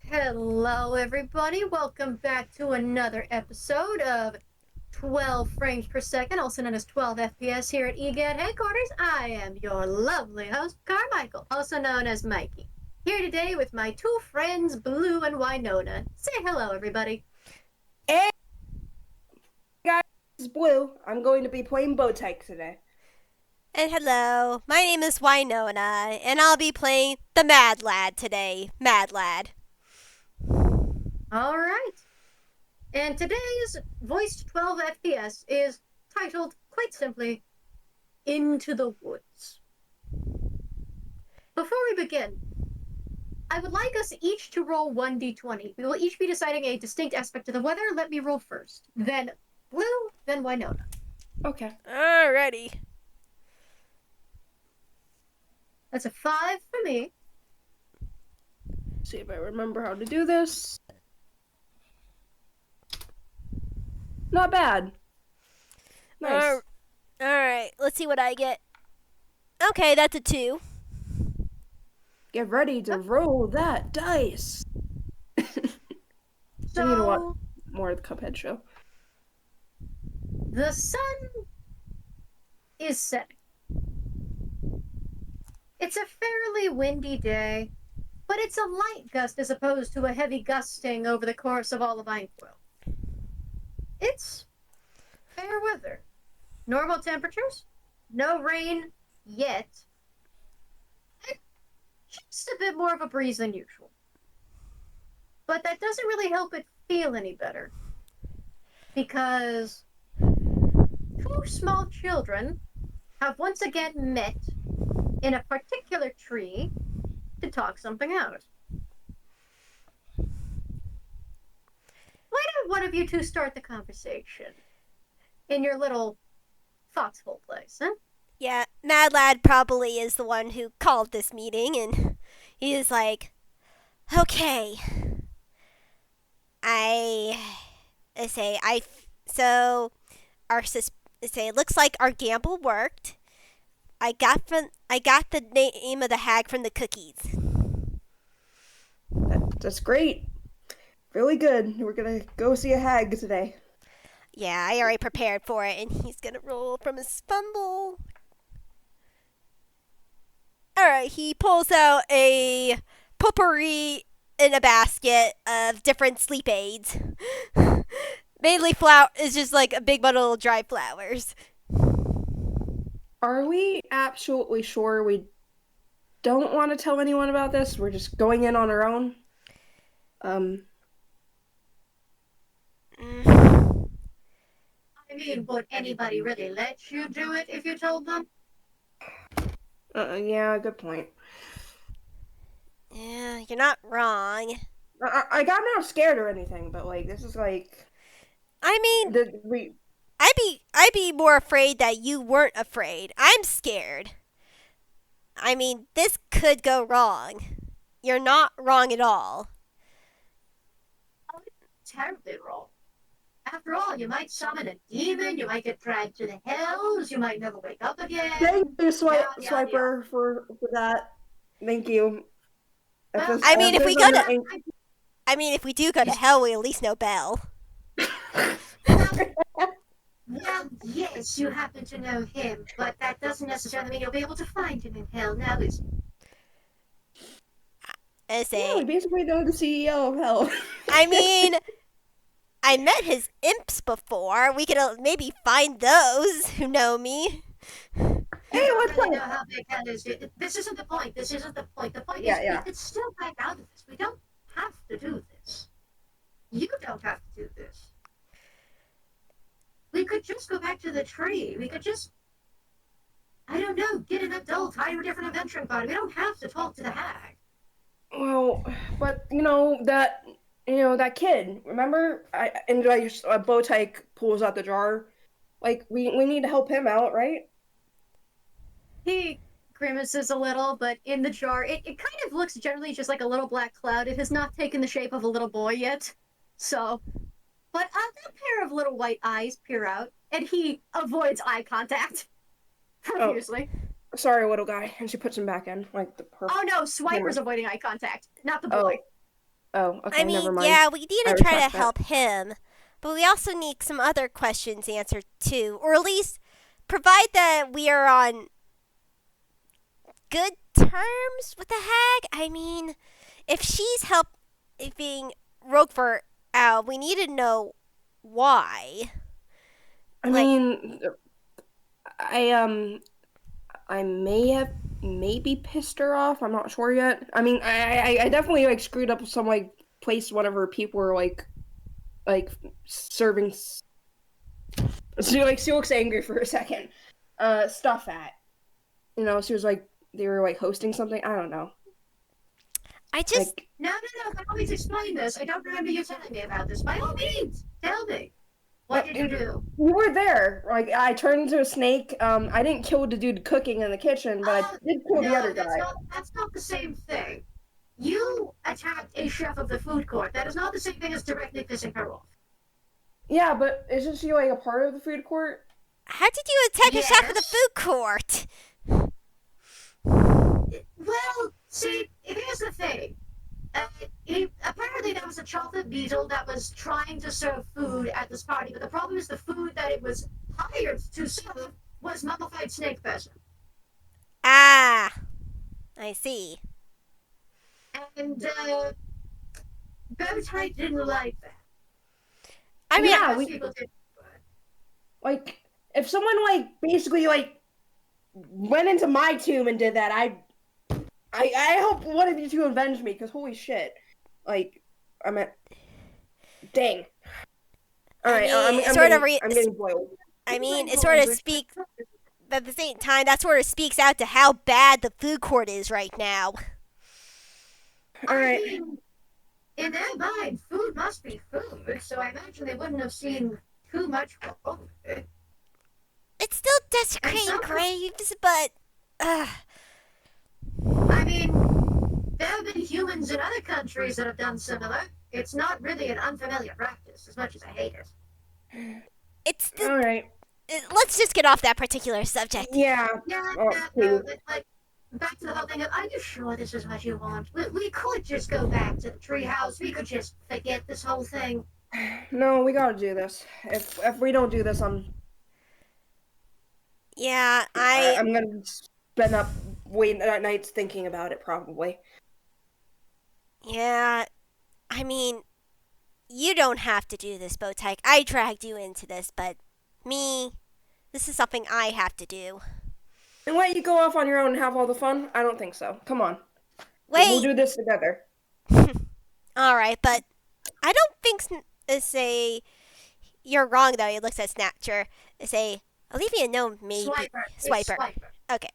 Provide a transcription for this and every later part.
Hello, everybody. Welcome back to another episode of 12 frames per second, also known as 12 FPS here at EGAD headquarters. I am your lovely host, Carmichael, also known as Mikey. Here today with my two friends, Blue and Winona. Say hello, everybody. Hey guys, this is Blue. I'm going to be playing Bow Tyke today. And hello, my name is Winona, and I'll be playing the Mad Lad today. Mad Lad. All right. And today's voiced 12 FPS is titled, quite simply, Into the Woods. Before we begin, I would like us each to roll 1d20. We will each be deciding a distinct aspect of the weather. Let me roll first. Then Blue, then Winona. Okay. Alrighty. That's a 5 for me. See if I remember how to do this. Not bad. Nice. Alright, let's see what I get. Okay, that's a 2. Get ready to roll that dice. So, I need to watch more of the Cuphead show. the sun is setting. It's a fairly windy day, but it's a light gust as opposed to a heavy gusting over the course of all of Einquill. It's fair weather. Normal temperatures, no rain yet, and just a bit more of a breeze than usual. But that doesn't really help it feel any better, because two small children have once again met in a particular tree to talk something out. Why don't one of you two start the conversation in your little foxhole place, huh? Yeah, Mad Lad probably is the one who called this meeting, and he is like, okay. So it looks like our gamble worked. I got the name of the hag from the cookies. That's great. Really good. We're gonna go see a hag today. Yeah, I already prepared for it, and he's gonna roll from his fumble. Alright, he pulls out a potpourri in a basket of different sleep aids. Mainly flower is just like a big bundle of dried flowers. Are we absolutely sure we don't want to tell anyone about this? We're just going in on our own? Mm. I mean, would anybody really let you do it if you told them? Yeah, good point. Yeah, you're not wrong. I got not scared or anything, but like this is like I mean, we I'd be more afraid that you weren't afraid. I'm scared. I mean, this could go wrong. You're not wrong at all. Terribly wrong. After all, you might summon a demon, you might get dragged to the hells, you might never wake up again. thank you, Yeah. Swiper, for that. Thank you. Well, I mean, if we do go to hell, we at least know Belle. Well, yes, you happen to know him, but that doesn't necessarily mean you'll be able to find him in hell. Now, is Yeah, we basically know the CEO of hell. I mean, I met his imps before. We could maybe find those who know me. Hey, don't what's really know up? how big hell is. This isn't the point. This isn't the point. The point Yeah, is, yeah. we could still back out of this. We don't have to do this. You don't have to do this. We could just go back to the tree. We could just, I don't know, get an adult, hire a different adventuring party. We don't have to talk to the hag. Well, but that kid. Remember, Bow Tyke pulls out the jar. Like we need to help him out, right? He grimaces a little, but in the jar, it kind of looks generally just like a little black cloud. It has not taken the shape of a little boy yet. So, but that pair of little white eyes peer out, and he avoids eye contact profusely. Sorry, little guy, and she puts him back in, like the perfect. Oh no, Swiper's avoiding eye contact, not the Oh, boy. Oh, okay, I never mean, mind. yeah, we need I to try respect to that. help him, but we also need some other questions answered too, or at least provide that we are on good terms with the hag. I mean, if she's helping Roguefort out, we need to know why. I Like, mean, I I may have maybe pissed her off. I'm not sure yet. I mean, I definitely like screwed up some like place whenever people were like serving. She looks angry for a second. Stuff at. She was like they were like hosting something. I don't know. I just, Like No, by all means explain this. I don't remember you telling me about this. By all means, tell me. What did you do? you were there. Like I turned into a snake. I didn't kill the dude cooking in the kitchen, but I did kill the other No, guy. that's not the same thing. You attacked a chef of the food court. That is not the same thing as directly pissing her off. Yeah, but isn't she like a part of the food court? how did you attack a chef of the Yes. food court? Well, see, here's the thing. Apparently there was a chocolate beetle that was trying to serve food at this party, but the problem is the food that it was hired to serve was mummified snake person. Ah, I see. And Bow Tyke didn't like that. I mean, Yeah, Most people did. like if someone like basically like went into my tomb and did that, I hope one of you two avenge me because holy shit, like I'm at dang. All right, mean, I'm sort getting, of re- I'm getting boiled. I mean, it sort of speaks, but at the same time, that sort of speaks out to how bad the food court is right now. All right, I mean, in their mind, food must be food, so I imagine they wouldn't have seen too much wrong with it. It's still desecrating graves, but I mean, there have been humans in other countries that have done similar. It's not really an unfamiliar practice, as much as I hate it. it's still. all right, Let's just get off that particular subject. yeah. Yeah, Oh, no, please. like, back to the whole thing of, are you sure this is what you want? We could just go back to the treehouse. We could just forget this whole thing. No, we gotta do this. If we don't do this, Yeah, I'm gonna spend up wait nights thinking about it probably. Yeah, I mean, you don't have to do this, Bow Tyke. I dragged you into this, but me, this is something I have to do. And let you go off on your own and have all the fun? I don't think so. Come on. We'll Wait, do this together. alright, but I don't think you're wrong though. He looks at Snatcher. I'll leave you a note, maybe. Swiper. Swiper. Okay.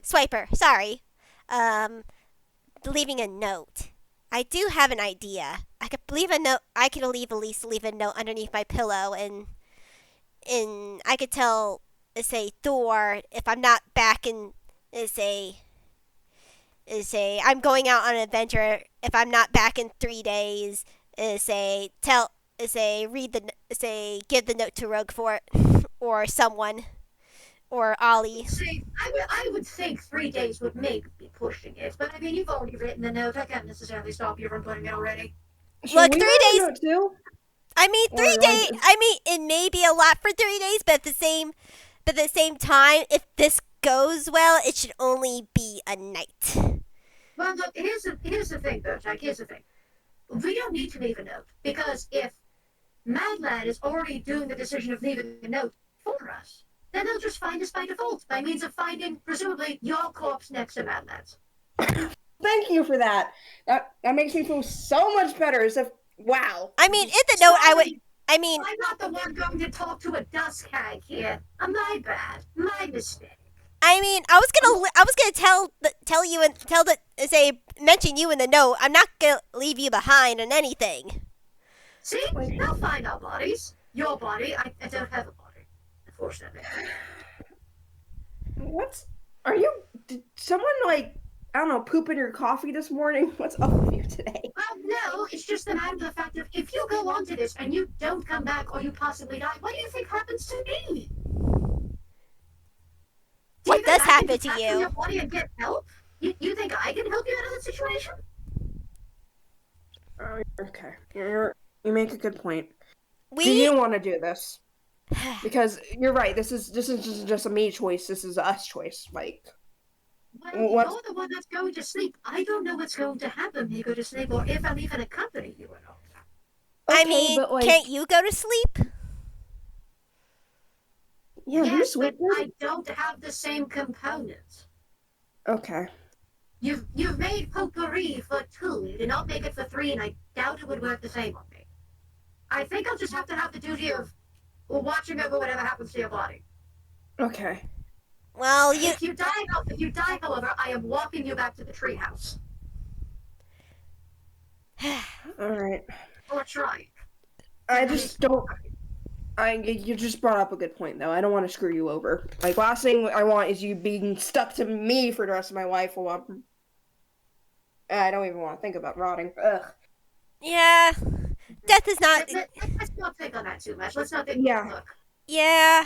Swiper, sorry. Leaving a note. I do have an idea. I could leave a note. I could leave a note underneath my pillow, and I could tell, Thor, if I'm not back in, I'm going out on an adventure. If I'm not back in 3 days, give the note to Roguefort or someone or Ollie. See, I would think 3 days would maybe be pushing it, but I mean, you've already written the note. I can't necessarily stop you from putting it already. Look, we 3 write a days. note too? I mean, Or, 3 days. like, I mean, it may be a lot for 3 days, but at the same time, if this goes well, it should only be a night. Well, look, here's the thing, though, Jack. Here's the thing. We don't need to leave a note, because if Mad Lad is already doing the decision of leaving a note for us, then they'll just find us by default, by means of finding, presumably, your corpse next to Mad Lad's. Thank you for that. That makes me feel so much better. As if wow. I mean, in the note, I'm not the one going to talk to a dusk hag here. My bad. My mistake. I mean, I was gonna tell you and mention you in the note. I'm not gonna leave you behind on anything. See? They'll find our bodies. Your body. I don't have a body, unfortunately. What's are you did someone like I don't know, poop in your coffee this morning? What's up with you today? Well, no, it's just a matter of the fact that if you go on to this and you don't come back or you possibly die, what do you think happens to me? Do What you does think I happen can to detach you? from your body and get help? You think I can help you out of that situation? Okay. You make a good point. We Do you want to do this? Because you're right. This is just a me choice. This is a us choice. Like, Well, what? you're the one that's going to sleep. I don't know what's going to happen when you go to sleep, or if I'm even accompany you at all. I Okay, mean, but like, can't you go to sleep? yeah, do you Yes, sleep but good? I don't have the same components. Okay. You've made potpourri for two. You did not make it for three, and I doubt it would work the same on me. I think I'll just have to have the duty of watching over whatever happens to your body. Okay. Well, If you die, however, I am walking you back to the treehouse. All right. Or trying. I just don't. You just brought up a good point, though. I don't want to screw you over. Like, last thing I want is you being stuck to me for the rest of my life while I don't even want to think about rotting. Ugh. yeah, death is not. Let's not think on that too much. Let's not think. Yeah. Look, Yeah,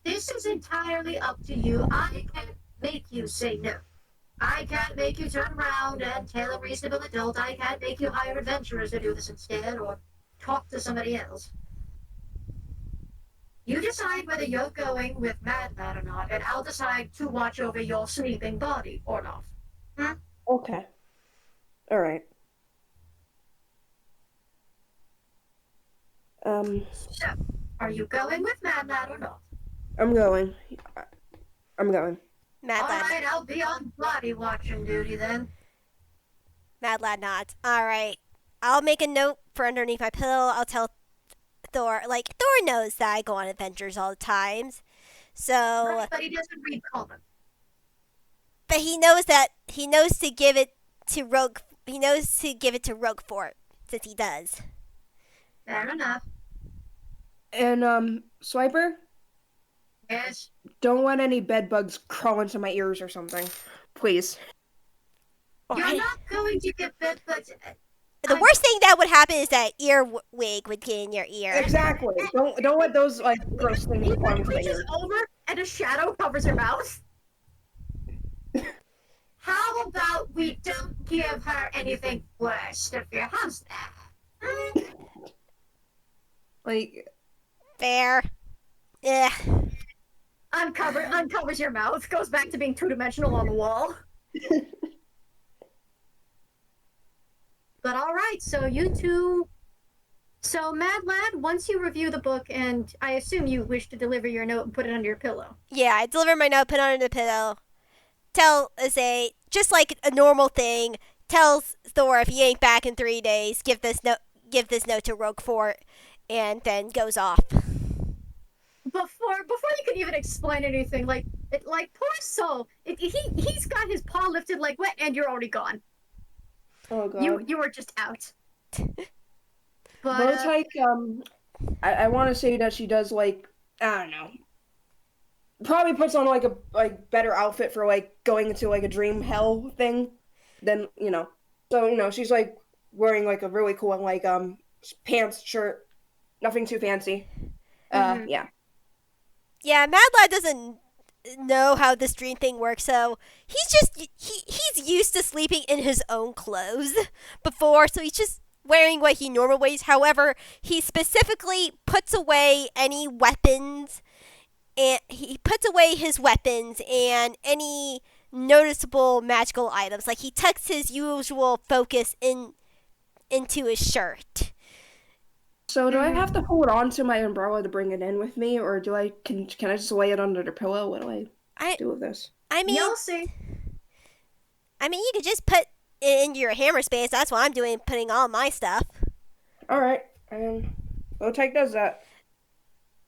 this is entirely up to you. I can't make you say no. I can't make you turn around and tell a reasonable adult. I can't make you hire adventurers to do this instead or talk to somebody else. You decide whether you're going with Mad Lad or not, and I'll decide to watch over your sleeping body or not. Okay. All right. So, are you going with Mad Lad or not? I'm going. I'm going. Mad Lad. Alright, I'll be on body watching duty then. Mad Lad nods. All right, I'll make a note for underneath my pillow. I'll tell Thor. Like Thor knows that I go on adventures all the times, so Right, but he doesn't read common. but he knows to give it to Rogue. He knows to give it to Roguefort since he does. Fair enough. And Swiper, Yes. don't let any bed bugs crawl into my ears or something, please. You're Alright. not going to get bed bugs. The worst thing that would happen is that earwig would get in your ear. Exactly. Don't let those like gross things He crawl into my reaches ears. over and a shadow covers your mouth. How about we don't give her anything worse if your house that? Like, Fair. Yeah. Uncovers your mouth, goes back to being two-dimensional on the wall. But alright, so you two... So, Mad Lad, once you review the book, and I assume you wish to deliver your note and put it under your pillow. Yeah, I deliver my note, put it under the pillow. Just like a normal thing, tells Thor if he ain't back in 3 days, give this note to Roguefort, and then goes off. Before you can even explain anything, like poor soul, he's got his paw lifted like what, and you're already gone. oh god. You were just out. Bow But Tyke, I want to say that she does like, I don't know, probably puts on like a better outfit for like going into like a dream hell thing than so she's like wearing like a really cool like pants, shirt, nothing too fancy. Yeah. Yeah, Mad Lad doesn't know how this dream thing works, so he's used to sleeping in his own clothes before, so he's just wearing what he normally wears. However, he specifically puts away any weapons, and he puts away his weapons and any noticeable magical items. Like he tucks his usual focus into his shirt. So do I have to hold on to my umbrella to bring it in with me, or can I just lay it under the pillow? What do I do with this? I mean, you'll see. you could just put it into your hammer space. That's what I'm doing, putting all my stuff. All right, Bow Tyke does that.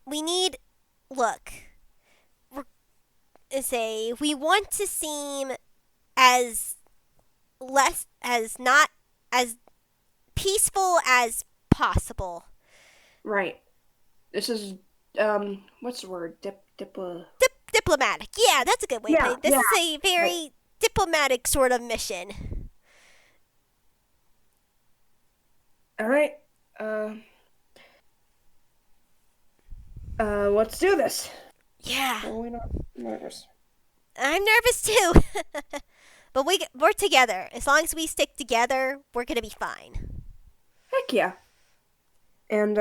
We need look. We want to seem as not as peaceful as possible. Right. This is what's the word? Diplomatic. Yeah, that's a good way to put it. This is a very Right. diplomatic sort of mission. All right. Let's do this. Yeah. Are we not nervous? I'm nervous too. But we're together. As long as we stick together, we're gonna be fine. Heck yeah. And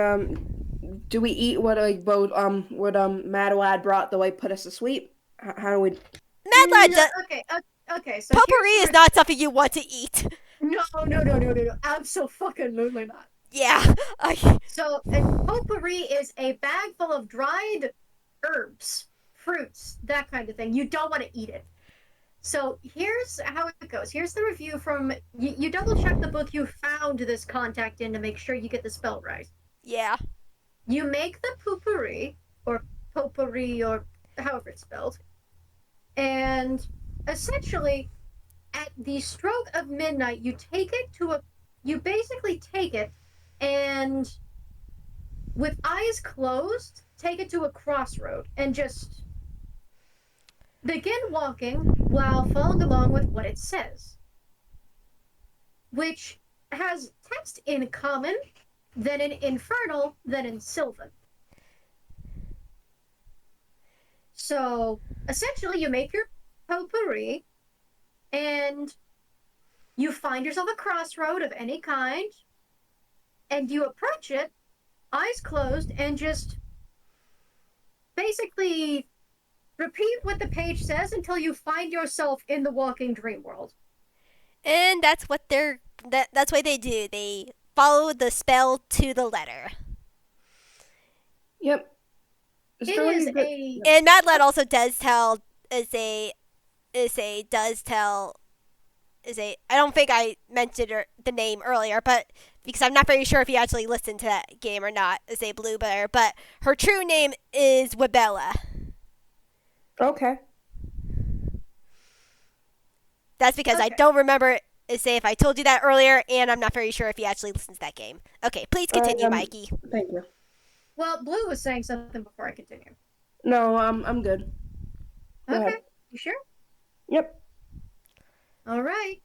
do we eat what Mad Lad brought that like put us to sleep? How do we? Mad Lad, No, okay. So potpourri here's is the not something you want to eat. no. Absolutely not. Yeah. So, and potpourri is a bag full of dried herbs, fruits, that kind of thing. You don't want to eat it. So here's how it goes. Here's the review from you double check the book you found this contact in to make sure you get the spell right. Yeah. You make the potpourri or potpourri or however it's spelled, and essentially at the stroke of midnight you basically take it and with eyes closed take it to a crossroad and just begin walking while following along with what it says, which has text in common, then in infernal, then in sylvan. So essentially you make your potpourri and you find yourself a crossroad of any kind and you approach it eyes closed and just basically repeat what the page says until you find yourself in the walking dream world. And that's what that's what they do. They follow the spell to the letter. Yep. And Mad Lad also does tell I don't think I mentioned the name earlier, but because I'm not very sure if you actually listened to that game or not, is a BlueBlur, but her true name is Wibella. Okay. That's because I don't remember if I told you that earlier, and I'm not very sure if you actually listened to that game. Okay, please continue, Mikey. Thank you. Well, Blue was saying something before I continue. No, I'm good. Go Okay, ahead. you sure? Yep. All right.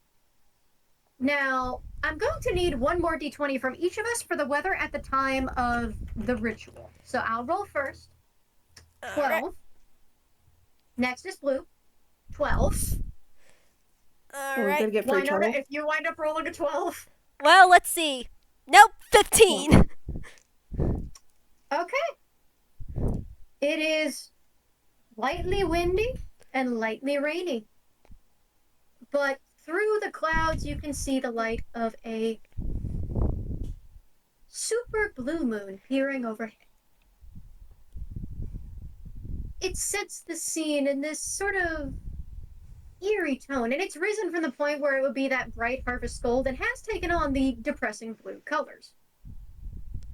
Now, I'm going to need one more d20 from each of us for the weather at the time of the ritual. So I'll roll first. 12. Right. Next is Blue. 12. All We're right. gonna get free Winona, trouble. if you wind up rolling a 12. Well, let's see. Nope, 15. Okay. It is lightly windy and lightly rainy. But through the clouds, you can see the light of a super blue moon peering overhead. It sets the scene in this sort of eerie tone, and it's risen from the point where it would be that bright harvest gold and has taken on the depressing blue colors.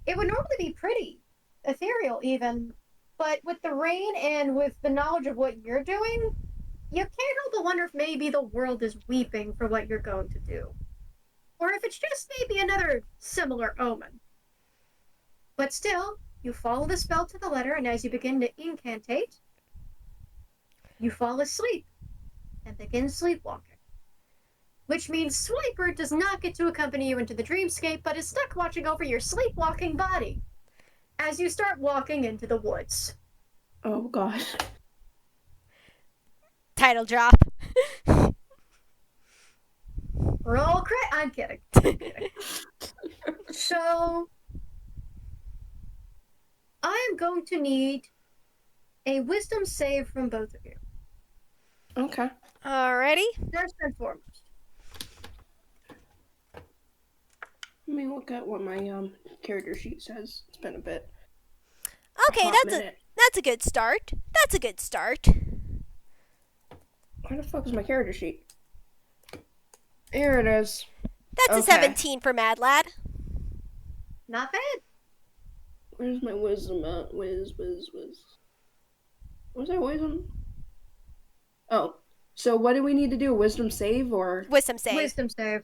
It would normally be pretty, ethereal even, but with the rain and with the knowledge of what you're doing, you can't help but wonder if maybe the world is weeping for what you're going to do. Or if it's just maybe another similar omen. But still, you follow the spell to the letter, and as you begin to incantate, you fall asleep and begin sleepwalking. Which means Swiper does not get to accompany you into the dreamscape, but is stuck watching over your sleepwalking body as you start walking into the woods. Oh gosh. Title drop. Roll crit. I'm kidding. So, I am going to need a wisdom save from both of you. Okay. Alrighty. First and foremost. Let me look at what my character sheet says. It's been a bit. Okay, that's a good start. That's a good start. Where the fuck is my character sheet? Here it is. That's a 17 for Mad Lad. Not bad. Where's my wisdom at? Whiz. Was that wisdom? Oh. So what do we need to do? Wisdom save or? Wisdom save. Wisdom save.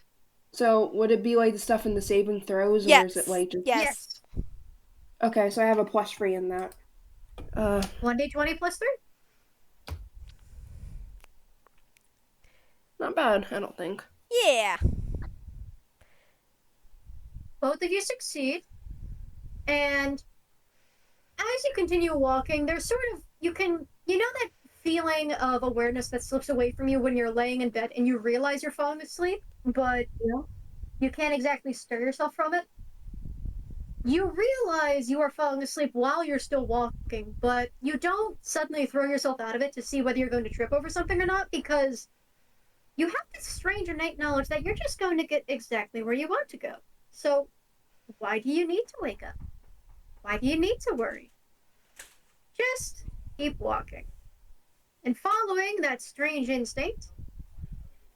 So would it be like the stuff in the saving throws, or Yes. is it like just? Yes. Okay, so I have a +3 in that. 1d20 plus 3? Not bad, I don't think. Yeah. Both of you succeed. And as you continue walking, there's sort of, you know that feeling of awareness that slips away from you when you're laying in bed and you realize you're falling asleep, but you can't exactly stir yourself from it? You realize you are falling asleep while you're still walking, but you don't suddenly throw yourself out of it to see whether you're going to trip over something or not, because you have this strange innate knowledge that you're just going to get exactly where you want to go. So, why do you need to wake up? Why do you need to worry? Just keep walking. And following that strange instinct,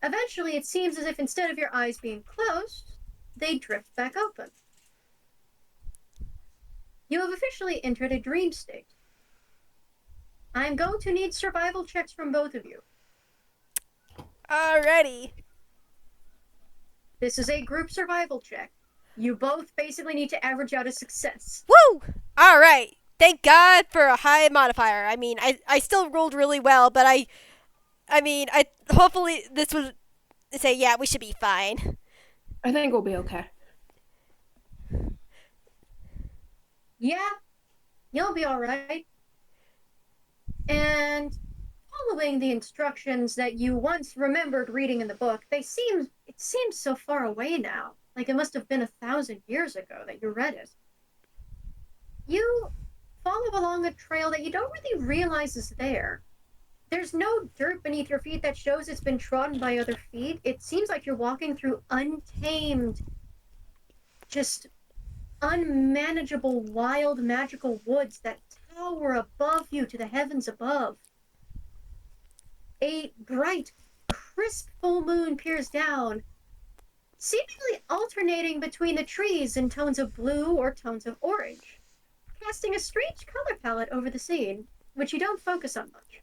eventually it seems as if instead of your eyes being closed, they drift back open. You have officially entered a dream state. I'm going to need survival checks from both of you. Alrighty. This is a group survival check. You both basically need to average out a success. Woo! Alright. Thank God for a high modifier. I mean, I still rolled really well, but I hopefully this would say, yeah, we should be fine. I think we'll be okay. Yeah, you'll be alright. And following the instructions that you once remembered reading in the book, it seems so far away now. Like it must have been 1,000 years ago that you read it. You follow along a trail that you don't really realize is there. There's no dirt beneath your feet that shows it's been trodden by other feet. It seems like you're walking through untamed, just unmanageable, wild, magical woods that tower above you to the heavens above. A bright, crisp full moon peers down, seemingly alternating between the trees in tones of blue or tones of orange, casting a strange color palette over the scene, which you don't focus on much.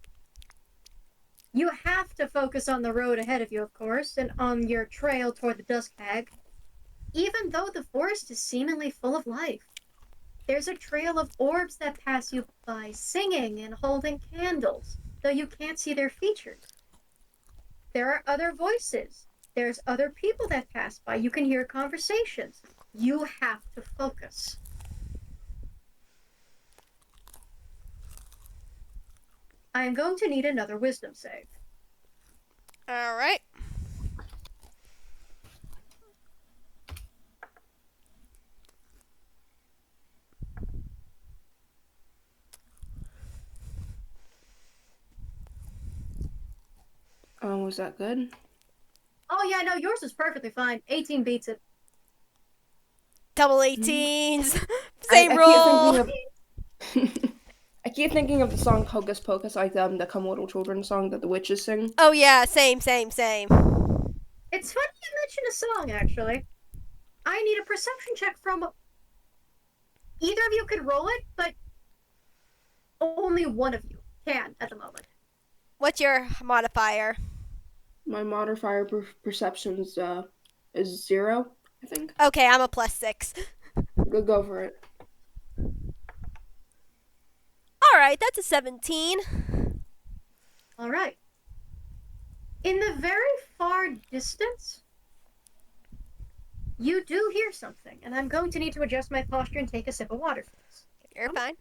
You have to focus on the road ahead of you, of course, and on your trail toward the Dusk Hag, even though the forest is seemingly full of life. There's a trail of orbs that pass you by, singing and holding candles, though you can't see their features. There are other voices. There's other people that pass by. You can hear conversations. You have to focus. I am going to need another wisdom save. Alright. Was that good? Oh yeah, no, yours is perfectly fine. 18 beats it. Double 18s. Same I roll. I keep thinking of the song Hocus Pocus, like the Come Little Children song that the witches sing. Oh yeah, same. It's funny you mention a song, actually. I need a perception check from... Either of you could roll it, but only one of you can at the moment. What's your modifier? My modifier perception is 0, I think. Okay, I'm a +6. Go for it. Alright, that's a 17. Alright. In the very far distance, you do hear something, and I'm going to need to adjust my posture and take a sip of water for this. You're fine.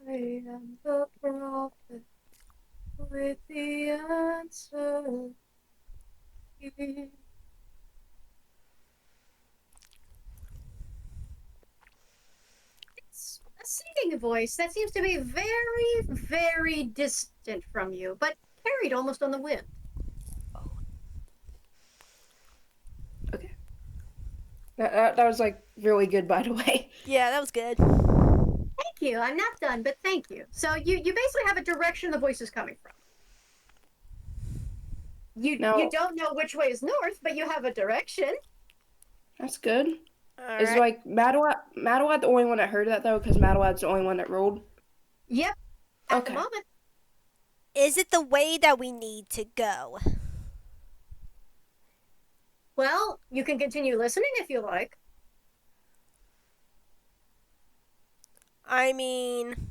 I am the prophet with the answer. It's a singing voice that seems to be very, very distant from you, but carried almost on the wind. Okay. That was like really good, by the way. Yeah, that was good. Thank you. I'm not done, but thank you. So you basically have a direction the voice is coming from. You don't know which way is north, but you have a direction. That's good. All Is right. like Madawad the only one that heard that though? Because Madawad's the only one that rolled. Yep. At Okay. the moment. Is it the way that we need to go? Well, you can continue listening if you like. I mean,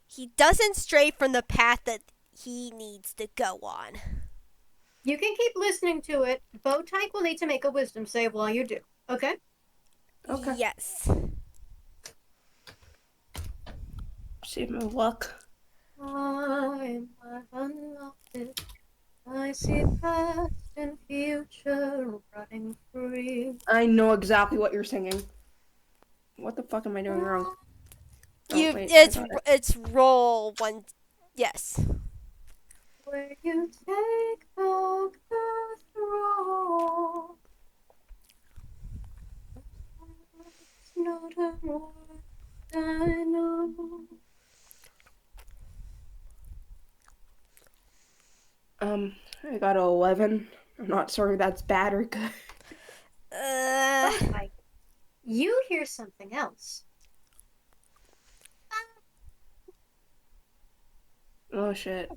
he doesn't stray from the path that he needs to go on. You can keep listening to it. Bow Tyke will need to make a wisdom save while you do. Okay? Okay. Yes. See my luck. I unlocked it. I see past and future running free. I know exactly what you're singing. What the fuck am I doing wrong? Oh, You wait, I got it. it's roll one. Yes. Where you take back the throne. It's not a word I know. I got an 11. I'm not sure if that's bad or good. Uh, Bow Tyke, you hear something else. Oh shit.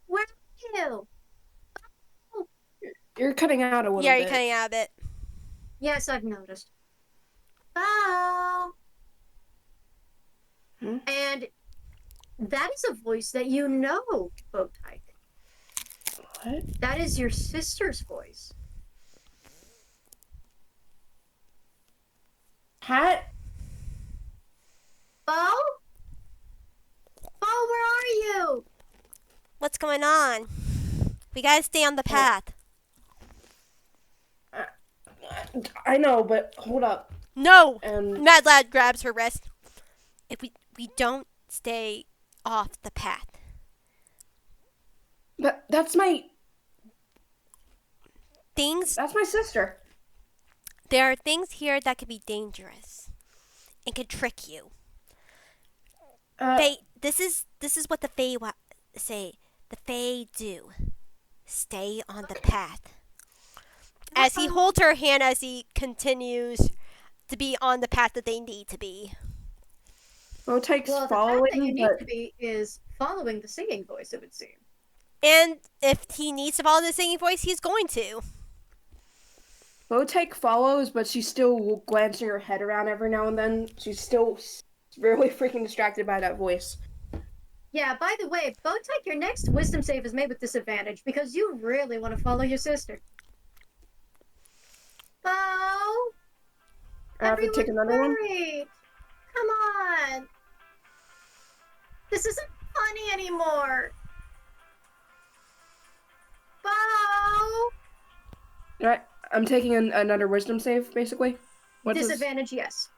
Where are you? You're cutting out a little yeah, you're bit. cutting out a bit. Yes, I've noticed. Bow. Hmm? And that is a voice that you know, Bow Tyke. What? That is your sister's voice. Hat? Bow? Bow, where are you? What's going on? We gotta stay on the path. I know, but hold up. No! And Mad Lad grabs her wrist. If we don't stay off the path, but that's my things sister. there are things here that could be dangerous and could trick you. Fae, this is what the Fae say. The Fae do. Stay on the path. As he holds her hand as he continues to be on the path that they need to be. Bow Tyke's Well, the path following, that you need but to be is following the singing voice, it would seem. And if he needs to follow the singing voice, he's going to. Bow Tyke follows, but she's still glancing her head around every now and then. She's still really freaking distracted by that voice. Yeah, by the way, Bow Tyke, your next wisdom save is made with disadvantage because you really want to follow your sister. Bow! I have to take Everyone's another one? buried. Come on! This isn't funny anymore! Bow! Alright, I'm taking another wisdom save, basically. What's this? Disadvantage, yes.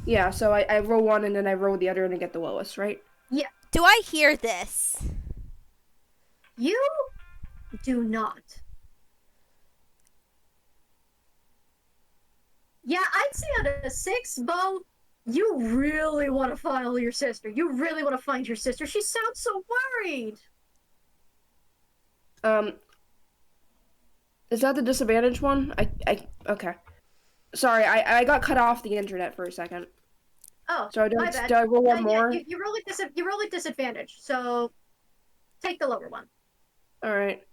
Yeah, so I roll one and then I roll the other and I get the lowest, right? Yeah. Do I hear this? You do not. Yeah, I'd say out of 6, Bo, you really want to follow your sister. You really want to find your sister. She sounds so worried. Is that the disadvantage one? Okay. Sorry, I got cut off the internet for a second. Oh, So my bad. do I roll one more? Yeah, you roll at disadvantage, so take the lower one. Alright.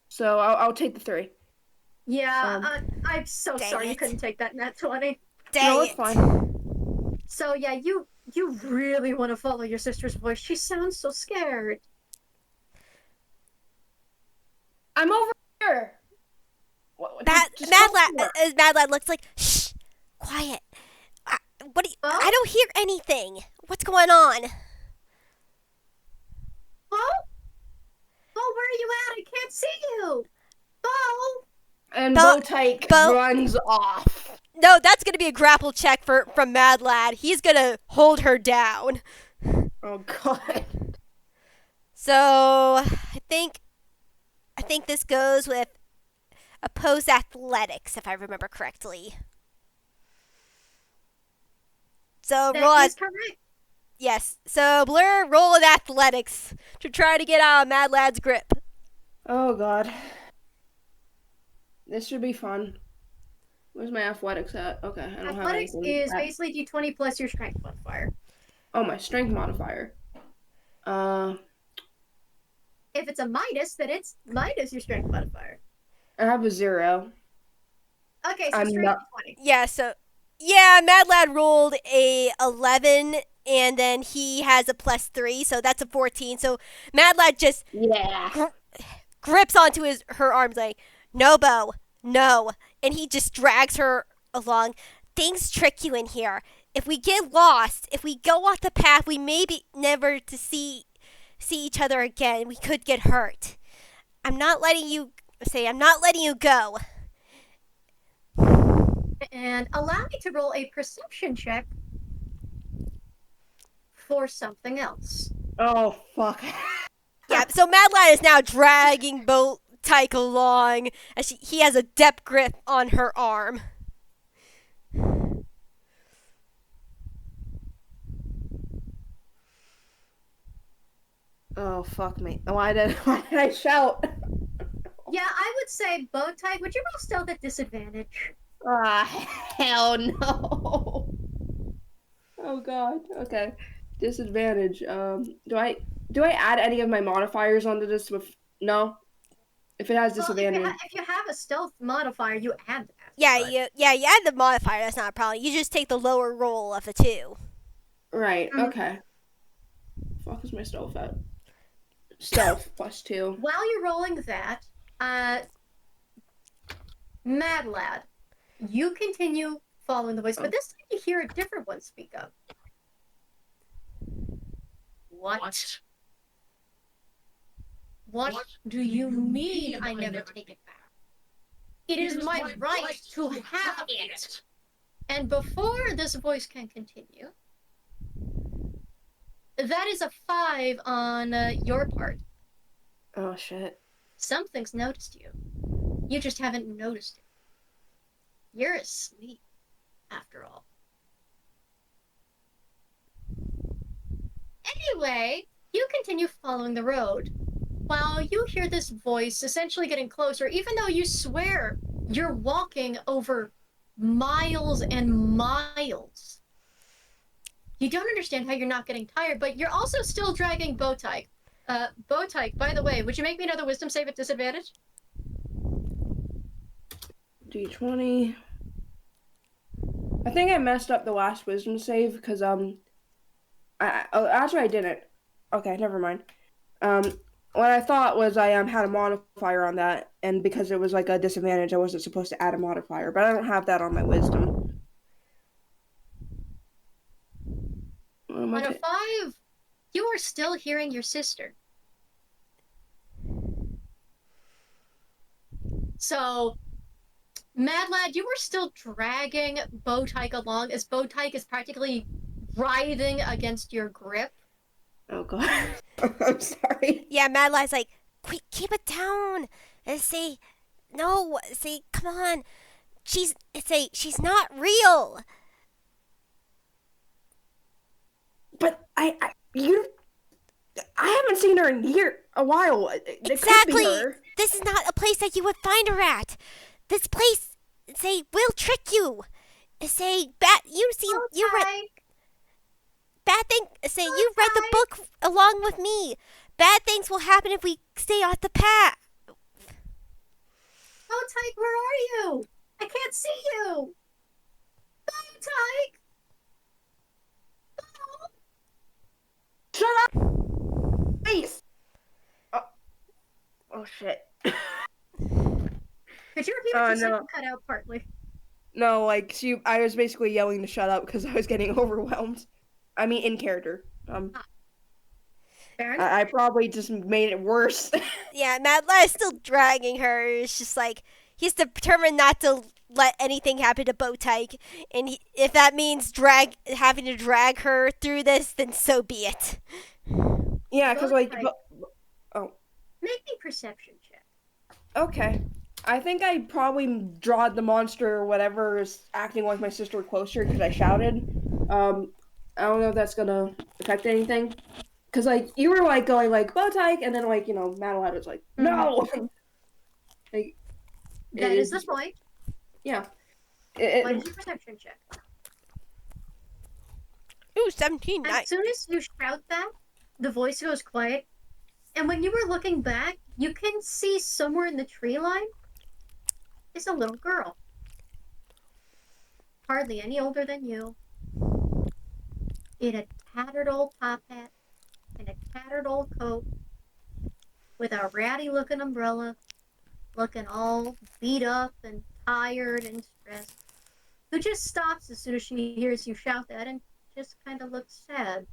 So I'll take the 3. Yeah, I'm so Dang sorry you it. couldn't take that nat 20. Dang No, it. it's fine. So yeah, you really want to follow your sister's voice. She sounds so scared. I'm over here. Just Mad go Lad, somewhere. Mad Lad looks like, shh, quiet. What do you, Bo? I don't hear anything. What's going on? Bo? Bo, where are you at? I can't see you. Bo? And Bo- Bow Tyke Bo- runs off. No, that's gonna be a grapple check from Mad Lad. He's gonna hold her down. Oh god. So I think this goes with opposed athletics, if I remember correctly. So roll That at is correct. yes. So Blur, roll in athletics to try to get out of Mad Lad's grip. Oh god. This should be fun. Where's my athletics at? Okay, I don't Athletics have anything. is basically d20 plus your strength modifier. Oh, my strength modifier. If it's a minus, then it's minus your strength modifier. I have a 0. Okay, so I'm strength not- 20. Yeah. So Yeah, Mad Lad rolled a 11, and then he has a +3, so that's a 14. So Mad Lad just Yeah. grips onto her arms like, no, Bo, no. And he just drags her along. Things trick you in here. If we get lost, if we go off the path, we may be never to see each other again. We could get hurt. I'm not letting you go. And allow me to roll a perception check for something else. Oh fuck. Yeah, so Mad Lad is now dragging Bow Tyke along as he has a depth grip on her arm. Oh fuck me. Why did I shout? Yeah, I would say Bow Tyke, would you roll stealth at disadvantage? Ah, hell no. Oh god. Okay. Disadvantage. Do I add any of my modifiers onto this with no? If it has Well, disadvantage. if you have a stealth modifier, you add that. Yeah, but- you add the modifier. That's not a problem. You just take the lower roll of the two. Right, Mhm. okay. Fuck is my stealth at? Stealth +2. While you're rolling that, Mad Lad, you continue following the voice, but this time you hear a different one speak up. What? What do you mean I never take it back? It is my right to have it. And before this voice can continue, that is a 5 on your part. Oh shit. Something's noticed you. You just haven't noticed it. You're asleep, after all. Anyway, you continue following the road. While you hear this voice essentially getting closer, even though you swear you're walking over miles and miles. You don't understand how you're not getting tired, but you're also still dragging Bow Tyke. Bow Tyke, by the way, would you make me another wisdom save at disadvantage? D20. I think I messed up the last wisdom save because actually I didn't. Okay, never mind. What I thought was I had a modifier on that, and because it was like a disadvantage, I wasn't supposed to add a modifier, but I don't have that on my wisdom. On a 5, you are still hearing your sister. So, Mad Lad, you were still dragging Bow Tyke along as Bow Tyke is practically writhing against your grip. Oh god. I'm sorry. Yeah, Mad Lad's like, quick, keep it down. And say, no, say, come on. She's not real. But I haven't seen her in a while. It could be Exactly. her. This is not a place that you would find her at. This place, say, will trick you. Say, you read Tyke, bad thing. Say, Bow you read the Tyke. book along with me. Bad things will happen if we stay off the path. Bow Tyke, where are you? I can't see you. Bow Tyke. Bow. Shut up! Face! Oh shit. Could you repeat what you said? no. Cut out partly. No, like, I was basically yelling to shut up because I was getting overwhelmed. I mean, in character. Fair enough. I probably just made it worse. Yeah, Mad Lad is still dragging her. It's just like he's determined not to let anything happen to Bow Tyke, and if that means having to drag her through this, then so be it. Yeah, because, Bow like, Tyke. Make me perception check. okay. I think I probably drawed the monster or whatever is acting like my sister closer because I shouted. I don't know if that's gonna affect anything. Because, like, you were, like, going, like, Bow Tyke, and then, like, you know, Madeline was like, no! Like, That is the point. yeah. What is your perception check? Ooh, 17, As nice. soon as you shout that, the voice goes quiet, and when you were looking back, you can see somewhere in the tree line is a little girl. hardly any older than you, in a tattered old top hat, in a tattered old coat, with a ratty looking umbrella, looking all beat up and tired and stressed, who just stops as soon as she hears you shout that and just kind of looks sad.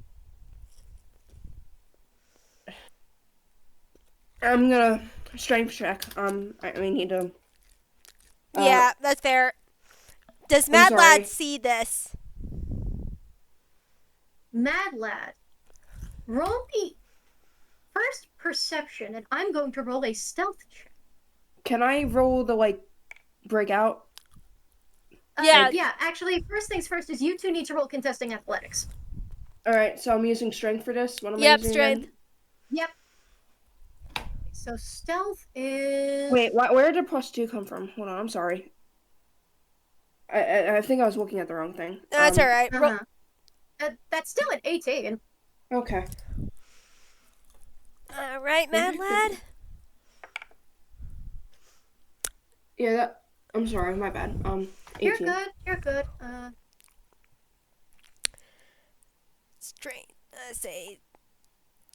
I'm gonna strength check. I need to. Yeah, that's fair. Does I'm Mad Lad sorry. see this? Mad Lad, roll me first perception, and I'm going to roll a stealth check. Can I roll the breakout? Yeah. Yeah, actually, first things first is you two need to roll contesting athletics. All right, so I'm using strength for this. What am I Yep, using strength. again? Yep. So stealth is... Wait, where did +2 come from? Hold on, I'm sorry. I think I was looking at the wrong thing. No, that's all right. That's still an 18. Okay. All right, Mad Lad. Yeah, I'm sorry, my bad. 18. You're good. You're good. Strength. Say.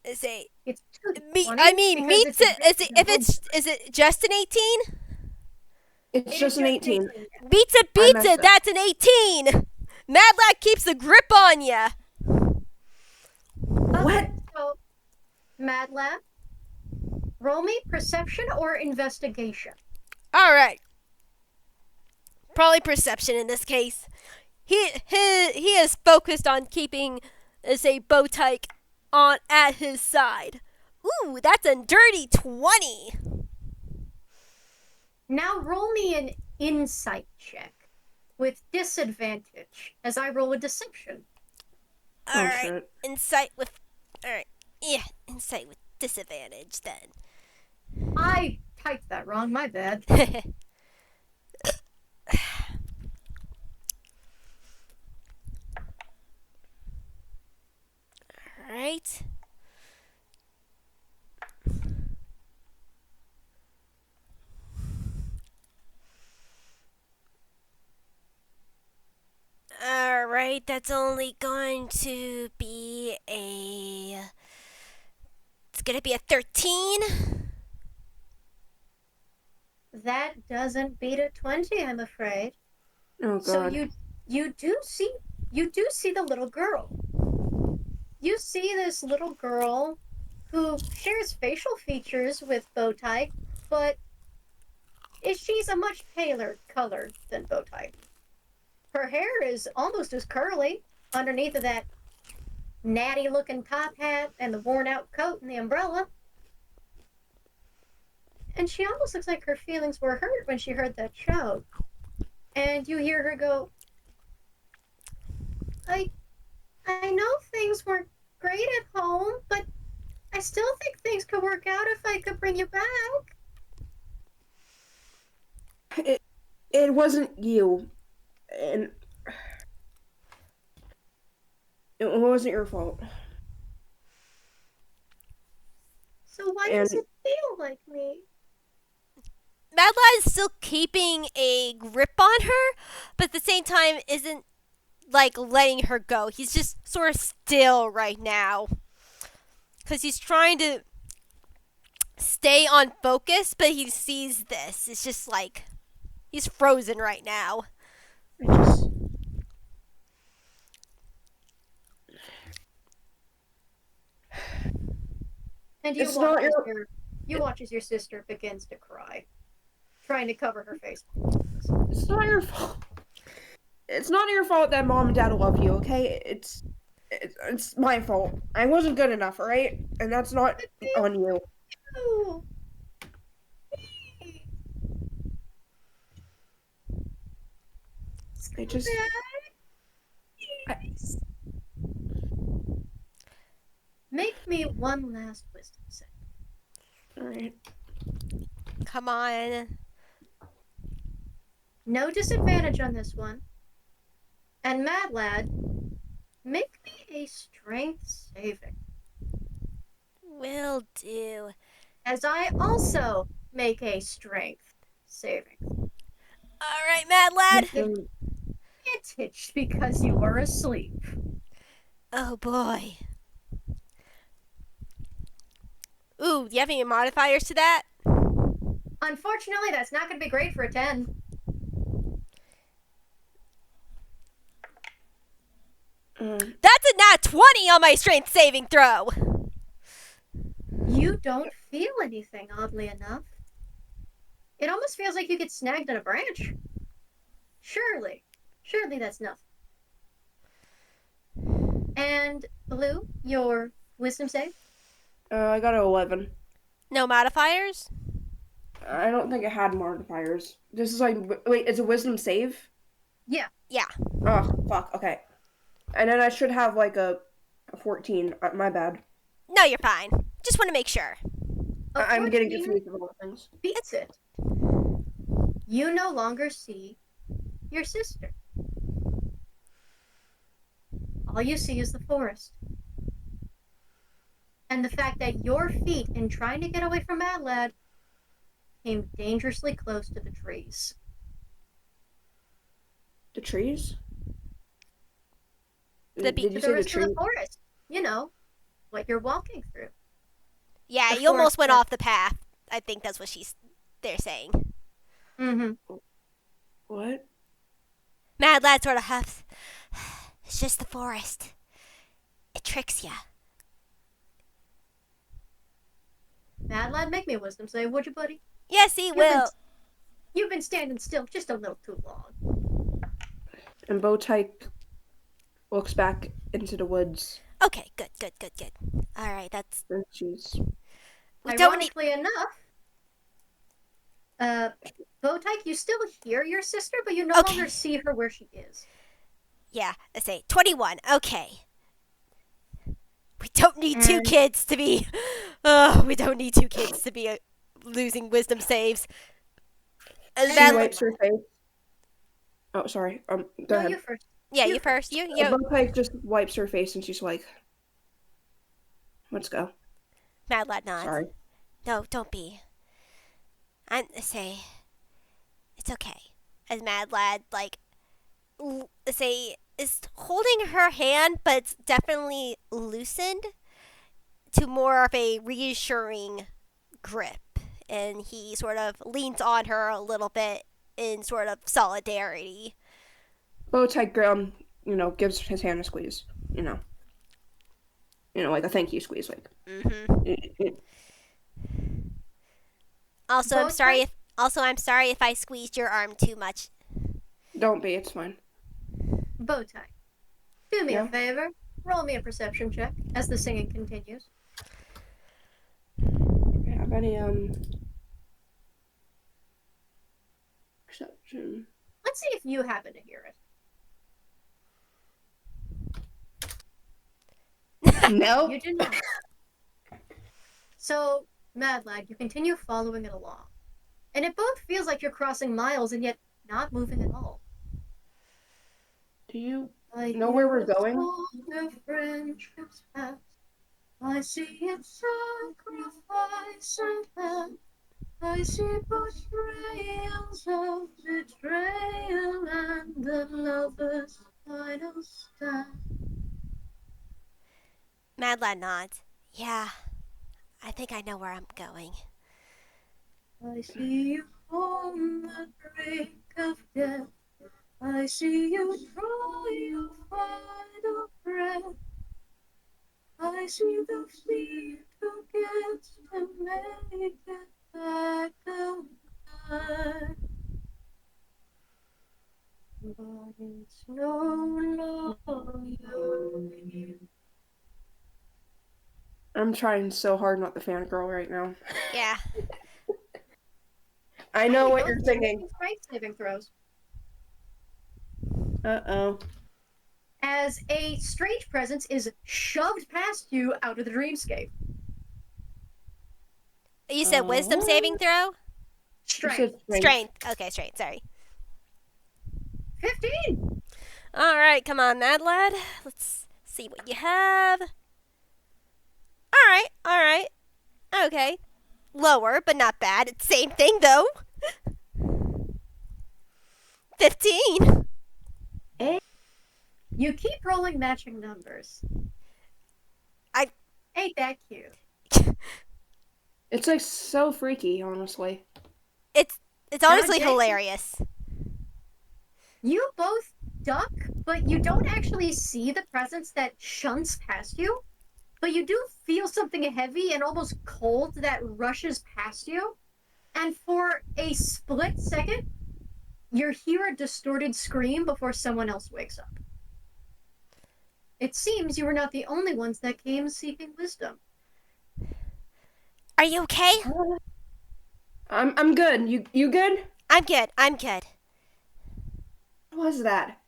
It's 2 I mean, because meets it's it. Is it just an 18? It's just an 18. Beats it, I beats messed it. up. That's an 18. Mad Lad keeps the grip on ya. What? So, Mad Lad, roll me perception or investigation. All right. Probably perception in this case. He is focused on keeping, say, Bow Tyke on at his side. Ooh, that's a dirty 20. Now roll me an insight check with disadvantage as I roll a deception. All right. Shit. Insight with. All right. Yeah, insight with disadvantage then. I typed that wrong, my bad. Alright. Alright, that's only going to be a... It's gonna be a 13. That doesn't beat a 20, I'm afraid. Oh god. So you do see the little girl. You see this little girl who shares facial features with Bow Tyke, but she's a much paler color than Bow Tyke. Her hair is almost as curly underneath of that natty looking top hat and the worn out coat and the umbrella. And she almost looks like her feelings were hurt when she heard that shout. And you hear her go, I know things weren't great at home, but I still think things could work out if I could bring you back. It wasn't you. And it wasn't your fault. So why does it feel like me? Mad Lad is still keeping a grip on her, but at the same time isn't like letting her go. He's just sort of still right now. Because he's trying to stay on focus, but he sees this. It's just like he's frozen right now. And you watch as your sister begins to cry, trying to cover her face. It's not your fault. It's not your fault that mom and dad love you, okay? It's my fault. I wasn't good enough, alright? And that's not on you. Oh. I just... Make me one last wisdom save. Alright. Come on. No disadvantage on this one. And Mad Lad, make me a strength saving. Will do. As I also make a strength saving. Alright, Mad Lad. Yay! advantage because you were asleep. Oh boy. Ooh, do you have any modifiers to that? Unfortunately, that's not going to be great for a 10. That's a nat 20 on my strength saving throw. You don't feel anything, oddly enough. It almost feels like you get snagged on a branch. Surely that's nothing. And Blue, your wisdom save? I got an 11. No modifiers? I don't think it had modifiers. This is like, wait, it's a wisdom save? Yeah. Yeah. Oh, fuck, okay. And then I should have like a 14. My bad. No, you're fine. Just want to make sure. I'm getting 14 confused with all the things. beats it. You no longer see your sister. All you see is the forest. And the fact that your feet, in trying to get away from Mad Lad, came dangerously close to the trees. The trees? The Did you The say the rest of tree? the forest. You know, what you're walking through. Yeah, The you almost forest went that- off the path. I think that's what they're saying. Mm-hmm. What? Mad Lad sort of huffs. It's just the forest. It tricks ya. Mad Lad, make me a wisdom save, would you, buddy? Yes, he will. You've been standing still just a little too long. And Bow Tyke looks back into the woods. Okay, good. All right, that's. And she's... We don't need. Ironically enough, Bow Tyke, you still hear your sister, but you no Okay. longer see her where she is. Yeah, let's say 21. Okay. We don't need two And- kids to be. We don't need two kids to be losing wisdom saves. And She then, wipes her face. Oh, sorry. Go No, ahead. you first. yeah, you you first. You. Bow Tyke just wipes her face and she's like, let's go. Mad Lad nods. Sorry. No, don't be. I'm say. It's okay. As Mad Lad say is holding her hand, but it's definitely loosened to more of a reassuring grip, and he sort of leans on her a little bit in sort of solidarity. Bow Tyke, gives his hand a squeeze. Like a thank you squeeze. Like. Mm-hmm. Also, I'm Both sorry ways? I'm sorry if I squeezed your arm too much. Don't be. It's fine. Bow Tyke, do me Yeah? a favor. Roll me a perception check as the singing continues. Do you have any perception? Let's see if you happen to hear it. No. You do not. So, Mad Lad, you continue following it along. And it both feels like you're crossing miles and yet not moving at all. Do you I know where we're hear going? all the friendships past. I see its sacrifice and hand. I see portrayals of betrayal and the lover's final stand. Mad Lad nods. Yeah, I think I know where I'm going. I see you on the brink of death. I see you draw your final breath. I see the feet who gets to make it back alive. But it's no longer you. I'm trying so hard not to fangirl right now. Yeah. I know what Both you're are thinking. making strength saving throws. Uh-oh. As a strange presence is shoved past you out of the dreamscape. You said wisdom what? saving throw? You Strength. said Strength. Okay, strength. Sorry. 15! All right, come on, Mad Lad. Let's see what you have. All right. Okay. Lower, but not bad. It's same thing, though. 15. You keep rolling matching numbers. I- Ain't that cute? It's like so freaky, honestly. It's honestly Jason- hilarious. You both duck, but you don't actually see the presence that shunts past you. But you do feel something heavy and almost cold that rushes past you. And for a split second, you hear a distorted scream before someone else wakes up. It seems you were not the only ones that came seeking wisdom. Are you okay? I'm good. You good? I'm good. I'm good. What was that?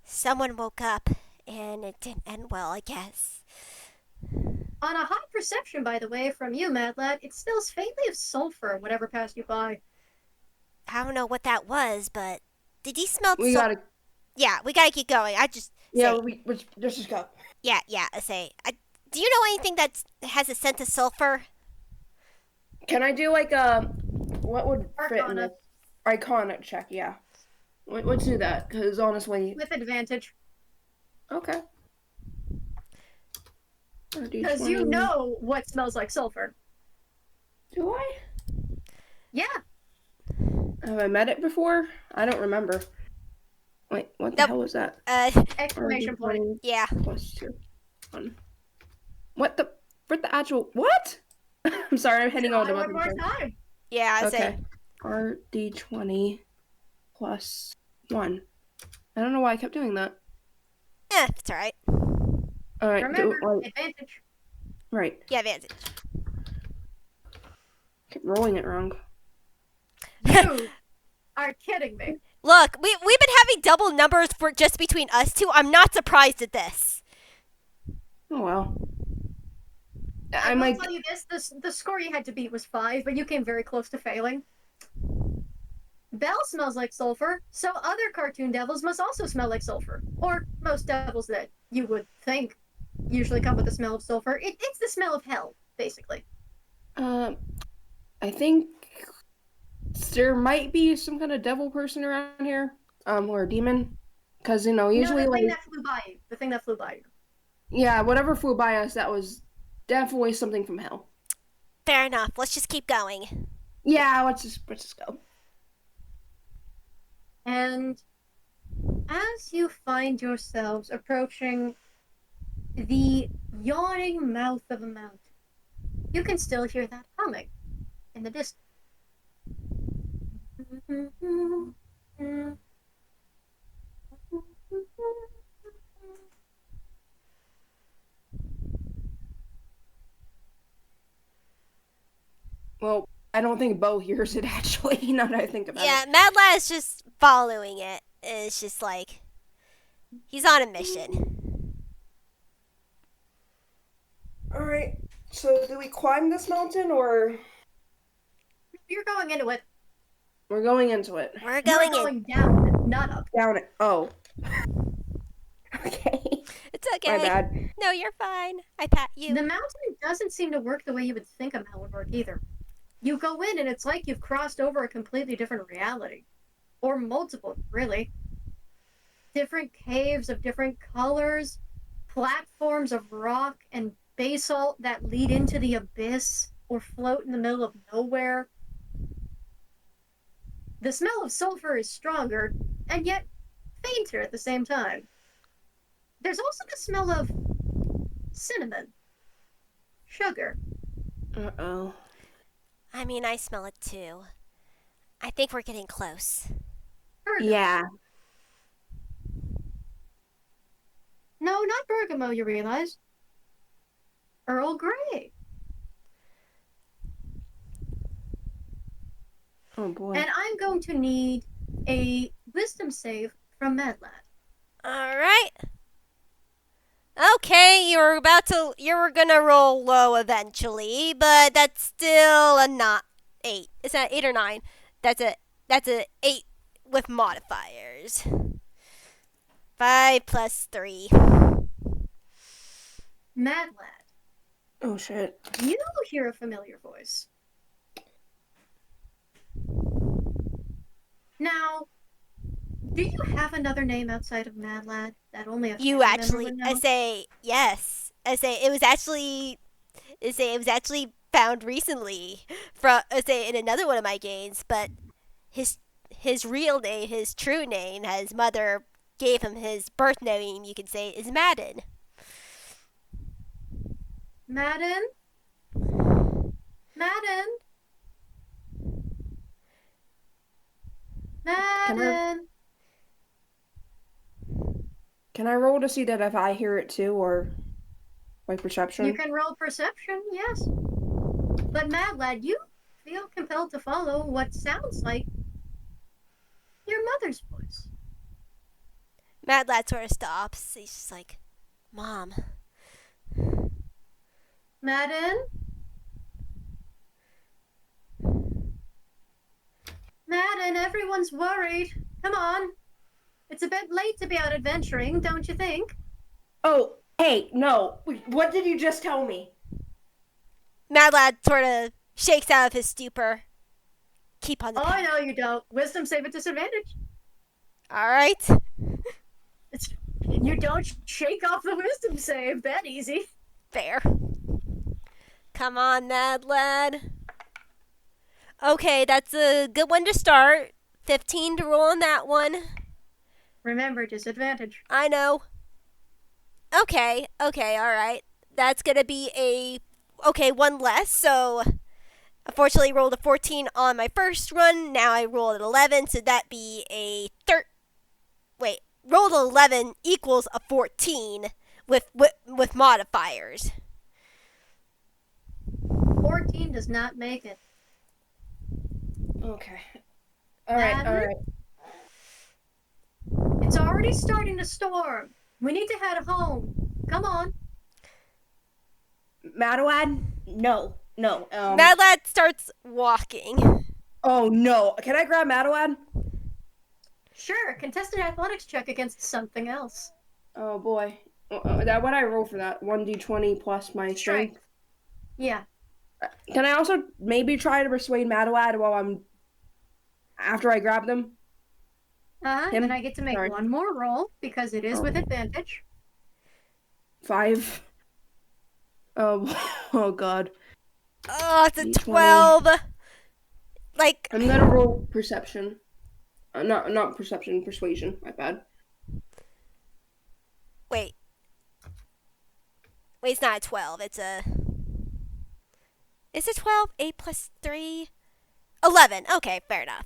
Someone woke up, and it didn't end well, I guess. On a high perception, by the way, from you, Mad Lad, it smells faintly of sulfur, whatever passed you by. I don't know what that was, but did you smell? We gotta. Yeah, we gotta keep going. I just Yeah, say, let's just go. yeah. I say, do you know anything that has a scent of sulfur? Can I do like a what would fit in Arcana. this iconic check? Yeah. Let's do that because honestly, With advantage. okay. Because you know what smells like sulfur. Do I? Yeah. Have I met it before? I don't remember. Wait, what the Nope. hell was that? Exclamation point. Yeah. Plus 2. 1. What the? For the actual what? I'm sorry, I'm hitting all the One buttons. more time. Yeah, I Okay. say. RD20 plus 1. I don't know why I kept doing that. It's alright. All right. Remember, advantage. Right. Yeah, advantage. Kept rolling it wrong. You are kidding me. Look, we've been having double numbers for just between us two. I'm not surprised at this. Oh well. I I'm will like, tell you this, the score you had to beat was 5, but you came very close to failing. Belle smells like sulfur, so other cartoon devils must also smell like sulfur. Or most devils that you would think usually come with the smell of sulfur. It's the smell of hell, basically. I think there might be some kind of devil person around here, or a demon, because usually the thing like that flew by you. The thing that flew by you. yeah, whatever flew by us, that was definitely something from hell. Fair enough. Let's just keep going. Yeah, let's just go. And as you find yourselves approaching the yawning mouth of a mountain, you can still hear that humming in the distance. Well, I don't think Bo hears it actually. Now that I think about Yeah, it. Mad Lad is just following it. It's just like he's on a mission. All right. So, do we climb this mountain or You're going into it. we're going into it? We're going You're in. going down, not up. Down it. Oh. Okay. It's okay. My bad. No, you're fine. I pat you. The mountain doesn't seem to work the way you would think a mountain would work either. You go in and it's like you've crossed over a completely different reality. Or multiple, really. Different caves of different colors, platforms of rock and basalt that lead into the abyss or float in the middle of nowhere. The smell of sulfur is stronger, and yet fainter at the same time. There's also the smell of cinnamon, sugar. Uh-oh. I mean, I smell it too. I think we're getting close. Bergamot. Yeah. No, not bergamot, you realize. Earl Grey. Oh boy. And I'm going to need a wisdom save from Mad Lad. All right. Okay, you were gonna roll low eventually, but that's still a not 8. It's not 8 or 9. That's a 8 with modifiers. 5 plus 3. Mad Lad, Oh shit. you hear a familiar voice. Now, Do you have another name outside of Mad Lad that only a You family member actually, would I know? say yes. I say it was actually found recently from, I say in another one of my games, but his his real name, his true name, his mother gave him his birth name. You could say is Madden. Madden? Madden? Can I Madden? can I roll to see that if I hear it too, or my You perception? can roll perception, yes. But Mad Lad, you feel compelled to follow what sounds like your mother's voice. Mad Lad sort of stops. He's just like, Mom. Madden? Madden, everyone's worried. Come on. It's a bit late to be out adventuring, don't you think? Oh, hey, no. What did you just tell me? Mad Lad sort of shakes out of his stupor. Keep on the Oh, path. no, you don't. Wisdom save at disadvantage. All right. You don't shake off the wisdom save that easy. Fair. Come on, Mad Lad. Okay, that's a good one to start. 15 to roll on that one. Remember, disadvantage. I know. Okay, alright. That's gonna be one less. So, unfortunately, rolled a 14 on my first run. Now I rolled an 11, so that be a rolled an 11 equals a 14 with modifiers. 14 does not make it. Okay. All right. Madden? It's already starting to storm. We need to head home. Come on. Madawad? No. Mad Lad starts walking. Oh no. Can I grab Madawad? Sure, contested athletics check against something else. Oh boy. That what I roll for that? 1d20 plus my strength. Yeah. Can I also maybe try to persuade Madawad while I'm after I grab them? Him? And I get to make Sorry. one more roll because it is with advantage. 5. Oh god. Oh, it's a D20. 12. Like, I'm gonna roll perception. Not perception, persuasion. My bad. wait. Wait, it's not a 12. It's a 12? 8 plus 3? 11. Okay, fair enough.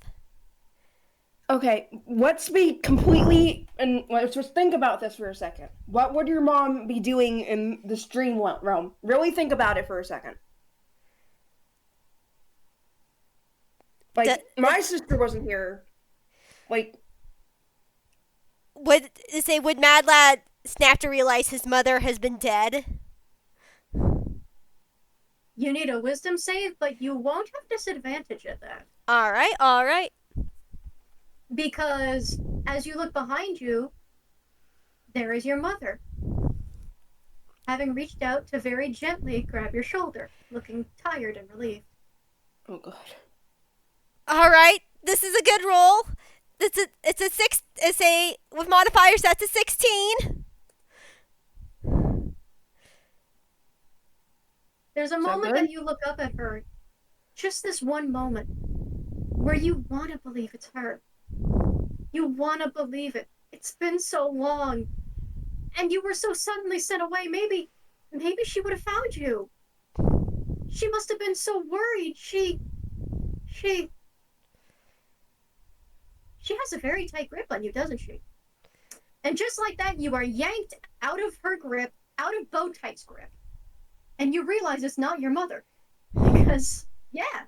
Okay, let's be completely and let's just think about this for a second. What would your mom be doing in the dream realm? Really think about it for a second. Like my sister wasn't here. Like Would Mad Lad snap to realize his mother has been dead? You need a wisdom save, but you won't have disadvantage at that. All right. Because as you look behind you, there is your mother, having reached out to very gently grab your shoulder, looking tired and relieved. oh god. All right. This is a good roll. It's a 6. It's a with modifiers. That's a 16. There's a moment that you look up at her, just this one moment, where you want to believe it's her. You want to believe it. It's been so long. And you were so suddenly sent away. Maybe she would have found you. She must have been so worried. She has a very tight grip on you, doesn't she? And just like that, you are yanked out of her grip, out of Bow Tyke's grip. And you realize it's not your mother. Because, yeah,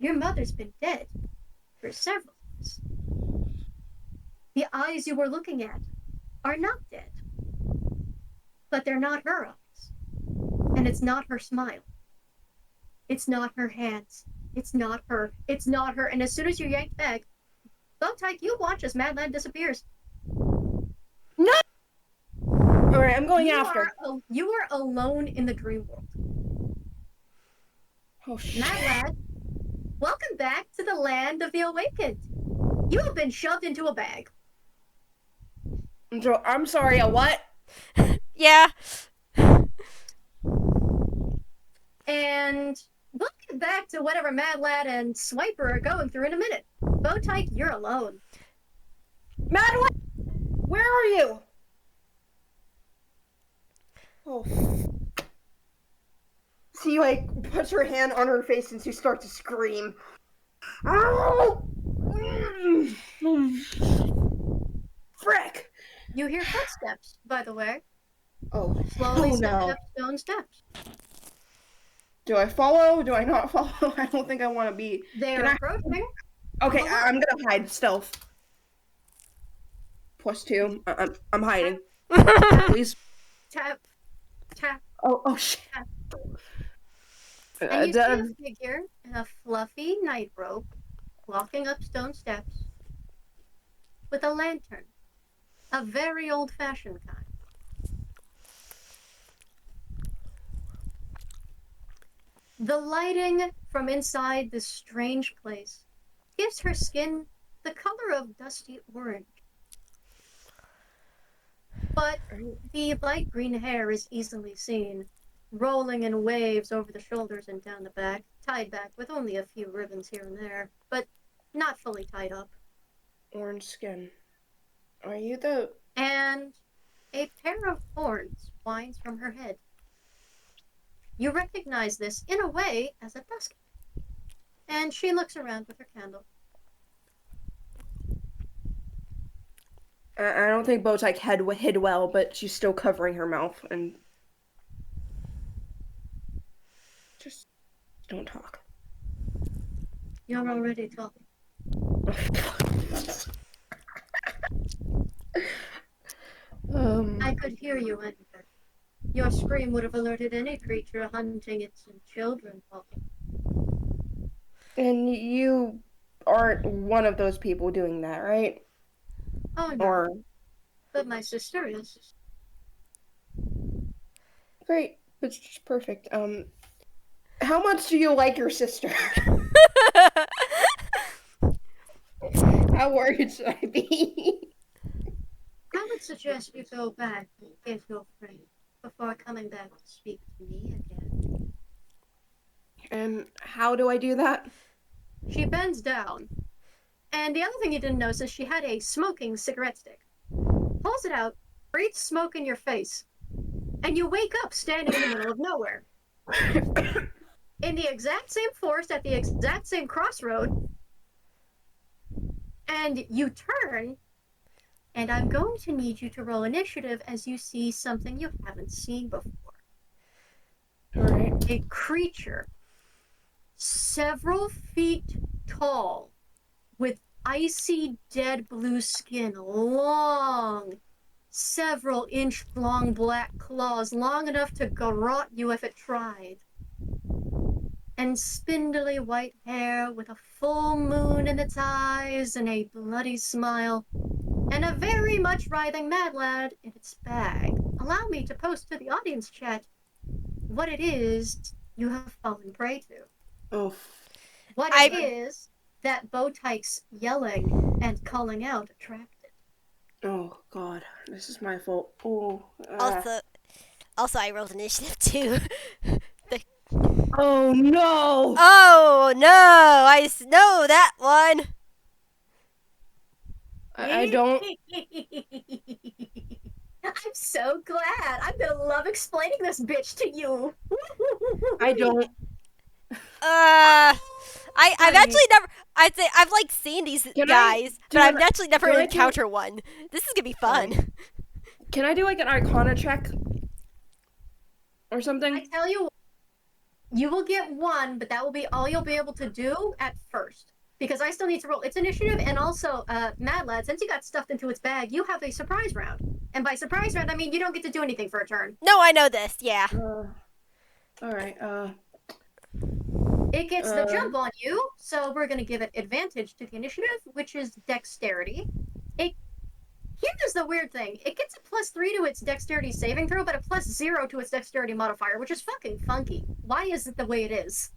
your mother's been dead for several years. The eyes you were looking at are not dead. But they're not her eyes. And it's not her smile. It's not her hands. It's not her. It's not her. And as soon as you're yanked back, Bow Tyke, you watch as Mad Lad disappears. No! Alright, I'm going after. You are alone in the dream world. Oh shit. Mad Lad, welcome back to the land of the awakened. You have been shoved into a bag. So, I'm sorry, a what? Yeah. And we'll get back to whatever Mad Lad and Swiper are going through in a minute. Bow Tyke, you're alone. Madeline, where are you? Oh. She like puts her hand on her face and she starts to scream. Ow! Frick! You hear footsteps, by the way. Oh, Slowly oh step, no. step, stone steps. Do I follow? Do I not follow? I don't think I want to be. They're approaching. Okay, Come along. I'm gonna hide stealth. +2. I'm hiding. Please. Tap, tap, Oh shit. tap. And you see a Done. figure in a fluffy night robe walking up stone steps with a lantern. A very old-fashioned kind. The lighting from inside this strange place gives her skin the color of dusty orange. But the light green hair is easily seen, rolling in waves over the shoulders and down the back, tied back with only a few ribbons here and there, but not fully tied up. Orange skin. Are you the? And a pair of horns winds from her head. You recognize this, in a way, as a dusky. And she looks around with her candle. I don't think Bow Tyke hid well, but she's still covering her mouth and just don't talk. You're already talking. I could hear you anywhere. Your scream would have alerted any creature hunting its children. And you aren't one of those people doing that, right? Oh no, Or but my sister is. great, it's just perfect. How much do you like your sister? How worried should I be? I would suggest you go back and get your friend before coming back to speak to me again. And how do I do that? She bends down. And the other thing you didn't notice is she had a smoking cigarette stick. Pulls it out, breathes smoke in your face, and you wake up standing in the middle of nowhere. In the exact same forest at the exact same crossroad. And you turn, and I'm going to need you to roll initiative as you see something you haven't seen before. Alright. A creature several feet tall, with icy dead blue skin, long, several inch long black claws, long enough to garrote you if it tried, and spindly white hair with a full moon in its eyes and a bloody smile, and a very much writhing mad lad in its bag. Allow me to post to the audience chat what it is you have fallen prey to. Oh. What it is that Bow Tyke's yelling and calling out attracted. Oh god, this is my fault. Oh. Also, I rolled initiative too. Oh no! Oh no! I know that one. I don't. I'm so glad. I'm gonna love explaining this bitch to you. I don't. I've actually never. I'd say I've like seen these guys, but I've actually never encountered one. This is gonna be fun. Can I do like an Arcana check or something? I tell you, you will get one, but that will be all you'll be able to do at first. Because I still need to roll its initiative, and also, Mad Lad, since you got stuffed into its bag, you have a surprise round. And by surprise round, I mean you don't get to do anything for a turn. No, I know this. Yeah. Alright. It gets the jump on you, so we're gonna give it advantage to the initiative, which is dexterity. Here's the weird thing. It gets a +3 to its dexterity saving throw, but a +0 to its dexterity modifier, which is fucking funky. Why is it the way it is?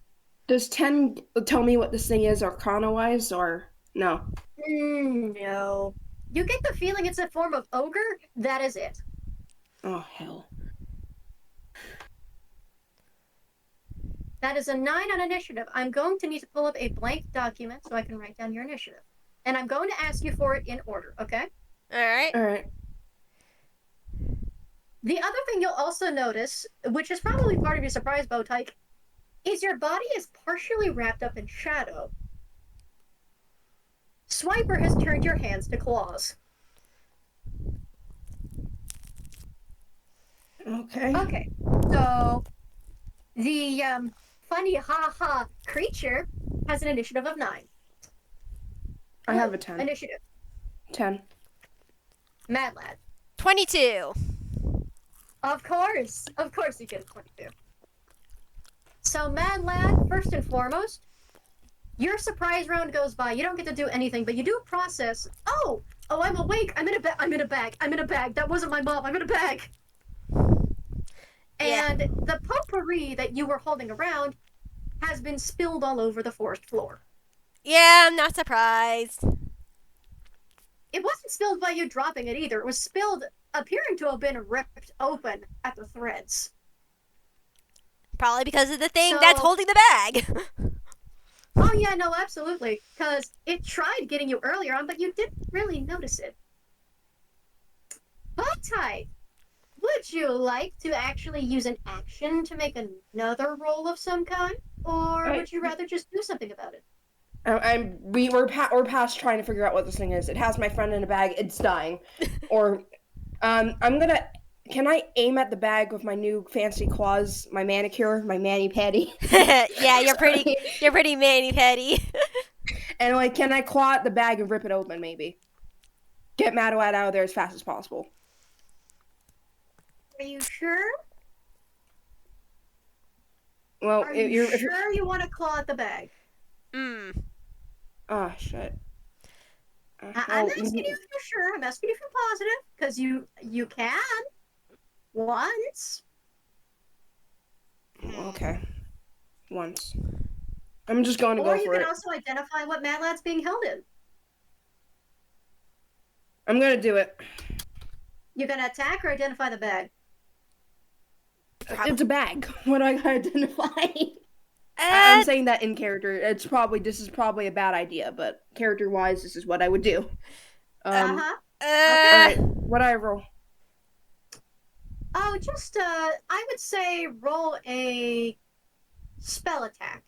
Does 10 tell me what this thing is Arcana-wise, or no? No. You get the feeling it's a form of ogre? That is it. Oh, hell. That is a 9 on initiative. I'm going to need to pull up a blank document so I can write down your initiative. And I'm going to ask you for it in order, okay? Alright. Alright. The other thing you'll also notice, which is probably part of your surprise, Bow Tyke, is your body is partially wrapped up in shadow. Swiper has turned your hands to claws. Okay. Okay, so the funny ha-ha creature has an initiative of 9. I have a 10. Initiative. 10. Mad Lad. 22. Of course you get a 22. So Mad Lad, first and foremost, your surprise round goes by. You don't get to do anything, but you do process. Oh, I'm awake. I'm in a bag. That wasn't my mom. I'm in a bag. Yeah. And the potpourri that you were holding around has been spilled all over the forest floor. Yeah, I'm not surprised. It wasn't spilled by you dropping it either. It was spilled, appearing to have been ripped open at the threads. Probably because of the thing So- that's holding the bag. Oh yeah, no, absolutely. Because it tried getting you earlier on, but you didn't really notice it. Bow Tyke, would you like to actually use an action to make another roll of some kind? Or would you rather just do something about it? We're past trying to figure out what this thing is. It has my friend in a bag. It's dying. Or, I'm gonna. Can I aim at the bag with my new fancy claws, my manicure, my mani-pedi? Yeah, you're pretty mani-pedi. And like, can I claw at the bag and rip it open? Maybe. Get Madawad out of there as fast as possible. Are you sure? Well, Are if you you're sure you want to claw at the bag? oh shit. I'm asking you if you're sure. I'm asking you if you're positive, because you can once. Okay. Once. I'm just going to Or go you for can it. also identify what Mad Lad's being held in. I'm gonna do it. You can attack or identify the bag. It's a bag. What do I gotta identify? I'm saying that in character. This is probably a bad idea, but character-wise, this is what I would do. Alright, what do I roll? Oh, just I would say roll a spell attack.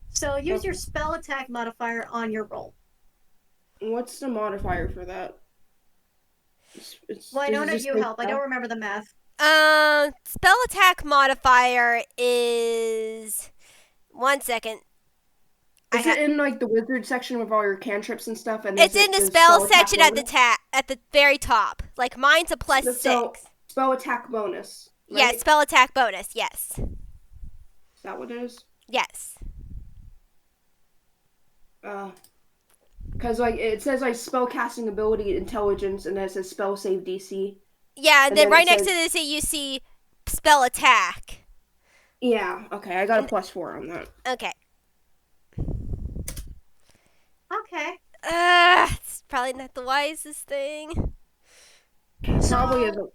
So use your spell attack modifier on your roll. What's the modifier for that? Winona, you help. I don't remember the math. Spell attack modifier is 1 second. Is it in like the wizard section with all your cantrips and stuff? And It's in the spell section at the very top. Like mine's a plus 6. Spell attack bonus. Right? Yeah, spell attack bonus. Yes. Is that what it is? Yes. Because like it says like spell casting ability intelligence, and then it says spell save DC. Yeah, and then then right it next says- to this you see spell attack. Yeah. Okay, I got a +4 on that. Okay. Okay. It's probably not the wisest thing. Probably So, isn't.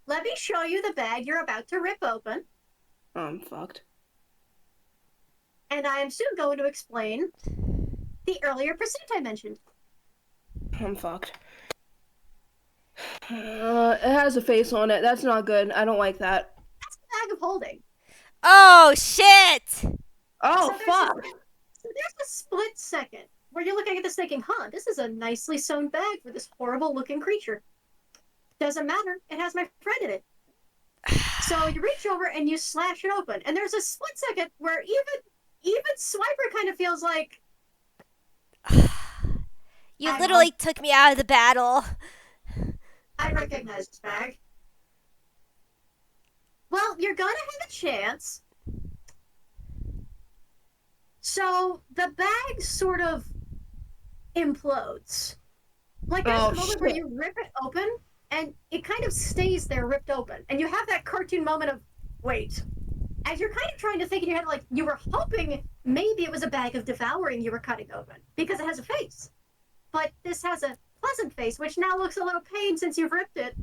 let me show you the bag you're about to rip open, I'm fucked. and I am soon going to explain the earlier pursuit I mentioned. I'm fucked. It has a face on it. That's not good. I don't like that. That's the bag of holding. Oh shit! Oh, So fuck! So there's a split second where you're looking at this thinking, huh, this is a nicely sewn bag for this horrible looking creature. Doesn't matter, it has my friend in it. So you reach over and you slash it open, and there's a split second where even Swiper kind of feels like, You I literally took me out of the battle. I recognize this bag. Well, you're gonna have a chance. So the bag sort of implodes. Like there's a moment where you rip it open and it kind of stays there ripped open. And you have that cartoon moment of, wait. As you're kind of trying to think in your head, like you were hoping maybe it was a bag of devouring you were cutting open because it has a face. but this has a pleasant face, which now looks a little pained since you've ripped it.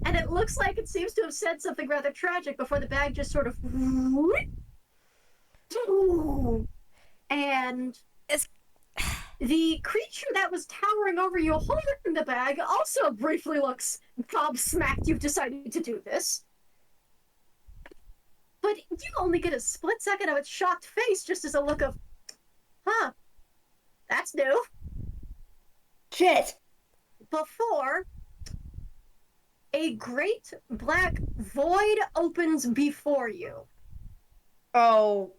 And it looks like it seems to have said something rather tragic before the bag just sort of. And It's- the creature that was towering over you holding the bag also briefly looks gobsmacked you've decided to do this. But you only get a split second of its shocked face just as a look of, huh, that's new. Shit. Before a great black void opens before you. Oh.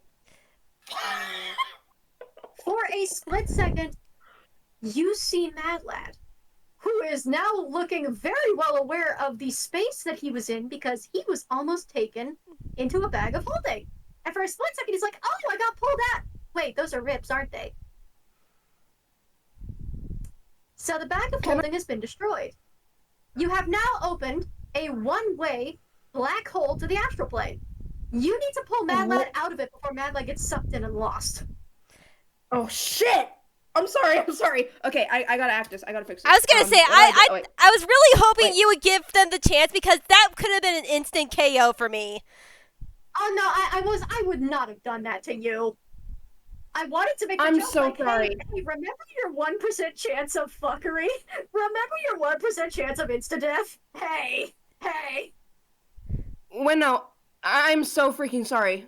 For a split second, you see Mad Lad, who is now looking very well aware of the space that he was in because he was almost taken into a bag of holding. And for a split second, he's like, oh, I got pulled out. Wait, those are ribs, aren't they? So the bag of holding has been destroyed. You have now opened a one-way black hole to the astral plane. You need to pull Mad Lad out of it before Mad Lad gets sucked in and lost. Oh shit! I'm sorry. Okay, I gotta act this. I gotta fix this. I was gonna say, I was really hoping you would give them the chance because that could have been an instant KO for me. Oh no, I would not have done that to you. I wanted to make the I'm joke so like, sorry. Hey, remember your 1% chance of fuckery? Remember your 1% chance of insta-death? Hey! When no, I'm so freaking sorry.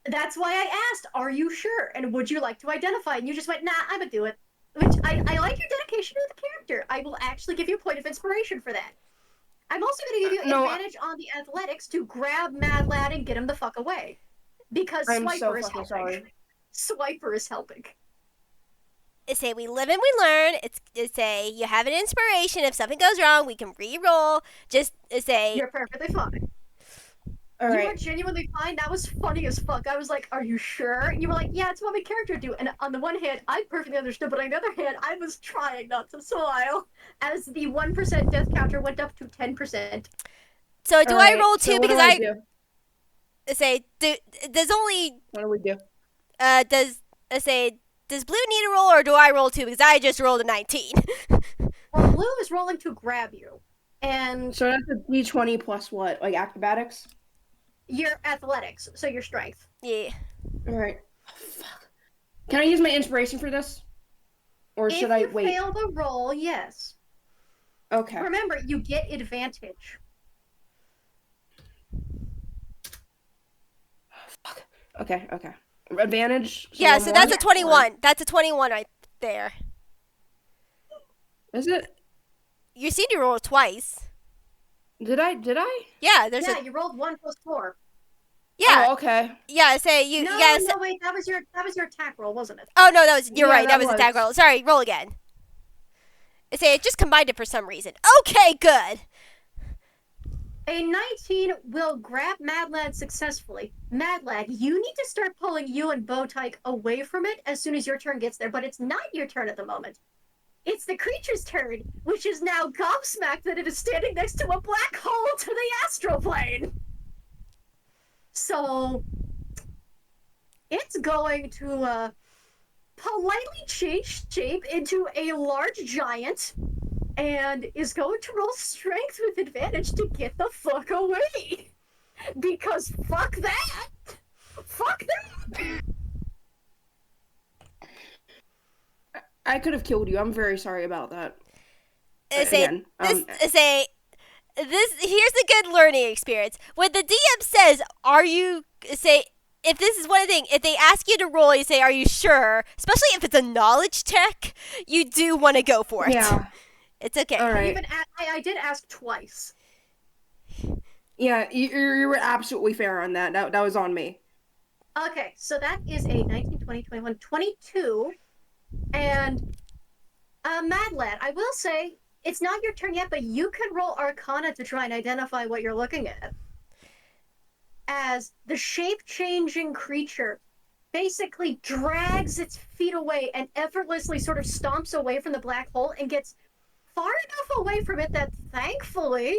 That's why I asked, are you sure? And would you like to identify? And you just went, nah, I'm gonna do it. Which, I like your dedication to the character. I will actually give you a point of inspiration for that. I'm also gonna give you advantage on the athletics to grab Mad Lad and get him the fuck away. Because I'm Swiper so is fucking helping. sorry. Swiper is helping. It's a we live and we learn. It's a you have an inspiration. If something goes wrong, we can re-roll. Just say You're perfectly fine. All You right. were genuinely fine. That was funny as fuck. I was like, are you sure? And you were like, yeah, it's what my character would do. And on the one hand, I perfectly understood, but on the other hand, I was trying not to smile as the 1% death counter went up to 10%. so. Do All I right, roll so two what because do I do? say there's only What do we do? does Blue need a roll or do I roll two because I just rolled a 19? Well, Blue is rolling to grab you. And So that's a D20 plus what? Like acrobatics? your athletics, so your strength. Yeah. All right. Oh, fuck. Can I use my inspiration for this? Or should I If you wait? fail the roll, yes. Okay. Remember, you get advantage. Fuck. Okay. Advantage. Yeah, one so that's more? a 21. That's a 21 right there. Is it? You seem to roll twice. Did I? Yeah, there's Yeah, you rolled 1 plus 4. yeah. Oh, okay. Yeah, say you No, yes. no, wait, that was your attack roll, wasn't it? Oh no, you're Yeah, right. That that was attack was. roll. Sorry, roll again. Say it just combined it for some reason. Okay, good. A 19 will grab Mad Lad successfully. Mad Lad, you need to start pulling you and Bow Tyke away from it as soon as your turn gets there, but it's not your turn at the moment. It's the creature's turn, which is now gobsmacked that it is standing next to a black hole to the astral plane. So, it's going to politely change shape into a large giant and is going to roll strength with advantage to get the fuck away. Because fuck that! Fuck that! I could have killed you. I'm very sorry about that. Say Again, this here's a good learning experience. When the DM says, "Are you?" say if this is one thing, if they ask you to roll, you say, "Are you sure?" Especially if it's a knowledge check, you do want to go for it. Yeah. It's okay. All right. I did ask twice. Yeah, you were absolutely fair on that. That was on me. Okay, so that is a 19, 20, 21, 22. And Mad Lad, I will say, it's not your turn yet, but you can roll Arcana to try and identify what you're looking at. As the shape-changing creature basically drags its feet away and effortlessly sort of stomps away from the black hole and gets far enough away from it that thankfully,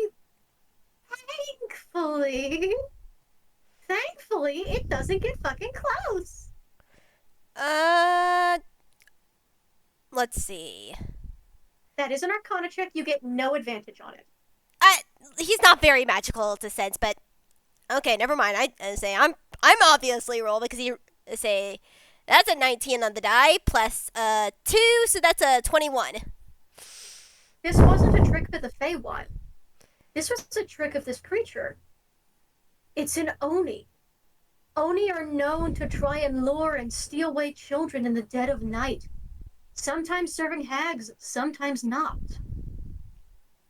it doesn't get fucking close. let's see. That is an Arcana check. You get no advantage on it. He's not very magical to sense, but okay, never mind. I say I'm obviously roll because you say that's a 19 on the die plus 2, so that's a 21. This wasn't a trick of the Feywild. This was a trick of this creature. It's an Oni. Oni are known to try and lure and steal away children in the dead of night. Sometimes serving hags, sometimes not.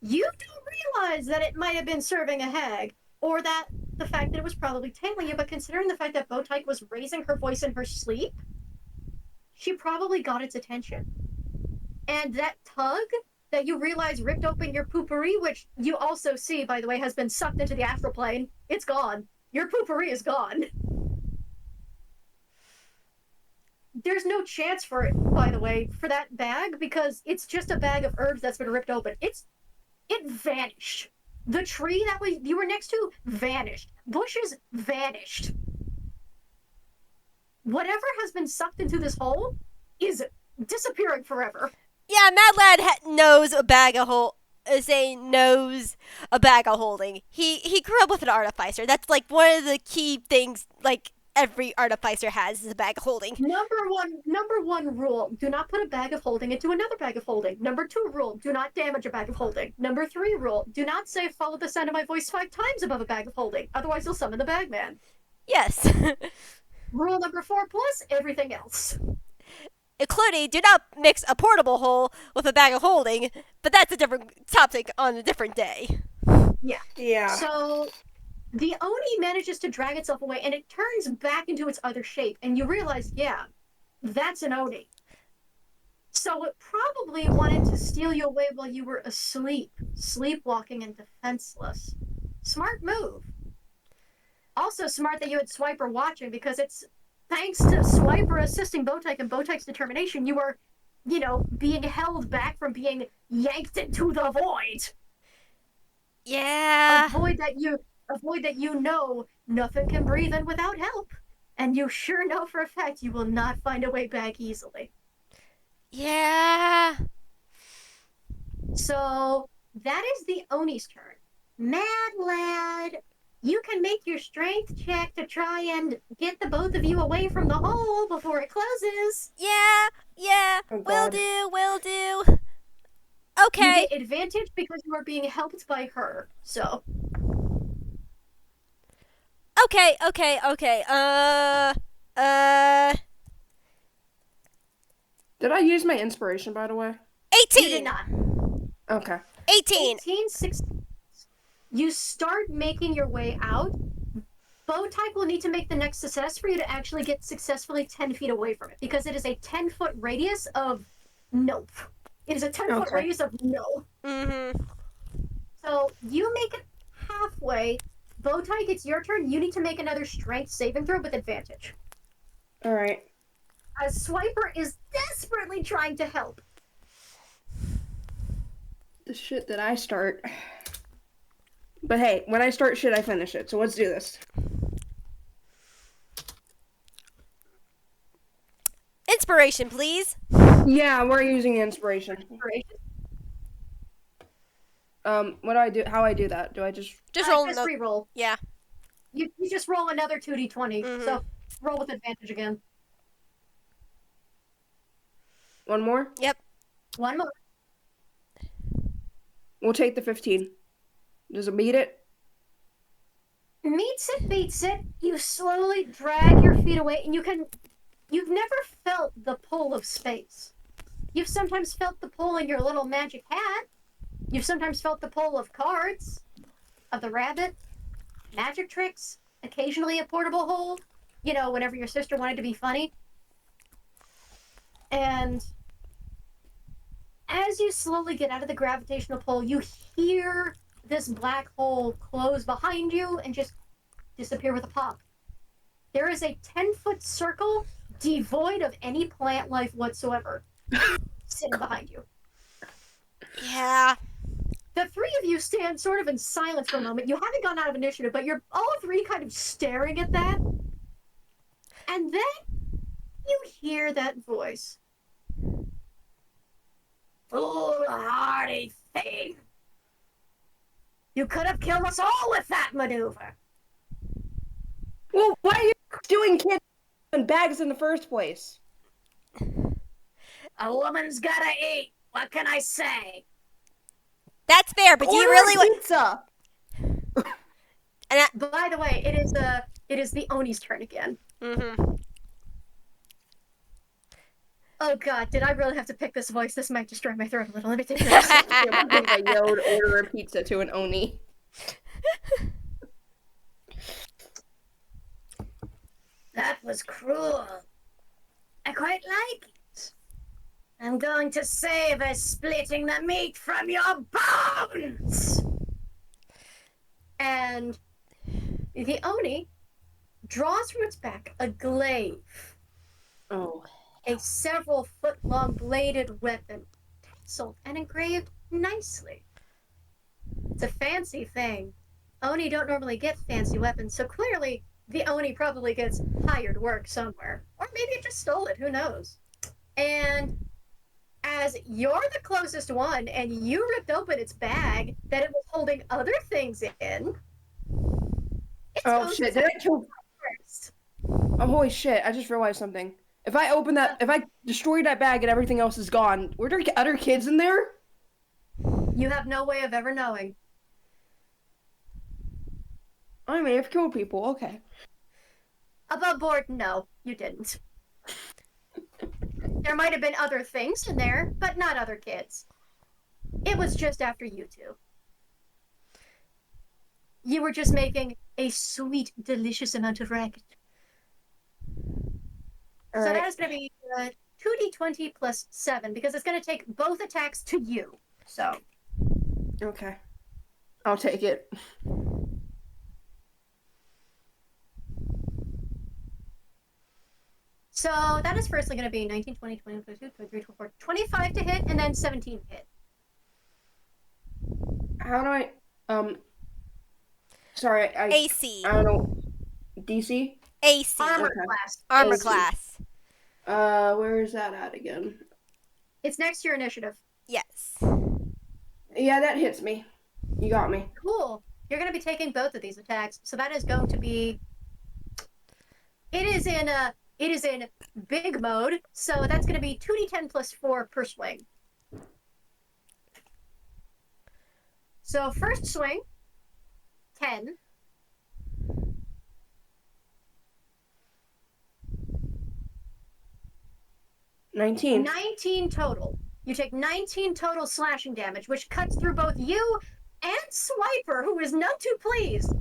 You don't realize that it might have been serving a hag, or that the fact that it was probably tailing you, but considering the fact that Bow Tyke was raising her voice in her sleep, she probably got its attention. And that tug that you realize ripped open your poopery, which you also see, by the way, has been sucked into the astral plane. It's gone. Your poopery is gone. There's no chance for it, by the way, for that bag, because it's just a bag of herbs that's been ripped open. It vanished. The tree that you were next to vanished. Bushes vanished. Whatever has been sucked into this hole is disappearing forever. Yeah, Mad Lad knows a bag of holding. He grew up with an artificer. That's like one of the key things like every artificer has is a bag of holding. Number one rule, do not put a bag of holding into another bag of holding. Number 2 rule, do not damage a bag of holding. Number 3 rule, do not say follow the sound of my voice 5 times above a bag of holding. Otherwise you'll summon the bagman. Yes. Rule number 4 plus everything else. Including, do not mix a portable hole with a bag of holding, but that's a different topic on a different day. Yeah. Yeah. So the Oni manages to drag itself away, and it turns back into its other shape, and you realize, yeah, that's an Oni. So it probably wanted to steal you away while you were asleep, sleepwalking and defenseless. Smart move. Also smart that you had Swiper watching, because it's thanks to Swiper assisting Bow Tyke and Bow Tyke's determination, you were, being held back from being yanked into the void. Yeah. A void that you know nothing can breathe in without help. And you sure know for a fact you will not find a way back easily. Yeah. So that is the Oni's turn. Mad Lad, you can make your strength check to try and get the both of you away from the hole before it closes. Yeah. Oh, Will God. do. Okay. You get advantage because you are being helped by her. So. Okay. Did I use my inspiration, by the way? 18. You did not. Okay. 18. 16. You start making your way out. Bow Tyke will need to make the next success for you to actually get successfully 10 feet away from it, because it is a 10-foot radius of nope. It is a 10-foot radius of no. Mm-hmm. So you make it halfway. Bow Tyke, it's your turn. You need to make another strength saving throw with advantage. Alright. As Swiper is desperately trying to help. The shit that I start. But hey, when I start shit, I finish it. So let's do this. Inspiration, please. Yeah, we're using inspiration. What do I do? How I do that? Do I just roll just re-roll. Yeah. You just roll another 2d20. Mhm. So roll with advantage again. one more? Yep. One more. We'll take the 15. Does it beat it? Meets it, beats it. You slowly drag your feet away, and you've never felt the pull of space. You've sometimes felt the pull in your little magic hat. You've sometimes felt the pull of cards, of the rabbit, magic tricks, occasionally a portable hole, whenever your sister wanted to be funny. And as you slowly get out of the gravitational pull, you hear this black hole close behind you and just disappear with a pop. There is a 10-foot circle devoid of any plant life whatsoever sitting behind you. Yeah. The three of you stand sort of in silence for a moment. You haven't gone out of initiative, but you're all three kind of staring at that. And then you hear that voice. Foolhardy thing! You could have killed us all with that maneuver! Well, why are you doing kids in bags in the first place? A woman's gotta eat! What can I say? That's fair, but do you Order really a want? pizza? By the way, it is the Oni's turn again. Mm-hmm. Oh god, did I really have to pick this voice? This might destroy my throat a little. Let me take this. I think I yelled order a pizza to an Oni. That was cruel. I quite like it. I'm going to savor splitting the meat from your bones! And the Oni draws from its back a glaive. Oh. A several-foot-long bladed weapon, tasseled and engraved nicely. It's a fancy thing. Oni don't normally get fancy weapons, so clearly the Oni probably gets hired work somewhere. Or maybe it just stole it, who knows? And as you're the closest one, and you ripped open its bag that it was holding other things in, it's Oh shit, did I kill... first. Oh holy shit, I just realized something. If I open that, if I destroy that bag and everything else is gone, were there other kids in there? You have no way of ever knowing. I may have killed people, okay. Above board, no, you didn't. There might have been other things in there, but not other kids. It was just after you two. You were just making a sweet, delicious amount of racket. All So right. that is going to be 2d20 plus 7, because it's going to take both attacks to you. So. Okay. I'll take it. So that is firstly going to be 19, 20, 21, 22, 23, 24, 25 to hit, and then 17 to hit. How do I, sorry, AC. I don't know. DC? AC. Armor Okay. class. Armor AC. class. Where is that at again? It's next to your initiative. Yes. Yeah, that hits me. You got me. Cool. You're going to be taking both of these attacks, so that is going to be. It is in big mode, so that's going to be 2d10 plus 4 per swing. So first swing, 10. 19. 19 total. You take 19 total slashing damage, which cuts through both you and Swiper, who is none too pleased.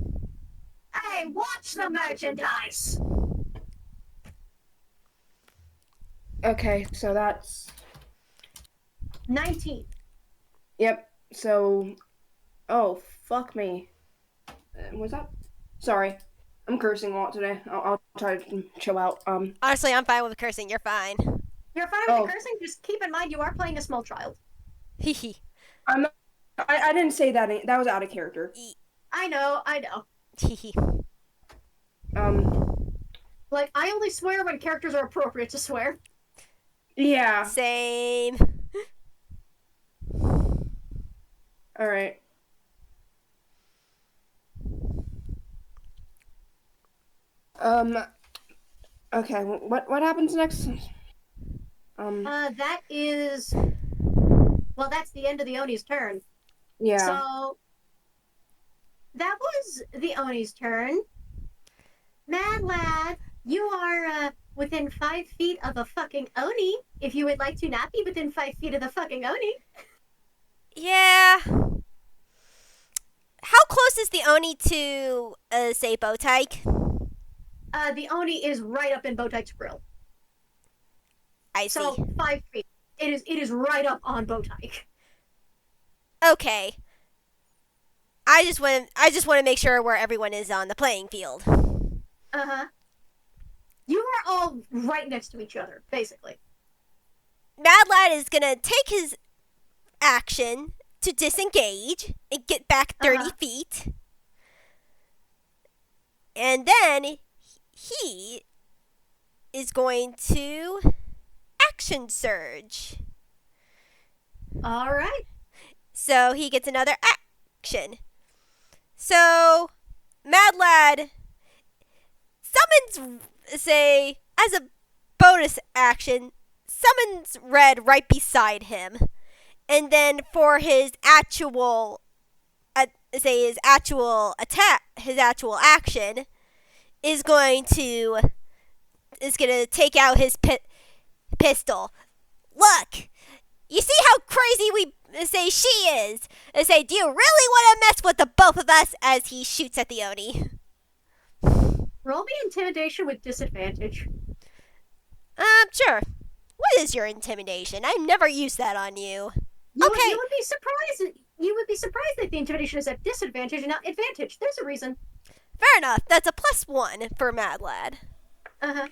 Hey, watch the merchandise! Okay, so that's... 19. Yep, so... Oh, fuck me. Was that... Sorry. I'm cursing a lot today. I'll try to chill out. Honestly, I'm fine with cursing. You're fine. You're fine with the cursing, just keep in mind you are playing a small child. Hee I'm not... I didn't say that. That was out of character. I know. hee. Like, I only swear when characters are appropriate to swear. Yeah. Same. Alright. Okay, what happens next? That is... Well, that's the end of the Oni's turn. Yeah. So, that was the Oni's turn. Mad Lad, you are, within 5 feet of a fucking Oni, if you would like to not be within 5 feet of the fucking Oni. Yeah. How close is the Oni to, say, Bow Tyke? The Oni is right up in Bow Tyke's grill. I see. So, 5 feet. It is right up on Bow Tyke. Okay. I just want to make sure where everyone is on the playing field. Uh-huh. You are all right next to each other, basically. Mad Lad is gonna take his action to disengage and get back 30 feet. And then he is going to action surge. All right. So he gets another action. So Mad Lad summons, say, as a bonus action, summons Red right beside him. And then for his actual, his actual attack, his actual action, is going to take out his pistol. Look, you see how crazy she is? Do you really want to mess with the both of us? As he shoots at the Oni. Roll me intimidation with disadvantage. Sure. What is your intimidation? I've never used that on you. Okay. You would be surprised. You would be surprised that the intimidation is at disadvantage and not advantage. There's a reason. Fair enough. That's a +1 for Mad Lad. Uh-huh.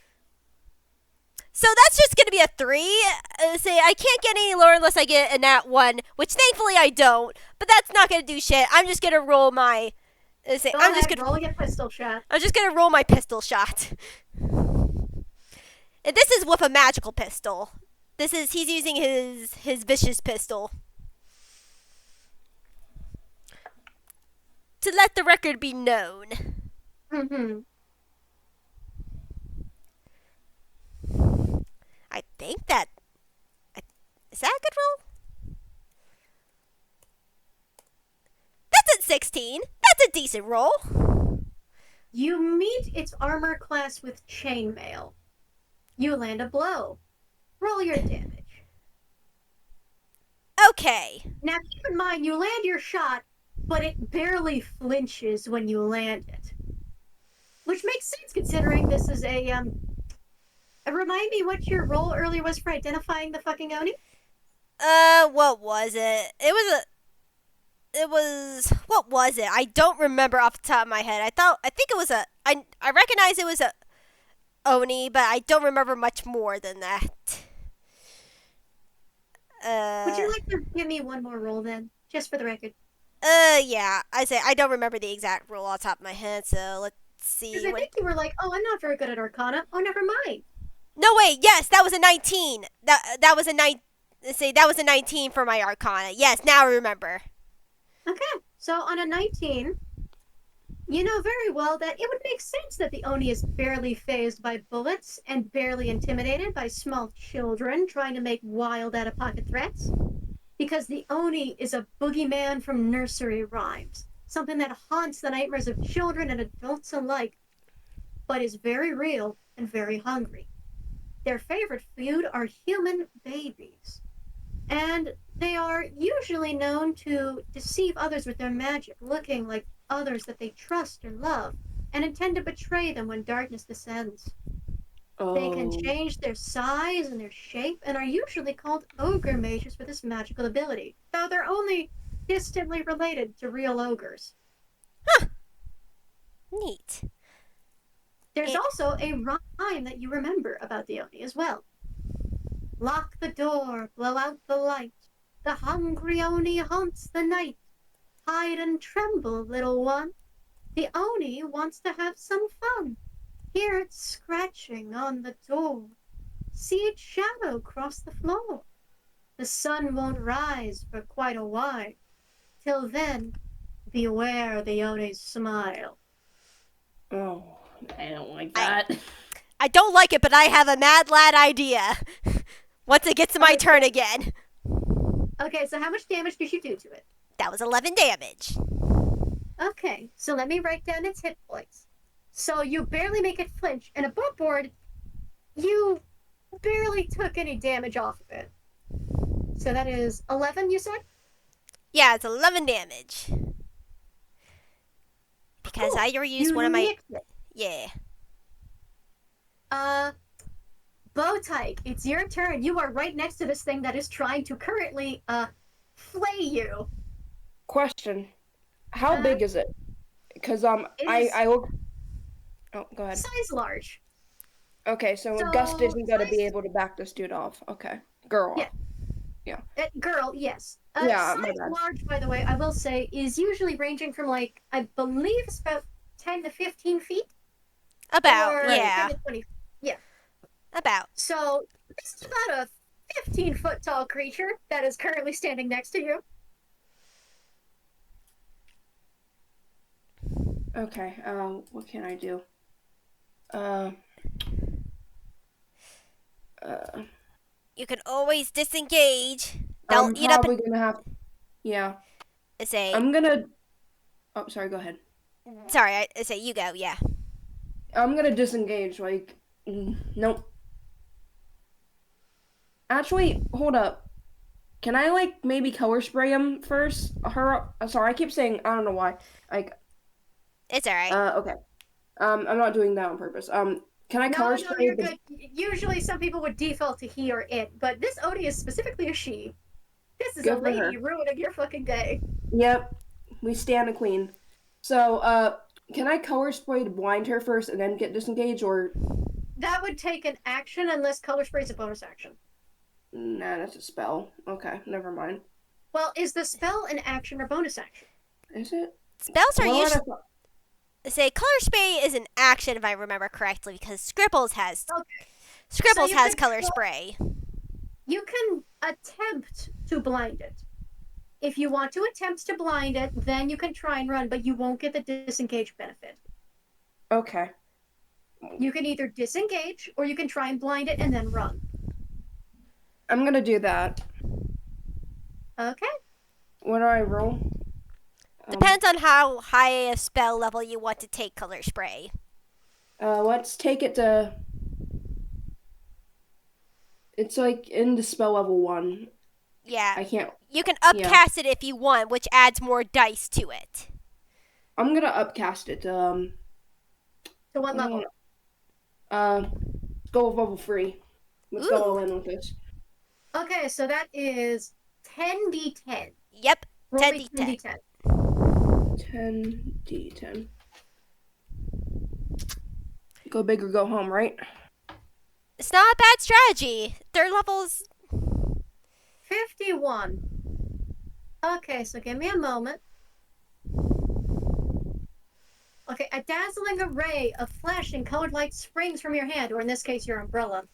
So that's just going to be a 3. I can't get any lower unless I get a nat 1, which thankfully I don't. But that's not going to do shit. I'm just going to roll my... rolling a pistol shot. I'm just going to roll my pistol shot. And this is with a magical pistol. He's using his vicious pistol. To let the record be known. Mm-hmm. I think that... Is that a good roll? That's at 16. That's a decent roll. You meet its armor class with chainmail. You land a blow. Roll your damage. Okay. Now keep in mind, you land your shot, but it barely flinches when you land it. Which makes sense considering this is a, remind me what your roll earlier was for identifying the fucking Oni? What was it? What was it? I don't remember off the top of my head. I think it was I recognize it was a Oni, but I don't remember much more than that. Would you like to give me one more roll then? Just for the record. Yeah. I don't remember the exact roll off the top of my head, so let's see. Because I think you were like, oh, I'm not very good at Arcana. Oh, never mind. No, wait, yes, that was a 19. That was a 9. That was a 19 for my Arcana. Yes, now I remember. Okay, so on a 19, you know very well that it would make sense that the Oni is barely fazed by bullets and barely intimidated by small children trying to make wild out-of-pocket threats. Because the Oni is a boogeyman from nursery rhymes, something that haunts the nightmares of children and adults alike, but is very real and very hungry. Their favorite food are human babies. And they are usually known to deceive others with their magic, looking like others that they trust or love, and intend to betray them when darkness descends. Oh. They can change their size and their shape, and are usually called ogre mages for this magical ability, though they're only distantly related to real ogres. Huh. Neat. There's also a rhyme that you remember about the Oni as well. Lock the door, blow out the light. The hungry Oni haunts the night. Hide and tremble, little one. The Oni wants to have some fun. Hear it scratching on the door. See its shadow cross the floor. The sun won't rise for quite a while. Till then, beware the Oni's smile. Oh, I don't like that. I don't like it, but I have a Mad Lad idea. Once it gets to my turn again. Okay, so how much damage did you do to it? That was 11 damage. Okay, so let me write down its hit points. So you barely make it flinch, and above board, you barely took any damage off of it. So that is 11, you said? Yeah, it's 11 damage. Because Cool. I already used one of my... Yeah. Bow Tyke, it's your turn. You are right next to this thing that is trying to currently, flay you. Question. How big is it? Because, I look... Oh, go ahead. Size large. Okay, so So, Gust isn't gonna be size- able to back this dude off. Okay. Girl. Yeah. Girl, yes. Yeah, my Size bad. large, by the way, I will say, is usually ranging from, like, I believe it's about 10 to 15 feet. About, or yeah. 10 to 20. Yeah. About. So, this is about a 15-foot tall creature that is currently standing next to you. Okay, what can I do? Uh, You can always disengage. They'll I'm eat up probably gonna have, yeah, and say, I'm gonna, oh, sorry, go ahead. sorry, I say you go, yeah. I'm gonna disengage, like, nope. Actually, hold up. Can I, like, maybe color spray him first? Sorry, I keep saying, I don't know why. Like, It's alright. okay. I'm not doing that on purpose. Can I No, color no, spray you're the, good. Usually some people would default to he or it, but this Odie is specifically a she. This is a good for lady her. ruining your fucking day. Yep, we stand a queen. So, can I color spray to blind her first and then get disengaged, or That would take an action unless color spray is a bonus action. nah, that's a spell. Okay, never mind. Well, is the spell an action or bonus action? Is it? Spells are Well, usually say color spray is an action if I remember correctly because Okay. Scribbles you has can color try- spray. You can attempt to blind it. If you want to attempt to blind it, then you can try and run, but you won't get the disengage benefit. Okay. You can either disengage or you can try and blind it and then run. I'm gonna do that. Okay. What do I roll? Depends on how high a spell level you want to take color spray. Let's take it to. It's like in the spell level 1. Yeah. I can't. You can Yeah. upcast it if you want, which adds more dice to it. I'm gonna upcast it. To what level? Let's go with level 3. Let's go all Ooh. in with this. Okay, so that is 10d10. Yep. Roll me 10d10. 10d10. 10d10. Go big or go home, right? It's not a bad strategy. Third level's 51. Okay, so give me a moment. Okay, a dazzling array of flashing colored lights springs from your hand, or in this case, your umbrella.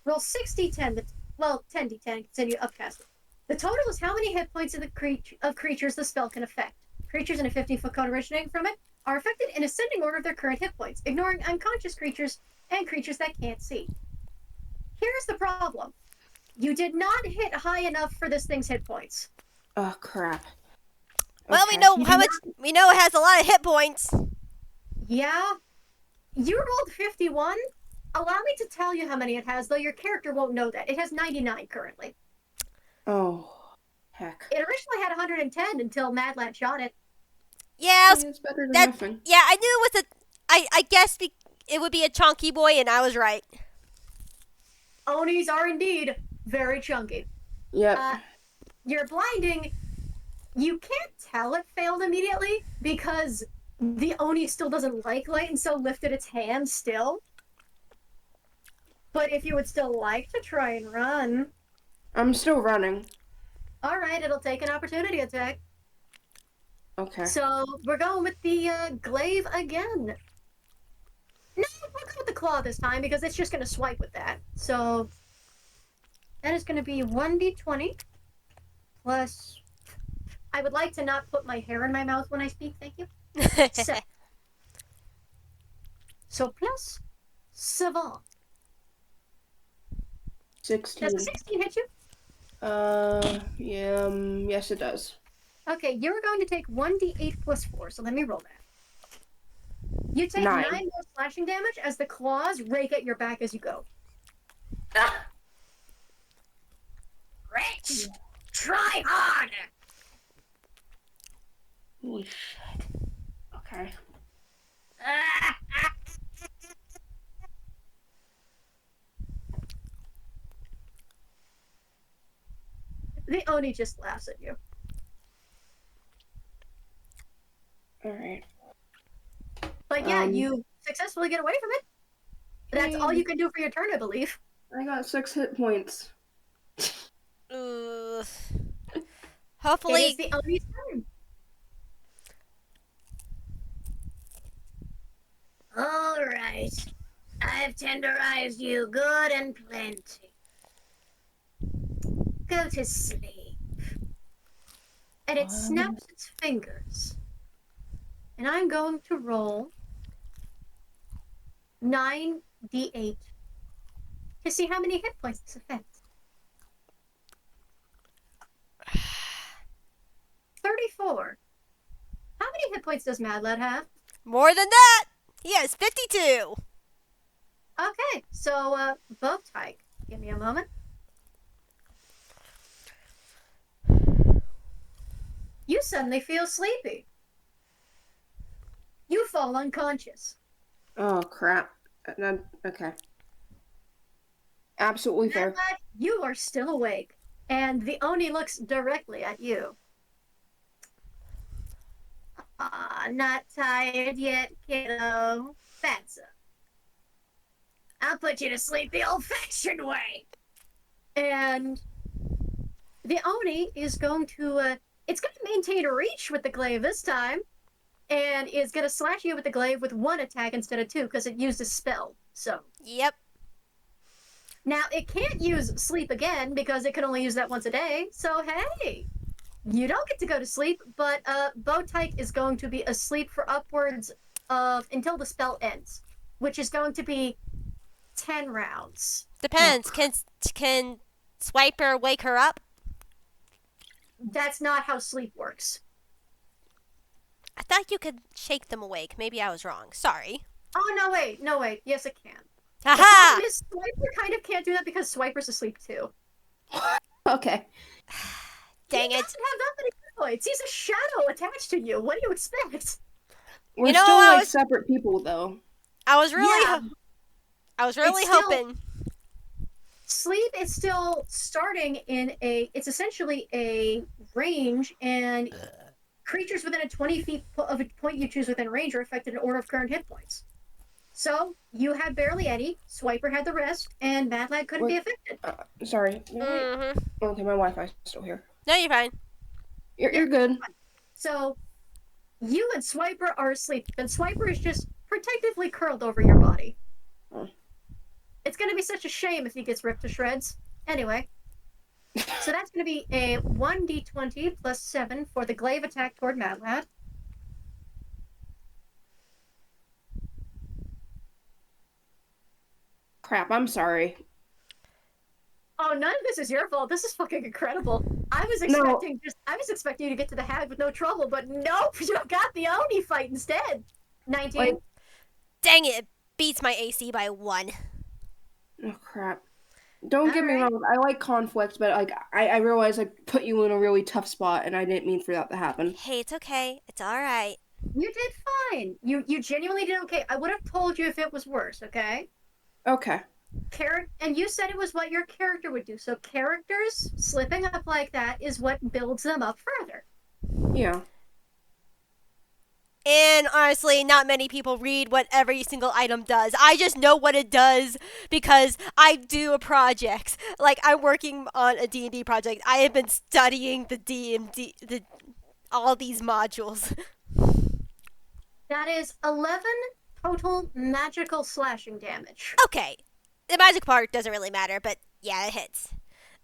Roll 60d10, well, 10d10, continue upcast it. The total is how many hit points of creatures the spell can affect. Creatures in a 15-foot cone originating from it are affected in ascending order of their current hit points, ignoring unconscious creatures and creatures that can't see. Here's the problem. You did not hit high enough for this thing's hit points. Oh crap. well, Okay. we know how much. We know it has a lot of hit points. Yeah? You rolled 51? Allow me to tell you how many it has, though your character won't know that. It has 99 currently. Oh, heck. It originally had 110 until Madland shot it. Yeah, It's better than that. nothing. Yeah, I knew it was a. I guessed it would be a chunky boy, and I was right. Onis are indeed very chunky. Yep. Your blinding, you can't tell it failed immediately because the Oni still doesn't like light and so lifted its hand still. But if you would still like to try and run, I'm still running. all right, it'll take an opportunity attack. Okay. So we're going with the glaive again. No, we'll go with the claw this time because it's just going to swipe with that. So that is going to be 1d20 plus. I would like to not put my hair in my mouth when I speak, thank you. So plus 7. 16. Does a 16 hit you? Yeah, yes it does. Okay, you're going to take 1d8 plus 4, so let me roll that. You take 9 9. more slashing damage as the claws rake at your back as you go. Ah. Rich! Try hard! Holy shit. Okay. The Oni just laughs at you. Alright. But yeah, you successfully get away from it. That's all Yay. you can do for your turn, I believe. I got 6 hit points. Ooh. It Hopefully, is the Oni's turn. All right. I've tenderized you good and plenty. Go to sleep. And it snaps its fingers. And I'm going to roll 9d8 to see how many hit points this affects. 34. How many hit points does Mad Lad have? More than that. He has 52. Okay, so, Bow Tyke, give me a moment. You suddenly feel sleepy. You fall unconscious. Oh crap. Okay. Absolutely fair. Mad Lad, you are still awake, and the Oni looks directly at you. Not tired yet, kiddo. That's up. I'll put you to sleep the old-fashioned way. And the Oni is going to, it's going to maintain a reach with the glaive this time, and is going to slash you with the glaive with 1 attack instead of 2, because it used a spell, so. Yep. Now, it can't use sleep again, because it can only use that once a day, so hey! You don't get to go to sleep, but Bow Tyke is going to be asleep for upwards of until the spell ends, which is going to be 10 rounds. Depends. Can Swiper wake her up? That's not how sleep works. I thought you could shake them awake. Maybe I was wrong. Sorry. Oh, no, wait. Yes, it can. Haha! The problem is Swiper kind of can't do that because Swiper's asleep too. Okay. Dang He it. doesn't have that many hit points. He's a shadow attached to you. What do you expect? We're You know, still I like was- separate people though. I was really, Yeah. I was really It's still- hoping. Sleep is still starting in it's essentially a range, and creatures within a 20 feet of a point you choose within range are affected in order of current hit points. So, you had barely any, Swiper had the rest, and Mad Lad couldn't be affected. Sorry. Mm-hmm. Okay, my Wi-Fi's still here. No, you're fine. You're good. So, you and Swiper are asleep, and Swiper is just protectively curled over your body. Oh. It's gonna be such a shame if he gets ripped to shreds. Anyway. So that's gonna be a 1d20 plus 7 for the glaive attack toward Mad Lad. Crap, I'm sorry. Oh, none of this is your fault. This is fucking incredible. I was No. expecting you to get to the hag with no trouble, but nope, you got the Oni fight instead. 19. Like- Dang it. It beats my AC by 1. Oh crap. Don't get me Alright. wrong, I like conflict, but like I realize I put you in a really tough spot and I didn't mean for that to happen. Hey, it's okay. It's alright. You did fine. You genuinely did okay. I would have told you if it was worse, okay? Okay. And you said it was what your character would do. So characters slipping up like that is what builds them up further. Yeah. And honestly, not many people read what every single item does. I just know what it does because I do a project. Like, I'm working on a D&D project. I have been studying the D&D, all these modules. That is 11 total magical slashing damage. Okay. The magic part doesn't really matter, but yeah, it hits.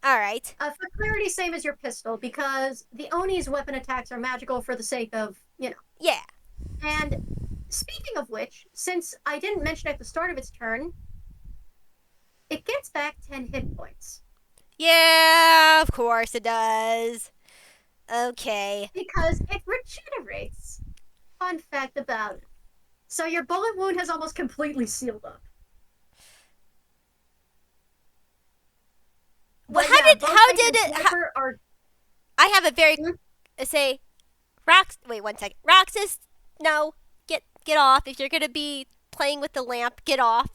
Alright. For clarity, same as your pistol, because the Oni's weapon attacks are magical for the sake of, Yeah. And speaking of which, since I didn't mention at the start of its turn, it gets back 10 hit points. Yeah, of course it does. Okay. Because it regenerates. Fun fact about it. So your bullet wound has almost completely sealed up. Well, But how Bow Tyke did and it- Swiper are I have a very Hmm? say wait 1 second. Roxas, no. Get off. If you're gonna be playing with the lamp, get off.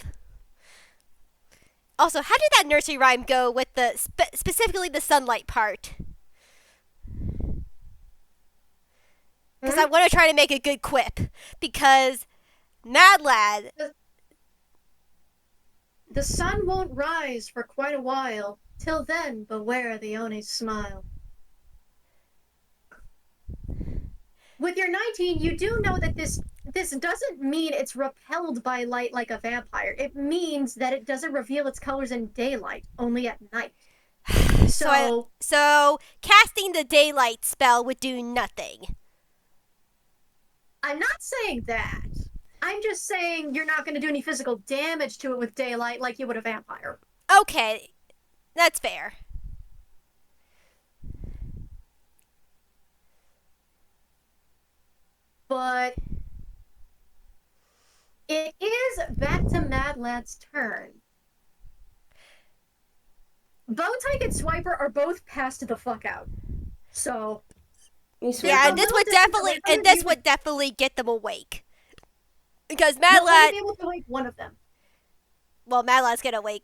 Also, how did that nursery rhyme go with the specifically the sunlight part? Because I want to try to make a good quip. Because Mad Lad, The sun won't rise for quite a while. Till then, beware the Oni's smile. With your 19, you do know that this doesn't mean it's repelled by light like a vampire. It means that it doesn't reveal its colors in daylight, only at night. So casting the daylight spell would do nothing. I'm not saying that. I'm just saying you're not going to do any physical damage to it with daylight like you would a vampire. Okay, that's fair. But it is back to Mad Lad's turn. Bow Tyke and Swiper are both passed the fuck out. So yeah, a this little would distance definitely away from and them, this you would definitely get them awake. Because Mad you'll only Lad, be able to wake one of them. well, Mad Lad's gonna wake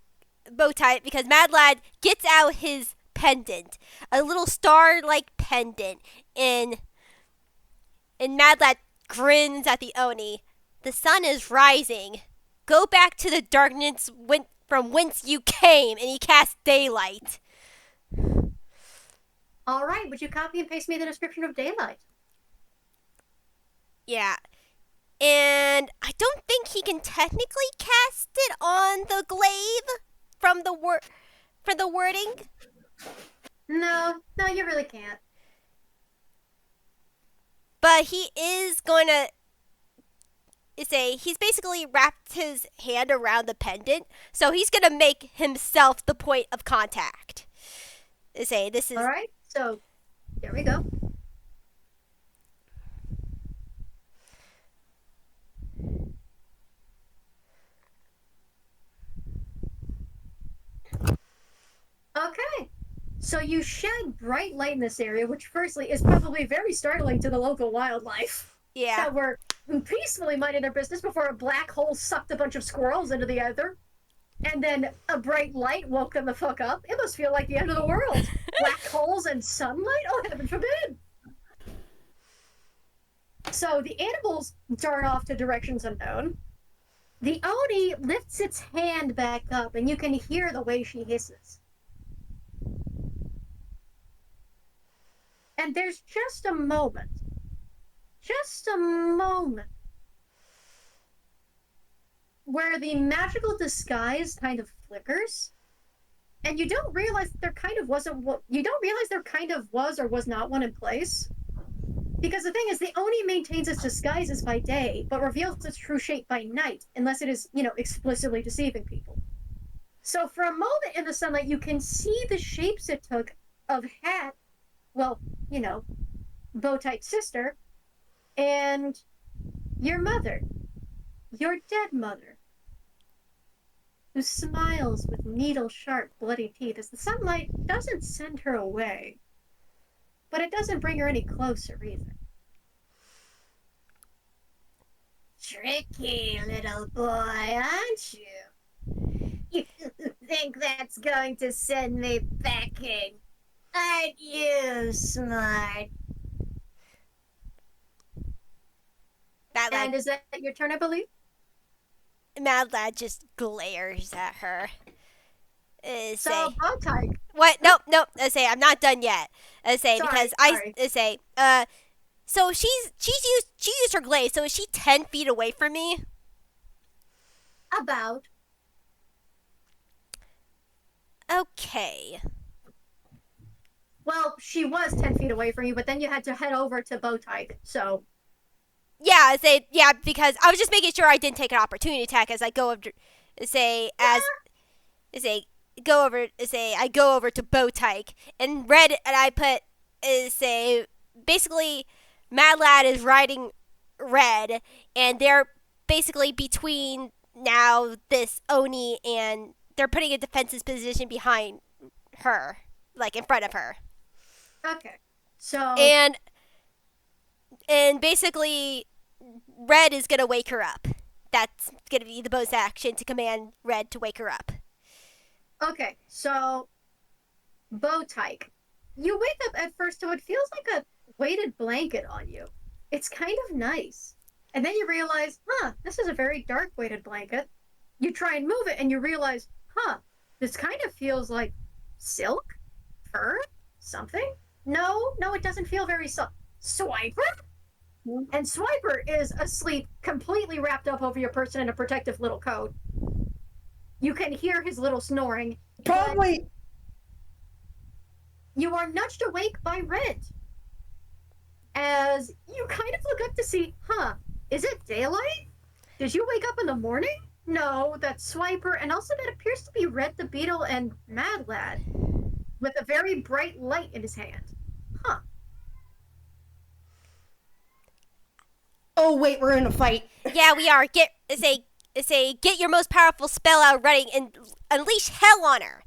Bow Tyke because Mad Lad gets out his pendant, a little star-like pendant, and Mad Lad grins at the Oni. The sun is rising. Go back to the darkness from whence you came, and he casts daylight. All right, would you copy and paste me the description of daylight? Yeah. And I don't think he can technically cast it on the glaive from the for the wording. No, you really can't. But he is going to say he's basically wrapped his hand around the pendant, so he's going to make himself the point of contact. Say this is all right. So here we go. Okay. So you shed bright light in this area, which firstly is probably very startling to the local wildlife. yeah. That were peacefully minding their business before a black hole sucked a bunch of squirrels into the ether. And then a bright light woke them the fuck up. It must feel like the end of the world. Black holes and sunlight? Oh, heaven forbid. So the animals dart off to directions unknown. The Oni lifts its hand back up, and you can hear the way she hisses. And there's just a moment, where the magical disguise kind of flickers, and you don't realize there kind of was or was not one in place. Because the thing is, the Oni maintains its disguises by day, but reveals its true shape by night, unless it is, explicitly deceiving people. So for a moment in the sunlight, you can see the shapes it took of Hat, Bow Tyke's sister, and your mother, your dead mother, who smiles with needle-sharp, bloody teeth as the sunlight doesn't send her away, but it doesn't bring her any closer either. Tricky little boy, aren't you? You think that's going to send me packing? Aren't you smart? And is that your turn, I believe? Mad Lad just glares at her. So, Bow Tyke. What? Nope. I'm not done yet. Sorry. So she used her glaive. So is she 10 feet away from me? About. Okay. Well, she was 10 feet away from you, but then you had to head over to Bow Tyke, so. Yeah, because I was just making sure I didn't take an opportunity attack as I go over, I go over to Bow Tyke, and Red, and I put, basically, Mad Lad is riding Red, and they're basically between now this Oni, and they're putting a defensive position behind her, like in front of her. Okay, so. And basically, Red is gonna wake her up. That's gonna be the bonus action to command Red to wake her up. Okay, so Bow Tyke, you wake up at first to what feels like a weighted blanket on you. It's kind of nice. And then you realize, this is a very dark weighted blanket. You try and move it and you realize, this kind of feels like silk? Fur? Something? No, it doesn't feel very soft. Swiper? And Swiper is asleep, completely wrapped up over your person in a protective little coat. You can hear his little snoring. Probably. you are nudged awake by Red. As you kind of look up to see, is it daylight? Did you wake up in the morning? No, that's Swiper, and also that appears to be Red the Beetle and Mad Lad, with a very bright light in his hand. Huh. Oh wait, we're in a fight. Yeah, we are. Get your most powerful spell out running and unleash hell on her.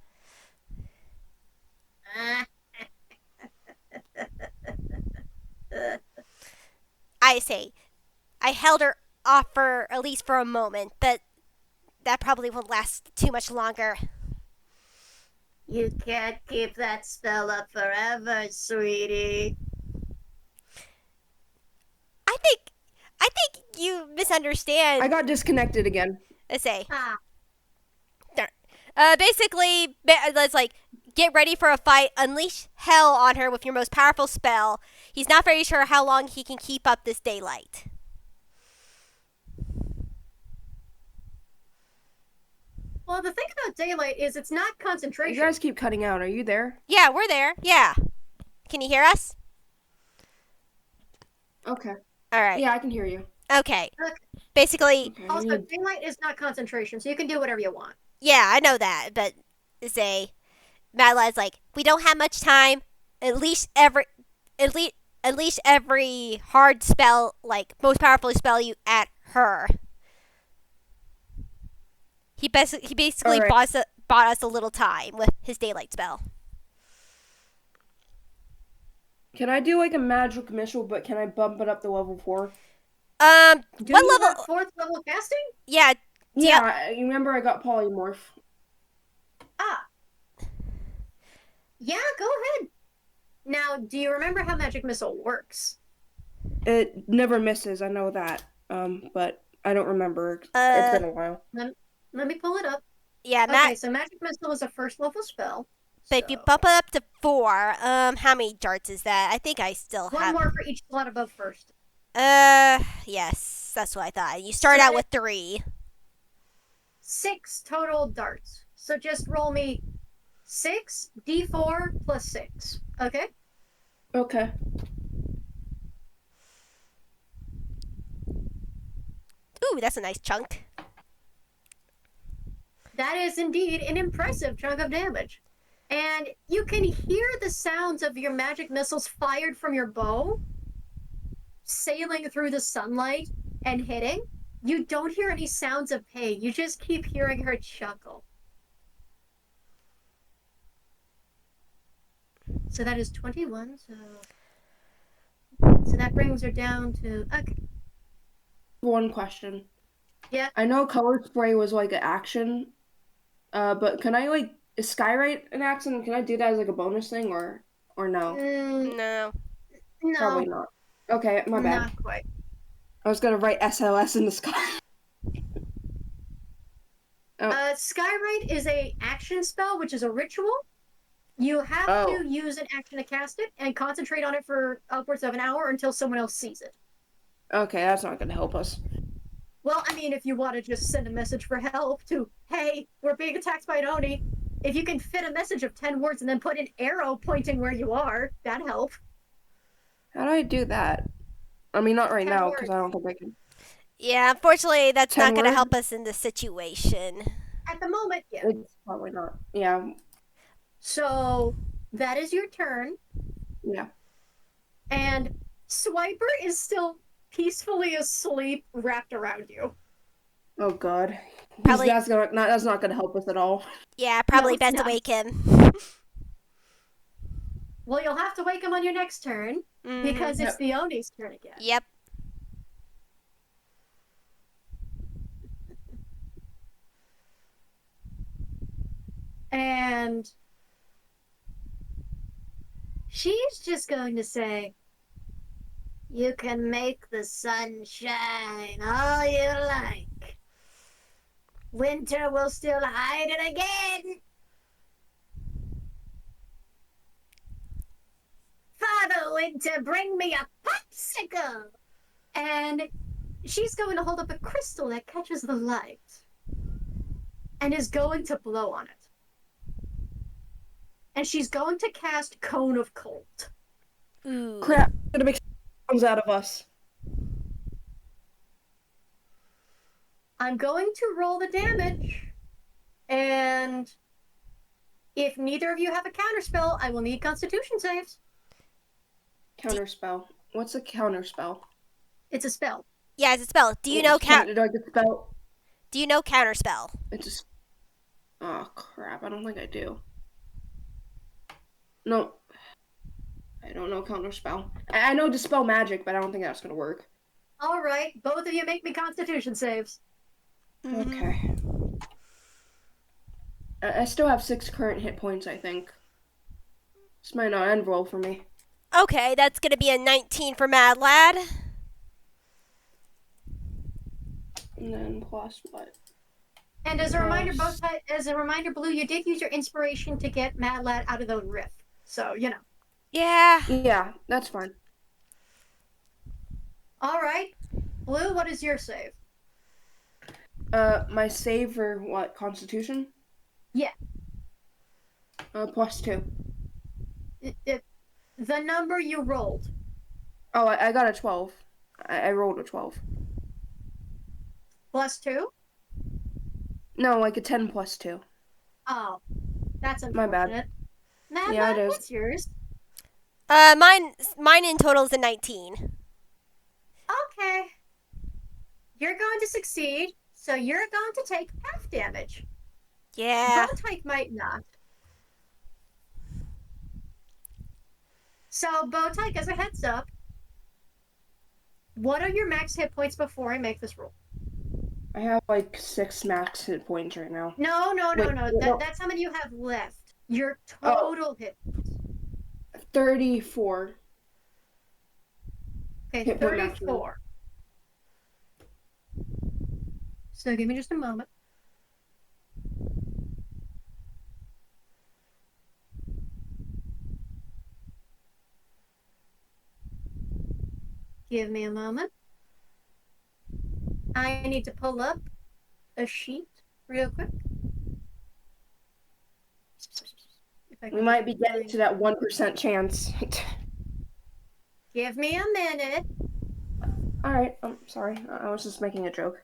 I say, I held her off for at least for a moment, but that probably won't last too much longer. You can't keep that spell up forever, sweetie. I think you misunderstand. I got disconnected again. I say, Ah, basically, let's like get ready for a fight. Unleash hell on her with your most powerful spell. He's not very sure how long he can keep up this daylight. well, the thing about daylight is it's not You concentration. guys keep cutting out. Are you there? Yeah, we're there. Yeah. Can you hear us? Okay. All right. Yeah, I can hear you. Okay. Okay. Basically, Okay, Also, we need- daylight is not concentration, so you can do whatever you want. yeah, I know that, but say Madeline's like, we don't have much time. At least every hard spell, like most powerful spell you at her. He basically Alright. bought us a little time with his daylight spell. Can I do like a magic missile, but can I bump it up to level 4? Do What you level? have 4th level casting? Yeah, Yeah, you remember I got polymorph. Ah. Yeah, go ahead. Now, do you remember how Magic Missile works? It never misses, I know that. But I don't remember. It's been a while. Let me pull it up. yeah, Okay, so Magic Missile is a 1st level spell. But if you bump it up to 4, how many darts is that? I think I still One have. more for each slot above 1st. Yes, that's what I thought. You start out with 3. 6 total darts. So just roll me 6 d4 plus 6. Okay? Okay. Ooh, that's a nice chunk. That is indeed an impressive chunk of damage. And you can hear the sounds of your magic missiles fired from your bow sailing through the sunlight and hitting. You don't hear any sounds of pain. You just keep hearing her chuckle. So that is 21. So that brings her down to... Okay. One question. Yeah. I know color spray was like an action, but can I like is skywrite an action? Can I do that as like a bonus thing or no? No. No, Probably not. Okay, my bad. not quite. I was gonna write SLS in the sky. Skywrite is a action spell, which is a ritual. You have to use an action to cast it and concentrate on it for upwards of an hour until someone else sees it. Okay, that's not gonna help us. Well, I mean, if you want to just send a message for help to, hey, we're being attacked by an Oni, if you can fit a message of 10 words and then put an arrow pointing where you are, that'd help. How do I do that? I mean, not right 10 now words. because I don't think I can. Yeah, unfortunately, that's 10 not going to words? help us in this situation. At the moment, yeah. It's probably not. Yeah, So that is your turn, yeah. and Swiper is still peacefully asleep wrapped around you. Oh God. Probably- That's not gonna help us at all. Yeah, probably it's best to not. wake him. Well, you'll have to wake him on your next turn, because it's Yep. the Oni's turn again. Yep. And she's just going to say, you can make the sun shine all you like. Winter will still hide it again. Father Winter, bring me a popsicle. And she's going to hold up a crystal that catches the light and is going to blow on it. and she's going to cast Cone of Cold. Ooh. Crap. Gonna make sounds out of us. I'm going to roll the damage, and if neither of you have a counterspell, I will need Constitution saves. Counterspell. What's a counterspell? It's a spell. Yeah, it's a spell. Do you know Do I get spell? Do you know counterspell? It's just. Oh crap! I don't think I do. No. I don't know counterspell. I know dispel magic, but I don't think that's gonna work. All right, both of you make me Constitution saves. Okay. I still have 6 current hit points, I think. This might not end well for me. Okay, that's gonna be a 19 for Mad Lad. And then plus what? And as a reminder, Blue, you did use your inspiration to get Mad Lad out of the rift. So, you know. Yeah. Yeah, that's fine. All right. Blue, what is your save? My save for what? Constitution? Yeah. +2. The number you rolled. Oh, I got a 12. I rolled a 12. +2? No, like a 10 +2. Oh, that's My unfortunate. bad. Mad Yeah, Lad, it is. what's yours? Mine in total is a 19. Okay. You're going to succeed, so you're going to take half damage. Yeah. Bow Tyke might not. So, Bow Tyke, as a heads up, what are your max hit points before I make this roll? I have like 6 max hit points right now. No. Wait, no. That's how many you have left. Your total hit points. 34. Okay, Hit point max 34. So give me just a moment. Give me a moment. I need to pull up a sheet real quick. We might be getting to that 1% chance. Give me a minute. Alright, I'm sorry. I was just making a joke.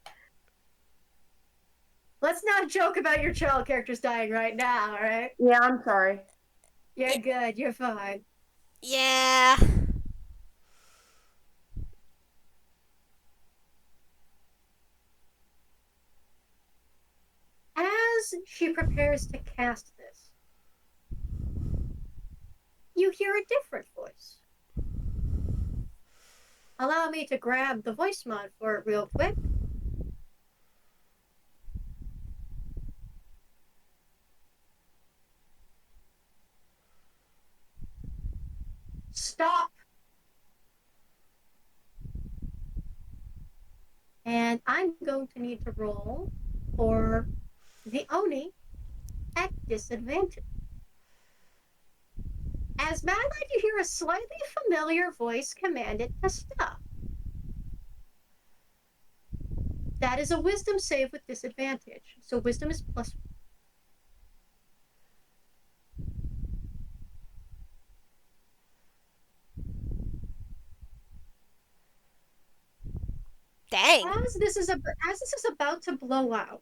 Let's not joke about your child characters dying right now, alright? Yeah, I'm sorry. You're good, you're fine. Yeah. As she prepares to cast this, you hear a different voice. Allow me to grab the voice mod for it real quick. Stop! And I'm going to need to roll for the Oni at disadvantage. As Mad Lad, you hear a slightly familiar voice command it to stop. That is a wisdom save with disadvantage. So wisdom is +1. Dang. As this is about to blow out,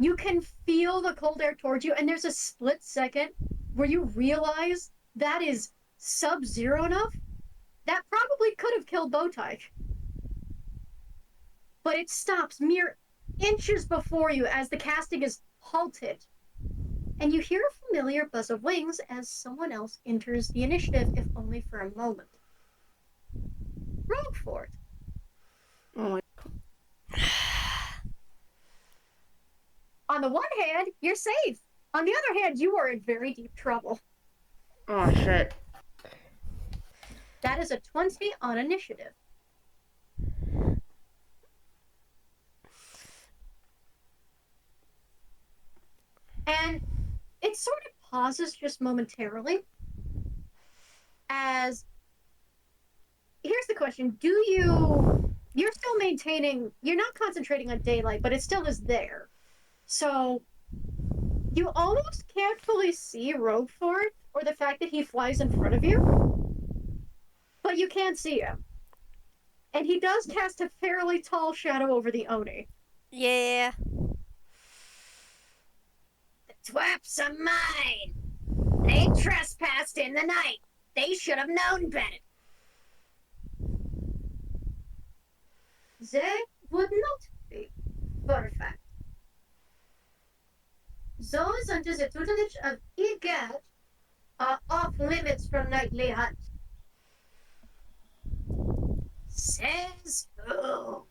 you can feel the cold air towards you, and there's a split second where you realize that is sub-zero enough. That probably could have killed Bow Tyke. But it stops mere inches before you as the casting is halted. And you hear a familiar buzz of wings as someone else enters the initiative, if only for a moment. Roguefort. Oh my. On the one hand, you're safe. On the other hand, you are in very deep trouble. Oh shit. That is a 20 on initiative. And it sort of pauses just momentarily as here's the question. You're still maintaining, you're not concentrating on daylight, but it still is there. So You almost can't fully see Roguefort or the fact that he flies in front of you, but you can see him. And he does cast a fairly tall shadow over the Oni. Yeah. The twaps are mine! They trespassed in the night. They should have known better. They would not be perfect. Those under the tutelage of Egad are off limits from nightly hunt. Says who?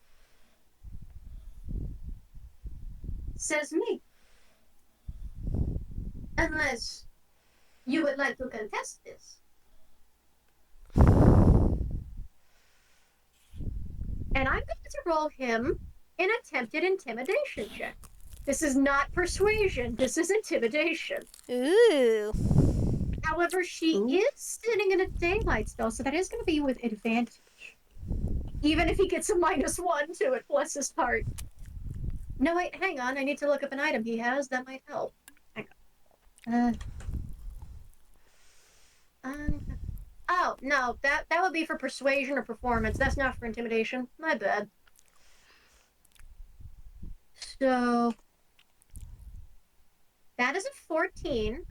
Says me. Unless you would like to contest this. And I'm going to roll him an attempted intimidation check. This is not persuasion, this is intimidation. Ooh. However, she is sitting in a daylight spell, so that is going to be with advantage. Even if he gets a -1 to it, bless his heart. No, wait, hang on. I need to look up an item he has that might help. Hang on. Oh, no, that would be for persuasion or performance. That's not for intimidation. My bad. So, that is a 14.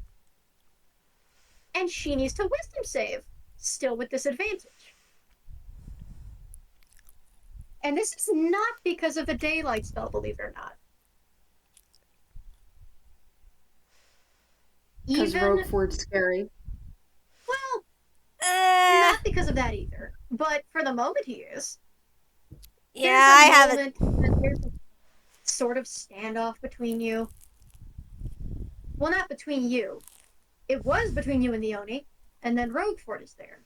And she needs to wisdom save, still with disadvantage. And this is not because of the daylight spell, believe it or not. Because Roguefort's scary. Well, not because of that either. But for the moment he is. Yeah, I have it. There's a sort of standoff between you. Well, not between you. It was between you and the Oni, and then Roguefort is there.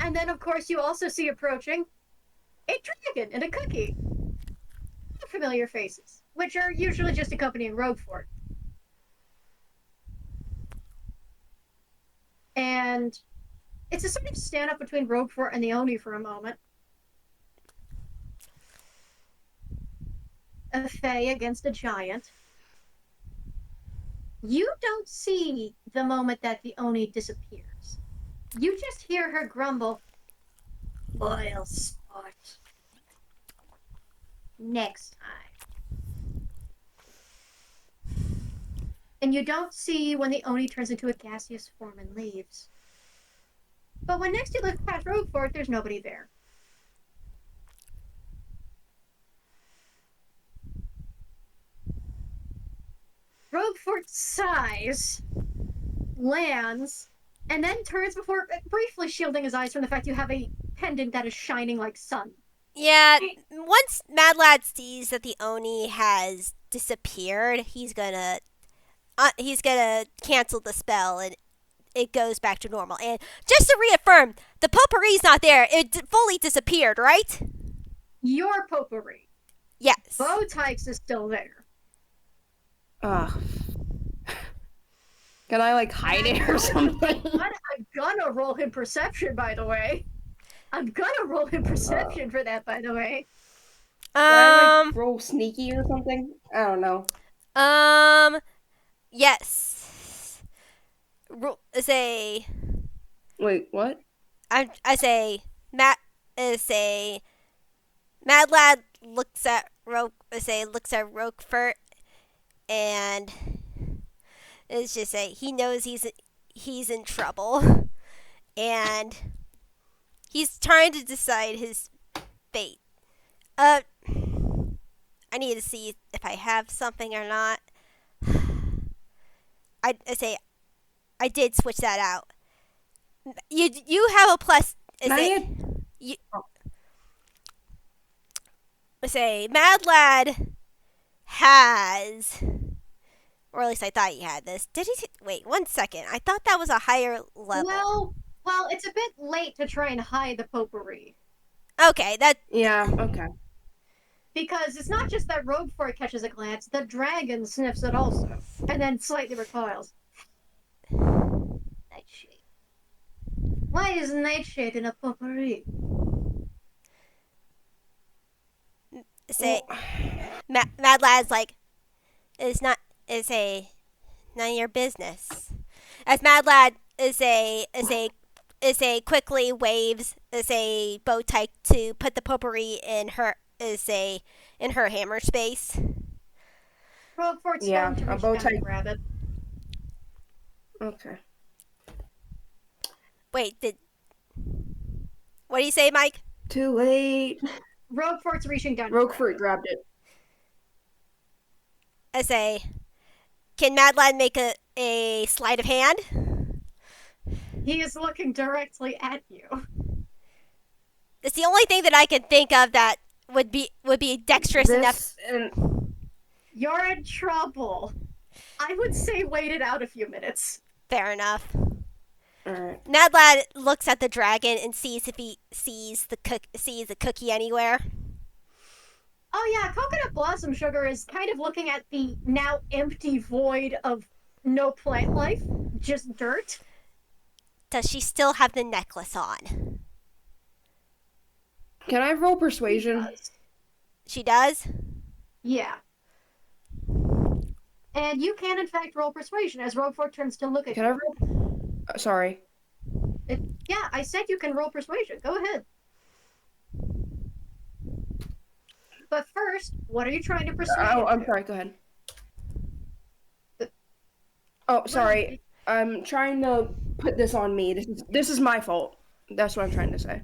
And then, of course, you also see approaching a dragon and a cookie. Familiar faces, which are usually just accompanying Roguefort. And it's a sort of standoff between Roguefort and the Oni for a moment. A fae against a giant. You don't see the moment that the Oni disappears. You just hear her grumble, "Oil spot. Next time." And you don't see when the Oni turns into a gaseous form and leaves. But when next you look past Roguefort, there's nobody there. Roguefort sighs, lands, and then turns before briefly shielding his eyes from the fact you have a pendant that is shining like sun. Yeah, once Mad Lad sees that the Oni has disappeared, he's gonna cancel the spell and it goes back to normal. And just to reaffirm, the potpourri's not there. It fully disappeared, right? Your potpourri. Yes. Bow Tyke's is still there. Can I like hide it or something? I'm gonna roll him perception, by the way. I'm gonna roll him perception for that, by the way. Can I like roll sneaky or something? I don't know. Yes. Say. Wait, what? I say Mad Lad looks at Roguefort and it's just say he knows he's in trouble and he's trying to decide his fate. I need to see if I have something or not. I say I did switch that out. You have a plus. Say Mad Lad has, or at least I thought he had this. Did he? Wait 1 second. I thought that was a higher level. Well, it's a bit late to try and hide the potpourri. Okay, Yeah, okay. Because it's not just that Roguefort catches a glance, the dragon sniffs it also, and then slightly recoils. Nightshade. Why is Nightshade in a potpourri? Say Mad Lad's like, it's not. It's a None of your business. As Mad Lad quickly waves is a Bow Tyke to put the potpourri in her hammer space. Roguefort's Yeah, going to a reach bow down tie. and grab it. Okay. Wait, what do you say, Mike? Too late. Roguefort's reaching down to grab Roguefort it. grabbed it. I say, can Mad Lad make a sleight of hand? He is looking directly at you. It's the only thing that I can think of that would be dexterous enough. You're in trouble. I would say wait it out a few minutes. Fair enough. Alright. Mad Lad looks at the dragon and sees if he sees a cookie anywhere. Oh yeah, Coconut Blossom Sugar is kind of looking at the now empty void of no plant life, just dirt. Does she still have the necklace on? Can I roll persuasion? She does? Yeah. And you can in fact roll persuasion as Roguefort turns to look at Can you. I roll? Sorry. Yeah, I said you can roll persuasion. Go ahead. But first, what are you trying to persuade? Oh, I'm into? sorry. Go ahead. Oh, sorry. Right. I'm trying to put this on me. This is my fault. That's what I'm trying to say.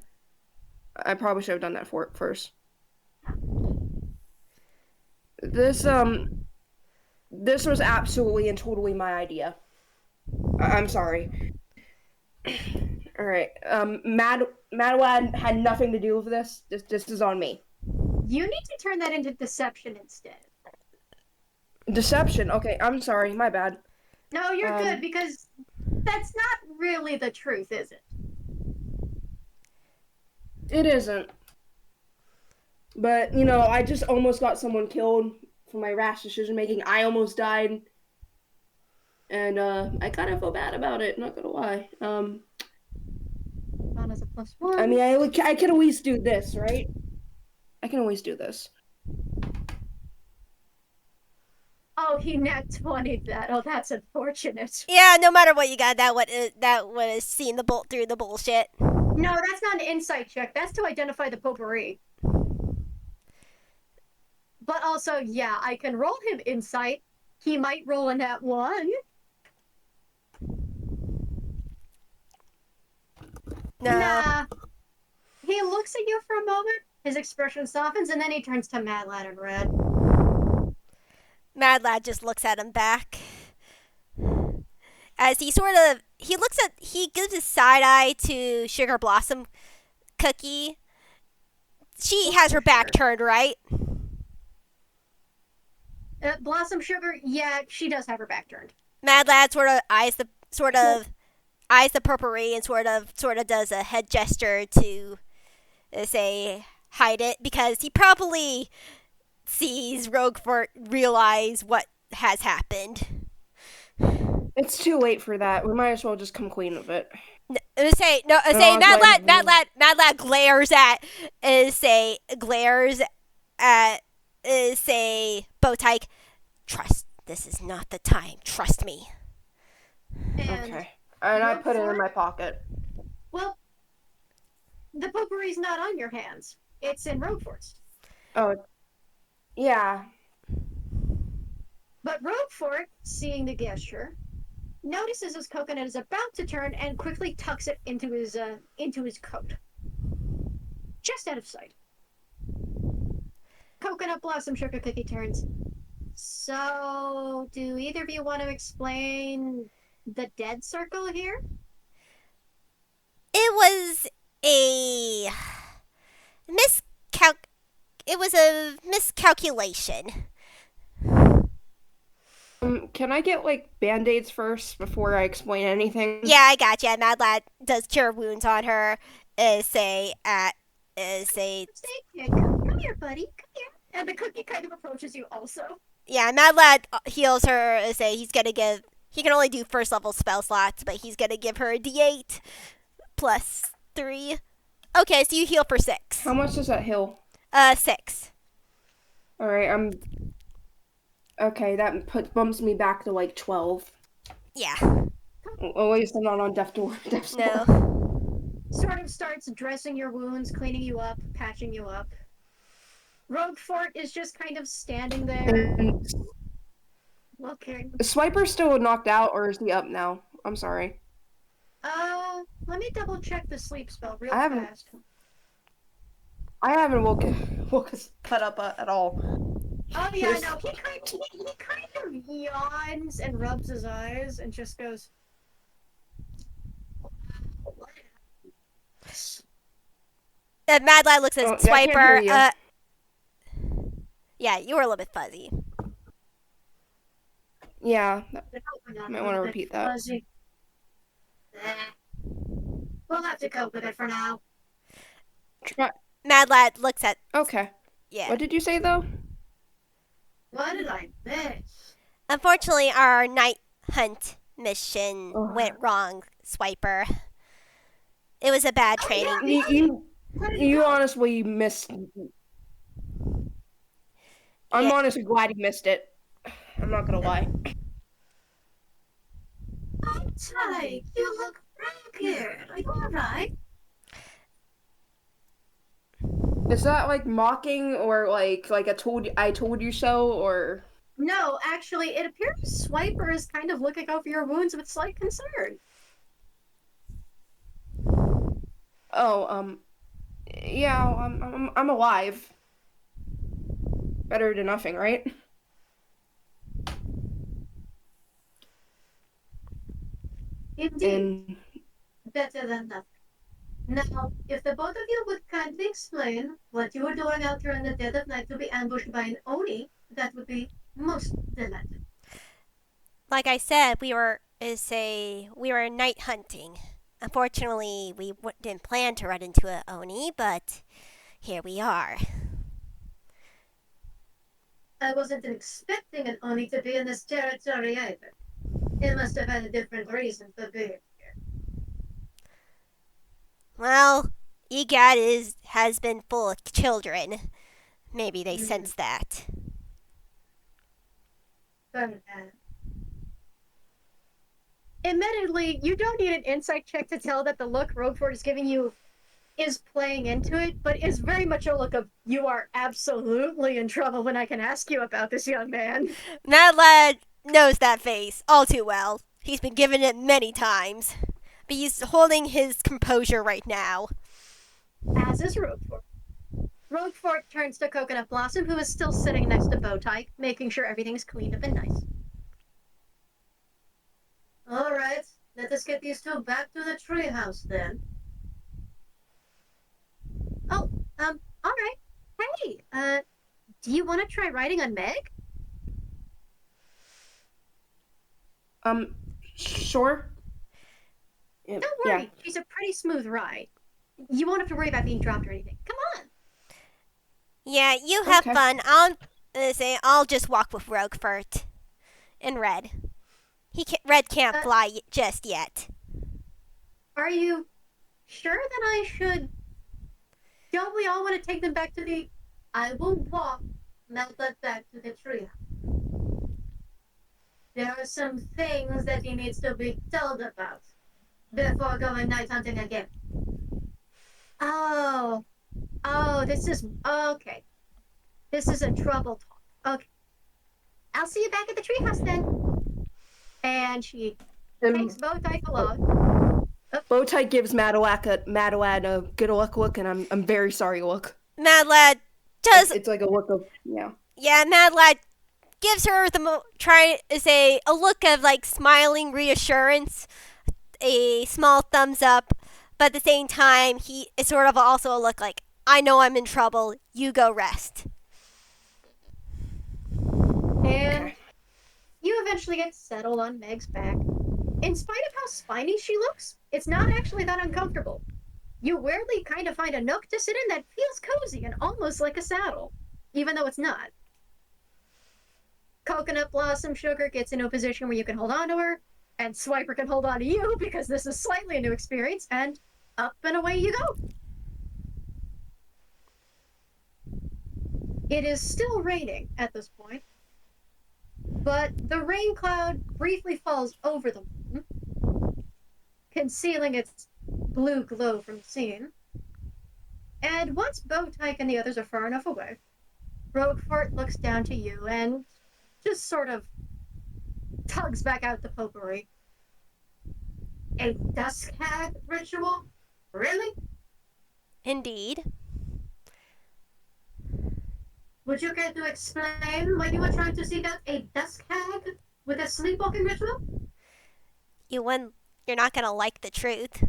I probably should have done that first. This was absolutely and totally my idea. I'm sorry. All right. Mad Lad had nothing to do with this. This is on me. You need to turn that into deception instead. Deception. Okay, I'm sorry. My bad. No, you're good because that's not really the truth, is it? It isn't. But, you know, I just almost got someone killed for my rash decision making. I almost died. And I kind of feel bad about it, not gonna lie. On as a +1. I mean, I can always do this, right? I can always do this. Oh, he nat 20'd that. Oh, that's unfortunate. Yeah, no matter what you got, that would have seen the bolt through the bullshit. No, that's not an insight check. That's to identify the potpourri. But also, yeah, I can roll him insight. He might roll a nat 1. No. Nah. He looks at you for a moment, his expression softens, and then he turns to Mad Lad and Red. Mad Lad just looks at him back. As he gives a side eye to Sugar Blossom Cookie. She has her back turned, right? Blossom Sugar, yeah, she does have her back turned. Mad Lad sort of eyes the potpourri and sort of does a head gesture to say hide it because he probably sees Roguefort realize what has happened. It's too late for that. We might as well just come clean with it. Mad Lad glares at Bow Tyke. Trust, this is not the time. Trust me. And okay. And I put it in my pocket. Well, the potpourri's not on your hands. It's in Roguefort's. Oh, yeah. But Roguefort, seeing the gesture, notices his coconut is about to turn and quickly tucks it into his coat. Just out of sight. Coconut Blossom Sugar Cookie turns. So, do either of you want to explain the dead circle here? It was a miscalculation. Can I get like band-aids first before I explain anything? Yeah, I got you. Mad Lad does cure wounds on her. Say, come here, buddy. Come here. And the cookie kind of approaches you also. Yeah, Mad Lad heals her. He can only do first level spell slots, but he's gonna give her a D8 plus 3. Okay, so you heal for 6. How much does that heal? 6. Alright, okay, that bumps me back to like 12. Yeah. At least I'm not on death's door. No. Sort of starts dressing your wounds, cleaning you up, patching you up. Roguefort is just kind of standing there, And looking. is Swiper still knocked out, or is he up now? I'm sorry. Let me double check the sleep spell real I haven't fast. I haven't woke his cut up at all. Oh yeah, no, he kind of yawns and rubs his eyes and just goes. Mad Lad looks at Oh, yeah, I can't hear Swiper. you. Yeah, you were a little bit fuzzy. Yeah, I might want to repeat that. We'll have to cope with it for now. Try. Mad Lad looks at. Okay. Yeah. What did you say though? What did I miss? Unfortunately, our night hunt mission Oh. went wrong, Swiper. It was a bad Oh, training. yeah. Where did he You go? honestly missed. I'm Yeah. honestly glad you missed it. I'm not gonna lie. Bow Tyke, you look ragged. Are you alright? Is that like mocking or like I told you so or? No, actually, it appears Swiper is kind of looking over your wounds with slight concern. Oh, yeah, I'm alive. Better than nothing, right? Indeed, And better than nothing. Now, if the both of you would kindly explain what you were doing out here in the dead of night to be ambushed by an Oni, that would be most delighted. Like I said, we were night hunting. Unfortunately, we didn't plan to run into a Oni, but here we are. I wasn't expecting an Oni to be in this territory either. It must have had a different reason for being here. Well, Egad has been full of children. Maybe they sense that. Admittedly, you don't need an insight check to tell that the look Roguefort is giving you is playing into it, but is very much a look of you are absolutely in trouble when I can ask you about this, young man. Mad Lad knows that face all too well. He's been given it many times. But he's holding his composure right now. As is Roguefort. Roguefort turns to Coconut Blossom, who is still sitting next to Bow Tyke, making sure everything's cleaned up and nice. Alright, let us get these two back to the treehouse then. Oh, alright. Hey, do you want to try riding on Meg? Sure. Yeah, Don't worry, she's a pretty smooth ride. You won't have to worry about being dropped or anything. Come on. Yeah, you have Okay. fun. I'll just walk with Roguefort and Red. Red can't fly just yet. Are you sure that I should? Don't we all want to take them back to the? I will walk, not let back to the tree. There are some things that he needs to be told about before going night hunting again. Oh, this is okay. This is a trouble talk. Okay, I'll see you back at the treehouse then. And she takes Bow Tyke along. Bow Tie gives Madawad a good luck look, and I'm very sorry look. Mad Lad does. It's like a look of yeah. Yeah, Mad Lad gives her a look of like smiling reassurance, a small thumbs up, but at the same time it's sort of also a look like, I know I'm in trouble, you go rest. And you eventually get settled on Meg's back. In spite of how spiny she looks, it's not actually that uncomfortable. You weirdly kind of find a nook to sit in that feels cozy and almost like a saddle, even though it's not. Coconut Blossom Sugar gets into a position where you can hold on to her, and Swiper can hold on to you because this is slightly a new experience, and up and away you go. It is still raining at this point. But the rain cloud briefly falls over the moon, concealing its blue glow from seeing. And once Bow Tyke and the others are far enough away, Roguefort looks down to you and just sort of tugs back out the potpourri. A dusk hag ritual? Really? Indeed. Would you care to explain why you were trying to seek out a dusk hag with a sleepwalking ritual? You're not gonna like the truth.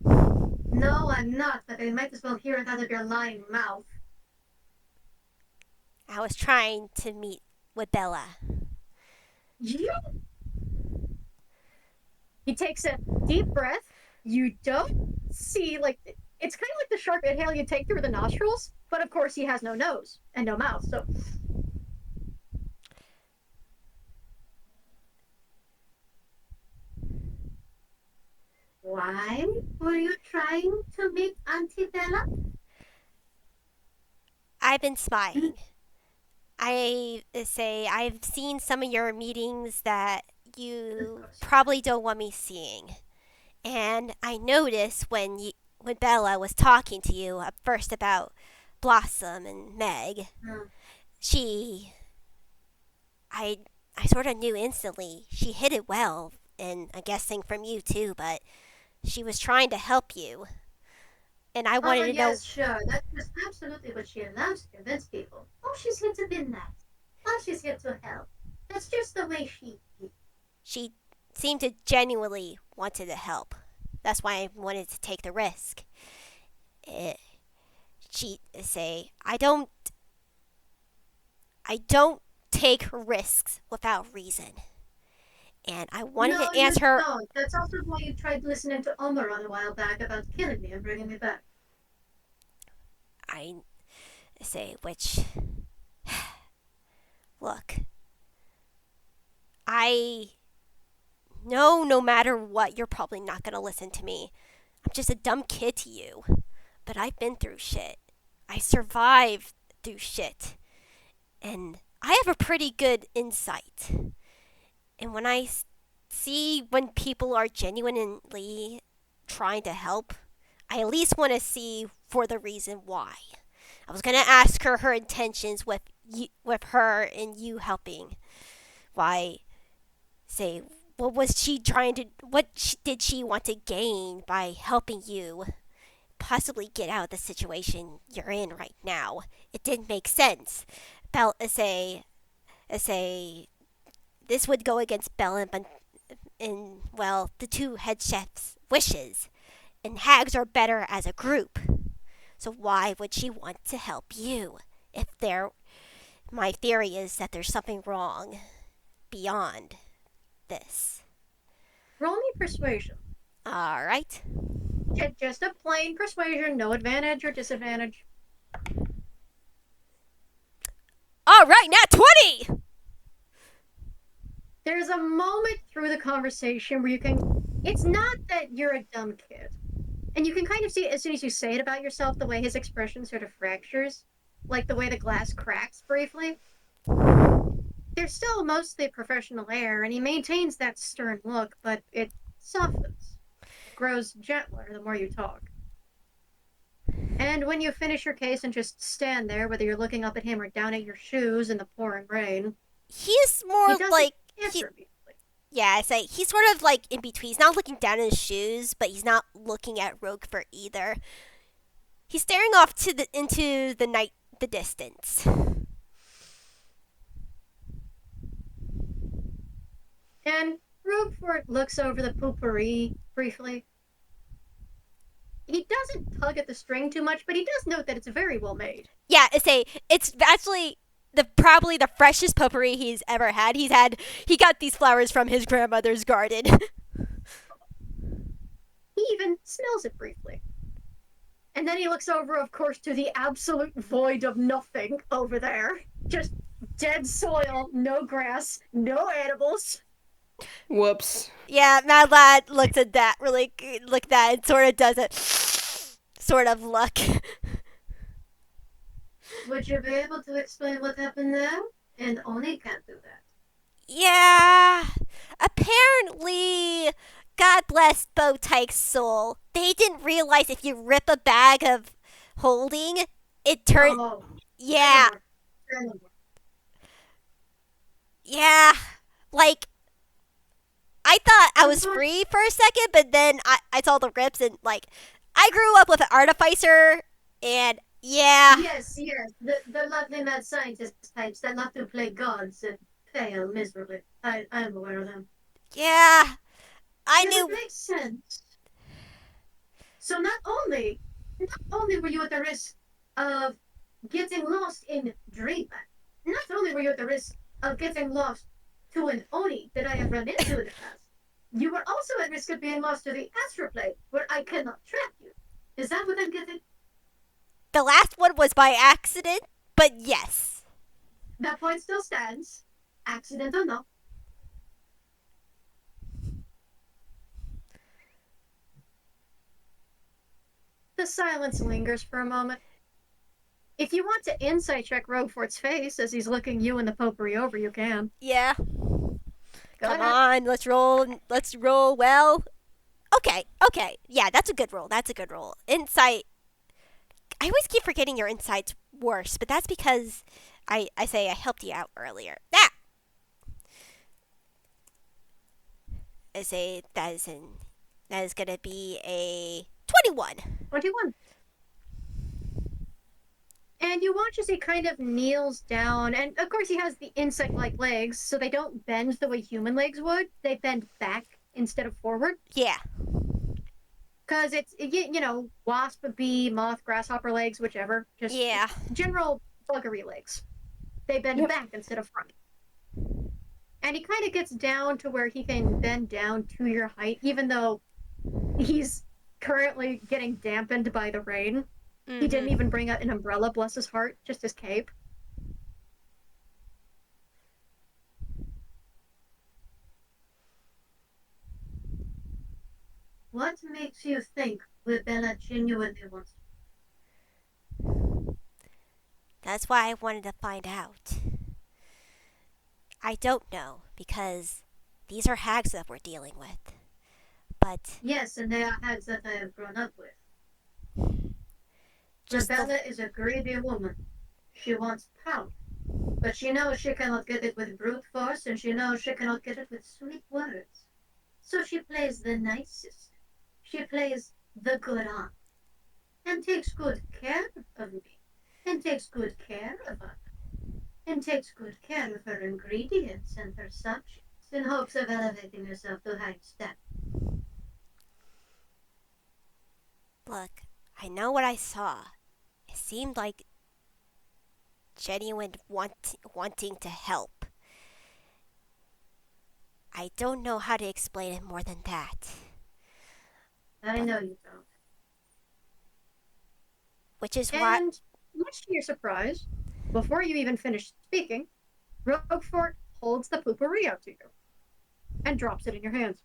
No, I'm not, but I might as well hear it out of your lying mouth. I was trying to meet Wibella. You? He takes a deep breath. You don't see, like, it's kind of like the sharp inhale you take through the nostrils, but of course he has no nose and no mouth, so. Why were you trying to meet Auntie Bella? I've been spying. I've seen some of your meetings that you probably don't want me seeing. And I noticed when Bella was talking to you at first about Blossom and Meg, she I sort of knew instantly. She hid it well, and I'm guessing from you too, but she was trying to help you. And I wanted to know. Yes, sure. That is absolutely what she allows to convince people. Oh, she's here to be nice. Oh, she's here to help. That's just the way she is. She seemed to genuinely wanted to help. That's why I wanted to take the risk. She say, I don't take risks without reason. And I wanted No, to ask her. No, that's also why you tried listening to Omeron a while back about killing me and bringing me back. I say, which. Look. I know no matter what, you're probably not going to listen to me. I'm just a dumb kid to you. But I've been through shit. I survived through shit. And I have a pretty good insight. And when I see when people are genuinely trying to help, I at least want to see for the reason why. I was going to ask her intentions with her and you helping. Why, say, what did she want to gain by helping you possibly get out of the situation you're in right now? It didn't make sense. This would go against Bell and well, the two head chefs' wishes. And hags are better as a group. So why would she want to help you? My theory is that there's something wrong beyond this. Roll me persuasion. All right. Just a plain persuasion, no advantage or disadvantage. All right, nat 20! There's a moment through the conversation where you can. It's not that you're a dumb kid. And you can kind of see as soon as you say it about yourself, the way his expression sort of fractures. Like the way the glass cracks briefly. There's still mostly professional air, and he maintains that stern look, but it softens. It grows gentler the more you talk. And when you finish your case and just stand there, whether you're looking up at him or down at your shoes in the pouring rain, He's more he doesn't like. answer immediately. Yeah, I say he's sort of like in between. He's not looking down at his shoes, but he's not looking at Roguefort either. He's staring off into the distance. And Roguefort looks over the potpourri briefly. He doesn't tug at the string too much, but he does note that it's very well made. Yeah, it's actually probably the freshest potpourri he's ever had. He got these flowers from his grandmother's garden. He even smells it briefly. And then he looks over, of course, to the absolute void of nothing over there. Just dead soil, no grass, no animals. Whoops. Yeah, Mad Lad looked at that and sort of does it sort of look. Would you be able to explain what happened there? and Oni can't do that. Yeah. Apparently, God bless Bow Tyke's soul. They didn't realize if you rip a bag of holding, it turns. Oh, Yeah, terrible, terrible. yeah. Like, I thought I was Unfortunately, free for a second, but then I saw the rips and, like, I grew up with an artificer, and yeah, yes, the lovely mad scientist types that love to play gods and fail miserably. I'm aware of them. yeah. I Yeah, that knew. makes sense. So not only were you at the risk of getting lost in Dreamland, not only were you at the risk of getting lost to an Oni that I have run into in the past, you were also at risk of being lost to the astroplane where I cannot track you. Is that what I'm getting? The last one was by accident, but yes. That point still stands. Accident or no. The silence lingers for a moment. If you want to insight check Roguefort's face as he's looking you and the potpourri over, you can. Yeah. Go Come ahead. on, let's roll. Let's roll well. Okay, okay. Yeah, that's a good roll. That's a good roll. Insight. I always keep forgetting your insight's worse, but that's because I say I helped you out earlier. Ah! I say that is gonna be a 21. 21. And you watch as he kind of kneels down, and of course he has the insect-like legs, so they don't bend the way human legs would. They bend back instead of forward. Yeah. Because it's, wasp, bee, moth, grasshopper legs, whichever. Just Yeah. general buggery legs. They bend Yep. back instead of front. And he kind of gets down to where he can bend down to your height, even though he's currently getting dampened by the rain. He didn't even bring out an umbrella, bless his heart, just his cape. What makes you think Wibella genuinely wants That's why I wanted to find out. I don't know because these are hags that we're dealing with. But Yes, and they are hags that I have grown up with. just the Wibella is a greedy woman. She wants power. But she knows she cannot get it with brute force, and she knows she cannot get it with sweet words. So she plays the nice sister. She plays the good aunt, and takes good care of me, and takes good care of us, and takes good care of her ingredients and her subjects in hopes of elevating herself to high status. look, I know what I saw. It seemed like genuine wanting to help. I don't know how to explain it more than that. I know you don't. Which is why. And much to your surprise, before you even finish speaking, Roguefort holds the poopery out to you and drops it in your hands.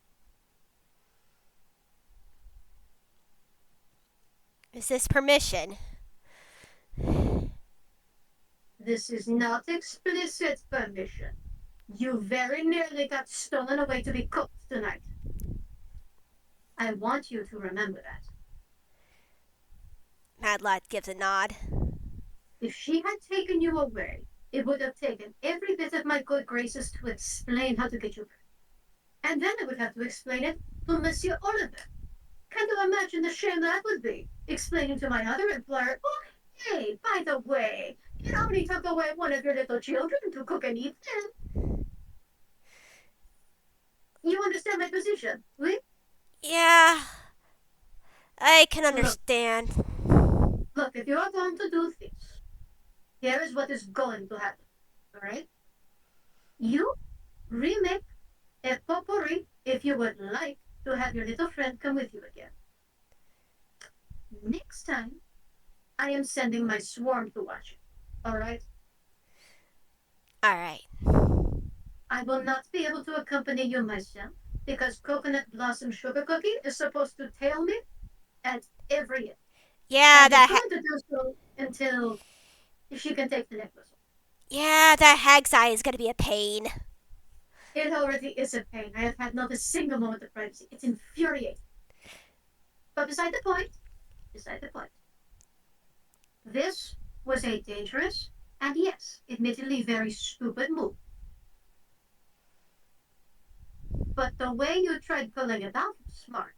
Is this permission? This is not explicit permission. You very nearly got stolen away to be cooked tonight. I want you to remember that. Madlot gives a nod. If she had taken you away, it would have taken every bit of my good graces to explain how to get you back. And then I would have to explain it to Monsieur Oliver. Can you imagine the shame that would be? Explaining to my other employer, oh, hey, by the way, it only took away one of your little children to cook and eat them. You understand my position, oui? Yeah, I can So understand. look, if you are going to do this, here is what is going to happen, alright? You remake a potpourri if you would like to have your little friend come with you again. Next time, I am sending my swarm to watch it, alright? Alright. I will not be able to accompany you myself because Coconut Blossom Sugar Cookie is supposed to tail me at every end. Yeah, And is that. going to do so until she can take the necklace off. Yeah, that hag's eye is gonna be a pain. It already is a pain. I have had not a single moment of privacy. It's infuriating. But beside the point, beside the point. This was a dangerous and, yes, admittedly very stupid move. But the way you tried pulling it off was smart.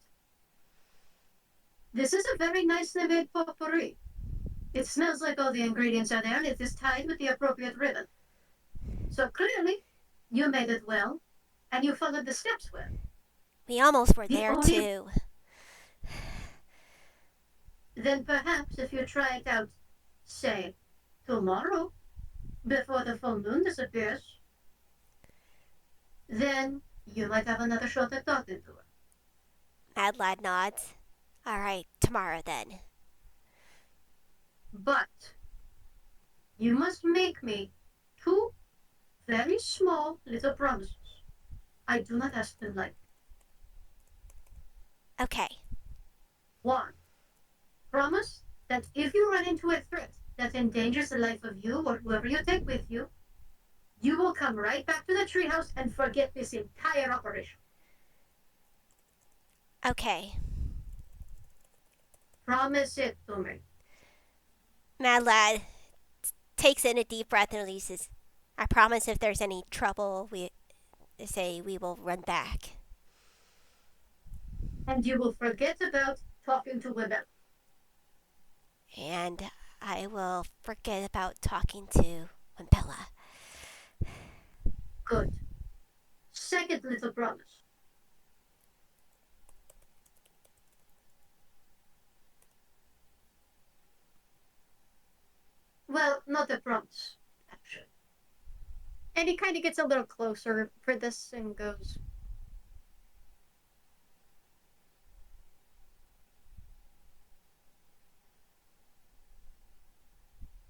This is a very nicely made potpourri. It smells like all the ingredients are there and it is tied with the appropriate ribbon. So clearly, you made it well, and you followed the steps well. We almost were The there only- too. Then perhaps if you try it out, say, tomorrow, before the full moon disappears, then you might have another shot at talking to her. Mad Lad nods. Alright, tomorrow then. But you must make me 2 very small little promises. I do not ask them lightly. Okay. 1. Promise that if you run into a threat that endangers the life of you or whoever you take with you, you will come right back to the treehouse and forget this entire operation. Okay. Promise it to me. Mad Lad takes in a deep breath and releases. I promise if there's any trouble, we will run back. And you will forget about talking to Wibella. And I will forget about talking to Wibella. Good. Second little promise. Well, not a promise, actually. And he kind of gets a little closer for this and goes,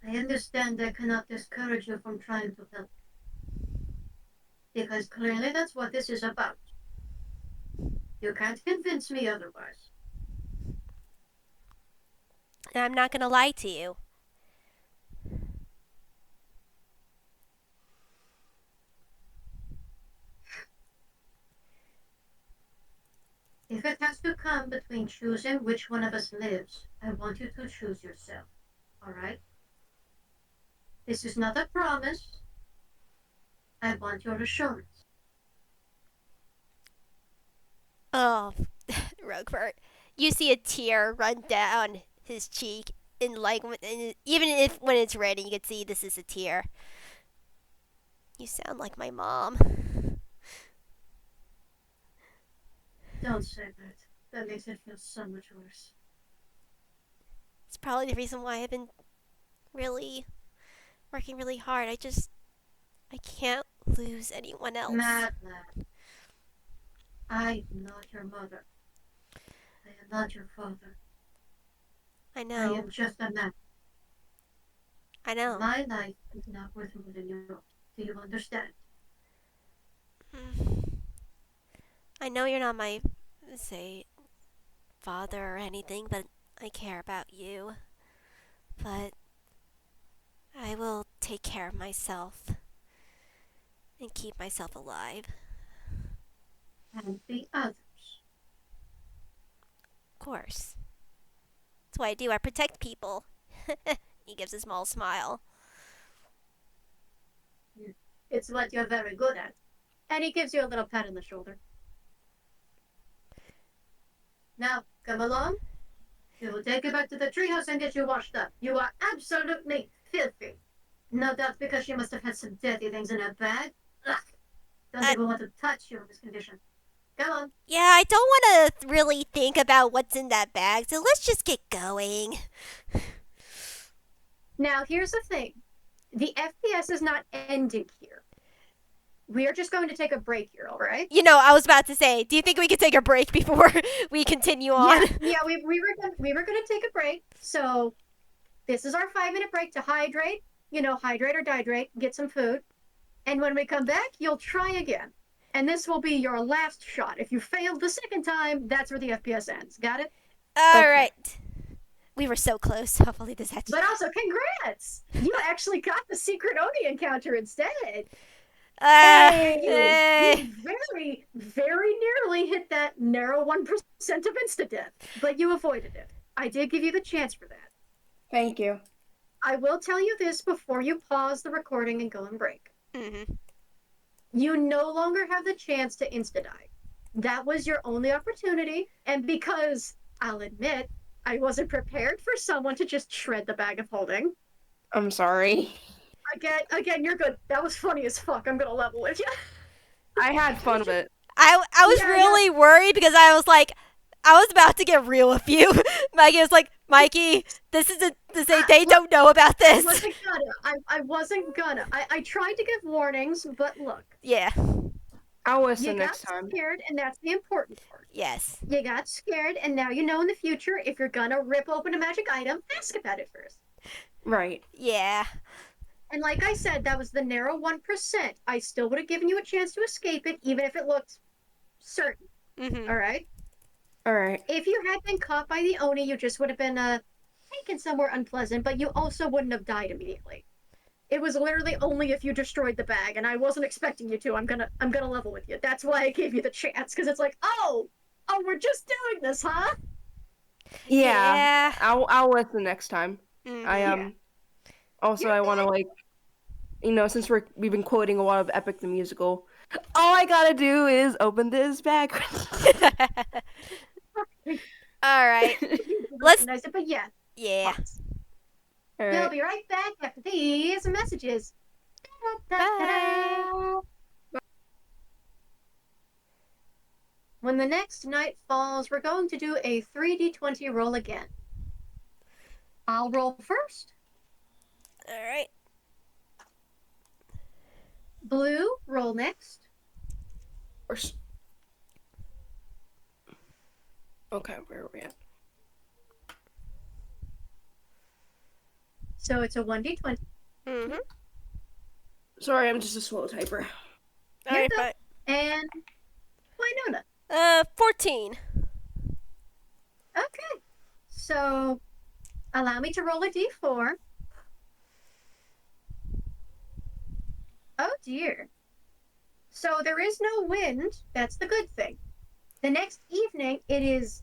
I understand I cannot discourage you from trying to help. Because clearly that's what this is about. You can't convince me otherwise. And I'm not gonna lie to you. If it has to come between choosing which one of us lives, I want you to choose yourself. Alright? This is not a promise. I want your assurance. Oh, Roguefort. You see a tear run down his cheek, and even if when it's red, and you can see this is a tear. You sound like my mom. Don't say that. That makes it feel so much worse. It's probably the reason why I've been working really hard. I can't lose anyone else. Mad lad. I am not your mother. I am not your father. I I know. am just a man. I know. My life is not worth more than yours. Do you understand? I know you're not my, father or anything, but I care about you. But I will take care of myself and keep myself alive. And the others. Of course. That's what I do. I protect people. He gives a small smile. It's what you're very good at. And he gives you a little pat on the shoulder. Now, come along. We will take you back to the treehouse and get you washed up. You are absolutely filthy. No doubt because she must have had some dirty things in her bag. Ugh. Don't even want to touch you in this condition. Come on. Yeah, I don't want to really think about what's in that bag, so let's just get going. Now, here's the thing. The FPS is not ending here. We are just going to take a break here, all right? You know, I was about to say, do you think we could take a break before we continue on? Yeah, we were going to take a break. So this is our 5-minute break to hydrate. You know, hydrate or dihydrate, get some food. And when we come back, you'll try again. And this will be your last shot. If you fail the second time, that's where the FPS ends. Got it? All Okay. right. We were so close. Hopefully this hatches. But also, congrats! You actually got the secret Oni encounter instead. Hey. You very, very nearly hit that narrow 1% of insta-death, but you avoided it. I did give you the chance for that. Thank you. I will tell you this before you pause the recording and go and break. Mm-hmm. You no longer have the chance to insta-die. That was your only opportunity, and because, I'll admit, I wasn't prepared for someone to just shred the bag of holding. I'm sorry. Again, you're good. That was funny as fuck. I'm gonna level with you. I had fun with it. I was Yeah, really worried because I was like, I was about to get real with you. Mikey was like, Mikey, this isn't to say they don't know about this. I wasn't gonna. I tried to give warnings, but look. Yeah. I'll You listen got next time. scared, and that's the important part. Yes. You got scared, and now you know in the future, if you're gonna rip open a magic item, ask about it first. Right. Yeah. And like I said, that was the narrow 1%. I still would have given you a chance to escape it, even if it looked certain. Mm-hmm. All right? All right. If you had been caught by the Oni, you just would have been taken somewhere unpleasant, but you also wouldn't have died immediately. It was literally only if you destroyed the bag, and I wasn't expecting you to. I'm gonna level with you. That's why I gave you the chance, because it's like, oh, we're just doing this, huh? Yeah. Yeah. I'll listen next time. Mm-hmm. I Also, You're I want to since we've been quoting a lot of Epic the Musical, all I gotta do is open this bag. All right. Let's. But yeah. Yeah. All We'll right. be right back after these messages. Bye. When the next night falls, we're going to do a 3d20 roll again. I'll roll first. All right. Blue, roll next. Okay, where are we at? So it's a 1d20. Mm-hmm. Sorry, I'm just a slow typer. All right, good. fine. And Winona. 14. Okay. So allow me to roll a d4. Oh dear. So there is no wind. That's the good thing. The next evening, it is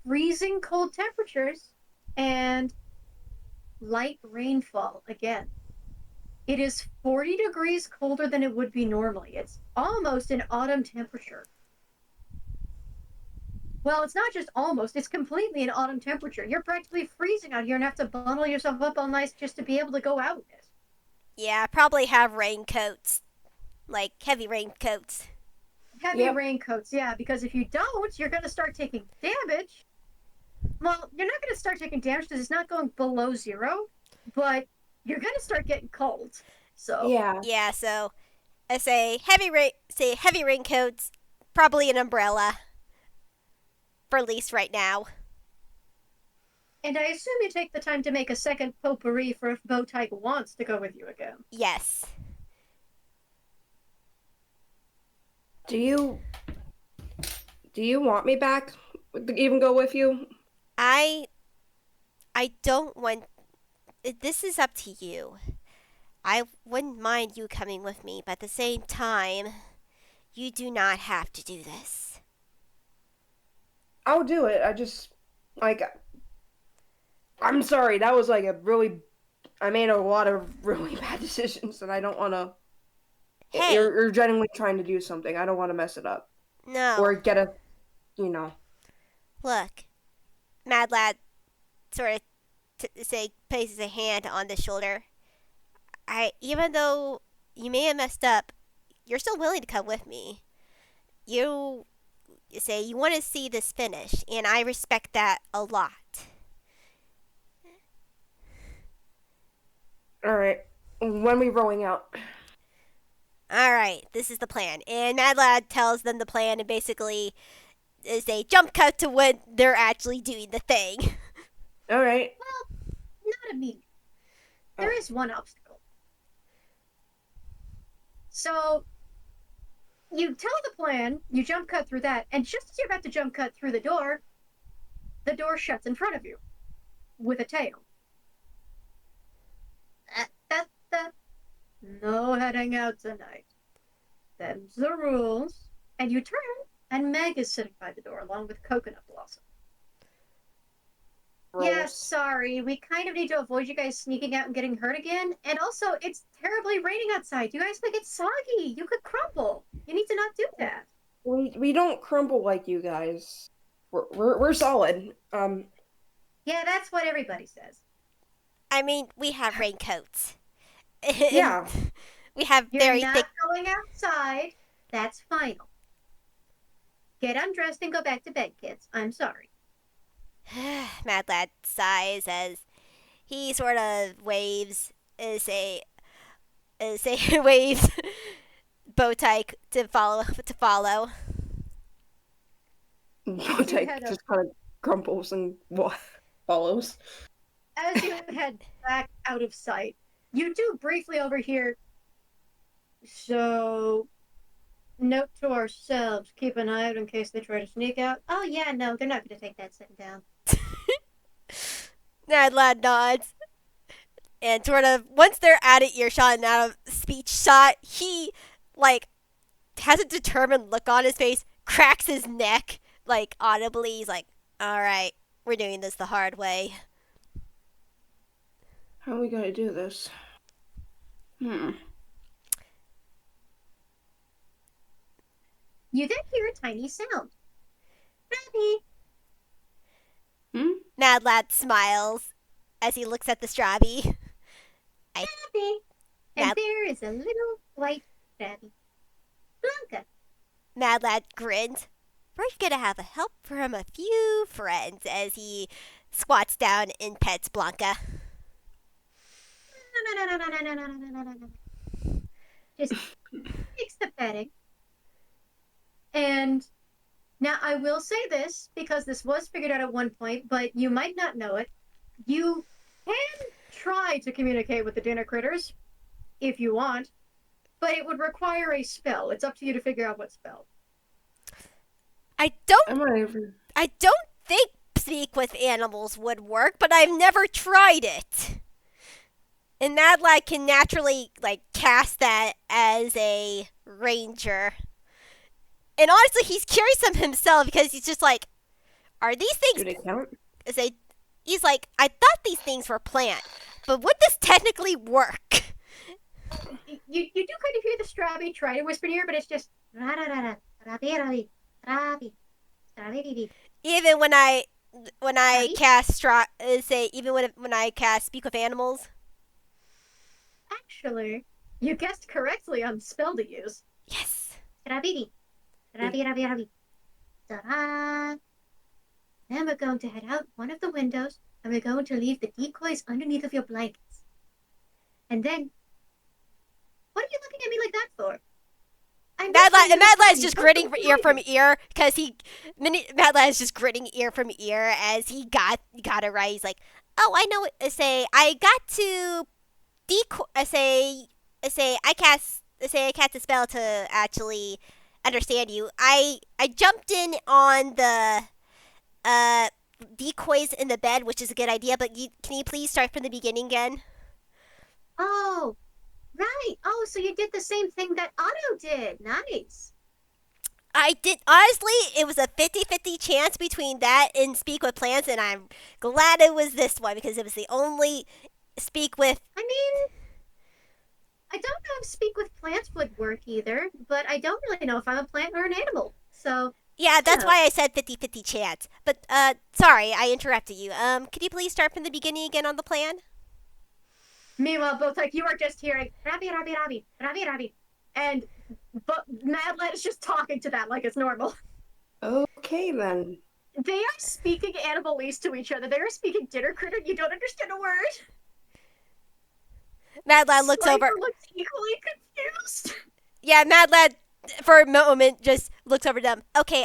freezing cold temperatures and light rainfall again. It is 40 degrees colder than it would be normally. It's almost an autumn temperature. Well, it's not just almost, it's completely an autumn temperature. You're practically freezing out here and have to bundle yourself up all nice just to be able to go out in it. Yeah, probably have raincoats. Like heavy raincoats. Heavy raincoats, yeah, because if you don't, you're going to start taking damage. Well, you're not going to start taking damage because it's not going below 0, but you're going to start getting cold. So Yeah, so I say heavy raincoats, probably an umbrella. For at least right now. And I assume you take the time to make a second potpourri for if Bow Tyke wants to go with you again. Yes. Do you want me back? Even go with you? I don't want. This is up to you. I wouldn't mind you coming with me, but at the same time, you do not have to do this. I'll do it. I just I'm sorry. That was I made a lot of really bad decisions, and I don't want to. Hey. You're genuinely trying to do something. I don't want to mess it up. No. Or get a, Look, Mad Lad sort of places a hand on the shoulder. Even though you may have messed up, you're still willing to come with me. You say you want to see this finish, and I respect that a lot. All right. When we rolling out? All right, this is the plan. And Mad Lad tells them the plan, and basically is a jump cut to when they're actually doing the thing. All right. Well, not immediately. There is one obstacle. So you tell the plan, you jump cut through that, and just as you're about to jump cut through the door shuts in front of you. with a tail. That. No heading out tonight. Them's the rules. And you turn, and Meg is sitting by the door along with Coconut Blossom. Yeah, Gross. sorry. We kind of need to avoid you guys sneaking out and getting hurt again. And also, it's terribly raining outside. You guys could get soggy. You could crumple. You need to not do that. We don't crumble like you guys. We're solid. Yeah, that's what everybody says. I mean, we have raincoats. Yeah. We have You're very not thick. going outside. That's final. Get undressed and go back to bed, kids. I'm sorry. Mad Lad sighs as he sort of waves waves Bow Tyke to follow. Bow Tyke head just kind of crumples and follows. As you head back out of sight, you do briefly overhear. So, note to ourselves: keep an eye out in case they try to sneak out. Oh yeah, no, they're not going to take that sitting down. Mad Lad nods. And sort of, once they're out of earshot and out of speech shot, he, like, has a determined look on his face, cracks his neck, like, audibly. He's like, alright, we're doing this the hard way. How are we gonna do this? You then hear a tiny sound. Rabbit, Mad Lad smiles as he looks at the Strabby. rabbit. And Mad- there is a little white rabbit. Blanca. Mad Lad grins. We're gonna have a help from a few friends as he squats down and pets Blanca. No. Just fix the petting. And now I will say this because this was figured out at one point, but you might not know it. You can try to communicate with the dinner critters if you want, but it would require a spell. It's up to you to figure out what spell. I don't Am I ever? think speak with animals would work, but I've never tried it. And Mad Lad can naturally like cast that as a ranger. And honestly, he's curious of himself because he's just like, are these Do things? they count? He's like, I thought these things were plant, but would this technically work? You do kind of hear the Strabby try to whisper in your ear, but it's just Even when I Strabby? cast even when I cast speak with animals. Actually, you guessed correctly on the spell to use. Yes. Rabi. Ta-da! Then we're going to head out one of the windows, and we're going to leave the decoys underneath of your blankets. And then, what are you looking at me like that for? Mad Lad's just gritting ear from ear because Mad Lad is just gritting ear from ear as he got it right. He's like, oh, I know. I got to decoy. I cast a spell to actually understand you. I jumped in on the decoys in the bed, which is a good idea. But can you please start from the beginning again? Oh, right. Oh, so you did the same thing that Otto did. Nice. I did. Honestly, it was a 50-50 chance between that and Speak with Plants, and I'm glad it was this one because it was the only Speak with. I mean, I don't know if Speak with Plants would work either, but I don't really know if I'm a plant or an animal. So, Yeah, that's Yeah. why I said 50-50 chance. But, sorry, I interrupted you. Could you please start from the beginning again on the plan? meanwhile, both like you are just hearing Rabi, and but Mad Lad is just talking to that like it's normal. Okay then. They are speaking animalese to each other. They are speaking dinner critter. You don't understand a word. Mad Lad looks Slifer over. looks equally confused. Yeah, Mad Lad, for a moment, just looks over to them. Okay,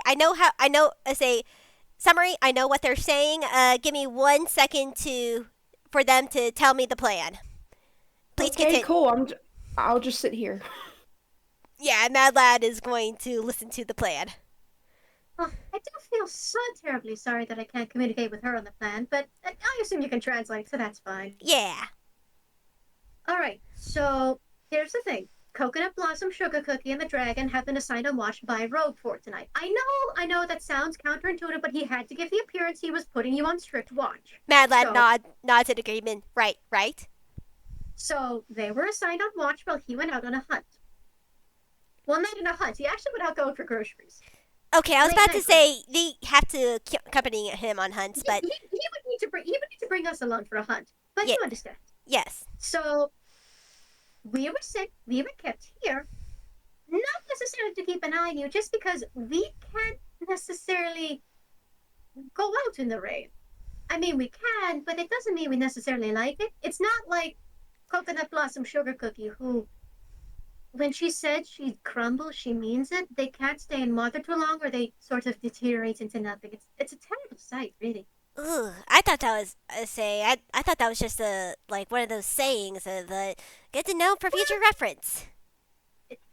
summary, I know what they're saying. Give me 1 second for them to tell me the plan. Please Okay, continue. cool. I'll just sit here. Yeah, Mad Lad is going to listen to the plan. Oh, I do feel so terribly sorry that I can't communicate with her on the plan, but I assume you can translate, so that's fine. Yeah. All right, so here's the thing. Coconut Blossom Sugar Cookie and the Dragon have been assigned on watch by Roguefort tonight. I know that sounds counterintuitive, but he had to give the appearance he was putting you on strict watch. Mad Lad So, nods in agreement. Right, right. so they were assigned on watch while he went out on a hunt. Well, not on a hunt. He actually went out going for groceries. Okay, I was Late about to night groceries. say they have to accompany him on hunts, He but would need to bring us along for a hunt, but yeah, you understand. yes. So we were sent. We were kept here, not necessarily to keep an eye on you, just because we can't necessarily go out in the rain. I mean, we can, but it doesn't mean we necessarily like it. It's not like Coconut Blossom Sugar Cookie, who, when she said she'd crumble, she means it. They can't stay in water too long, or they sort of deteriorate into nothing. It's a terrible sight, really. Ugh, I thought that was I thought that was just a like one of those sayings of get to know for future reference.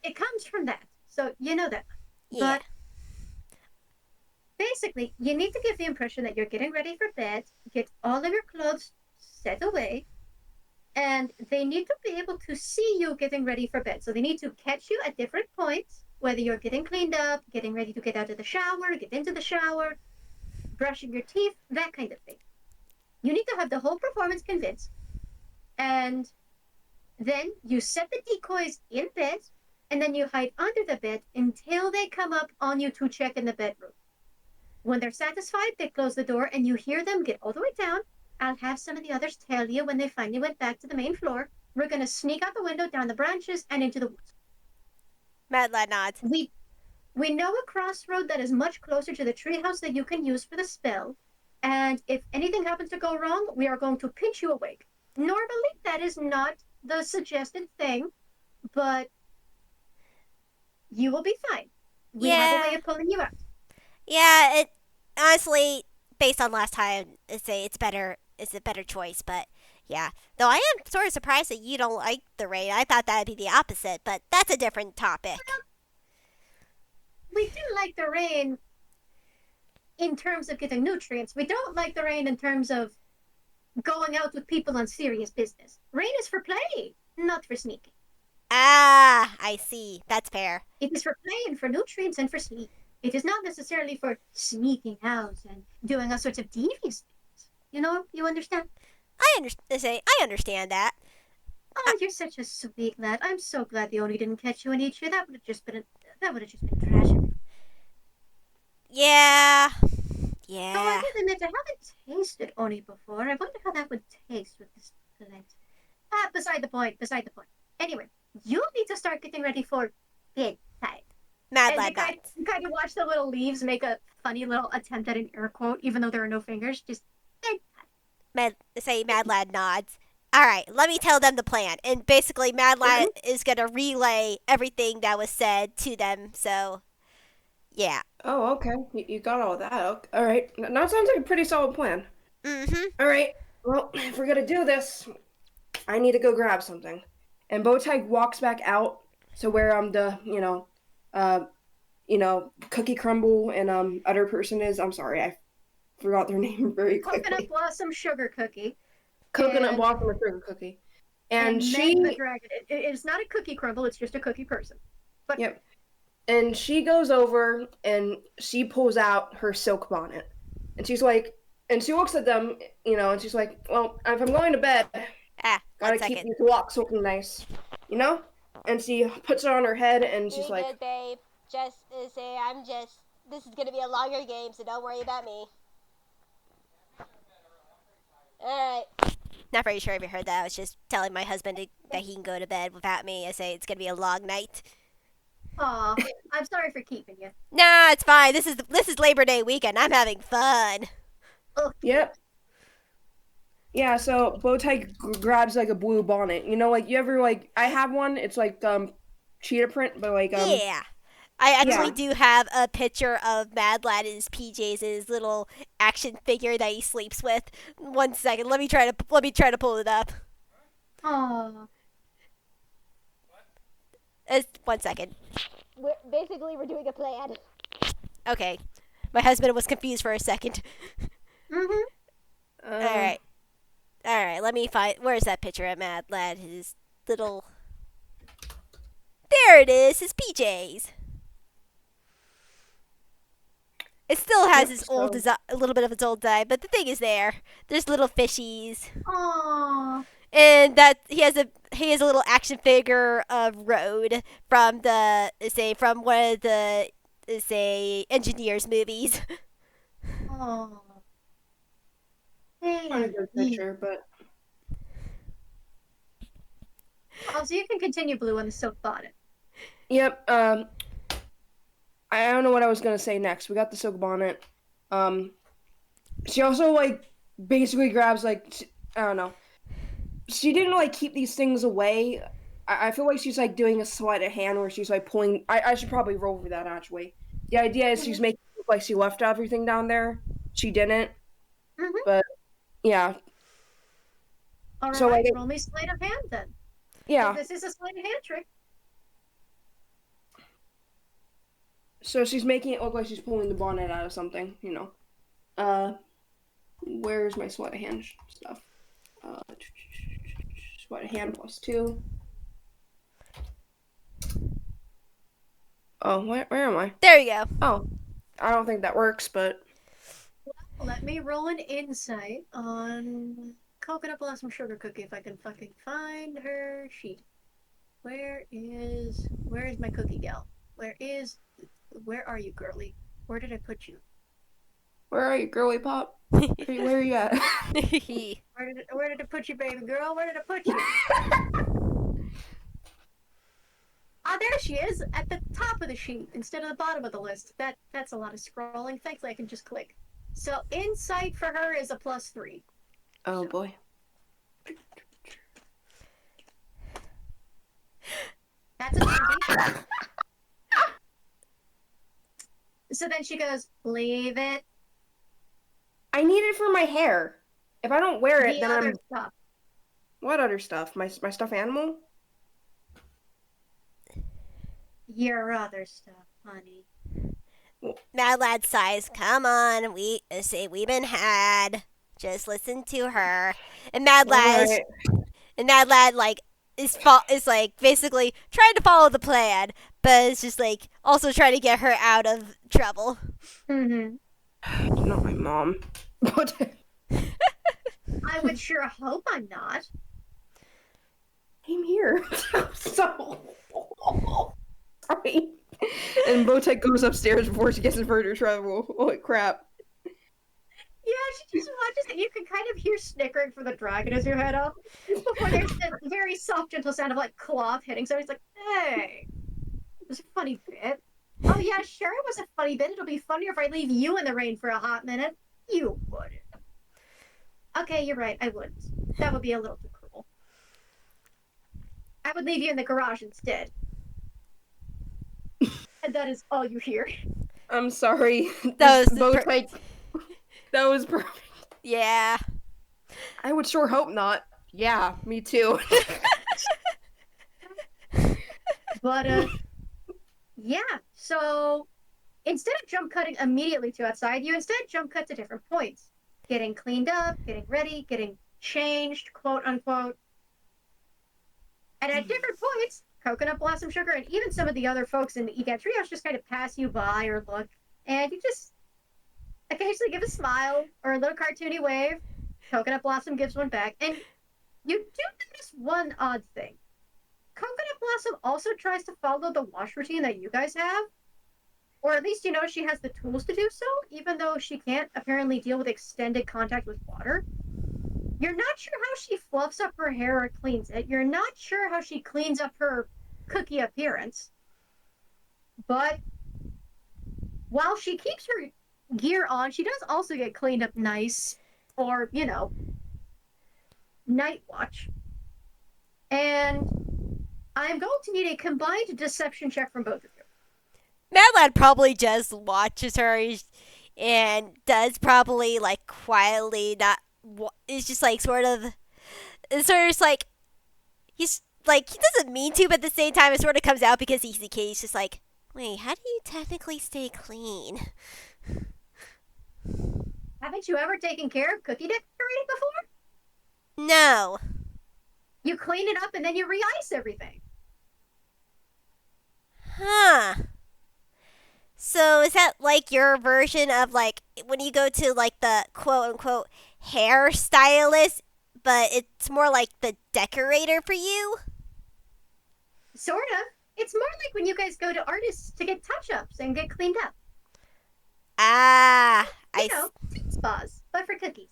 It comes from that, so you know that. Yeah. But basically, you need to give the impression that you're getting ready for bed, get all of your clothes set away, and they need to be able to see you getting ready for bed. So they need to catch you at different points, whether you're getting cleaned up, getting ready to get out of the shower, get into the shower, brushing your teeth, that kind of thing. You need to have the whole performance convinced, and then you set the decoys in bed, and then you hide under the bed until they come up on you to check in the bedroom. When they're satisfied, they close the door and you hear them get all the way down. I'll have some of the others tell you when they finally went back to the main floor. We're going to sneak out the window, down the branches, and into the woods. Mad Lad nods. We know a crossroad that is much closer to the treehouse that you can use for the spell. And if anything happens to go wrong, we are going to pinch you awake. Normally, that is not the suggested thing, but you will be fine. We have a way Yeah. of pulling you out. Yeah, it honestly based on last time, I say it's a better choice, but yeah. Though I am sort of surprised that you don't like the rain. I thought that'd be the opposite, but that's a different topic. We do like the rain in terms of getting nutrients. We don't like the rain in terms of going out with people on serious business. Rain is for play, not for sneaking. Ah, I see. That's fair. It is for play and for nutrients and for sleep. It is not necessarily for sneaking out and doing all sorts of devious things. You understand? I understand that. Oh, you're such a sweet lad. I'm so glad the Oni didn't catch you and eat you. That would have just been tragic. Yeah. Though I Yeah. will admit I haven't tasted Oni before. I wonder how that would taste with this plant. Beside the point. Beside the point. Anyway, you need to start getting ready for bedtime. Mad And Lad nods. you kind of watch the little leaves make a funny little attempt at an air quote, even though there are no fingers. Just Mad Lad nods. All right, let me tell them the plan. And basically, Mad Lad is gonna relay everything that was said to them. So, yeah. Oh, okay. You got all that. Okay. All right. Now it sounds like a pretty solid plan. Mhm. All right. Well, if we're gonna do this, I need to go grab something. And Bow Tyke walks back out to where the uh Cookie Crumble and other person is. I'm sorry, I forgot their name very Coconut quickly. Blossom Sugar Cookie Coconut and Blossom or Sugar Cookie. And Meg the she, Dragon. It's not a cookie crumble, it's just a cookie person. But yep. And she goes over and she pulls out her silk bonnet. And she's like, and she looks at them, and she's like, well, if I'm going to bed, One gotta keep second. these locks looking nice, you know? And she puts it on her head and she's like, babe. Just say I'm just. This is gonna be a longer game, so don't worry about me. All right. Not very sure if you heard that. I was just telling my husband that he can go to bed without me. I say it's gonna be a long night. aw, I'm sorry for keeping you. Nah, it's fine. This is Labor Day weekend. I'm having fun. Oh, yep. Yeah, so Bow Tyke grabs like a blue bonnet. Like you ever like I have one. It's like cheetah print, but like Yeah. I actually yeah. do have a picture of Mad Lad in his PJs, his little action figure that he sleeps with. 1 second, let me try to pull it up. aw. 1 second. We're doing a plan. Okay. My husband was confused for a second. Mm-hmm. All right. All right, let me find. Where's that picture of Mad Lad? His little. There it is, his PJs. It still has his old design, a little bit of its old design, but the thing is there's little fishies. Aww. And that he has a little action figure of Road from from one of the engineers movies. Aww. Not a good picture, but Oh, so you can continue, Blue, on the silk bonnet. yep. I don't know what I was gonna say next. We got the silk bonnet. She also basically grabs I don't know. She didn't keep these things away. I feel like she's doing a sleight of hand where she's pulling. I should probably roll over that actually. The idea is she's making it look like she left everything down there. She didn't. Mm-hmm. But yeah. All right, So, roll me sleight of hand then. Yeah. So this is a sleight of hand trick. So she's making it look like she's pulling the bonnet out of something, Where's my sleight of hand stuff? Sleight of hand +2. Oh, where am I? There you go. Oh, I don't think that works, but Let me roll an insight on Coconut Blossom Sugar Cookie if I can fucking find her sheet. Where is my cookie gal? Where are you, girly? Where did I put you? where are you, girly pop? Where are you at? Where did I put you, baby girl? Where did I put you? Ah, there she is, at the top of the sheet instead of the bottom of the list. That's a lot of scrolling. Thankfully, I can just click. So insight for her is a +3. Oh boy. That's a 20. So then she goes, leave it. I need it for my hair. If I don't wear it, The then other stuff. What other stuff? My stuffed animal? Your other stuff, honey. Mad Lad sighs. Come on, we've been had. Just listen to her. And Mad Lad is basically trying to follow the plan, but it's just also trying to get her out of trouble. Mm-hmm. Not my mom. But I would sure hope I'm not. I'm here. So sorry. And Bow Tyke goes upstairs before she gets in further trouble. Holy crap. Yeah, she just watches it. You can kind of hear snickering from the dragon as you head up. Before there's the very soft, gentle sound of cloth hitting. So he's like, hey, it was a funny bit. Oh yeah, sure it was a funny bit. It'll be funnier if I leave you in the rain for a hot minute. You wouldn't. Okay, you're right, I wouldn't. That would be a little too cruel. I would leave you in the garage instead. And that is all you hear. I'm sorry. That was Bow Tyke. That was perfect. Yeah. I would sure hope not. Yeah, me too. But, yeah, so instead of jump cutting immediately to outside, you instead jump cut to different points. Getting cleaned up, getting ready, getting changed, quote unquote. And at different points, Coconut Blossom Sugar and even some of the other folks in the EGAT Trios just kind of pass you by or look, and you just occasionally give a smile or a little cartoony wave. Coconut Blossom gives one back, and you do notice one odd thing. Coconut Blossom also tries to follow the wash routine that you guys have, or at least you know she has the tools to do so, even though she can't apparently deal with extended contact with water. You're not sure how she fluffs up her hair or cleans it. You're not sure how she cleans up her cookie appearance. But while she keeps her gear on, she does also get cleaned up nice for, night watch. And I'm going to need a combined deception check from both of you. Mad Lad probably just watches her and does probably quietly not. It's just sort of just he's he doesn't mean to, but at the same time it sort of comes out because he's the kid. He's just wait, how do you technically stay clean? Haven't you ever taken care of cookie decorating before? No. You clean it up and then you re-ice everything. Huh. So is that like your version of like when you go to like the quote unquote hairstylist, but it's more like the decorator for you? Sort of. It's more like when you guys go to artists to get touch-ups and get cleaned up. Ah, You know, tea spas, but for cookies.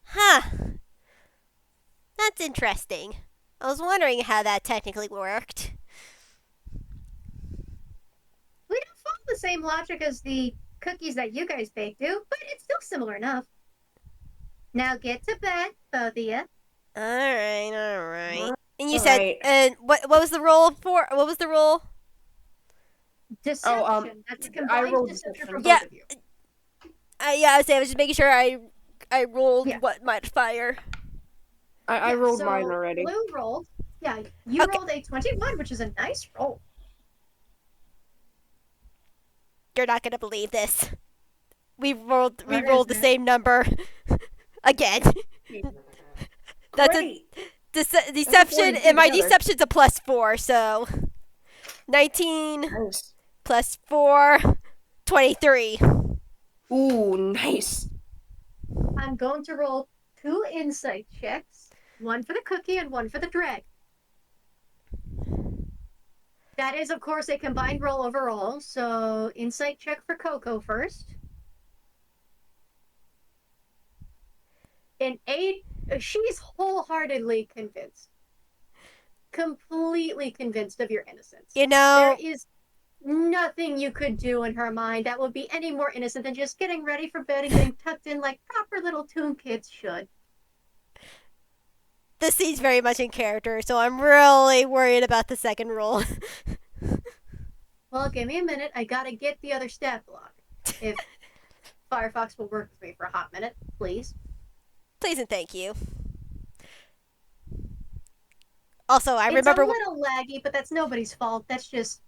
Huh. That's interesting. I was wondering how that technically worked. We don't follow the same logic as the cookies that you guys bake do, but it's still similar enough. Now get to bed, both of you. Alright. And you said, Alright. and what was the role for? What was the role? Deception. That's a I combined rolled deception deception. for Yeah. both of you. Yeah, I was just making sure I rolled Yeah. what might fire. I rolled so mine already. Blue rolled. Yeah, you Okay. rolled a 21, which is a nice roll. You're not gonna believe this. We rolled What is the it? same number again. That's a Great. deception, 42 and my together. deception's a +4, so 19 Nice. +4, 23. Ooh, nice. I'm going to roll 2 insight checks, one for the cookie and one for the drag. That is, of course, a combined roll overall. So, insight check for Coco first. An 8. She's wholeheartedly convinced. Completely convinced of your innocence. You know, There is nothing you could do in her mind that would be any more innocent than just getting ready for bed and getting tucked in like proper little Toon kids should. this scene's very much in character, so I'm really worried about the second roll. Well, give me a minute. I gotta get the other stat block. If Firefox will work with me for a hot minute, please. Please and thank you. Also, I It's remember. a little laggy, but that's nobody's fault. That's just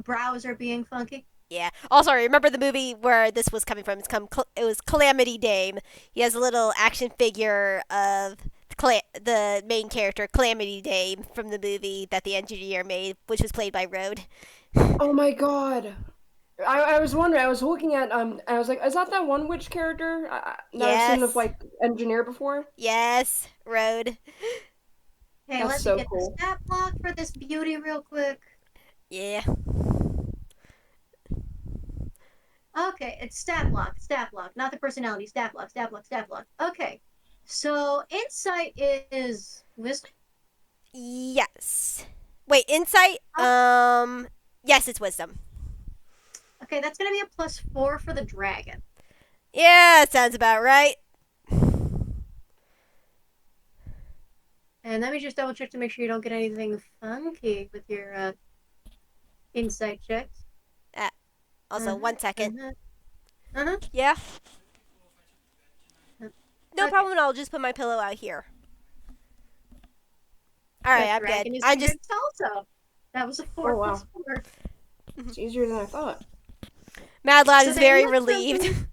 browser being funky. Yeah. Also, I remember the movie where this was coming from. It was Calamity Dame. He has a little action figure of the main character, Calamity Dame, from the movie that the engineer made, which was played by Rode. Oh my god. I was wondering. I was looking at I was like, is that one witch character that I've seen Yes. with like engineer before? Yes, Rode. Hey, That's let so me get cool. the stat block for this beauty real quick. Yeah. Okay, it's stat block, not the personality. Stat block, stat block, stat block. Okay, so insight is wisdom. Yes. Wait, insight? Yes, it's wisdom. Okay, that's gonna be a +4 for the dragon. Yeah, sounds about right. And let me just double check to make sure you don't get anything funky with your insight checks. Also, 1 second. Uh-huh. Yeah. No Okay. problem. I'll just put my pillow out here. All right, The I'm good. dragon is I just convinced also. That was a 4 Oh, wow. +4. It's easier than I thought. Mad Lad So is they very look relieved. something-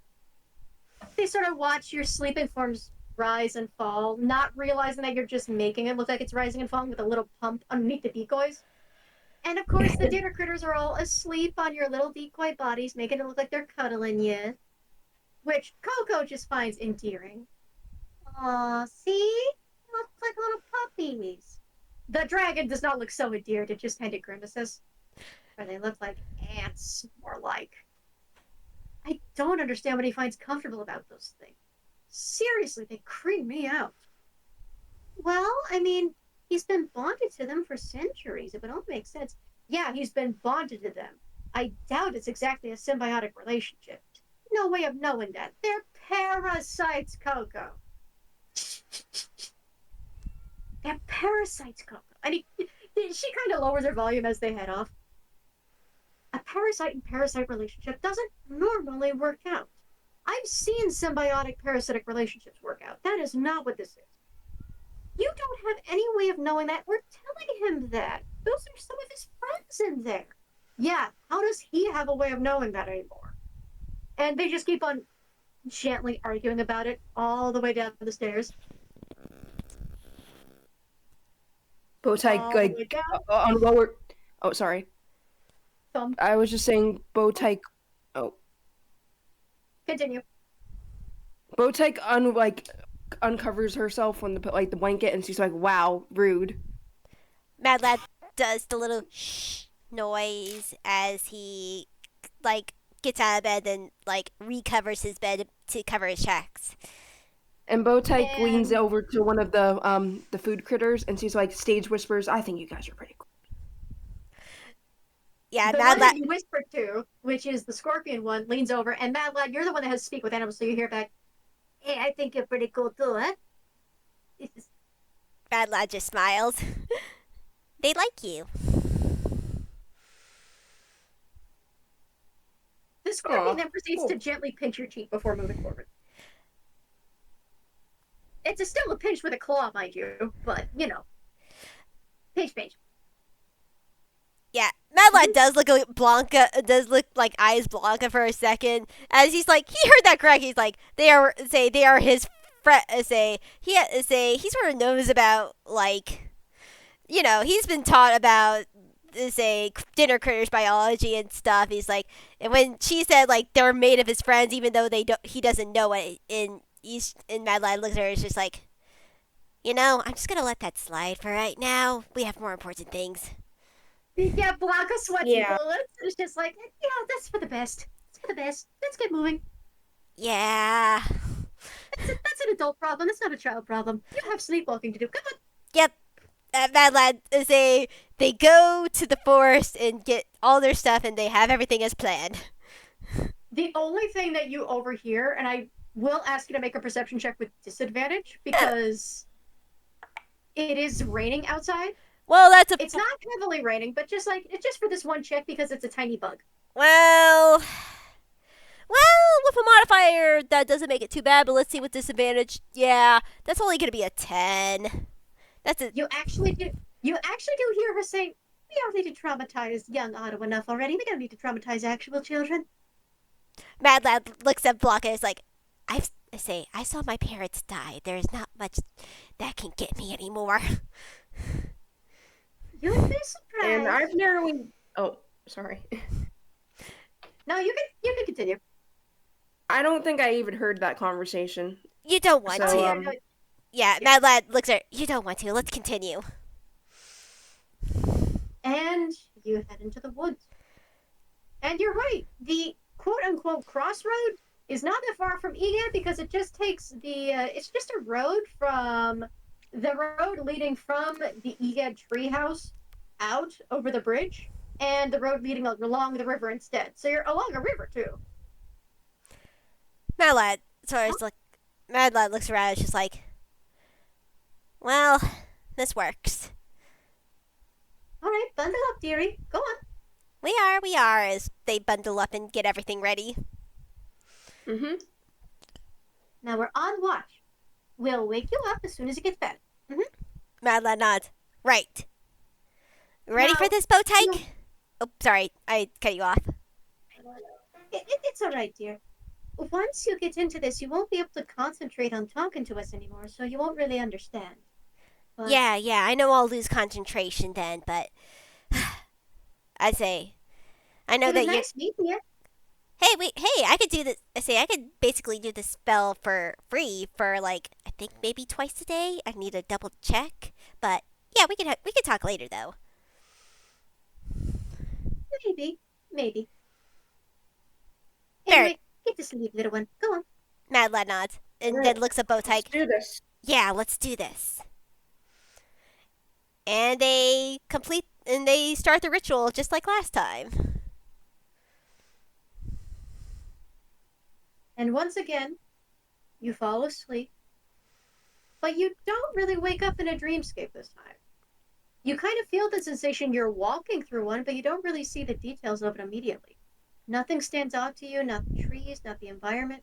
They sort of watch your sleeping forms rise and fall, not realizing that you're just making it look like it's rising and falling with a little pump underneath the decoys. And of course, the dinner critters are all asleep on your little decoy bodies, making it look like they're cuddling you, which Coco just finds endearing. Aw, see? They look like little puppies. The dragon does not look so endeared, it just kind of grimaces. Or they look like ants, more like. I don't understand what he finds comfortable about those things. Seriously, they creep me out. Well, I mean, he's been bonded to them for centuries. It would all make sense. Yeah, he's been bonded to them. I doubt it's exactly a symbiotic relationship. No way of knowing that. They're parasites, Coco. They're parasites, Coco. And she kind of lowers her volume as they head off. A parasite and parasite relationship doesn't normally work out. I've seen symbiotic parasitic relationships work out. That is not what this is. You don't have any way of knowing that or telling him that. Those are some of his friends in there. Yeah, how does he have a way of knowing that anymore? And they just keep on gently arguing about it all the way down the stairs. Bow Tyke, All the way down. on lower. Oh, sorry. Thumb. I was just saying Bow Tyke. Oh, Continue. Bow Tyke uncovers herself on the blanket, and she's like, "Wow, rude." Mad Lad does the little shh noise as he like gets out of bed and like recovers his bed to cover his tracks. And Bow Tyke leans And over to one of the food critters, and she's like, stage whispers, "I think you guys are pretty cool." Yeah, the Mad one Lad. that you whispered to, which is the scorpion one, leans over, and Mad Lad, you're the one that has to speak with animals, so you hear back, "Hey, I think you're pretty cool too, huh?" Mad Lad just smiles. They like you. The scorpion Aw, then proceeds cool. to gently pinch your cheek before moving forward. Still a pinch with a claw, mind you, but, pinch, pinch. Yeah, Mad Lad does look like Blanca. Does look like eyes Blanca for a second, as he's like he heard that correct. He's like they are his friend. He sort of knows about like he's been taught about say dinner critters biology and stuff. He's like, and when she said like they were made of his friends, even though he doesn't know it. In Mad Lad looks at her, it's just like, I'm just gonna let that slide for right now. We have more important things. Yeah, Blanca sweats Yeah. bullets. It's just like, yeah, that's for the best. It's for the best. Let's get moving. Yeah. That's an adult problem. That's not a child problem. You have sleepwalking to do. Come on. Yep. Mad Lad is they go to the forest and get all their stuff and they have everything as planned. The only thing that you overhear, and I will ask you to make a perception check with disadvantage because it is raining outside. Well, It's not heavily raining, but it's just for this one check because it's a tiny bug. Well, with a modifier that doesn't make it too bad, but let's see with disadvantage. Yeah, that's only gonna be a 10. That's it. You actually do hear her say, "We already traumatized young Otto enough already. We don't need to traumatize actual children." Mad Lad looks at Blanca and is like, I saw my parents die. There's not much that can get me anymore. You'd be surprised. And I've narrowly. Oh, sorry. No, you can continue. I don't think I even heard that conversation. You don't want So, to. Yeah, Mad Lad looks at her. You don't want to. Let's continue. And you head into the woods. And you're right. The quote-unquote crossroad is not that far from Egad because it just takes it's just a road from the road leading from the Egad treehouse out over the bridge and the road leading along the river instead. So you're along a river too. Mad Lad, sorry, it's like Mad Lad looks around. It's just like, well, this works. All right, bundle up, dearie. Go on. We are, as they bundle up and get everything ready. Mm-hmm. Now we're on watch. We'll wake you up as soon as it gets better. Mad Lad nods. Right. Ready Now, for this, Bow Tyke? no. Oh, sorry, I cut you off. It's all right, dear. Once you get into this, you won't be able to concentrate on talking to us anymore, so you won't really understand. But Yeah, I know I'll lose concentration then, but I know it that was you. nice meeting you. Hey, I could do this. I could basically do this spell for free for like I think maybe twice a day. I need to double check, but yeah, we could talk later though. Maybe. Fair. Anyway, get to sleep, little one. Go on. Mad Lad nods and Alright, then looks at Bow Let's Tyke. do this. Yeah, let's do this. And they start the ritual just like last time. And once again, you fall asleep. But you don't really wake up in a dreamscape this time. You kind of feel the sensation you're walking through one, but you don't really see the details of it immediately. Nothing stands out to you, not the trees, not the environment.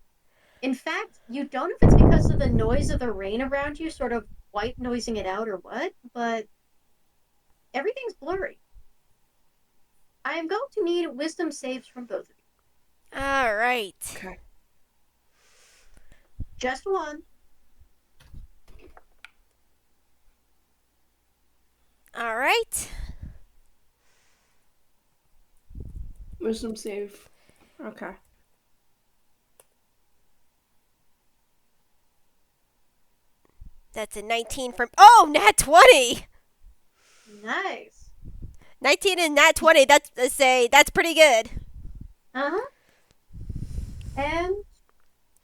In fact, you don't know if it's because of the noise of the rain around you, sort of white noising it out or what, but everything's blurry. I am going to need wisdom saves from both of you. All right. Okay. Just one. All right. Wisdom save. Okay. That's a 19 from. Oh, nat 20. Nice. 19 and nat 20. That's pretty good. Uh-huh. And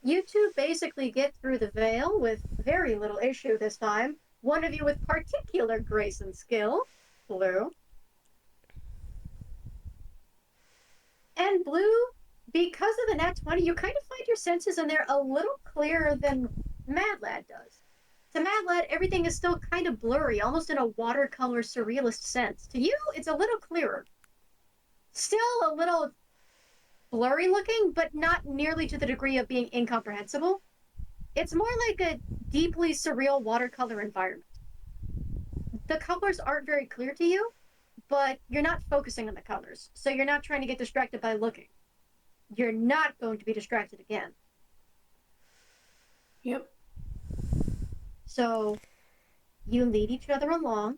you two basically get through the veil with very little issue this time. One of you with particular grace and skill, Blue. And Blue, because of the nat 20, you kind of find your senses in there a little clearer than Mad Lad does. To Mad Lad, everything is still kind of blurry, almost in a watercolor surrealist sense. To you, it's a little clearer. Still a little blurry looking, but not nearly to the degree of being incomprehensible. It's more like a deeply surreal watercolor environment. The colors aren't very clear to you, but you're not focusing on the colors, so you're not trying to get distracted by looking. You're not going to be distracted again. Yep. So you lead each other along,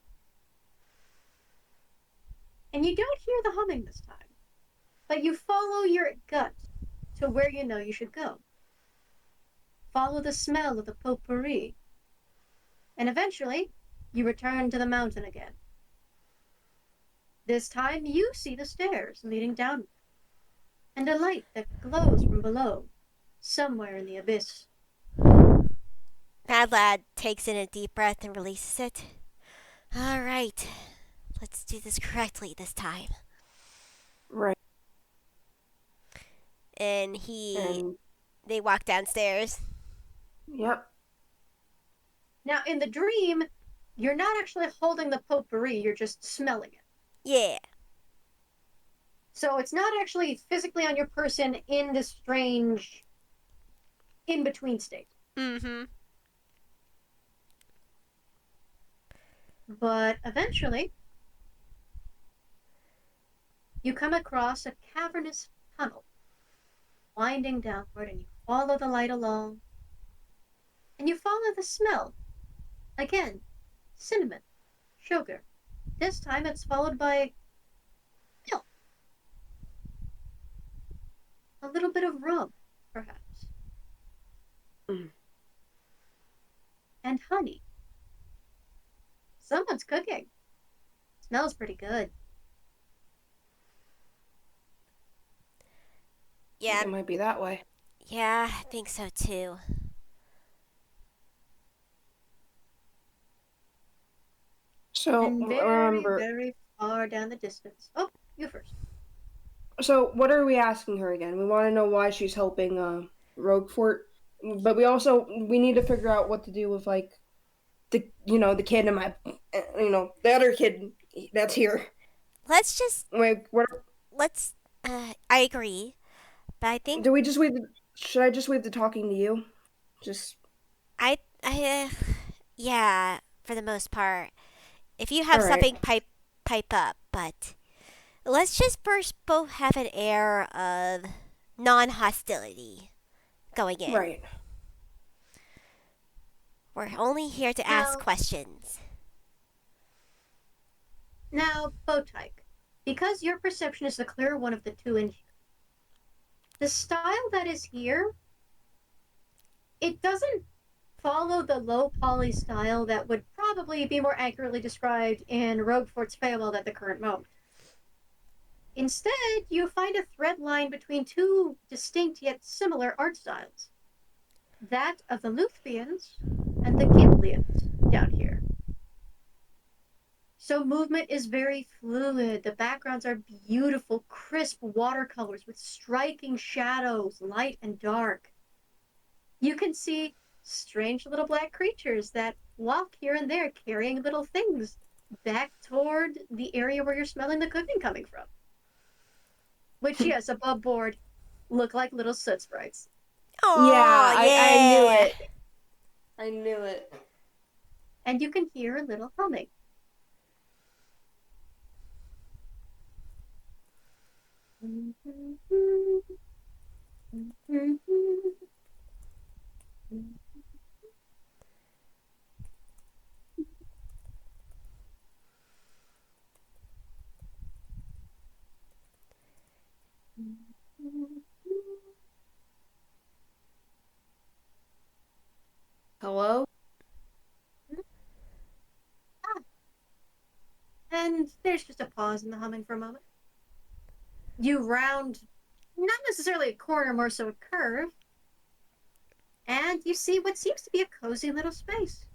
and you don't hear the humming this time, but you follow your gut to where you know you should go. Follow the smell of the potpourri, and eventually you return to the mountain again. This time you see the stairs leading down, and a light that glows from below, somewhere in the abyss. Mad Lad takes in a deep breath and releases it. All right. Let's do this correctly this time. Right. And they walk downstairs. Yep. Now, in the dream, you're not actually holding the potpourri, you're just smelling it. Yeah. So it's not actually physically on your person in this strange in-between state. Mm-hmm. But eventually, you come across a cavernous tunnel winding downward, and you follow the light along, and you follow the smell. Again, cinnamon, sugar. This time it's followed by milk. A little bit of rum, perhaps. Mm. And honey. Someone's cooking. Smells pretty good. Yeah. It might be that way. Yeah, I think so too. So And very, remember. very far down the distance. Oh, you first. So what are we asking her again? We want to know why she's helping Roguefort, but we need to figure out what to do with like the kid and my the other kid that's here. Let's just Wait, what? let's I agree. But I think Do we just wait? Should I just wait the talking to you? Just I yeah, for the most part. If you have all right. something pipe up, but let's just first both have an air of non-hostility going in. Right. We're only here to ask questions. Now, Bow Tyke, because your perception is the clearer one of the two in here, the style that is here, it doesn't follow the low poly style that would probably be more accurately described in Roguefort's Feywild at the current moment. Instead, you find a thread line between two distinct yet similar art styles. That of the Luthvians and the Giblians down here. So movement is very fluid. The backgrounds are beautiful, crisp watercolors with striking shadows, light and dark. You can see strange little black creatures that walk here and there carrying little things back toward the area where you're smelling the cooking coming from. Which, yes, above board, look like little soot sprites. Oh, Yeah, I knew yeah. it. I knew it. And you can hear a little humming. There's just a pause in the humming for a moment. You round, not necessarily a corner, more so a curve, and you see what seems to be a cozy little space.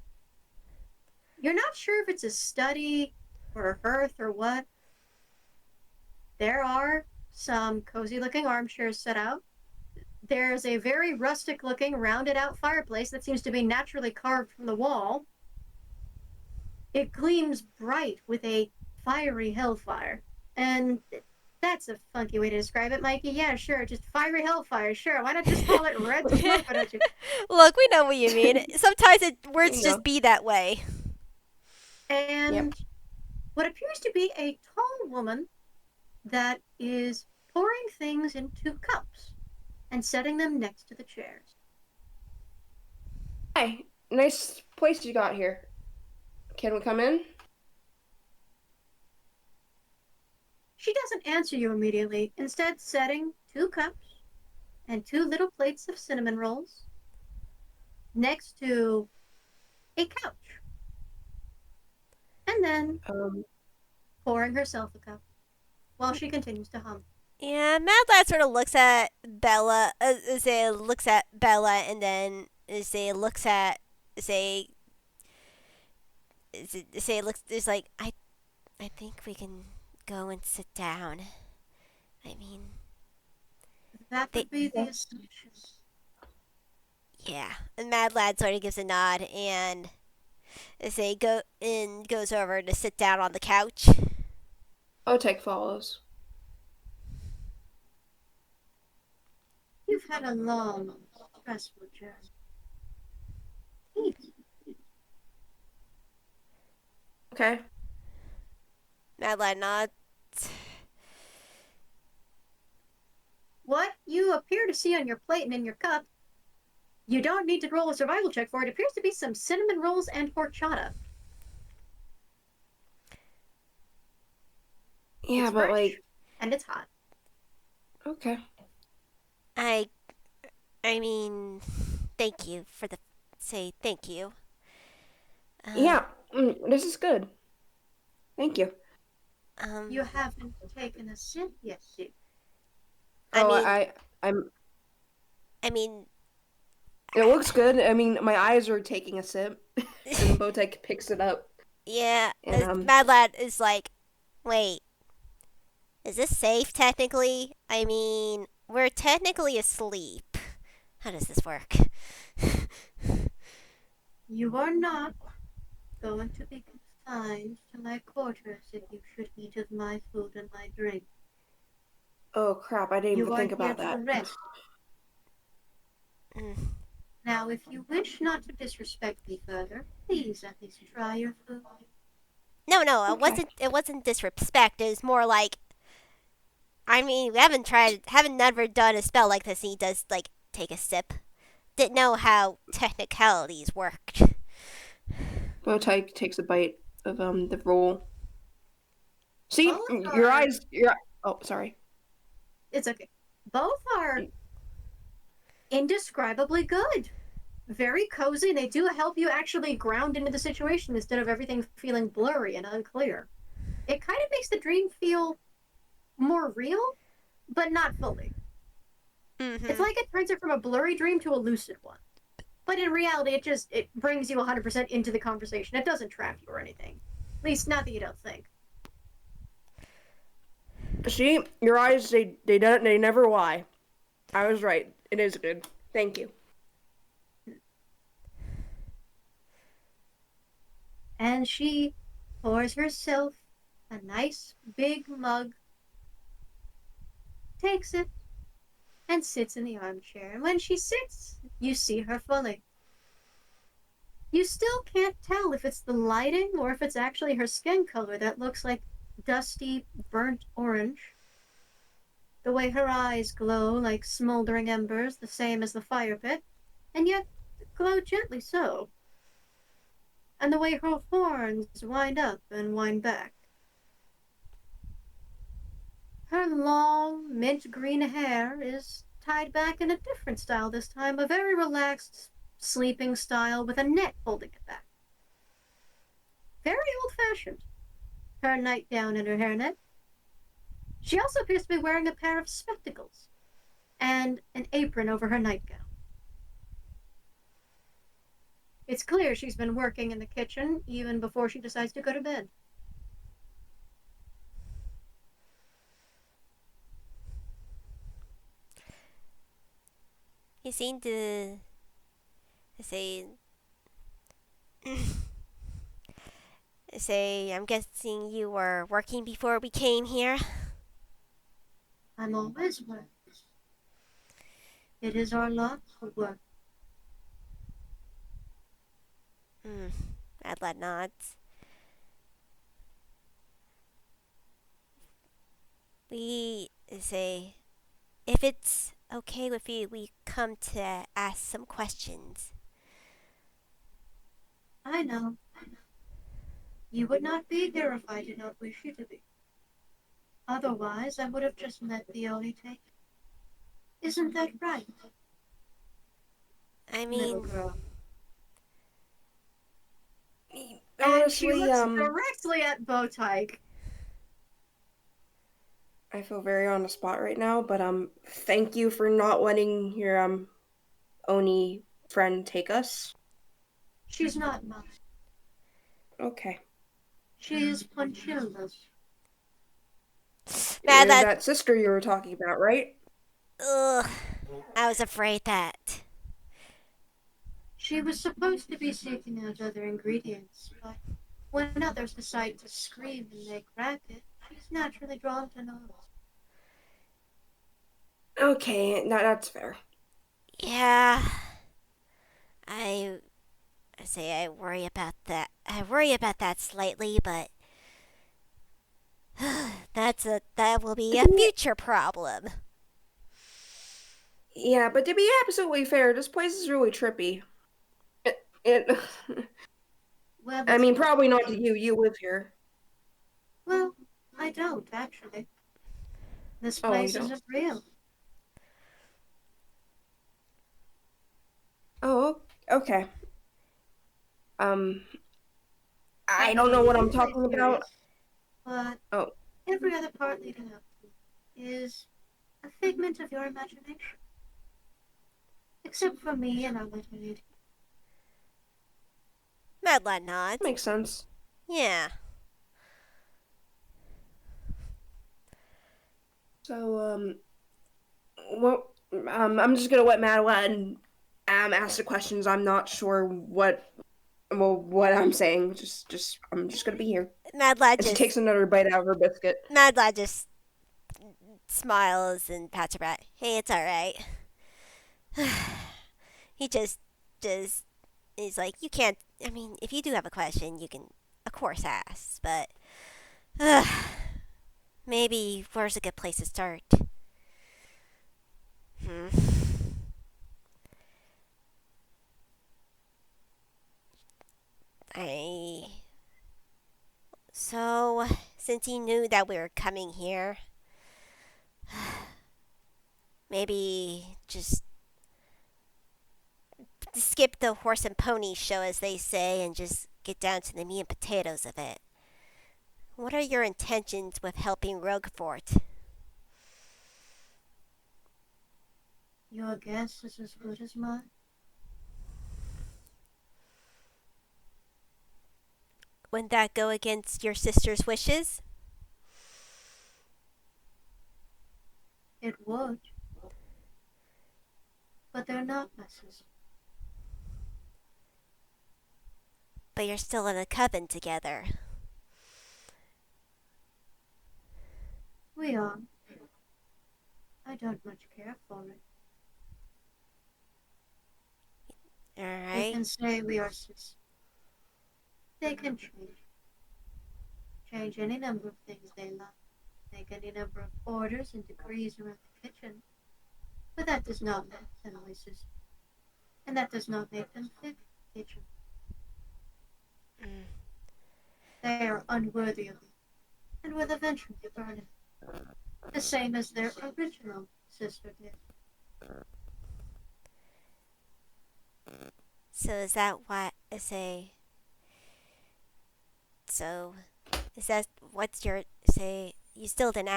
You're not sure if it's a study or a hearth or what. There are some cozy looking armchairs set out. There's a very rustic looking, rounded out fireplace that seems to be naturally carved from the wall. It gleams bright with a fiery hellfire. And that's a funky way to describe it, Mikey. Yeah, sure, just fiery hellfire. Sure, why not just call it red smoke? Why don't you? Look, we know what you mean. Sometimes words You just know. be that way. And Yep. what appears to be a tall woman that is pouring things into cups and setting them next to the chairs. Hi, nice place you got here. Can we come in? She doesn't answer you immediately, instead setting 2 cups and 2 little plates of cinnamon rolls next to a couch. And then pouring herself a cup while she continues to hum. Yeah, Mad Lad sort of looks at Bella, looks at Bella, and then looks at looks is like I think we can go and sit down. I mean, That They- would be the assumption. yeah. And Mad Lad sort of gives a nod and goes over to sit down on the couch. Bow Tyke follows. You've had a long, stressful journey. Eat. Okay. Mad Lad nods. What you appear to see on your plate and in your cup, you don't need to roll a survival check for. It appears to be some cinnamon rolls and horchata. Yeah, It's but fresh, like, and it's hot. okay. I mean, thank you for the thank you. Yeah, this is good. Thank you. You haven't taken a sip yet, Sue. I'm. I mean, It looks good. I mean, my eyes are taking a sip, and Bow Tyke picks it up. yeah. And Mad Lad is like, wait, is this safe technically? I mean, we're technically asleep. How does this work? You are not going to be confined to my quarters if you should eat of my food and my drink. oh crap! I didn't You even are think here about to that. rest. Mm. Now, if you wish not to disrespect me further, please at least try your food. No, it Okay. wasn't. It wasn't disrespect. It was more like, I mean, we haven't never done a spell like this. And he does like take a sip. Didn't know how technicalities worked. Bow Tyke takes a bite of the roll. See, Both your are- eyes. Oh, sorry. It's okay. Both are indescribably good. Very cozy. They do help you actually ground into the situation instead of everything feeling blurry and unclear. It kind of makes the dream feel more real, but not fully. Mm-hmm. It's like it turns it from a blurry dream to a lucid one. But in reality, it brings you 100% into the conversation. It doesn't trap you or anything. At least not that you don't think. See, your eyes. They never lie. I was right. It is good. Thank you. And she pours herself a nice big mug, takes it, and sits in the armchair. And when she sits, you see her fully. You still can't tell if it's the lighting or if it's actually her skin color that looks like dusty, burnt orange. The way her eyes glow like smoldering embers, the same as the fire pit, and yet glow gently so. And the way her horns wind up and wind back. Her long, mint green hair is tied back in a different style this time, a very relaxed, sleeping style with a net holding it back. Very old-fashioned. her nightgown and her hairnet. She also appears to be wearing a pair of spectacles and an apron over her nightgown. It's clear she's been working in the kitchen even before she decides to go to bed. You seem to say I'm guessing you were working before we came here. I'm always working. It is our lot to work. Adla nods. We say, if it's okay with you, we come to ask some questions. I know. You would not be here if I did not wish you to be. Otherwise, I would have just met the Ollie Tyke. Isn't that right? I Little mean, girl. And she Honestly, looks directly at Bow Tyke. I feel very on the spot right now, but thank you for not letting your Oni friend take us. She's not mine. Okay. She is Ponchilla's. man, That sister you were talking about, right? ugh, I was afraid that. She was supposed to be seeking out other ingredients, but when others decide to scream and make racket, she's naturally drawn to noise. Okay, that's fair. Yeah, I I worry about that. I worry about that slightly, but that will be a future problem. Yeah, but to be absolutely fair, this place is really trippy. It Well, I mean, probably not to you. You live here. well, I don't actually. This Oh, you place don't? isn't real. Oh, okay. Um, I I don't know mean, what I'm usually talking there about. is, but Oh, every other part leading up to it is a figment of your imagination. Except for me and our little lady. Madeline nods. makes sense. Yeah. So, well, I'm just gonna let Madeline ask the questions. I'm not sure what I'm saying. I'm just gonna be here. Madeline And she just takes another bite out of her biscuit. Madeline just smiles and pats her back. Hey, it's all right. He just he's like, you can't. I mean, if you do have a question, you can of course ask, but maybe where's a good place to start? Hmm. I So since he knew that we were coming here, maybe just skip the horse and pony show, as they say, and just get down to the meat and potatoes of it. What are your intentions with helping Roguefort? Your guess is as good as mine. Wouldn't that go against your sister's wishes? It would. But they're not my sister. But you're still in a coven together. We are. I don't much care for it. They Alright? can say we are sisters. They can change. Change any number of things they like. Make any number of orders and decrees around the kitchen. But that does not make them my sisters. And that does not make them fit the kitchen. Mm. They are unworthy of it, and will eventually burn it. The same as their original sister did. So is that what I say? So It says, what's your, say, you still didn't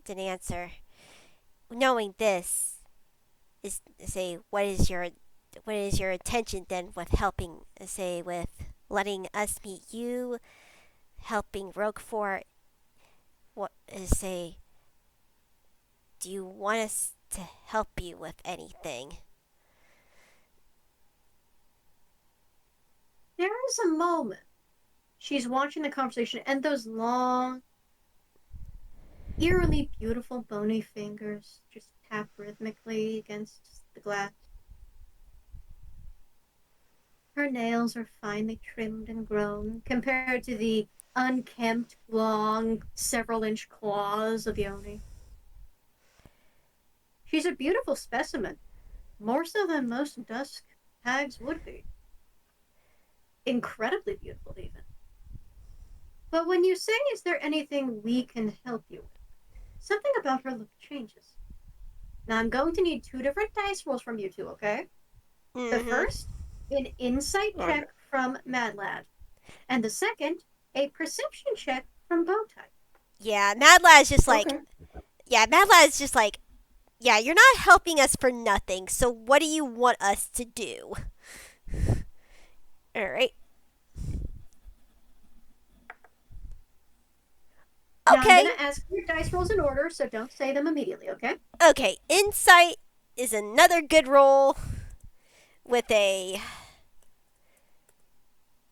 answer. Knowing this is, say, what is your intention then with helping, say, with letting us meet you, helping Roguefort? What is, say, do you want us to help you with anything? There is a moment. She's watching the conversation, and those long, eerily beautiful bony fingers just tap rhythmically against the glass. Her nails are finely trimmed and grown compared to the unkempt, long, several-inch claws of Yoni. She's a beautiful specimen, more so than most dusk hags would be. Incredibly beautiful, even. But when you say, is there anything we can help you with? Something about her look changes. Now I'm going to need 2 different dice rolls from you two, okay? The Mm-hmm. first, an insight Okay. check from Mad Lad. And the second, a perception check from Bow Tyke. Yeah, Mad Lad's just like, Okay. Mad Lad's just like, yeah, you're not helping us for nothing, so what do you want us to do? Alright. Now I'm Okay. going to ask your dice rolls in order, so don't say them immediately, okay? Okay, insight is another good roll with a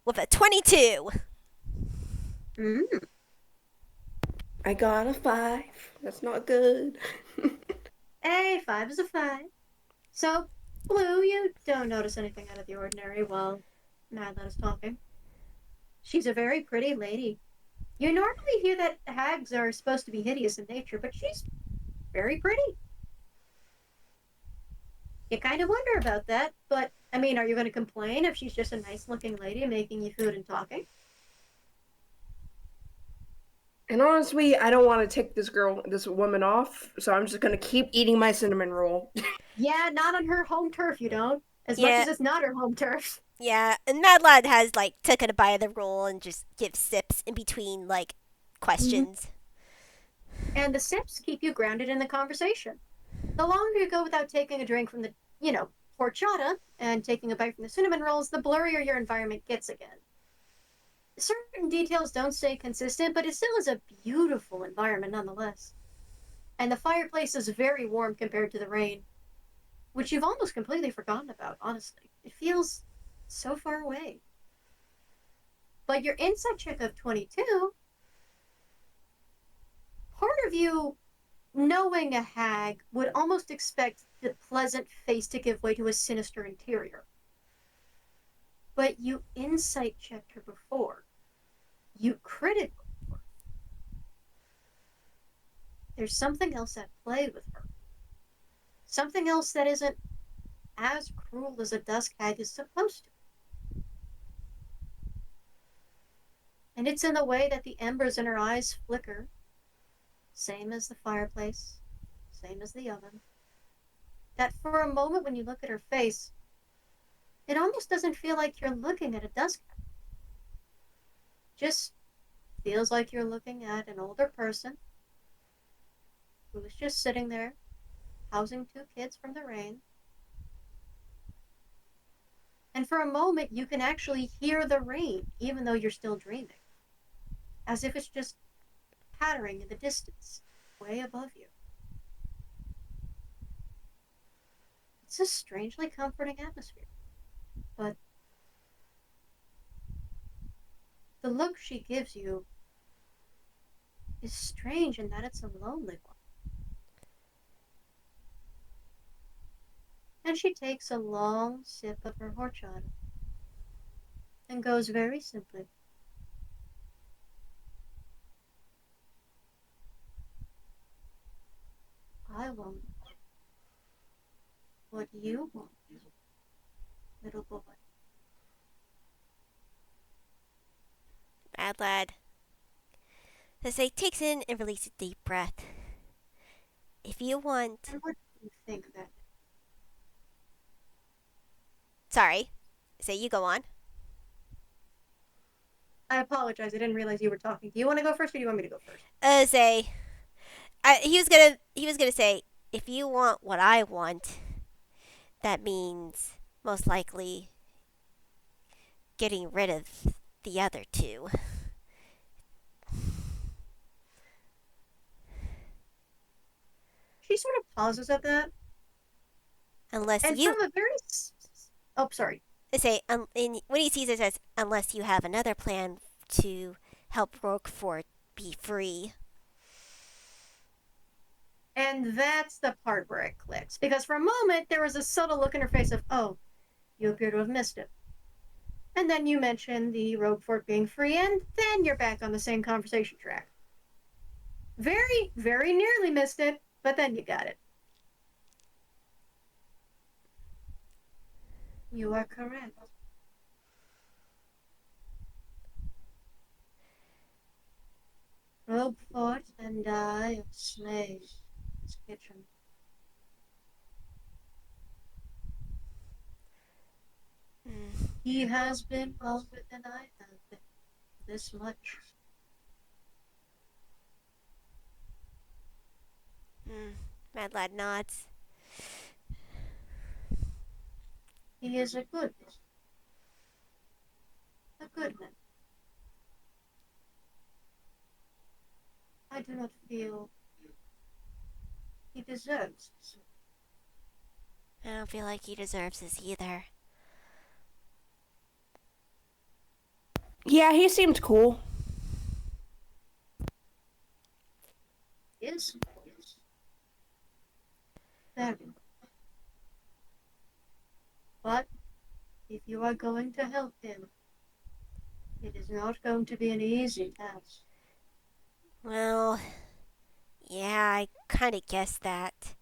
22. Mm. I got a 5. That's not good. A 5 is a 5. So, Blue, you don't notice anything out of the ordinary while Mad Lad is talking. She's a very pretty lady. You normally hear that hags are supposed to be hideous in nature, but she's very pretty. You kind of wonder about that, but I mean, are you going to complain if she's just a nice looking lady making you food and talking? And honestly, I don't want to take this woman off, so I'm just gonna keep eating my cinnamon roll. Yeah, not on her home turf, you don't. As much Yeah. as it's not her home turf. Yeah, and Mad Lad has like taken a bite of the roll and just gives sips in between like questions. And the sips keep you grounded in the conversation. The longer you go without taking a drink from the, horchata and taking a bite from the cinnamon rolls, the blurrier your environment gets again. Certain details don't stay consistent, but it still is a beautiful environment nonetheless. And the fireplace is very warm compared to the rain, which you've almost completely forgotten about, honestly. It feels so far away. But your insight check of 22, part of you, knowing a hag, would almost expect the pleasant face to give way to a sinister interior. But you insight checked her before. You critted before. There's something else at play with her. Something else that isn't as cruel as a dusk hag is supposed to. And it's in the way that the embers in her eyes flicker, same as the fireplace, same as the oven, that for a moment when you look at her face, it almost doesn't feel like you're looking at a dusk hag. Just feels like you're looking at an older person who was just sitting there, housing 2 kids from the rain. And for a moment, you can actually hear the rain, even though you're still dreaming, as if it's just pattering in the distance, way above you. It's a strangely comforting atmosphere. But the look she gives you is strange in that it's a lonely one. And she takes a long sip of her horchata and goes very simply, I want what you want, little boy. Mad Lad, as he takes in and releases a deep breath. If you want, And what do you think that? sorry, say you go on. I apologize. I didn't realize you were talking. Do you want to go first, or do you want me to go first? He was gonna say, if you want what I want, that means most likely getting rid of the other two. She sort of pauses at that, Unless and you from a very oh, sorry. say, when he sees it, says, unless you have another plan to help Roguefort be free. And that's the part where it clicks, because for a moment there was a subtle look in her face of, oh, you appear to have missed it. And then you mention the Roguefort being free, and then you're back on the same conversation track. Very, very nearly missed it, but then you got it. You are correct. Roguefort and I are slaves in this kitchen. He has been longer than I have been. This much. Mad Lad nods. He is a good man. A good man. I do not feel he deserves this. I don't feel like he deserves this either. Yeah, he seemed cool. Yes. Very. But if you are going to help him, it is not going to be an easy task. Well, yeah, I kind of guessed that.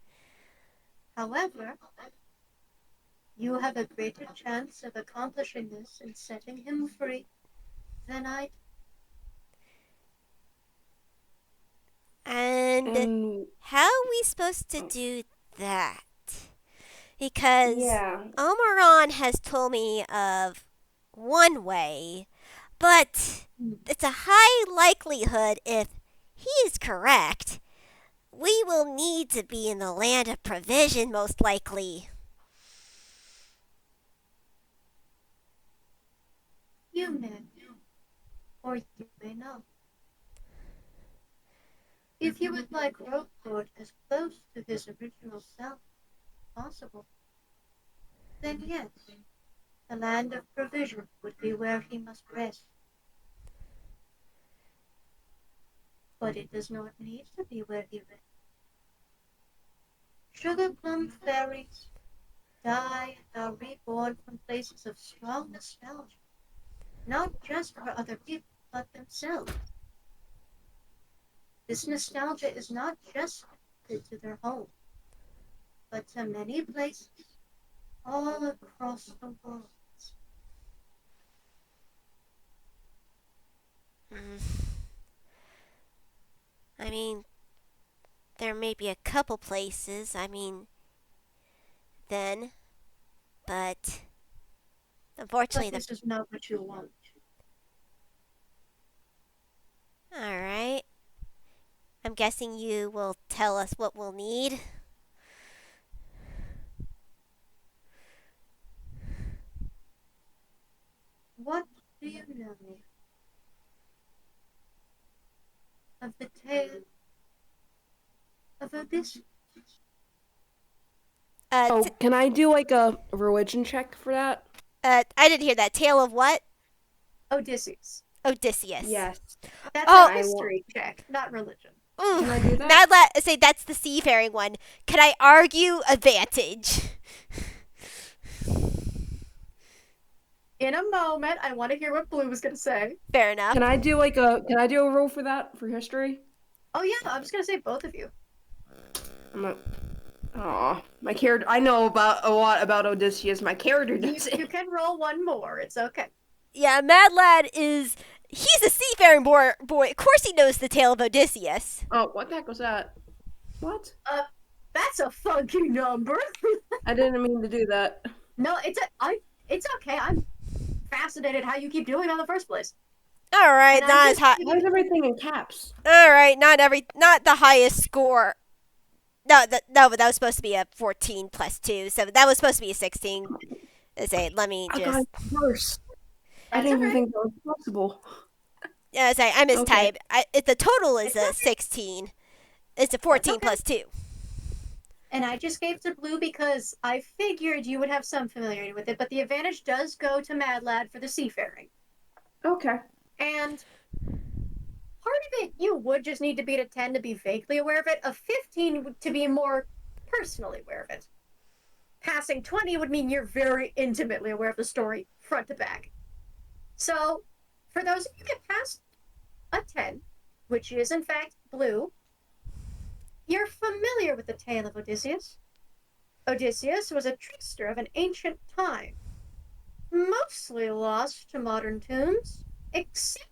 However, you have a greater chance of accomplishing this and setting him free than I do. And how are we supposed to do that? Because yeah. Omeron has told me of one way, but it's a high likelihood if he is correct. We will need to be in the land of provision, most likely. You may know, or you may not. If you would like Roguefort as close to his original self as possible, then yes, the land of provision would be where he must rest. But it does not need to be where he rests. Sugar-plum fairies die and are reborn from places of strong nostalgia, not just for other people, but themselves. This nostalgia is not just connected to their home, but to many places all across the world. I mean, there may be a couple places, then, but unfortunately, But this is not what you want. Alright. I'm guessing you will tell us what we'll need. What do you know of the tale of Odysseus? Can I do like a religion check for that? I didn't hear that. Tale of what? Odysseus. Odysseus. Yes. That's Oh. a history check, not religion. Can I do that? Mad Lad, say that's the seafaring one. Can I argue advantage? In a moment, I want to hear what Blue was going to say. Fair enough. Can I do a roll for that for history? Oh yeah, I was going to say both of you. My character. I know a lot about Odysseus. My character doesn't. You can roll one more. It's okay. Yeah, Mad Lad he's a seafaring boy. Of course he knows the tale of Odysseus. Oh, what the heck was that? What? That's a funky number. I didn't mean to do that. No, it's okay. I'm fascinated how you keep doing it in the first place. All right, And not as high. Why is everything in caps? All right, not the highest score. No, but that was supposed to be a 14 plus 2, so that was supposed to be a 16. Say, let me I got just. it worse. I That's didn't even alright. think that was possible. Say, I Okay. mistyped. If the total is It's a okay. 16, it's a That's 14 okay. plus 2. And I just gave to Blue because I figured you would have some familiarity with it, but the advantage does go to Mad Lad for the seafaring. Okay. And part of it, you would just need to beat a 10 to be vaguely aware of it, a 15 to be more personally aware of it. Passing 20 would mean you're very intimately aware of the story, front to back. So, for those of you who get past a 10, which is in fact Blue, you're familiar with the tale of Odysseus. Odysseus was a trickster of an ancient time, mostly lost to modern tombs, except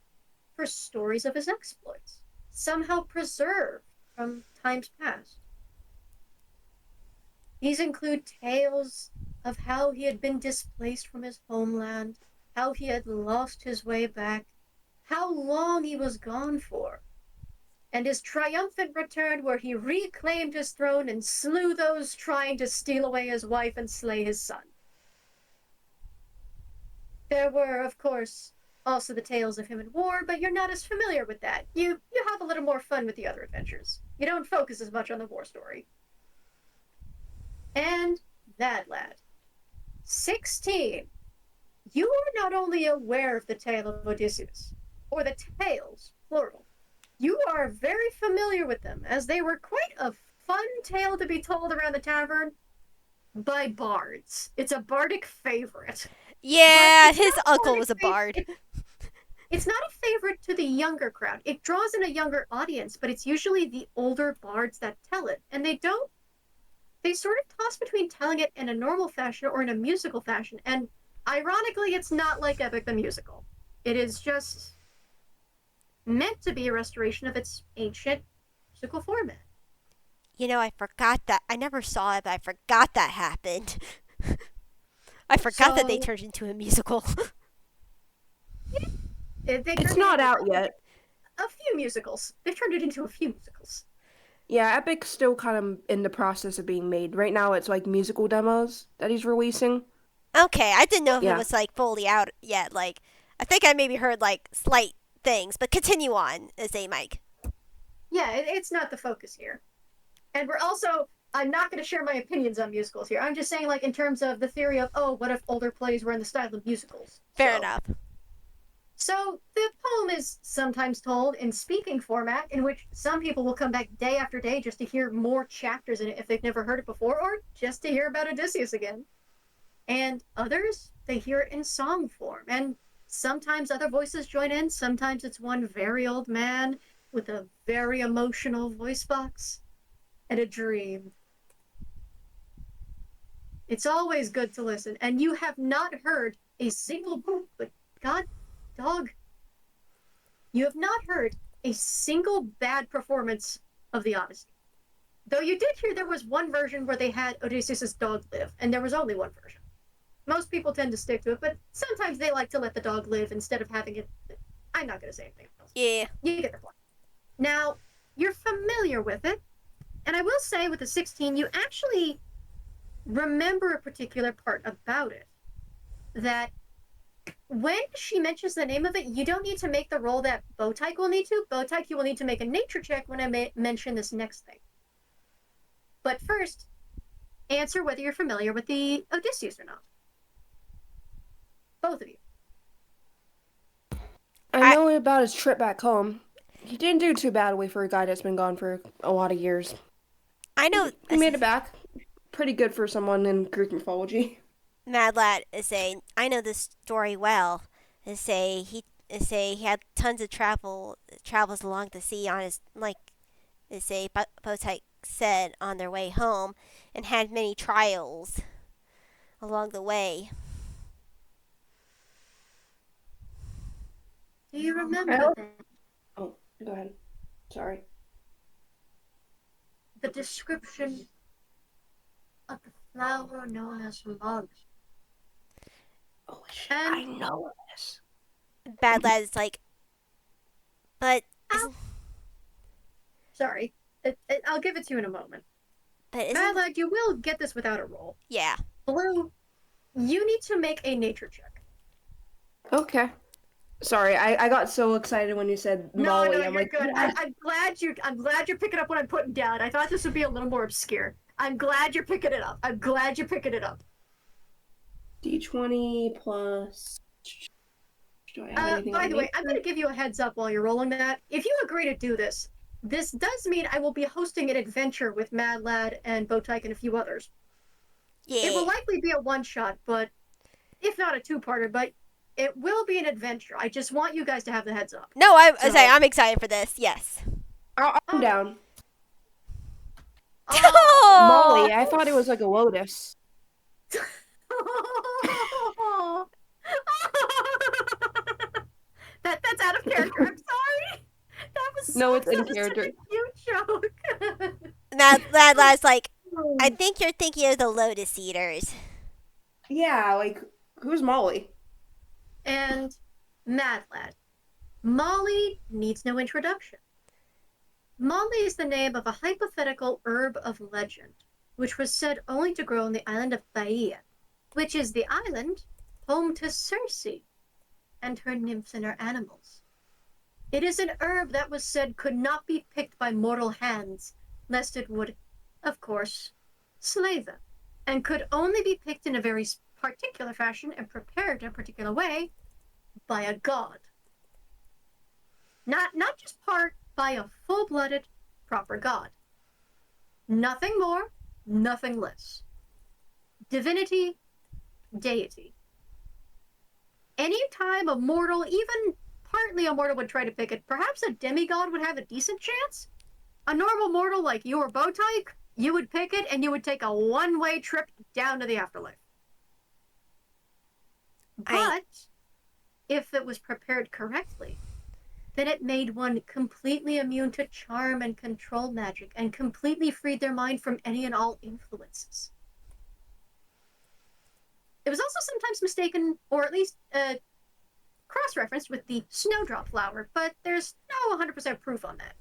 for stories of his exploits, somehow preserved from times past. These include tales of how he had been displaced from his homeland, how he had lost his way back, how long he was gone for, and his triumphant return where he reclaimed his throne and slew those trying to steal away his wife and slay his son. There were, of course, also the tales of him in war, but you're not as familiar with that. You have a little more fun with the other adventures. You don't focus as much on the war story. And Mad Lad. 16. You are not only aware of the tale of Odysseus, or the tales, plural, you are very familiar with them, as they were quite a fun tale to be told around the tavern by bards. It's a bardic favorite. Yeah, But it's his not uncle bardic was a bard. It's not a favorite to the younger crowd. It draws in a younger audience, but it's usually the older bards that tell it. And they sort of toss between telling it in a normal fashion or in a musical fashion. And ironically, it's not like Epic the Musical. It is just meant to be a restoration of its ancient musical format. You know, I forgot that. I never saw it, but I forgot that happened. I forgot that they So turned into a musical. they It's turned not it into out yet. a few musicals. They've turned it into a few musicals. Yeah, Epic's still kind of in the process of being made. Right now, it's like musical demos that he's releasing. Okay, I didn't know if it Yeah. was like fully out yet. Like, I think I maybe heard like slight things, but continue on, say Mike. Yeah, it's not the focus here. And we're also, I'm not going to share my opinions on musicals here. I'm just saying, like, in terms of the theory of, oh, what if older plays were in the style of musicals? Fair enough. So the poem is sometimes told in speaking format, in which some people will come back day after day just to hear more chapters in it if they've never heard it before, or just to hear about Odysseus again. And others, they hear it in song form. And sometimes other voices join in. Sometimes it's one very old man with a very emotional voice box and a dream. It's always good to listen. And you have not heard a single, but God, dog, you have not heard a single bad performance of the Odyssey. Though you did hear there was one version where they had Odysseus's dog live, and there was only one version. Most people tend to stick to it, but sometimes they like to let the dog live instead of having it. I'm not going to say anything else. Yeah. You get the point. Now, you're familiar with it, and I will say with the 16, you actually remember a particular part about it. That when she mentions the name of it, you don't need to make the roll that Bow Tyke will need to. Bow Tyke, you will need to make a nature check when I mention this next thing. But first, answer whether you're familiar with the Odysseus or not. Both of you. I know about his trip back home. He didn't do too badly for a guy that's been gone for a lot of years. I know. He made it back. Pretty good for someone in Greek mythology. Mad Lad is saying, I know this story well. He had tons of travels along the sea on his Bow Tyke said on their way home, and had many trials along the way. Do you remember Oh, go ahead. Sorry. the description of the flower known as love? Oh shit! I know this. Mad Lad is like, But Ow. Sorry. I'll give it to you in a moment. but isn't Mad Lad, you will get this without a roll. yeah. Blue, you need to make a nature check. Okay. Sorry, I got so excited when you said Molly. No, I'm you're like, good. yes. I'm glad you're picking up what I'm putting down. I thought this would be a little more obscure. I'm glad you're picking it up. D20 plus. Do I have anything By on the way, I'm nature? going to give you a heads up while you're rolling that. If you agree to do this, this does mean I will be hosting an adventure with Mad Lad and Bow Tyke and a few others. It will Yeah. likely be a one-shot, but if not a two-parter, but it will be an adventure. I just want you guys to have the heads up. No, I So- say I'm excited for this. Yes. I'm down. Oh! Molly, I thought it was like a lotus. That's out of character. I'm sorry. That was No, it's in such character. a cute joke. That lad's like, I think you're thinking of the Lotus Eaters. Yeah, like, who's Molly? And Mad Lad. Molly needs no introduction. Molly is the name of a hypothetical herb of legend, which was said only to grow on the island of Bahia, which is the island home to Circe and her nymphs and her animals. It is an herb that was said could not be picked by mortal hands, lest it would, of course, slay them, and could only be picked in a very particular fashion and prepared in a particular way by a god. Not just by a full-blooded, proper god. Nothing more, nothing less. Divinity, deity. Anytime a mortal, even partly a mortal, would try to pick it, perhaps a demigod would have a decent chance. A normal mortal like you or Bow Tyke, you would pick it and you would take a one-way trip down to the afterlife. But if it was prepared correctly, then it made one completely immune to charm and control magic and completely freed their mind from any and all influences. It was also sometimes mistaken, or at least cross-referenced with the snowdrop flower, but there's no 100% proof on that.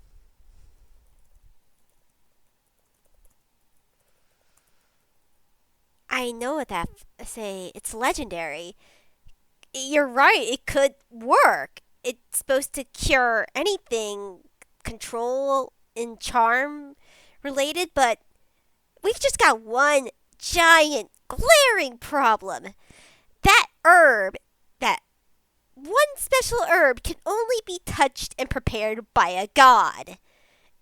I know what that say. It's legendary. You're right. It could work. It's supposed to cure anything, control and charm related, but we've just got one giant glaring problem. That herb, that one special herb, can only be touched and prepared by a god.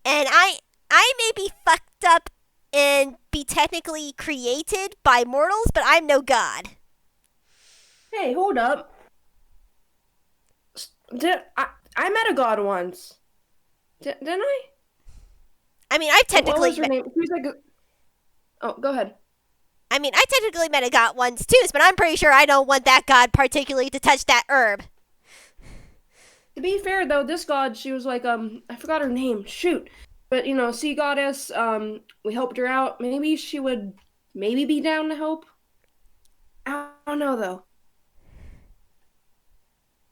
And I may be fucked up and be technically created by mortals, but I'm no god. Hey, hold up. I met a god once. Didn't I? I mean, I've What technically was her name? Who's like Oh, go ahead. I mean, I technically met a god once too, but I'm pretty sure I don't want that god particularly to touch that herb. To be fair though, this god, she was like, I forgot her name. Shoot. But sea goddess, we helped her out. Maybe she would be down to help. I don't know though.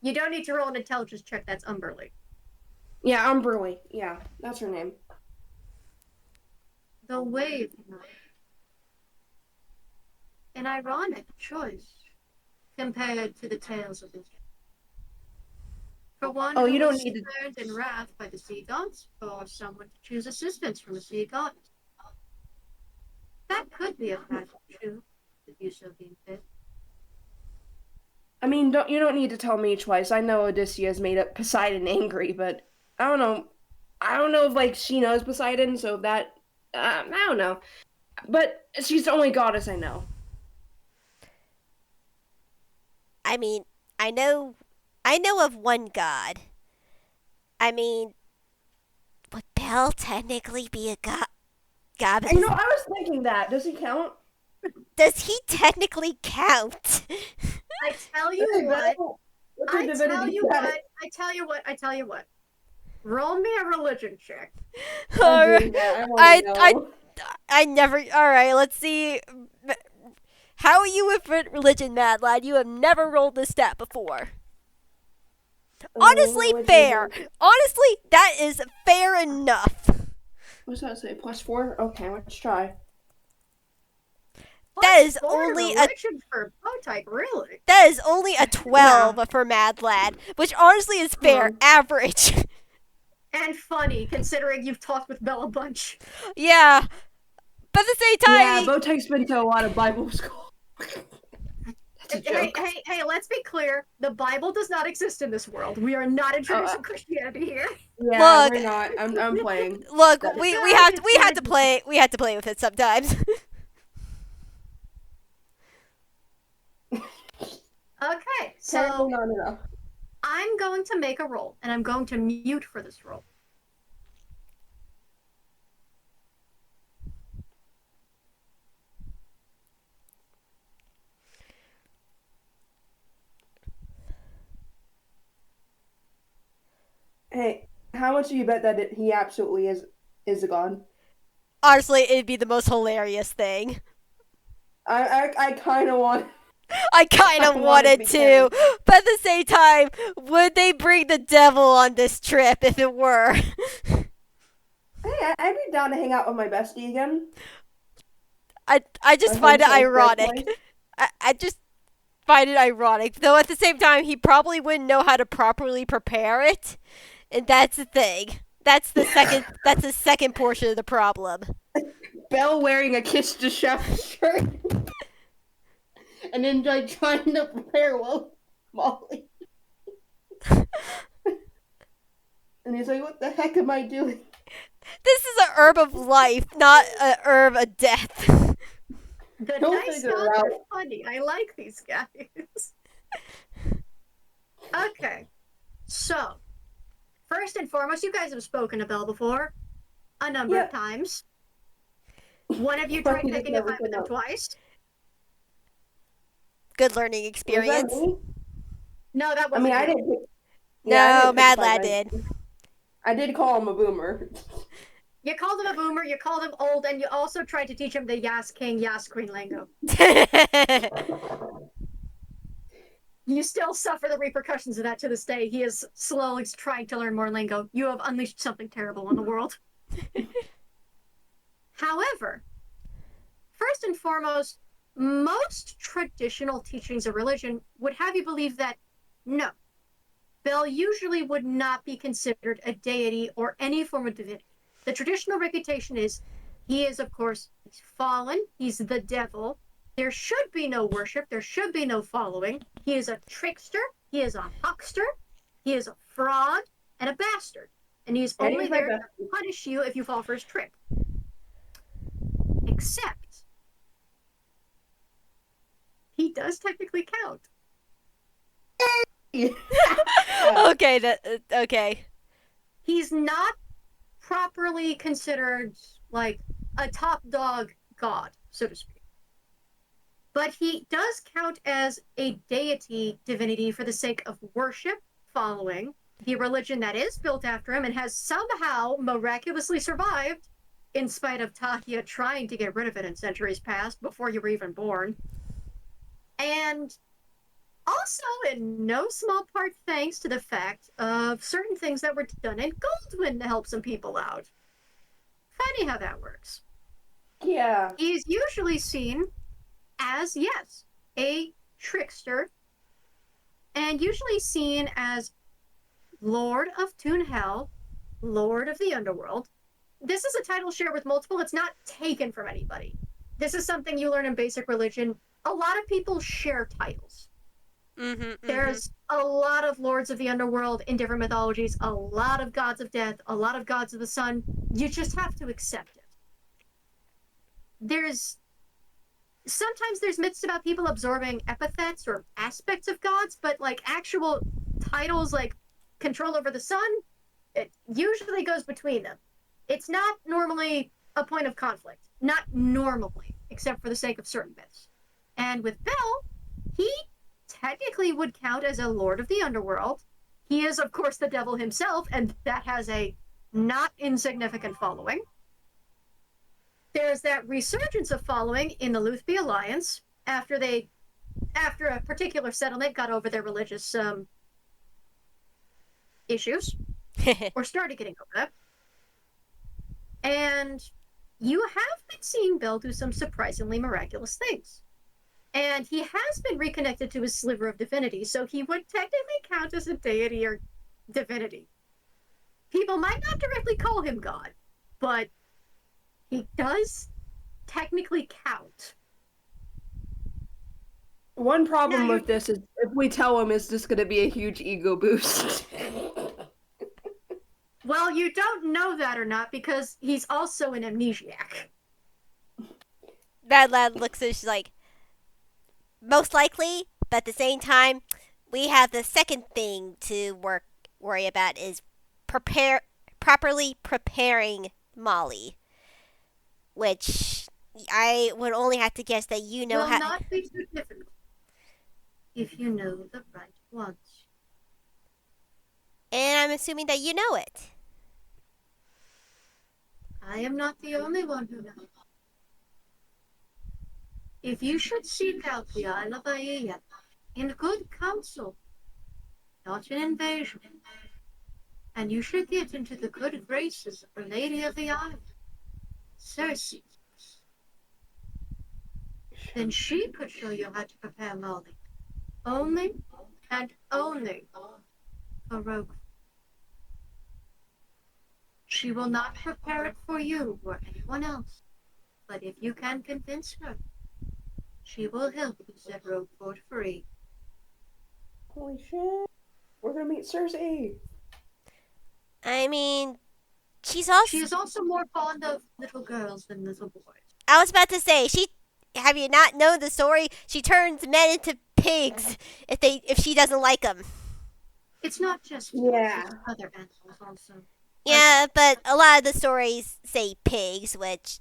You don't need to roll an intelligence check, that's Umberly. Yeah, Umberly. Yeah, that's her name. The Wave Knight. An ironic choice compared to the tales of this. For one Oh, who you don't was need to- spared in wrath by the sea gods, or someone to choose assistance from a sea goddess. That could be a fact too, if you so deem fit. I mean, you don't need to tell me twice. I know Odysseus made up Poseidon angry, but I don't know. I don't know if like she knows Poseidon, so that I don't know. But she's the only goddess I know. I mean, I know of one god. I mean, would Bel technically be a god? God, I was thinking that. Does he count? does he technically count? I tell you what. I tell you what. Roll me a religion check. Alright. I I never. All right, let's see. How are you with religion, Mad Lad? You have never rolled this stat before. Honestly, What'd you fair. do? Honestly, that is fair enough. What's that say? +4? Okay, let's try. That is Plus 4 to only a religion for Bow Tyke, really? that is only a 12 for Mad Lad, which honestly is fair, average. And funny, considering you've talked with Belle a bunch. Yeah, but at the same time, Yeah, Bow Tyke's been to a lot of Bible school. That's a joke. Hey, let's be clear. The Bible does not exist in this world. We are not introducing Christianity here. Yeah, Look- we're not. I'm playing. look, That- we had to play with it sometimes. Okay, Apparently so not enough. I'm going to make a roll, and I'm going to mute for this roll. Hey, how much do you bet that he absolutely is a god? Honestly, it'd be the most hilarious thing. I kind of want. I kind I of want it wanted to to, be but at the same time, would they bring the devil on this trip if it were? Hey, I'd be down to hang out with my bestie again. I just My find it home safe ironic. place. I just find it ironic. Though at the same time, he probably wouldn't know how to properly prepare it, and that's the thing. That's the second. That's the second portion of the problem. Belle wearing a Kiss the Chef shirt, and then like trying to prepare Molly. And he's like, "What the heck am I doing?" This is a herb of life, not a herb of death. The Don't dice figure it gods are out. funny. I like these guys. Okay, so first and foremost, you guys have spoken to Belle before a number of times. One of you But tried he just picking a never fight with came them up. twice. Good learning Was that experience. me? No, that I wasn't mean, I you. didn't. No, I didn't pick Mad a fight, Lad but did. I did call him a boomer. You called him a boomer, you called him old, and you also tried to teach him the Yas King, Yas Queen lingo. You still suffer the repercussions of that to this day. He is slowly trying to learn more lingo. You have unleashed something terrible on the world. However, first and foremost, most traditional teachings of religion would have you believe that no, Bel usually would not be considered a deity or any form of divinity. The traditional reputation is he is, of course, he's fallen, he's the devil. There should be no worship, there should be no following. He is a trickster, he is a huckster, he is a fraud, and a bastard. And he's And only he's my there to bestie. punish you if you fall for his trick. Except, he does technically count. Okay, okay. He's not properly considered like a top dog god, so to speak. But he does count as a deity divinity for the sake of worship, following the religion that is built after him and has somehow miraculously survived, in spite of Tahia trying to get rid of it in centuries past before you were even born. And also, in no small part, thanks to the fact of certain things that were done in Goldwyn to help some people out. Funny how that works. Yeah. He's usually seen as, yes, a trickster, and usually seen as Lord of Toonhell, Lord of the Underworld. This is a title shared with multiple. It's not taken from anybody. This is something you learn in basic religion. A lot of people share titles. There's a lot of lords of the underworld in different mythologies, a lot of gods of death, a lot of gods of the sun. You just have to accept it. Sometimes there's myths about people absorbing epithets or aspects of gods, but like actual titles like control over the sun, it usually goes between them. It's not normally a point of conflict. Not normally, except for the sake of certain myths. And with Bel, he technically would count as a lord of the underworld. He is, of course, the devil himself, and that has a not insignificant following. There's that resurgence of following in the Luthby Alliance after a particular settlement got over their religious issues, or started getting over them. And you have been seeing Bell do some surprisingly miraculous things. And he has been reconnected to his sliver of divinity, so he would technically count as a deity or divinity. People might not directly call him God, but he does technically count. One problem Now, with this is if we tell him, it's just going to be a huge ego boost. well, you don't know that or not because he's also an amnesiac. Mad Lad looks at it, she's like, most likely, but at the same time, we have the second thing to worry about is properly preparing Molly, which I would only have to guess that you know Will how. not be too difficult if you know the right ones. And I'm assuming that you know it. I am not the only one who knows. If you should seek out the Isle of Aia in good counsel, not in invasion, and you should get into the good graces of the Lady of the Isle, Circe, then she could show you how to prepare Molly. Only and only for Roguefort. She will not prepare it for you or anyone else, but if you can convince her, she will help you set Roguefort free. Holy shit. We're going to meet Circe. I mean, she is also more fond of little girls than little boys. I was about to say, have you not known the story? She turns men into pigs if she doesn't like them. It's not just Yeah. it's other animals also. Yeah, but a lot of the stories say pigs, which,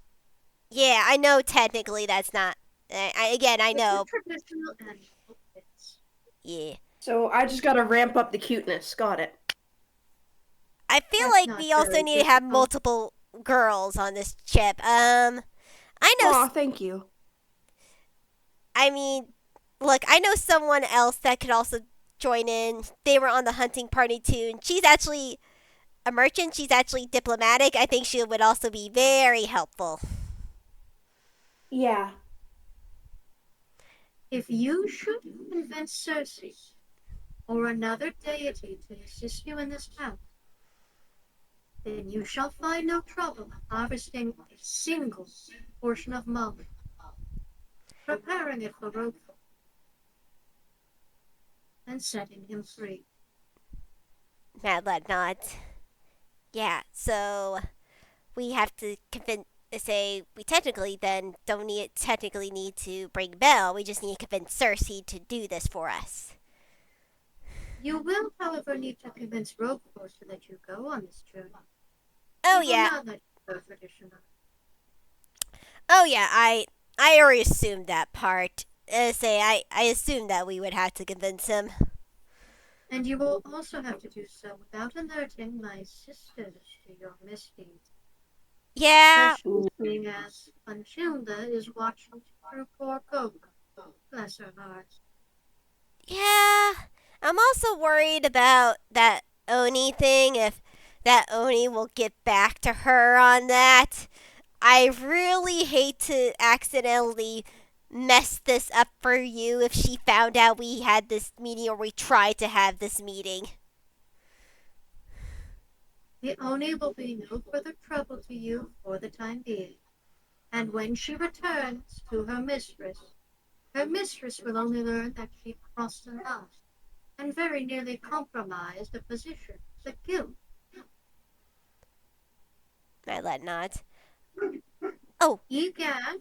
yeah, I know technically that's not. I know. Traditional animal pets. Yeah. So I just got to ramp up the cuteness. Got it. I feel That's like not we also very need to have difficult. multiple girls on this ship. I know. Aw, thank you. I mean, look, I know someone else that could also join in. They were on the hunting party too, and she's actually a merchant. She's actually diplomatic. I think she would also be very helpful. Yeah. If you should convince Circe or another deity to assist you in this task, then you shall find no trouble harvesting a single portion of Molly, preparing it for Roguefort, and setting him free. Mad Lad nods. Yeah, so we have to say we technically then don't technically need to bring Belle. We just need to convince Circe to do this for us. You will, however, need to convince Roguefort to let you go on this journey. Oh He will yeah. not let you go traditionally. Oh yeah, I already assumed that part. I assumed that we would have to convince him. And you will also have to do so without alerting my sisters to your misdeeds. Yeah. Especially seeing as Conchilda is watching through poor Coco. Bless her heart. Yeah. I'm also worried about that Oni thing, if that Oni will get back to her on that. I really hate to accidentally mess this up for you if she found out we had this meeting or we tried to have this meeting. The Oni will be no further trouble to you for the time being. And when she returns to her mistress will only learn that she crossed a line and very nearly compromised a position, the guild. I let nods. Oh. Egan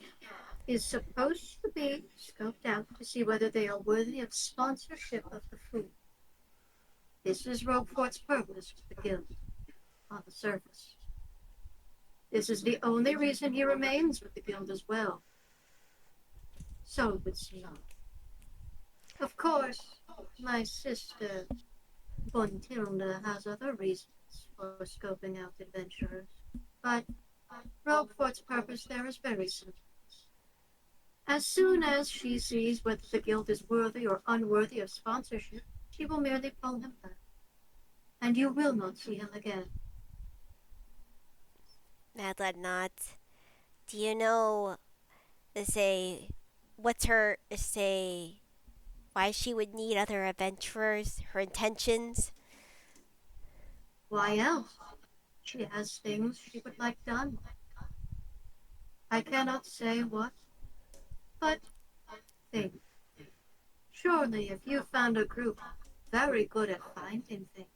is supposed to be scoped out to see whether they are worthy of sponsorship of the food. This is Roguefort's purpose with the guild, on the surface. This is the only reason he remains with the guild as well. So it would seem. Of course, my sister, Bontilda, has other reasons for scoping out adventurers, but Roguefort's purpose there is very simple. As soon as she sees whether the guild is worthy or unworthy of sponsorship, she will merely pull him back. and you will not see him again. Mad Lad nods. Do you know, say, what's her, say, why she would need other adventurers? Her intentions? Why else? She has things she would like done. I cannot say what, but think. Surely if you found a group very good at finding things,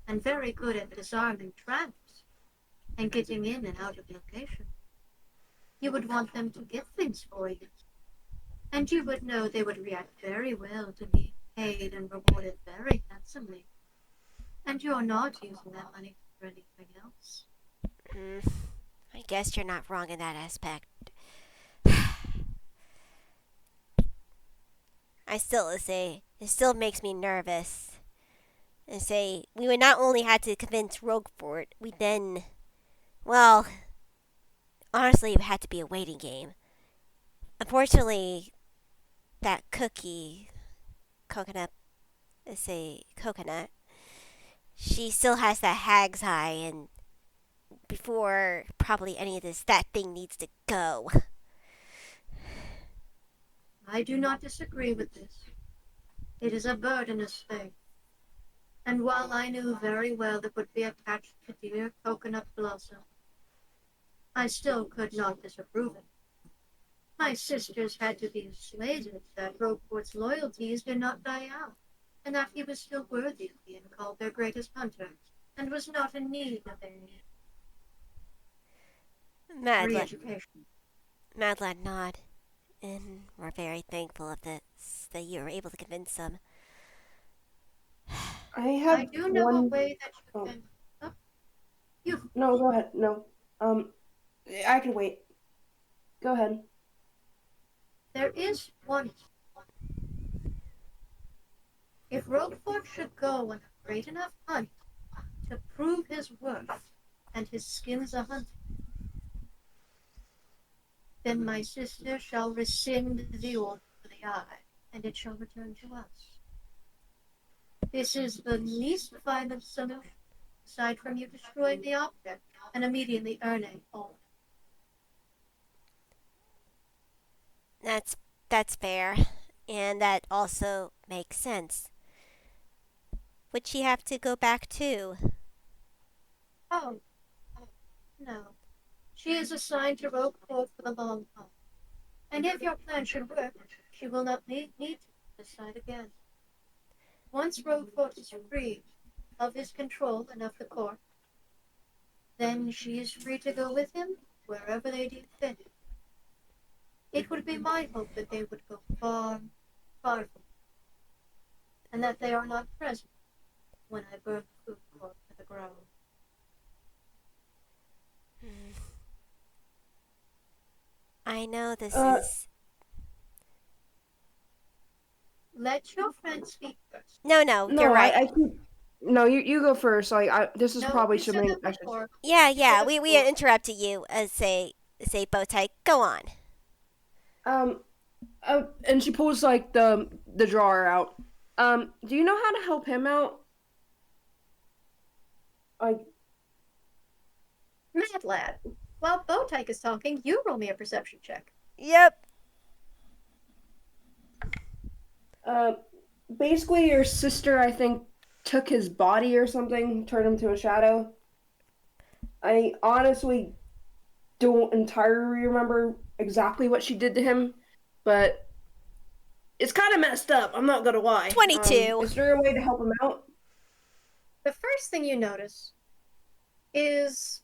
and very good at disarming traps, and getting in and out of location, you would want them to get things for you. And you would know they would react very well to being paid and rewarded very handsomely. And you're not using that money for anything else. I guess you're not wrong in that aspect. I still say, it still makes me nervous. And say, we would not only had to convince Roguefort, we then, well, honestly, it had to be a waiting game. Unfortunately, that coconut, coconut, she still has that hag's eye, and before probably any of this, that thing needs to go. I do not disagree with this. It is a burdenous thing. And while I knew very well it would be attached to dear Coconut Blossom, I still could not disapprove it. My sisters had to be persuaded that Roguefort's loyalties did not die out, and that he was still worthy of being called their greatest hunter, and was not in need of any re-education. Mad Lad nod, and we're very thankful of this, that you were able to convince them. I do know a way that you can... Oh, you... No, go ahead. No. I can wait. Go ahead. There is one. If Roguefort should go on a great enough hunt to prove his worth and his skills a hunter, then my sister shall rescind the order for the eye, and it shall return to us. This is the least violent solution, aside from you destroying the object and immediately earning all. That's fair, and that also makes sense. Would she have to go back too? Oh, no. She is assigned to Roguefort for the long haul. And if your plan should work, she will not need to decide again. Once Roguefort is free of his control and of the court, then she is free to go with him wherever they deem fit. It would be my hope that they would go far, far from me, and that they are not present when I burn the food court to the ground. I know this is... Let your friend speak first. No, you're right. I keep... No, you go first. This is probably you something... said that before. Yeah, we interrupted you, say Bow Tyke. Go on. And she pulls, the drawer out. Do you know how to help him out? Mad Lad, while Bow Tyke is talking, you roll me a perception check. Yep. Basically, your sister, I think, took his body or something, turned him to a shadow. I honestly don't entirely remember exactly what she did to him, but it's kind of messed up, I'm not gonna lie. 22. Is there a way to help him out? The first thing you notice is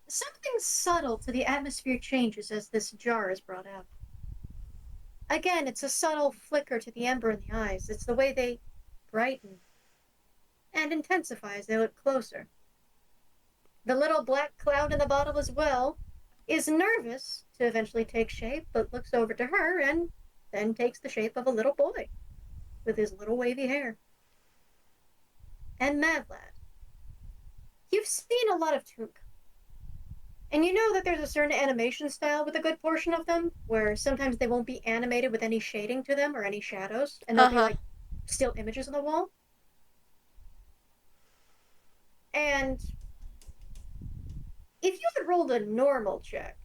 something subtle to the atmosphere changes as this jar is brought out. Again, it's a subtle flicker to the ember in the eyes. It's the way they brighten and intensify as they look closer. The little black cloud in the bottle as well is nervous to eventually take shape, but looks over to her and then takes the shape of a little boy with his little wavy hair. And Mad Lad, you've seen a lot of Toonkind. And you know that there's a certain animation style with a good portion of them, where sometimes they won't be animated with any shading to them or any shadows, and they'll be like still images on the wall. And if you had rolled a normal check,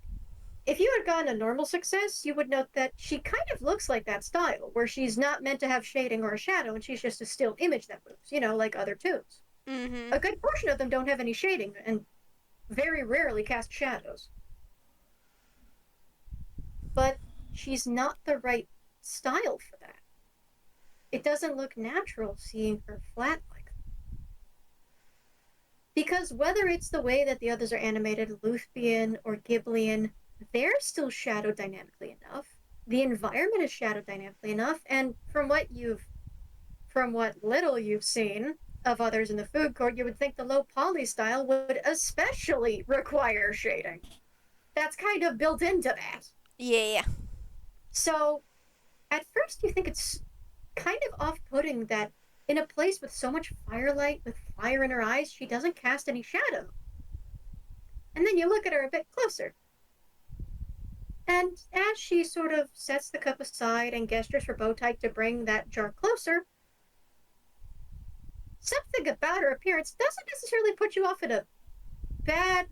if you had gotten a normal success, you would note that she kind of looks like that style, where she's not meant to have shading or a shadow, and she's just a still image that moves, like other toons. Mm-hmm. A good portion of them don't have any shading, and very rarely cast shadows. But she's not the right style for that. It doesn't look natural seeing her flat like that. Because whether it's the way that the others are animated, Luthbian or Ghiblian, they're still shadowed dynamically enough. The environment is shadowed dynamically enough, and from what little you've seen of others in the food court, you would think the low poly style would especially require shading. That's kind of built into that. Yeah. So, at first you think it's kind of off-putting that in a place with so much firelight, with fire in her eyes, she doesn't cast any shadow. And then you look at her a bit closer. And as she sort of sets the cup aside and gestures for Bow Tyke to bring that jar closer, something about her appearance doesn't necessarily put you off in a bad,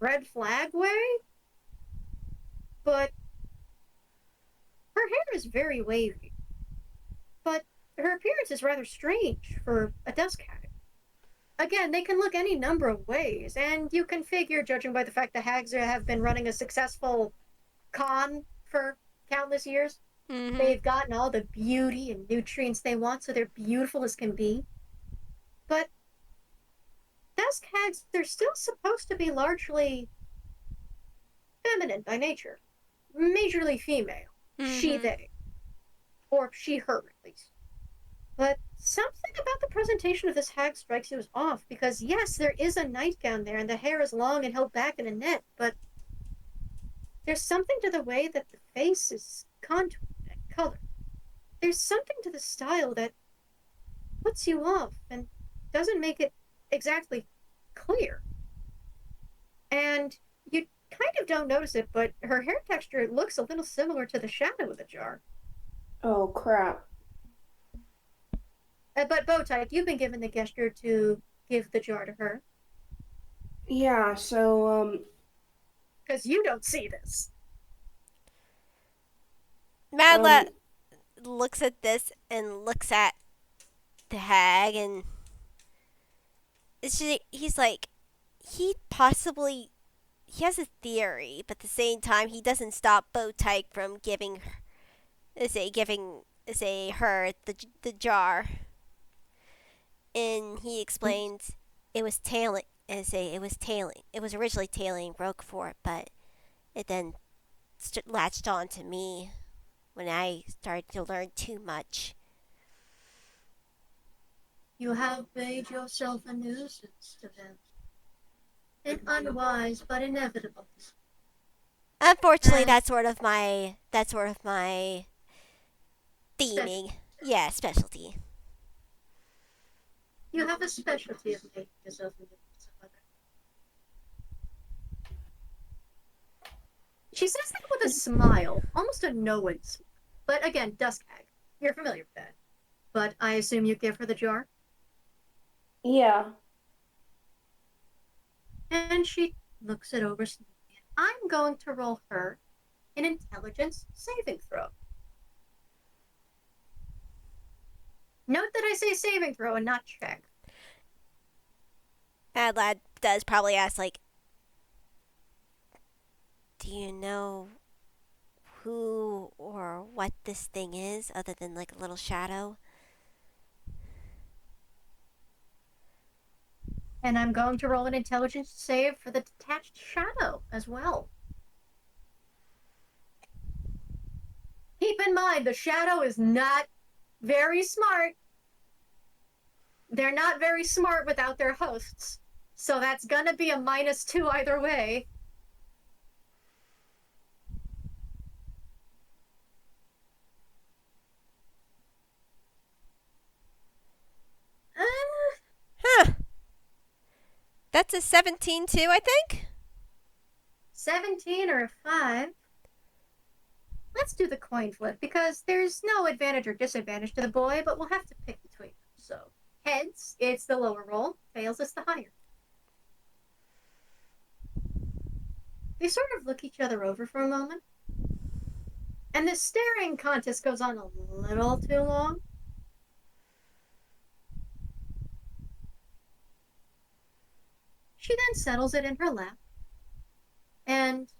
red flag way, but her hair is very wavy. But her appearance is rather strange for a dusk hag. Again, they can look any number of ways, and you can figure, judging by the fact that hags have been running a successful con for countless years, Mm-hmm. they've gotten all the beauty and nutrients they want, so they're beautiful as can be. But dusk hags, they're still supposed to be largely feminine by nature, majorly female, she, Mm-hmm. they, or she, her, at least. But something about the presentation of this hag strikes you as off, because yes, there is a nightgown there, and the hair is long and held back in a net, but there's something to the way that the face is contoured and colored. There's something to the style that puts you off and doesn't make it exactly clear. And you kind of don't notice it, but her hair texture looks a little similar to the shadow of the jar. Oh crap. But Bow Tyke, you've been given the gesture to give the jar to her. Yeah, so Because you don't see this. Madla looks at this and looks at the hag, and he's like, he has a theory, but at the same time, he doesn't stop Bow Tyke from giving her the jar. And he explains it was tailing. It was tailing. It was originally tailing Roguefort, but it then latched on to me when I started to learn too much. You have made yourself a nuisance to them. An unwise but inevitable. Unfortunately, that's sort of my theming. Yeah, specialty. You have a specialty of making yourself a nuisance of others. She says that with a smile, almost a knowing smile. But again, dusk hag. You're familiar with that. But I assume you give her the jar? yeah. And she looks it over slowly. I'm going to roll her an intelligence saving throw. Note that I say saving throw and not check. Mad Lad does probably ask, like, do you know who or what this thing is, other than like a little shadow? And I'm going to roll an intelligence save for the detached shadow as well. Keep in mind, the shadow is not very smart. They're not very smart without their hosts. So that's gonna be a -2 either way. Huh. That's a 17 too, I think. 17 or a 5. Let's do the coin flip, because there's no advantage or disadvantage to the boy, but we'll have to pick between them. So, heads, it's the lower roll. Tails, it's the higher. They sort of look each other over for a moment, and this staring contest goes on a little too long. She then settles it in her lap and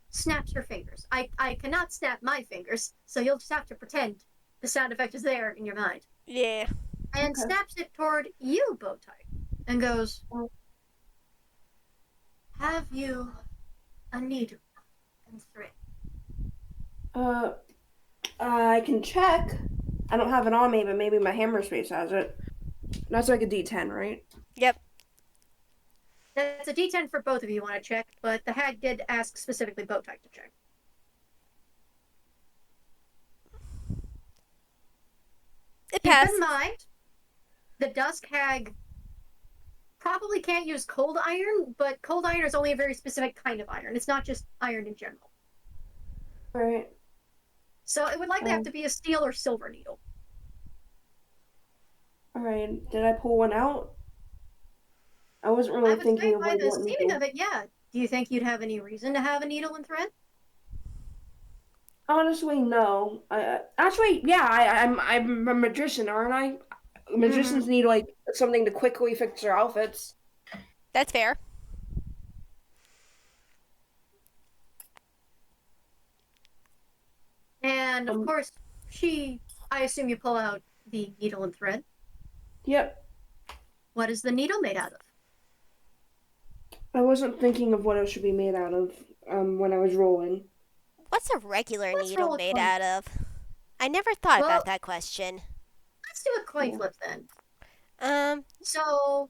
snaps her fingers. I cannot snap my fingers, so you'll just have to pretend the sound effect is there in your mind. Yeah. And Okay. snaps it toward you, Bow Tyke, and goes, "Have you a needle and thread?" Uh, I can check. I don't have it on me, but maybe my hammer space has it. That's like a D10, right? Yep. That's a D10 for both of you want to check, but the hag did ask specifically Bow Tyke to check. It Keep passed. in mind, the Dusk Hag probably can't use cold iron, but cold iron is only a very specific kind of iron. It's not just iron in general. All right. So it would likely have to be a steel or silver needle. All right. Did I pull one out? I wasn't I really would thinking say of by like the what seeming needle. of it, yeah. Do you think you'd have any reason to have a needle and thread? Honestly, no. Actually, yeah. I'm a magician, aren't I? Mm-hmm. Magicians need like something to quickly fix their outfits. That's fair. And of Um. course, I assume you pull out the needle and thread. Yep. What is the needle made out of? I wasn't thinking of what it should be made out of. When I was rolling. What's a regular Let's needle roll a made coin. out of? I never thought about Well, that question. let's do a coin Yeah. flip then. Um, So,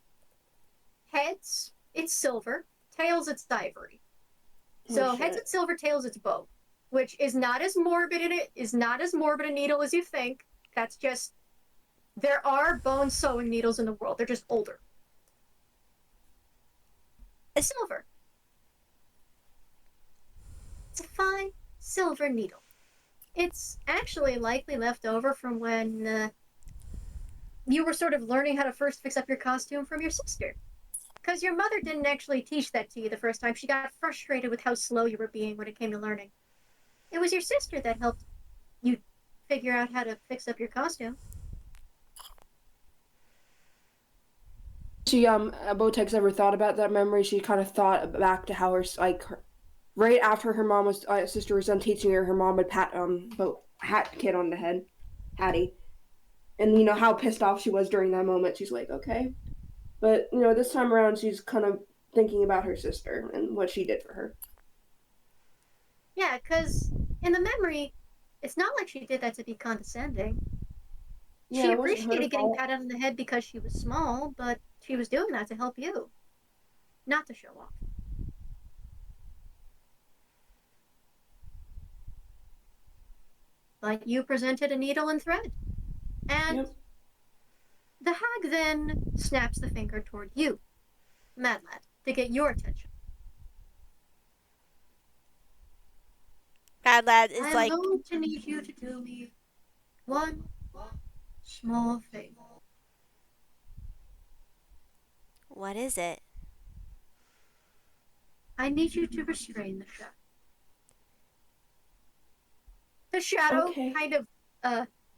heads, it's silver. Tails, it's ivory. Oh So heads shit. it's silver, tails it's bow, which is not as morbid a needle as you think. That's just there are bone sewing needles in the world. They're just older. Silver. It's a fine silver needle. It's actually likely left over from when you were sort of learning how to first fix up your costume from your sister. Because your mother didn't actually teach that to you the first time. She got frustrated with how slow you were being when it came to learning. It was your sister that helped you figure out how to fix up your costume. She Botex ever thought about that memory? She kind of thought back to how right after her mom was sister was done teaching her, her mom would pat hat kid on the head, Hattie, and you know how pissed off she was during that moment. She's like, okay, but you know this time around she's kind of thinking about her sister and what she did for her. Yeah, because in the memory, it's not like she did that to be condescending. She Yeah, it wasn't her appreciated getting fault. patted on the head because she was small, but she was doing that to help you, not to show off. But you presented a needle and thread. And Yep. the hag then snaps the finger toward you, Mad Lad, to get your attention. Bad Lad is I'm like, going to need you to do me one small favor. what is it? I need you to restrain the shadow. The shadow Okay. kind of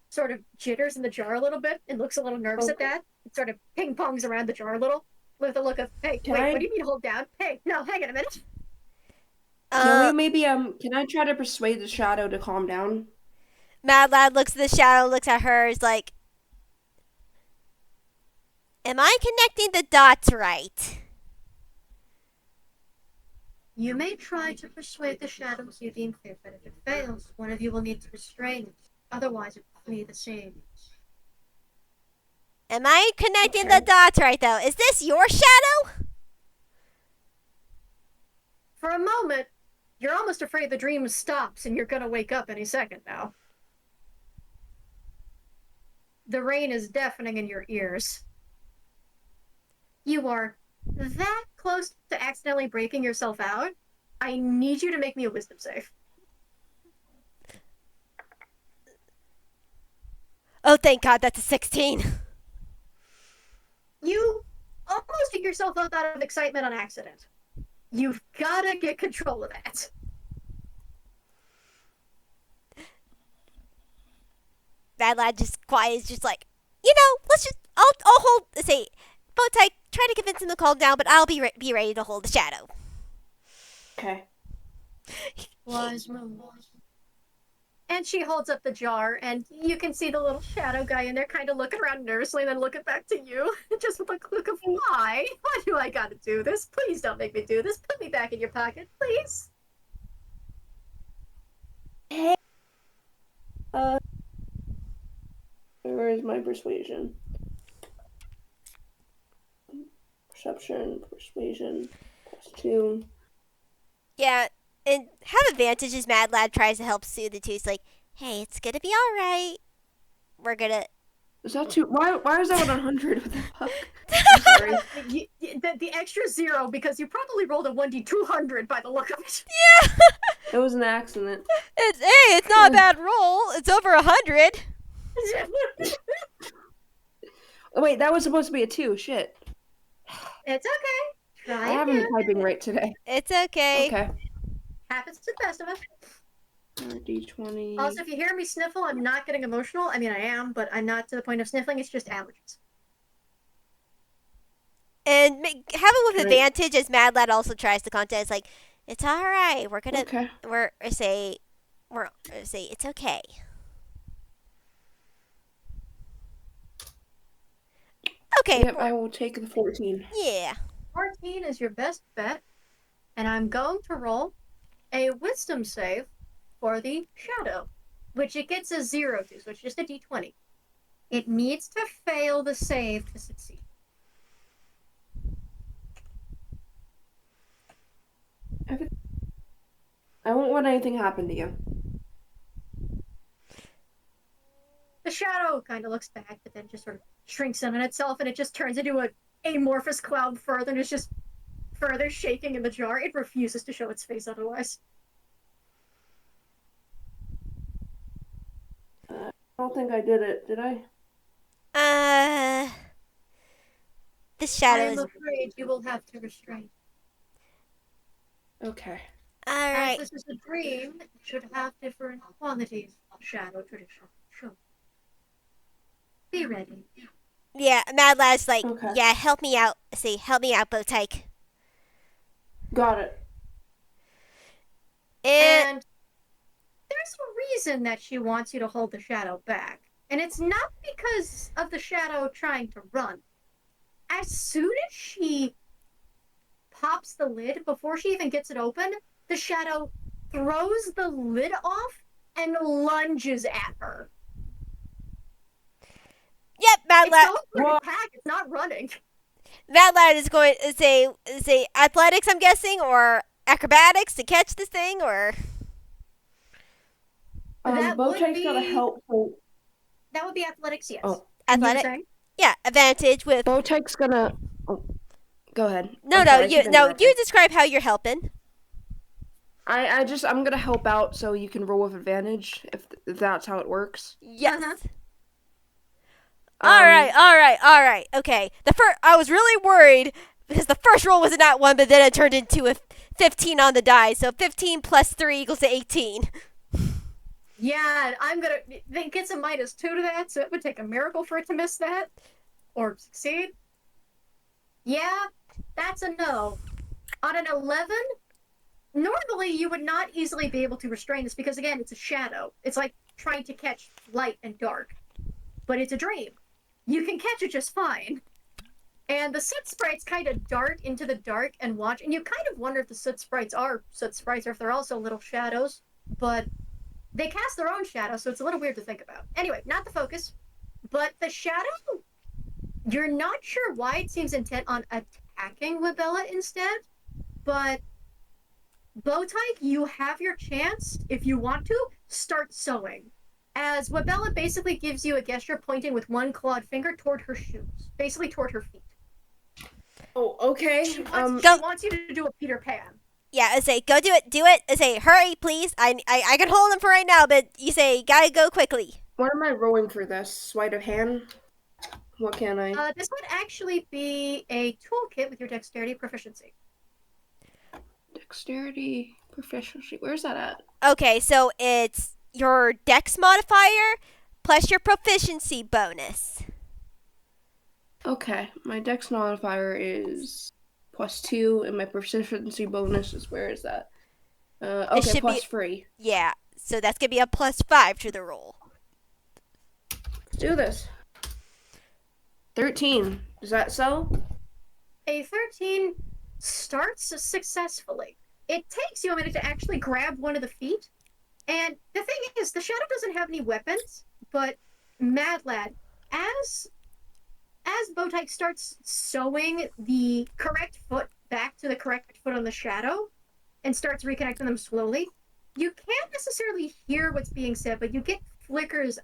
sort of jitters in the jar a little bit and looks a little nervous at Okay. that. It sort of ping pongs around the jar a little with a look of, hey, Can wait, I what do you mean hold down? Hey, no, hang on a minute. can we Uh, maybe can I try to persuade the shadow to calm down? Mad Lad looks at the shadow, looks at her, is like, am I connecting the dots right? You may try to persuade the shadows you deem fit, but if it fails, one of you will need to restrain it. Otherwise, it will be the same. Am I connecting the Okay. dots right though? Is this your shadow? For a moment, you're almost afraid the dream stops and you're gonna wake up any second now. The rain is deafening in your ears. You are that close to accidentally breaking yourself out. I need you to make me a wisdom save. Oh, thank God, that's a 16. You almost pick yourself up out of excitement on accident. You've gotta get control of that. Mad Lad just quiet is just like, let's just I'll hold. Say, Bow Tyke, try to convince him to calm down, but I'll be ready to hold the shadow. Okay. Wise move. And she holds up the jar, and you can see the little shadow guy in there kind of looking around nervously, and then looking back to you, just with a look of, why? Why do I gotta do this? Please don't make me do this. Put me back in your pocket, please. Hey. Where is my persuasion? Persuasion, +2. Yeah, and have advantage as Mad Lad tries to help soothe the two. It's like, hey, it's gonna be all right. We're gonna. Is that too? Why is that 100? What the fuck? I'm sorry. The extra 0 because you probably rolled a 1d200 by the look of it. Yeah. It was an accident. It's not a bad roll. It's over 100. Oh, wait, that was supposed to be a 2. Shit. It's okay. Try I haven't again. been typing right today. It's okay. Okay. Happens to the best of us. D20. Also, if you hear me sniffle, I'm not getting emotional. I mean, I am, but I'm not to the point of sniffling. It's just allergies. And have it with Right. advantage as Mad Lad also tries to contact. It's like, it's all right. We're gonna. Okay. We're say it's okay. Okay. Yep, I will take the 14. Yeah. 14 is your best bet, and I'm going to roll a wisdom save for the shadow, which it gets a 0 to, so it's just a d20. It needs to fail the save to succeed. I won't let anything happen to you. The shadow kind of looks back, but then just sort of shrinks in on itself, and it just turns into an amorphous cloud further, and it's just further shaking in the jar. It refuses to show its face otherwise. I don't think I did it. Did I? This I shadow am is afraid you will have to restrain. Okay. all As right. this is a dream, it should have different qualities of shadow tradition. Sure. Be ready. Yeah, Mad Lad's like, Okay. yeah, help me out. Say, help me out, Bow Tyke. Got it. And there's a reason that she wants you to hold the shadow back. And it's not because of the shadow trying to run. As soon as she pops the lid, before she even gets it open, the shadow throws the lid off and lunges at her. yep, Mad It's Lad. going for an What? attack, it's not running. Mad Lad is going to say athletics, I'm guessing, or acrobatics to catch this thing, or That Bow would Tyke's got a be- helpful. That would be athletics, yes. Oh. And you were athletic. saying? Yeah, advantage with. Bow Tyke's gonna. Oh, go ahead. No, I'm no, sorry, I keep you interrupting. describe how you're helping. I'm gonna help out so you can roll with advantage if that's how it works. Yes. Uh-huh. All right. Okay. I was really worried because the first roll was a nat 1, but then it turned into a 15 on the die. So 15 plus 3 equals to 18. Yeah, I'm gonna. It gets a -2 to that, so it would take a miracle for it to miss that. Or succeed. Yeah, that's a no. On an 11, normally you would not easily be able to restrain this because, again, it's a shadow. It's like trying to catch light and dark. But it's a dream. You can catch it just fine. And the soot sprites kind of dart into the dark and watch, and you kind of wonder if the soot sprites are soot sprites or if they're also little shadows. But they cast their own shadow, so it's a little weird to think about. Anyway, not the focus. But the shadow, you're not sure why it seems intent on attacking Wibella instead, but Bow Tyke, you have your chance, if you want to, start sewing. As Wibella basically gives you a gesture pointing with one clawed finger toward her shoes, basically toward her feet. Oh, okay. She Go. wants you to do a Peter Pan. Yeah, I say go do it. I say hurry, please. I can hold him for right now, but you say gotta go quickly. What am I rolling for this? Sleight of hand? What can I? This would actually be a toolkit with your dexterity proficiency. Dexterity, proficiency. Where's that at? Okay, so it's your dex modifier plus your proficiency bonus. Okay, my dex modifier is +2, and my proficiency bonus is, where is that? Okay, should be- +3. Yeah, so that's going to be a +5 to the roll. Let's do this. 13. Does that sell? A 13 starts successfully. It takes you a minute to actually grab one of the feet. And the thing is, the shadow doesn't have any weapons, but Mad Lad, as Bow Tyke starts sewing the correct foot back to the correct foot on the shadow and starts reconnecting them slowly, you can't necessarily hear what's being said, but you get flickers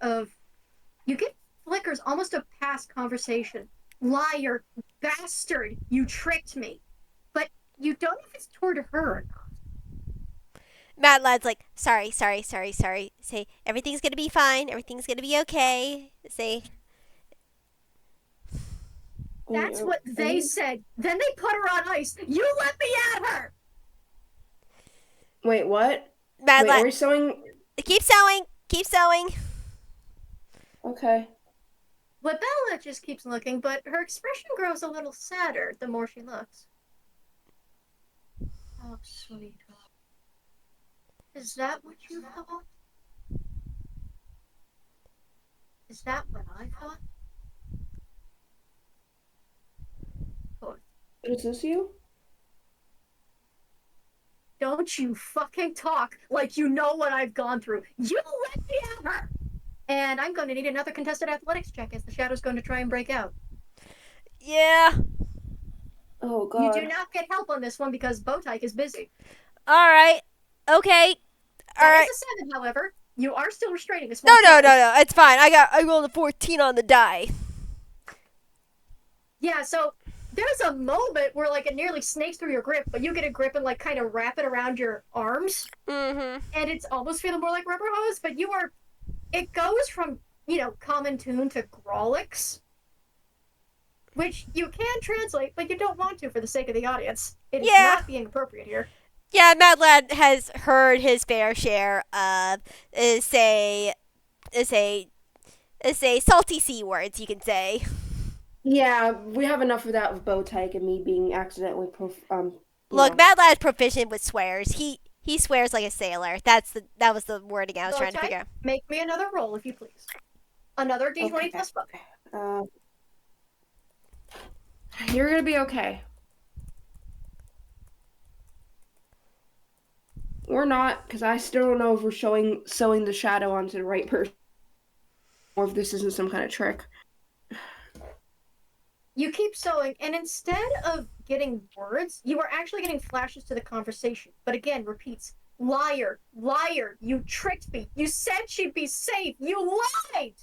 almost of past conversation. Liar, bastard, you tricked me. But you don't know if it's toward her or not. Mad Lad's like, sorry. Say, everything's going to be fine. Everything's going to be okay. Say, That's what they said. Then they put her on ice. You let me at her! Wait, what? Mad Wait, are Lad, we sewing? keep sewing. Okay. Wibella just keeps looking, but her expression grows a little sadder the more she looks. Oh, sweetheart. Is that what you thought? Is that what I thought? Is this you? Don't you fucking talk like you know what I've gone through. You let me at her! And I'm going to need another contested athletics check as the shadow's going to try and break out. Yeah. Oh, God. You do not get help on this one because Bow Tyke is busy. All right. Okay. All That right. is a 7, however. You are still restraining this No. one. It's fine. I rolled a 14 on the die. Yeah, so there's a moment where like it nearly snakes through your grip, but you get a grip and like kind of wrap it around your arms, Mm-hmm. and it's almost feeling more like rubber hose. But it goes from common tune to Grolix, which you can translate, but you don't want to for the sake of the audience. It is not being appropriate here. Yeah, Mad Lad has heard his fair share of say salty C words, you can say. Yeah, we have enough of that with Bow Tyke and me being accidentally Look, Mad Lad's proficient with swears. He swears like a sailor. That was the wording I was trying to figure out. Make me another roll, if you please. Another D20 Okay. plus 5. You're gonna be okay. Or not, because I still don't know if we're sewing the shadow onto the right person, or if this isn't some kind of trick. You keep sewing, and instead of getting words, you are actually getting flashes to the conversation. But again, repeats, liar, liar, you tricked me. You said she'd be safe. You lied!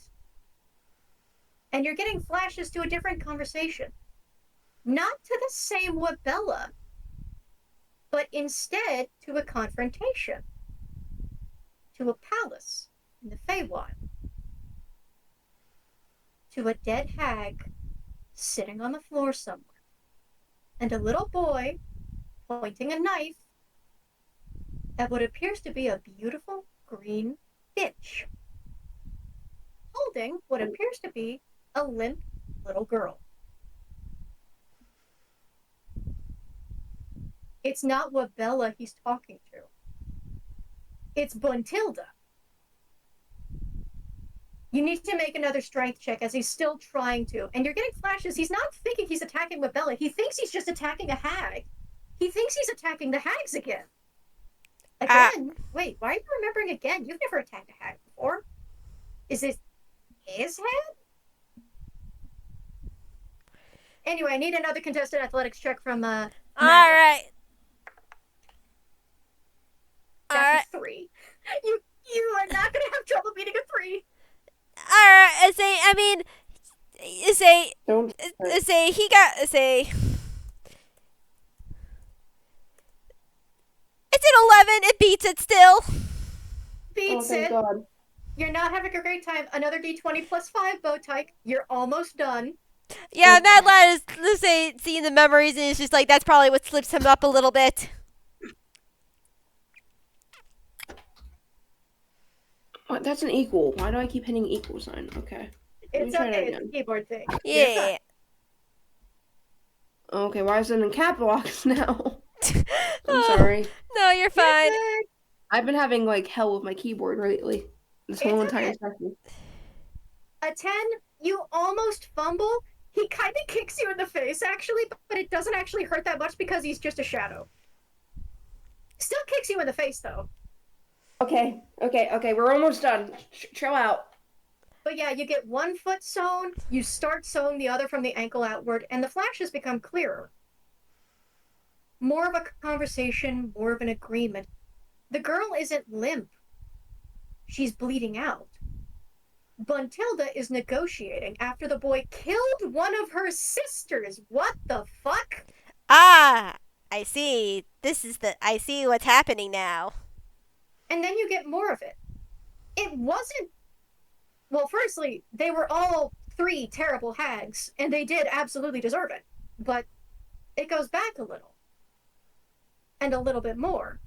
And you're getting flashes to a different conversation. Not to the same Wibella, but instead to a confrontation. To a palace in the Feywild. To a dead hag sitting on the floor somewhere, and a little boy pointing a knife at what appears to be a beautiful green bitch, holding what appears to be a limp little girl. It's not Wibella he's talking to. It's Buntilda. You need to make another strength check as he's still trying to. And you're getting flashes. He's not thinking he's attacking Wibella. He thinks he's just attacking a hag. He thinks he's attacking the hags again. Again? Wait, why are you remembering again? You've never attacked a hag before. Is this his head? Anyway, I need another contested athletics check from All right. That's a 3. You are not going to have trouble beating a 3. Alright, Don't. he got, it's an 11, it beats it still. Beats thank it. God. You're not having a great time. Another D20 plus 5, Bow Tyke. You're almost done. Yeah, Mad Lad is, seeing the memories and it's just like, that's probably what slips him up a little bit. What? That's an equal. Why do I keep hitting equal sign? Okay. Let me It's try that okay. It's a again. keyboard thing. You're fine. Yeah. Okay, why is it in cap locks now? I'm Oh, sorry. no, you're You're fine. good. I've been having like hell with my keyboard lately. This whole It's entire okay. session. A 10, you almost fumble. He kind of kicks you in the face, actually, but it doesn't actually hurt that much because he's just a shadow. Still kicks you in the face, though. Okay, we're almost done. Chill out. But yeah, you get one foot sewn, you start sewing the other from the ankle outward, and the flashes become clearer. More of a conversation, more of an agreement. The girl isn't limp. She's bleeding out. Buntilda is negotiating after the boy killed one of her sisters. What the fuck? Ah, I see. I see what's happening now. And then you get more of it. It wasn't. Well, firstly, they were all 3 terrible hags, and they did absolutely deserve it. But it goes back a little. And a little bit more.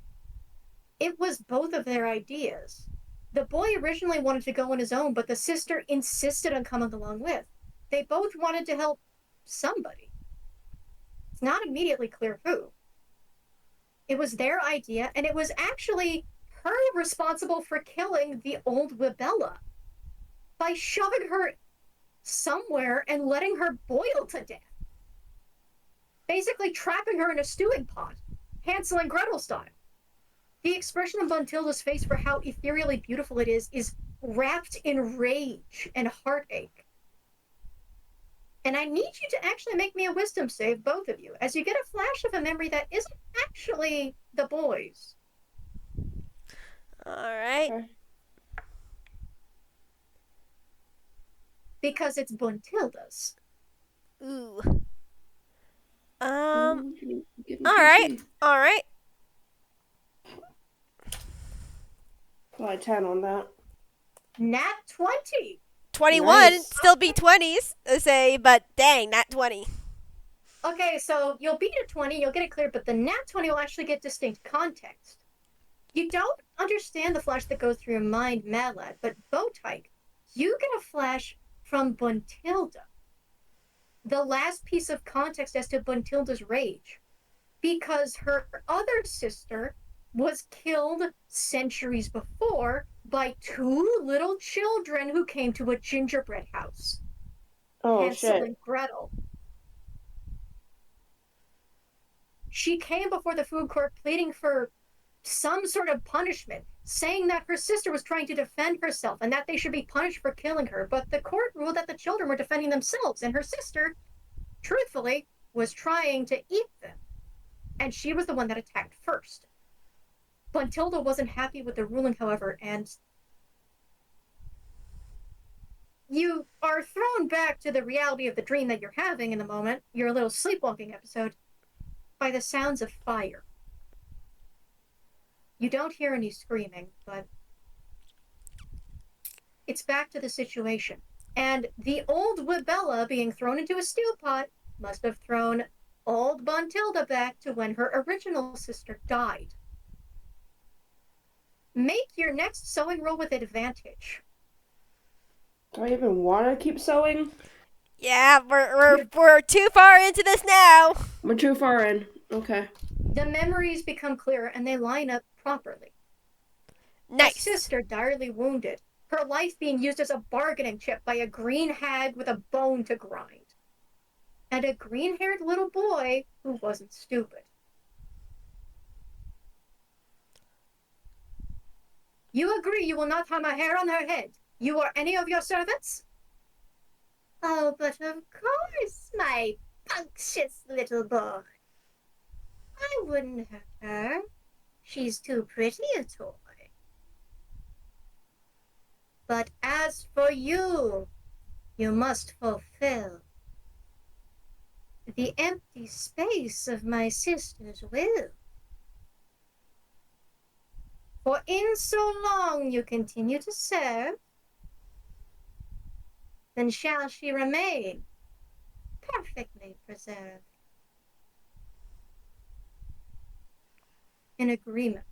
It was both of their ideas. The boy originally wanted to go on his own, but the sister insisted on coming along with. They both wanted to help somebody. It's not immediately clear who. It was their idea, and it was actually her responsible for killing the old Wibella by shoving her somewhere and letting her boil to death. Basically trapping her in a stewing pot, Hansel and Gretel style. The expression on Buntilda's face for how ethereally beautiful it is wrapped in rage and heartache. And I need you to actually make me a wisdom save, both of you, as you get a flash of a memory that isn't actually the boy's. All right. Okay. Because it's Buntilda's. Ooh. Give me All some right. tea. All right. Apply 10 on that. Nat 20. 21. Nice. Still be 20s, say, but dang, not 20. Okay, so you'll beat a 20, you'll get it clear, but the nat 20 will actually get distinct context. You don't understand the flash that goes through your mind, Mad Lad, but Bow Tyke, you get a flash from Buntilda. The last piece of context as to Buntilda's rage. Because her other sister was killed centuries before by 2 little children who came to a gingerbread house. Oh, Hansel shit. and Gretel. She came before the food court pleading for some sort of punishment, saying that her sister was trying to defend herself and that they should be punished for killing her. But the court ruled that the children were defending themselves, and her sister, truthfully, was trying to eat them. And she was the one that attacked first. Buntilda wasn't happy with the ruling, however, and you are thrown back to the reality of the dream that you're having in the moment, your little sleepwalking episode, by the sounds of fire. You don't hear any screaming, but it's back to the situation. And the old Wibella being thrown into a stew pot must have thrown old Buntilda back to when her original sister died. Make your next sewing roll with advantage. Do I even want to keep sewing? Yeah, we're too far into this now. We're too far in. Okay. The memories become clearer and they line up properly. Nice. A sister direly wounded, her life being used as a bargaining chip by a green hag with a bone to grind. And a green-haired little boy who wasn't stupid. You agree you will not harm a hair on her head. You or any of your servants? Oh, but of course, my punctious little boy. I wouldn't hurt her. She's too pretty a toy. But as for you, you must fulfill the empty space of my sister's will. For in so long you continue to serve, then shall she remain perfectly preserved. An agreement.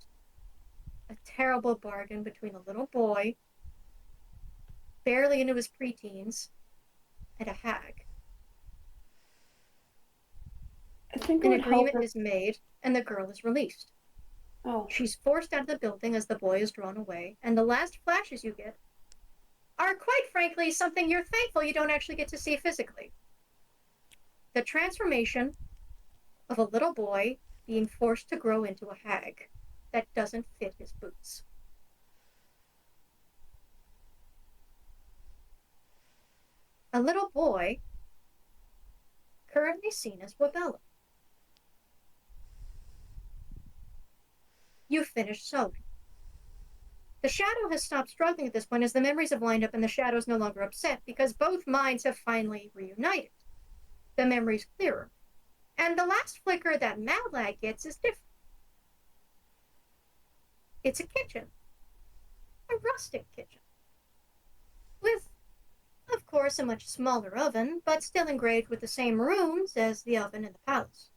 A terrible bargain between a little boy barely into his preteens, and a hag. I think it An would help agreement is made, and the girl is released. Oh. She's forced out of the building as the boy is drawn away, and the last flashes you get are, quite frankly, something you're thankful you don't actually get to see physically. The transformation of a little boy being forced to grow into a hag that doesn't fit his boots. A little boy currently seen as Wibella. You've finished sewing. The shadow has stopped struggling at this point as the memories have lined up and the shadow is no longer upset because both minds have finally reunited. The memory's clearer. And the last flicker that Mad Lad gets is different. It's a kitchen. A rustic kitchen. With, of course, a much smaller oven, but still engraved with the same runes as the oven in the palace.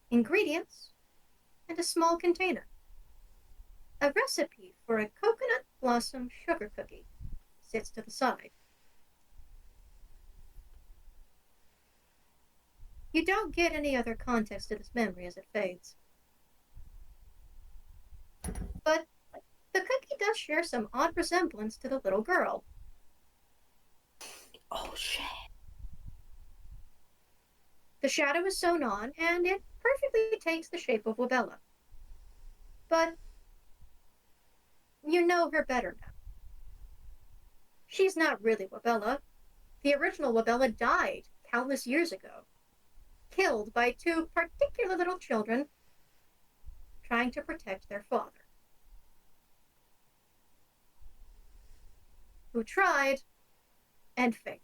Ingredients, and a small container. A recipe for a coconut blossom sugar cookie sits to the side. You don't get any other context to this memory as it fades. But the cookie does share some odd resemblance to the little girl. Oh shit. The shadow is sewn on, and it perfectly takes the shape of Wibella. But you know her better now. She's not really Wibella. The original Wibella died countless years ago, killed by two particular little children trying to protect their father, who tried and failed,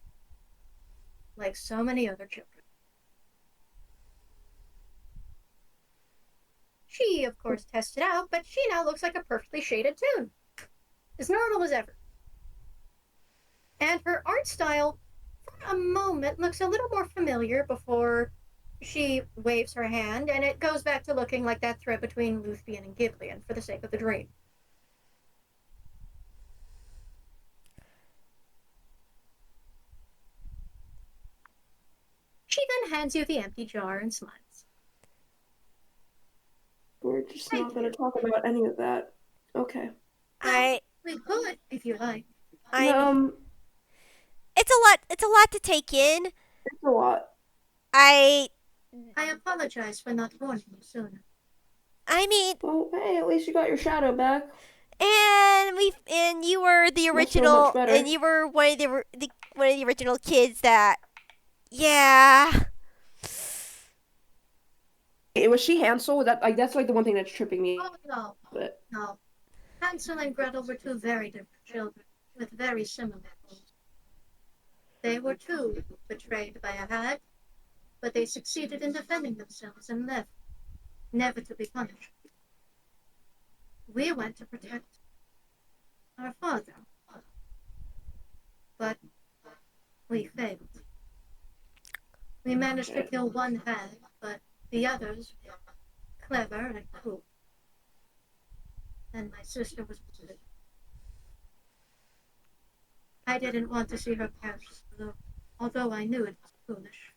like so many other children. She, of course, tested out, but she now looks like a perfectly shaded Toon, as normal as ever. And her art style, for a moment, looks a little more familiar before she waves her hand, and it goes back to looking like that thread between Luthien and Giblian for the sake of the dream. She then hands you the empty jar and smiles. We're just Thank not going you. to talk about any of that. Okay. We could, if you like. It's a lot. It's a lot to take in. It's a lot. I apologize for not warning you sooner. mean, Well, hey, at least you got your shadow back. and you were the Must feel much original, better. and you were one of one of the original kids that, yeah. Was she Hansel? That's like the one thing that's tripping me. Oh, no. But No. Hansel and Gretel were two very different children with very similar goals. They were too betrayed by a hag, but they succeeded in defending themselves and left, never to be punished. We went to protect our father, but we failed. We managed to kill one hag, but the others were clever and cruel. And my sister was wounded. I didn't want to see her perish, although I knew it was foolish.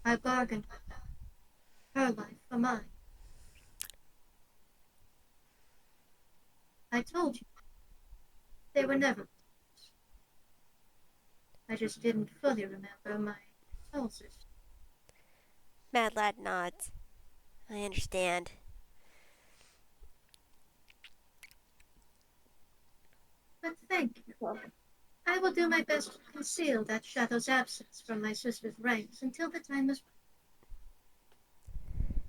I bargained with her life for mine. I told you, they were never brothers. I just didn't fully remember my soul sister. Mad Lad nods. I understand. But thank you. I will do my best to conceal that shadow's absence from my sister's ranks until the time is right.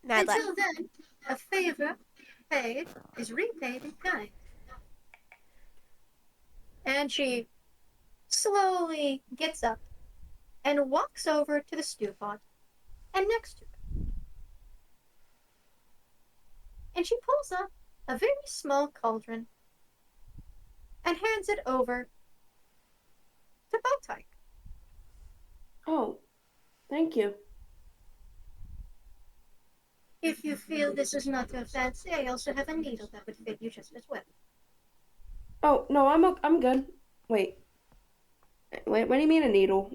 Mad Lad. Until then, a favor paid is repaid in kind. And she slowly gets up and walks over to the stew pot and next to it. And she pulls up a very small cauldron and hands it over to Bow Tyke. oh, thank you. If you feel this is not your fancy, I also have a needle that would fit you just as well. Oh no, I'm good. Wait, what do you mean a needle?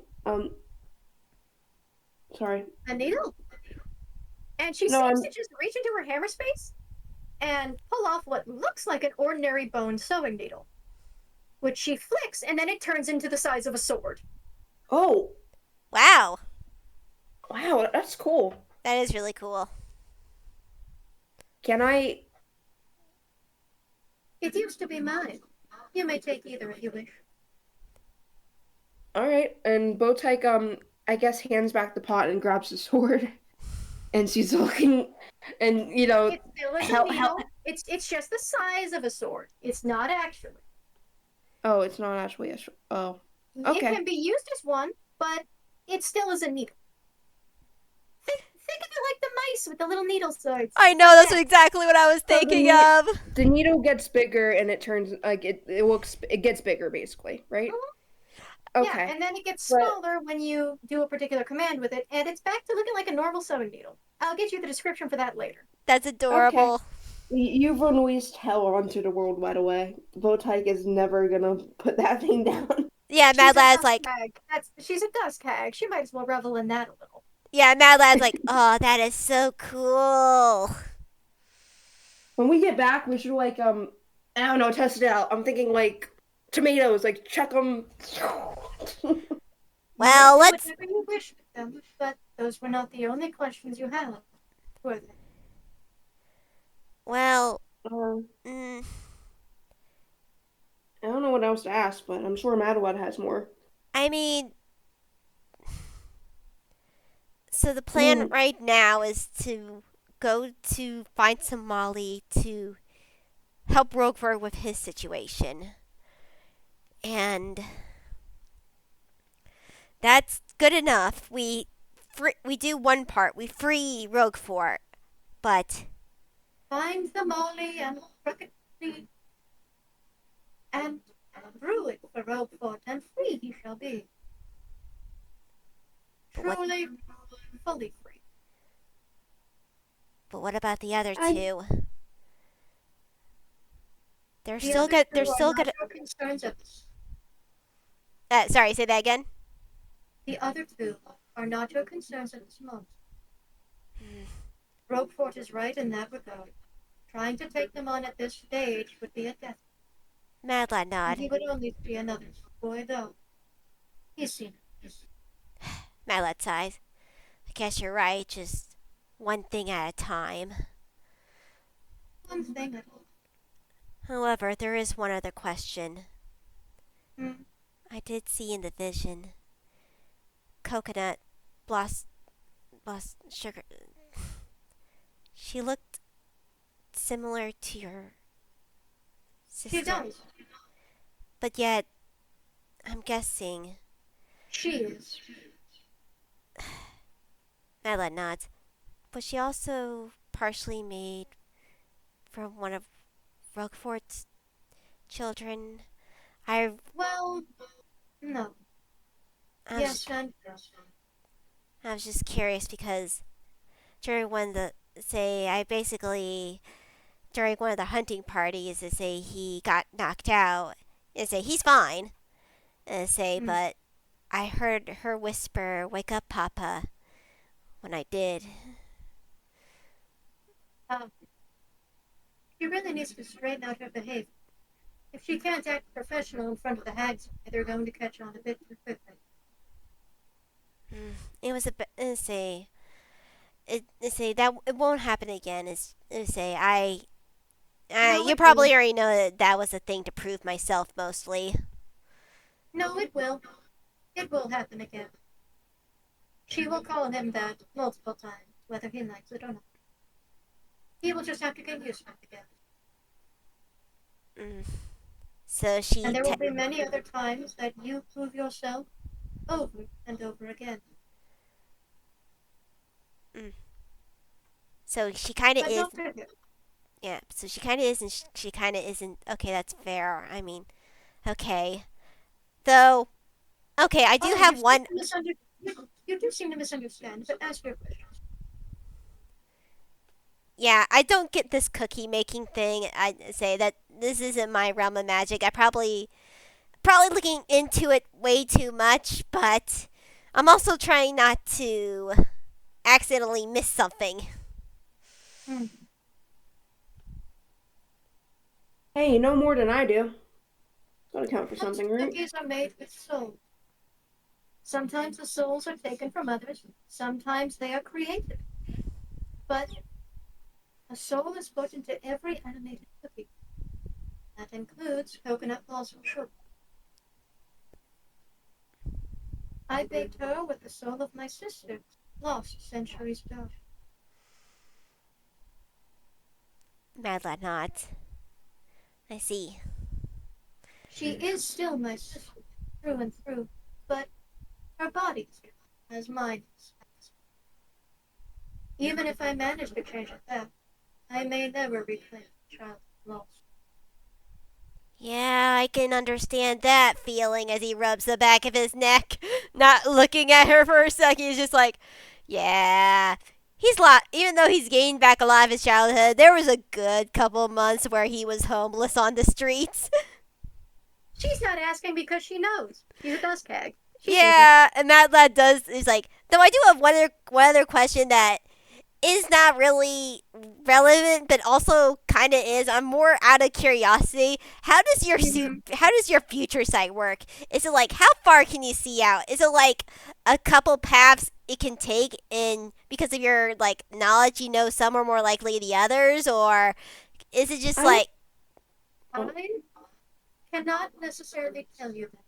Sorry. A needle. And she No, seems I'm. to just reach into her hammer space and pull off what looks like an ordinary bone sewing needle, which she flicks, and then it turns into the size of a sword. Oh, Wow, wow, that's cool. that is really cool. Can I? It used to be mine. You may take either if you wish. All right. And Bow Tyke, I guess hands back the pot and grabs the sword, and she's looking, and It still is a how? needle. It's just the size of a sword. It's not actually. Oh, it's not actually a. Oh, It okay. can be used as one, but it still is a needle. Think of it like the mice with the little needle swords. I It's know like that's that. exactly what I was So thinking of. the needle gets bigger, and it turns like it gets bigger, basically, right? Yeah, Okay. and then it gets But smaller when you do a particular command with it, and it's back to looking like a normal sewing needle. I'll get you the description for that later. That's okay. adorable. You've unleashed hell onto the world right away. Bow Tyke is never gonna put that thing down. Yeah, She's Mad a Lad's dust like, hag. She's a dust hag. She might as well revel in that a little. yeah, Mad Lad's like, oh, that is so cool. When we get back, we should I don't know, test it out. I'm thinking like tomatoes, like check them. Well, You might do let's. whatever you wish with them, but those were not the only questions you had, were they? Well, uh, mm, I don't know what else to ask, but I'm sure Madeline has more. I mean, so the I plan mean, right now is to go to find some Molly to help Roguefort with his situation. And that's good enough. We do one part. We free Roguefort, but Find the moly and crooked seed, and brew it for Roguefort, and free he shall be. but what Truly, fully free. but what about the other I two? They're The still other good. two They're are still not good. your concerns at this. Sorry, say that again. The other two are not your concerns at this moment. Hmm. Roguefort is right in that regard. Trying to take them on at this stage would be a death, Mad Lad and he nod. would only see another boy though. He's seen it. Mad Lad sighs. I guess you're right. Just one thing at a time. One thing at all. However, there is one other question. Hmm. I did see in the vision coconut sugar. She looked similar to your She sister, does. but yet I'm guessing. She is. Madeline nods. Was she also partially made from one of Roguefort's children? I Well, no. I was Yes just, and no. I was just curious because during one of the say I basically during one of the hunting parties to say he got knocked out and say he's fine and say Hmm. but I heard her whisper wake up papa when I did. She really needs to straighten out her behavior. If she can't act professional in front of the hags, they're going to catch on a bit too quickly. It was a bit say it say that it won't happen again. It say No, you it will. probably already know that that was a thing to prove myself mostly. No, it will. It will happen again. She will call him that multiple times, whether he likes it or not. He will just have to get used to it again. Mm. So she And there will be many other times that you prove yourself over and over again. so she kind of But is don't forget, yeah. So she kind of is and she kind of isn't. Okay, that's fair. I mean, okay. Though okay, I do oh, have one. you do seem to misunderstand, but ask your questions. Yeah, I don't get this cookie making thing. I say that this isn't my realm of magic. I probably looking into it way too much, but I'm also trying not to accidentally miss something. Hmm. Hey, you know more than I do. Gotta count for Most something, right? cookies are made with souls. Sometimes the souls are taken from others, sometimes they are created. But a soul is put into every animated cookie. That includes coconut blossom sugar. I baked her with the soul of my sister, lost centuries ago. Mad Lad not. I see. She is still my sister, through and through, but her body is as mine is. Even if I manage to change it back, I may never reclaim the child lost. Yeah, I can understand that feeling as he rubs the back of his neck, not looking at her for a second. He's just like, yeah. Even though he's gained back a lot of his childhood, there was a good couple months where he was homeless on the streets. She's not asking because she knows. She's a dust cag. She sees it. Yeah, and Mad Lad does is like. Though I do have one other question that is not really relevant, but also kind of is. I'm more out of curiosity. How does your future sight work? Is it like how far can you see out? Is it like a couple paths it can take in because of your like knowledge? You know, some are more likely the others, or is it just I like I cannot necessarily tell you that.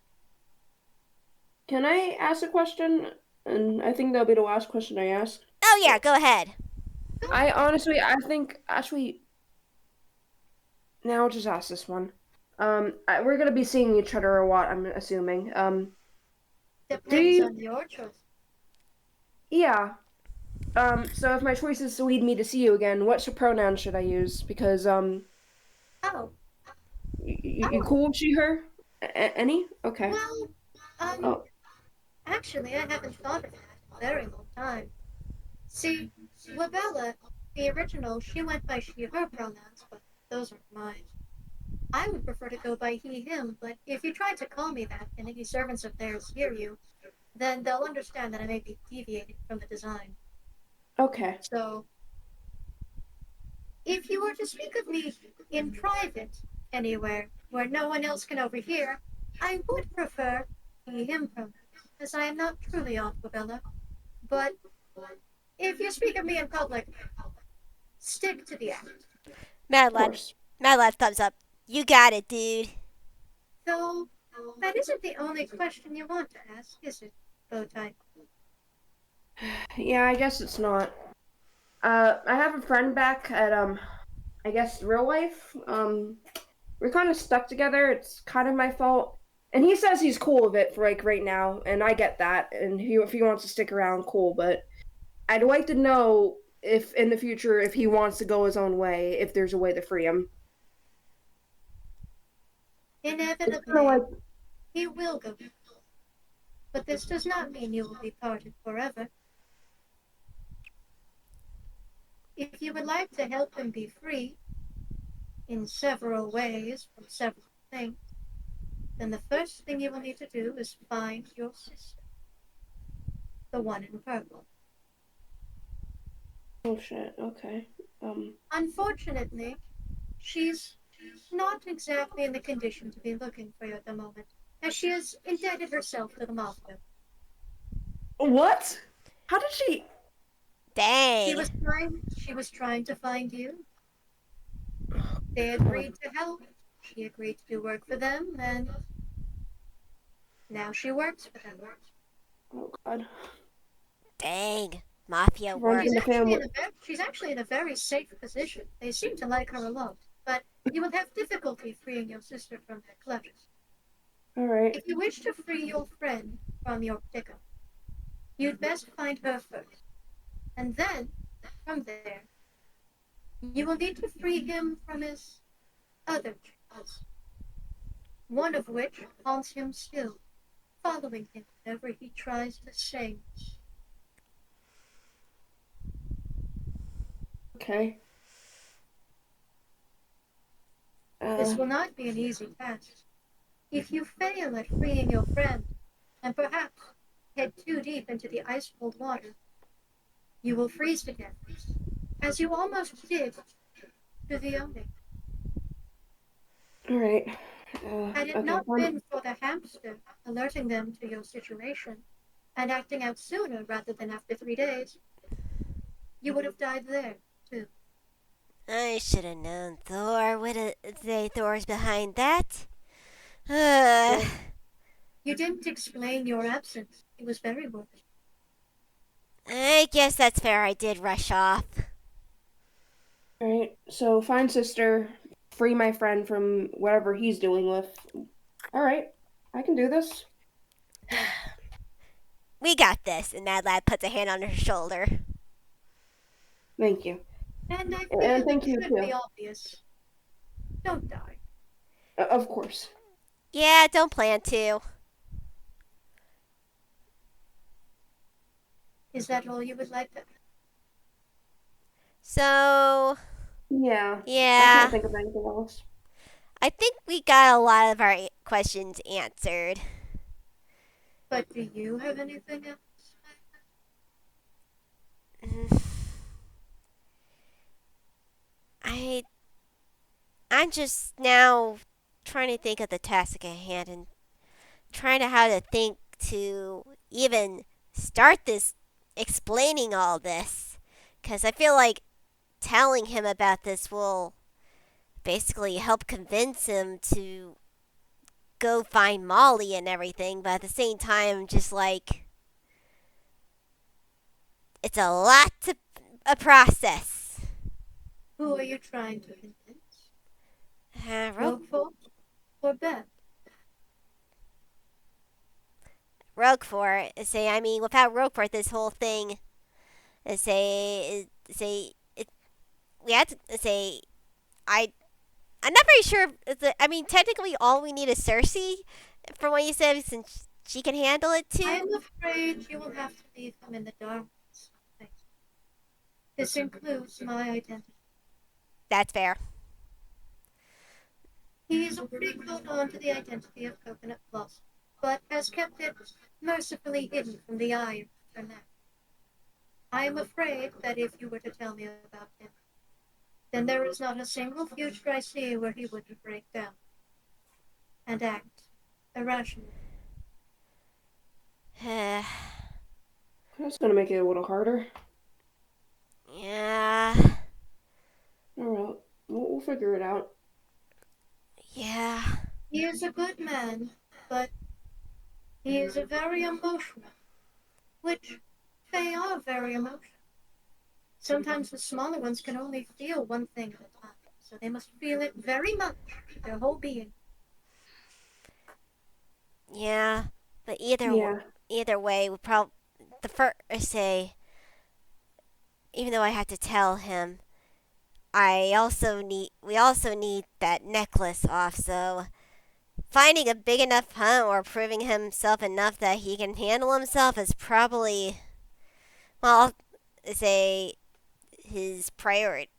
Can I ask a question? And I think that'll be the last question I ask. oh yeah, go ahead. I think actually now I'll just ask this one. We're gonna be seeing each other a lot. I'm assuming. Do Depends you? on your choice. Yeah. So if my choice is to lead me to see you again, what pronoun should I use? Because Oh, you oh. cool with she her? Any? Okay. Well, um, Oh, actually, I haven't thought of that in a very long time. See, Wibella, the original, she went by she/her pronouns, but those aren't mine. I would prefer to go by he/him, but if you try to call me that and any servants of theirs hear you, then they'll understand that I may be deviating from the design. okay. So, if you were to speak of me in private anywhere where no one else can overhear, I would prefer he/him pronouns, as I am not truly Aunt Wibella. But if you speak of me in public, stick to the act. Mad Of Lad, course. Mad Lad thumbs up. You got it, dude. Though that isn't the only question you want to ask, is it, Bow Tyke? Yeah, I guess it's not. I have a friend back at I guess real life. We're kind of stuck together. It's kind of my fault. And he says he's cool with it for like right now, and I get that. And if he wants to stick around, cool. But I'd like to know if in the future, if he wants to go his own way, if there's a way to free him. It's kind of like, Inevitably, he will go. But this does not mean you will be parted forever. If you would like to help him be free, in several ways from several things, then the first thing you will need to do is find your sister, the one in purple. oh shit, okay. Unfortunately, she's not exactly in the condition to be looking for you at the moment, as she has indebted herself to the Mafia. What? How did she? Dang. She was trying to find you. They agreed to help. She agreed to do work for them, and now she works for them. Oh god. Dang. Mafia Runs work. in the family. She's actually in a very safe position. They seem to like her a lot, but you will have difficulty freeing your sister from their clutches. All right. If you wish to free your friend from your predicament, you'd best find her first, and then, from there, you will need to free him from his other trials, one of which haunts him still, following him whenever he tries to sing. Okay. This will not be an easy task. If you fail at freeing your friend, and perhaps head too deep into the ice-cold water, you will freeze to death, as you almost did to the Oni. Alright. Had it Okay, not fine. been for the hamster alerting them to your situation and acting out sooner rather than after 3 days, you would have died there, too. I should have known Thor would say Thor's behind that. You didn't explain your absence. It was very worried. I guess that's fair. I did rush off. Alright, so find sister, free my friend from whatever he's dealing with. Alright, I can do this. We got this. And Mad Lad puts a hand on her shoulder. Thank you. And I feel And it thank you, should too. be obvious. Don't die. Of course. Yeah, don't plan to. Is that all you would like to? So, Yeah. I yeah. can't think of anything else. I think we got a lot of our questions answered. But do you have anything else? I'm just now trying to think of the task at hand and trying to how to think to even start this explaining all this, because I feel like telling him about this will basically help convince him to go find Molly and everything, but at the same time just like it's a lot to a process. Who are you trying to convince? Rogue Roguefort or Beth? Roguefort. I mean, without Roguefort, this whole thing, we had to say, I'm not very sure. I mean, technically, all we need is Cersei, from what you said, since she can handle it too. I am afraid you will have to leave him in the darkness. This includes my identity. That's fair. He is pretty clued on to the identity of Coconut Blossom, but has kept it mercifully hidden from the eye of her. I am afraid that if you were to tell me about him, then there is not a single future I see where he wouldn't break down and act irrationally. That's gonna make it a little harder. Yeah. Alright, we'll figure it out. Yeah. He is a good man, but he is a very emotional, which they are very emotional. Sometimes the smaller ones can only feel one thing at a time, so they must feel it very much, their whole being. Yeah. But either way, we probably the first even though I have to tell him, we also need that necklace off. So finding a big enough hunt or proving himself enough that he can handle himself is probably, well, his priority.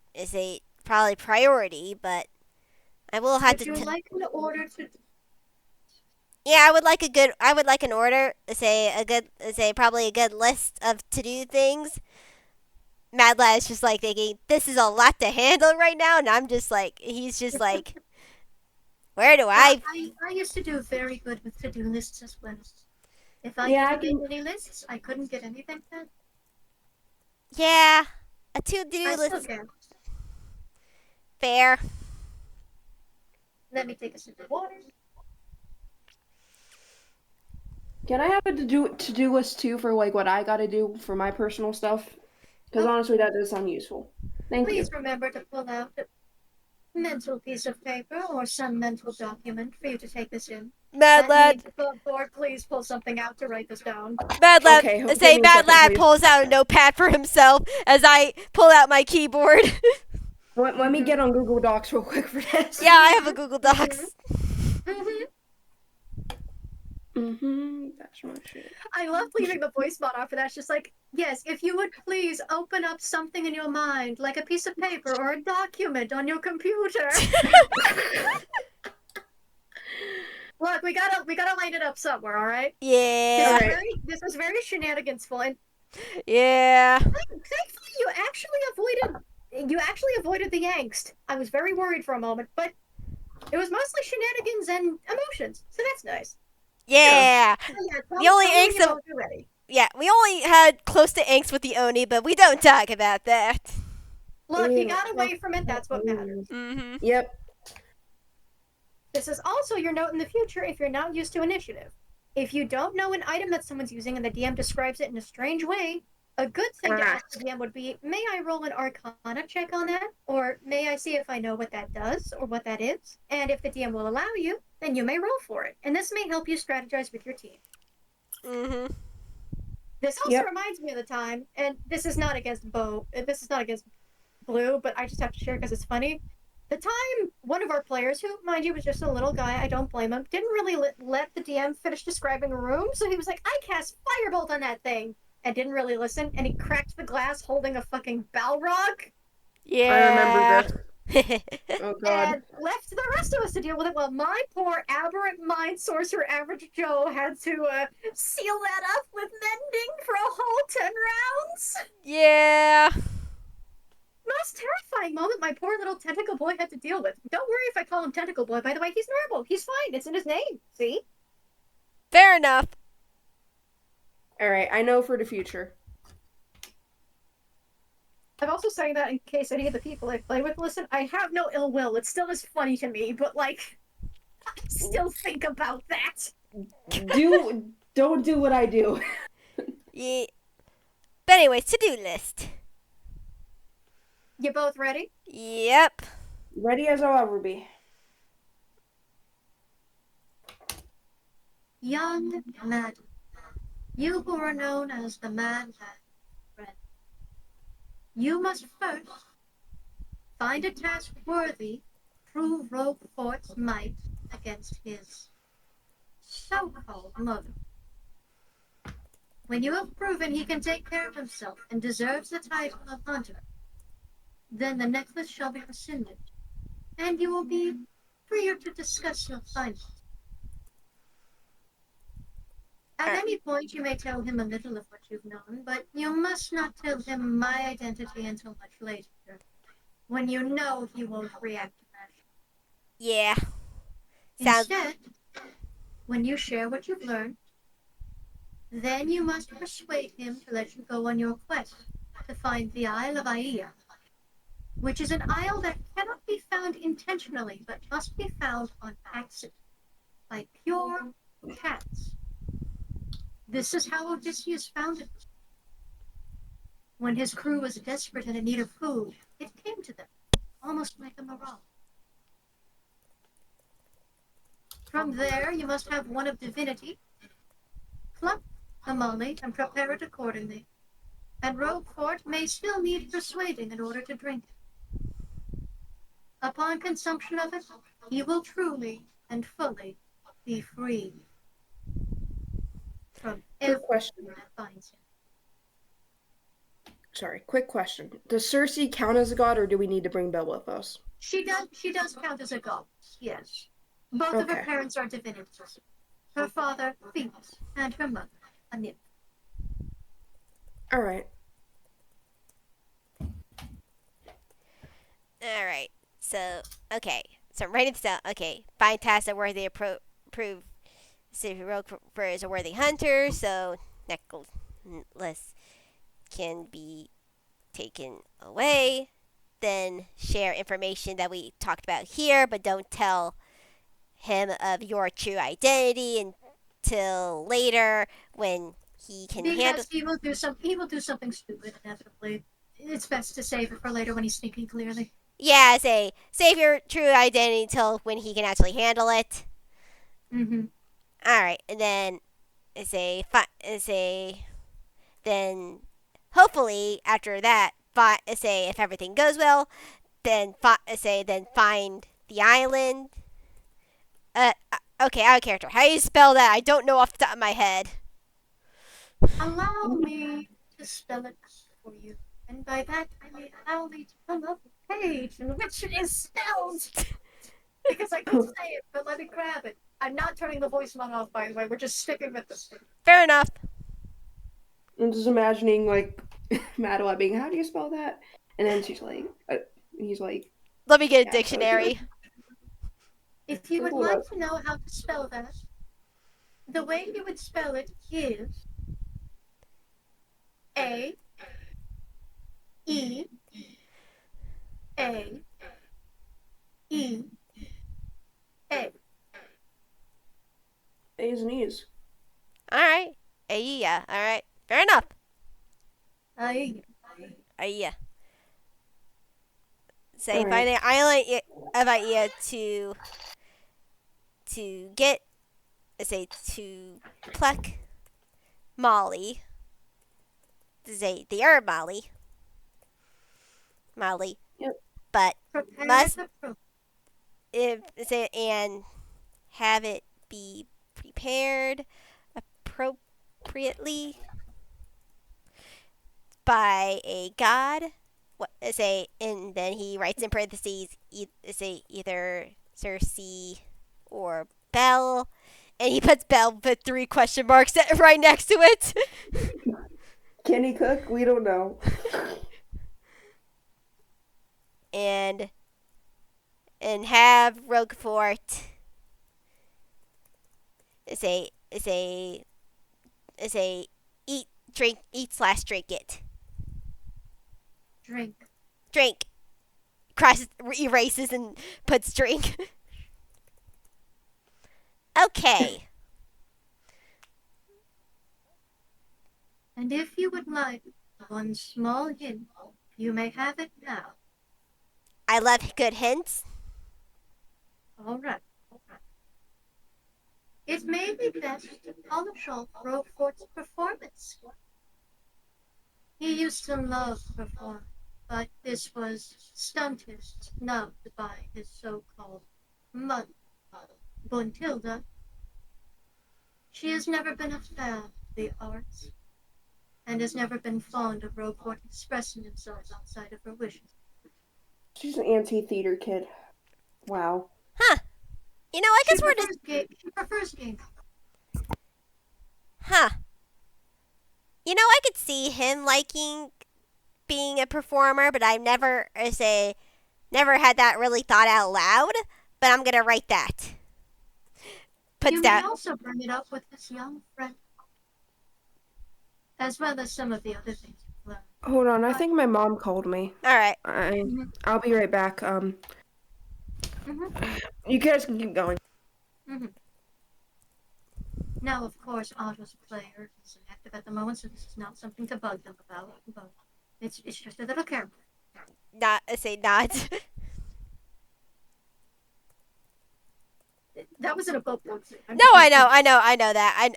Probably priority, but I will have Would you like an order to? Yeah, I would like an order, probably a good list of to-do things. Mad Lad is just like thinking, this is a lot to handle right now, and I'm just like, he's just like, where do I used to do very good with to-do lists as well. If I didn't make any lists, I couldn't get anything done. Yeah, a to-do I list. still can. Fair. Let me take a sip of water. Can I have a to-do list too for like what I gotta do for my personal stuff? Because honestly, that does sound useful. Thank you. Please remember to pull out a mental piece of paper or some mental document for you to take this in. Mad Lad. Lord, please pull something out to write this down. Mad Lad. Okay, Mad Lad pulls out a notepad for himself as I pull out my keyboard. Let me get on Google Docs real quick for this. Yeah, I have a Google Docs. That's my shit. I love leaving the voice mod off for that. It's just like, yes, if you would please open up something in your mind, like a piece of paper or a document on your computer. Look, we gotta line it up somewhere, all right? Yeah. Alright. This was very shenanigansful, and Yeah. thankfully you actually avoided the angst. I was very worried for a moment, but it was mostly shenanigans and emotions, so that's nice. Yeah. So yeah, The only tell me angst you of- won't be ready. Yeah, we only had close to angst with the Oni, but we don't talk about that. Look, you Ew. got away from it. That's what matters. Mm-hmm. Yep. This is also your note in the future if you're not used to initiative. If you don't know an item that someone's using and the DM describes it in a strange way, a good thing to ask the DM would be, may I roll an Arcana check on that? Or may I see if I know what that does or what that is? And if the DM will allow you, then you may roll for it. And this may help you strategize with your team. Mm-hmm. This also reminds me of the time, and this is not against Blue, but I just have to share because it's funny. The time one of our players, who, mind you, was just a little guy, I don't blame him, didn't really let the DM finish describing a room, so he was like, I cast Firebolt on that thing, and didn't really listen, and he cracked the glass holding a fucking Balrog. Yeah. I remember this. Oh god. And left the rest of us to deal with it, while my poor aberrant mind sorcerer average Joe had to seal that up with mending for a whole 10 rounds. Yeah. Most terrifying moment my poor little tentacle boy had to deal with. Don't worry if I call him tentacle boy, by the way, he's normal. He's fine. It's in his name. See? Fair enough. Alright, I know for the future. I'm also saying that in case any of the people I play with listen. I have no ill will. It still is funny to me, but like, I still think about that. Don't do what I do. Yeah. But anyways, to-do list. You both ready? Yep. Ready as I'll ever be. Young Mad, you who are known as the Mad Friend, you must first find a task worthy, prove Roguefort's might against his so-called mother. When you have proven he can take care of himself and deserves the title of hunter, then the necklace shall be rescinded, and you will be freer to discuss your findings. At any point, you may tell him a little of what you've known, but you must not tell him my identity until much later, when you know he won't react to that. Yeah. Sounds- Instead, when you share what you've learned, then you must persuade him to let you go on your quest to find the Isle of Aia, which is an isle that cannot be found intentionally, but must be found on accident by pure chance. This is how Odysseus found it. When his crew was desperate and in need of food, it came to them, almost like a mirage. From there, you must have one of divinity, pluck the molly and prepare it accordingly, and Roguefort may still need persuading in order to drink it. Upon consumption of it, he will truly and fully be free from Quick everything question. that binds him. Sorry, quick question. Does Cersei count as a god, or do we need to bring Belle with us? She does count as a god, yes. Both of her Okay. parents are divinities. Her father, Venus, and her mother, a nymph. Alright. Alright. So, okay. So I'm writing this down. Okay. Find tasks that worthy of prove Roguefort is a worthy hunter, so necklace can be taken away. Then share information that we talked about here, but don't tell him of your true identity until later when he can handle. Because he will do something stupid inevitably. It's best to save it for later when he's thinking clearly. Yeah, save your true identity until when he can actually handle it. Mm-hmm. All right, and then then hopefully after that, if everything goes well, then find the island Okay, out of character. How do you spell that? I don't know off the top of my head. Allow me to spell it for you. And by that, I mean allow me to pull up a page in which it is spelled. Because I can say it, but let me grab it. I'm not turning the voice mod off, by the way. We're just sticking with this. Fair enough. I'm just imagining like Madeline being, how do you spell that? And then he's like, Let me get a yeah, dictionary. If you would like to know how to spell that, the way you would spell it is A E A E A. A's and E's. All right. Yeah. All right. Fair enough. I Yeah. Say All right. finally, I invite you to get say to pluck Molly. Say the herb Molly. Yep. But prepare must the proof. and have it be prepared appropriately by a god. And then he writes in parentheses, either Cersei or Belle, and he puts Belle with 3 question marks right next to it. Can he cook? We don't know. and have Roguefort eat/drink it. Drink. Crosses, erases, and puts drink. Okay. And if you would like one small hint, you may have it now. I love good hints. All right. It may be best to polish off Roguefort's performance. He used to love performing, but this was stunted, snubbed by his so-called mother, Buntilda. She has never been a fan of the arts, and has never been fond of Roguefort expressing himself outside of her wishes. She's an anti-theater kid. Wow. Huh. I guess we're just... She prefers game. Huh. I could see him liking being a performer, but I've never had that really thought out loud. But I'm gonna write that. You may also bring it up with this young friend, as well as some of the other things you've learned. Hold on, I think my mom called me. All right. I'll be right back. You guys can keep going. Now, of course, Otto's player is inactive at the moment, so this is not something to bug them about. But it's just a little camera. Not. That was in a boat. No, I know that.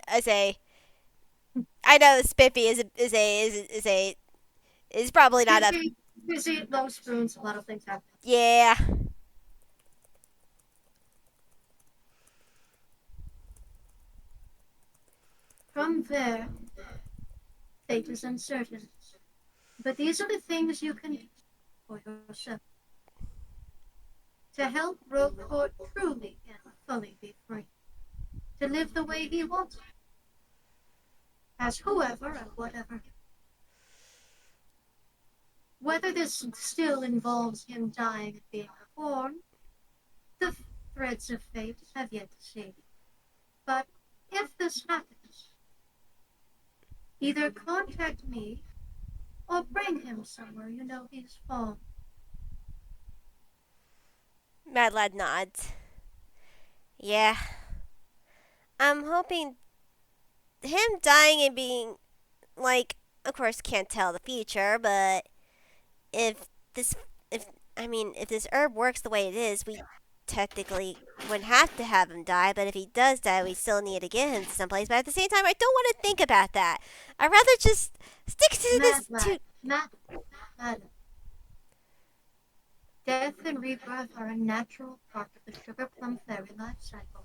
I know Spiffy is probably not a busy, low spoons, a lot of things happen. Yeah. From there, fate is uncertain. But these are the things you can do for yourself. To help Roguefort truly and fully be free. To live the way he wants. As whoever and whatever. Whether this still involves him dying and being reborn, the threads of fate have yet to see. But if this happens, either contact me or bring him somewhere you know he's fallen. Mad Lad nods. Yeah. I'm hoping him dying and being of course can't tell the future, but if this herb works the way it is, we technically wouldn't have to have him die, but if he does die, we still need to get him to someplace. But at the same time, I don't want to think about that. I'd rather just stick to this. Madam. Death and rebirth are a natural part of the sugar plum fairy life cycle.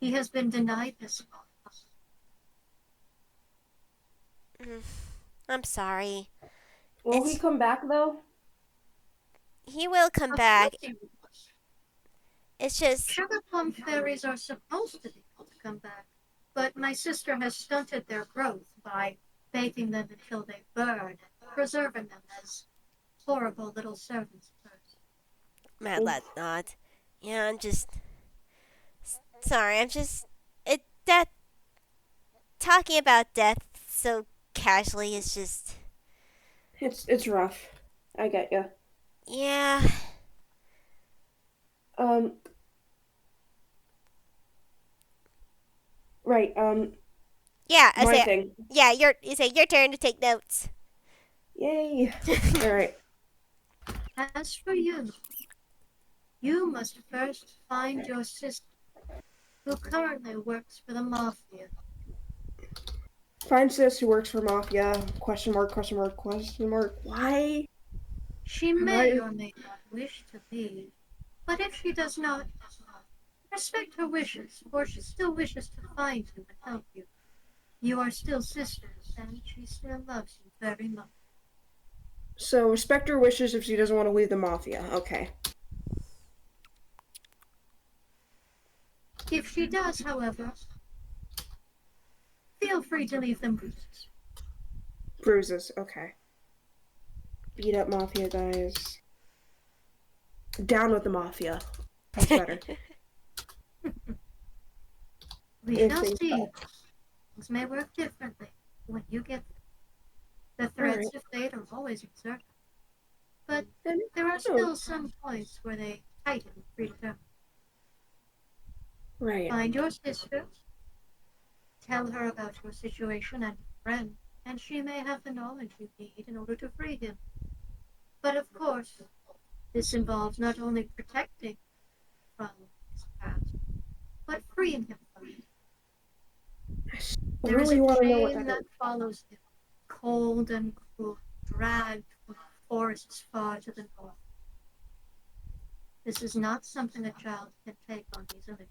He has been denied this honor. I'm sorry. Will he It's come back though? he will come Of back. course he will. It's just Sugar plum fairies are supposed to be able to come back, but my sister has stunted their growth by baking them until they burn and preserving them as horrible little servants of hers. Matt Oof. let not. Yeah, I'm just sorry. I'm just it that talking about death so casually is just It's rough. I get you. yeah. Um. Right. Yeah, I My say thing. yeah, you say your turn to take notes. Yay. All right. As for you, you must first find your sister, who currently works for the Mafia. Find sis who works for Mafia. Question mark, question mark, question mark. Why? She may or may not wish to leave, but if she does not, respect her wishes, for she still wishes to find you and help you. You are still sisters, and she still loves you very much. So respect her wishes if she doesn't want to leave the Mafia. Okay. If she does, however, feel free to leave them bruises. Bruises. Okay. Beat up Mafia guys. Down with the Mafia. That's better. We If shall things see. Things may work differently when you get there. The All right. threads of fate are always exerted, but Then, there are oh, still some points where they tighten predetermined. right. Find your sister, tell her about your situation and your friend, and she may have the knowledge you need in order to free him. But of course, this involves not only protecting from his past, but freeing him from it. I There is a really want to know what chain that is. that follows him, cold and cruel, dragged from forests far to the north. This is not something a child can take on easily.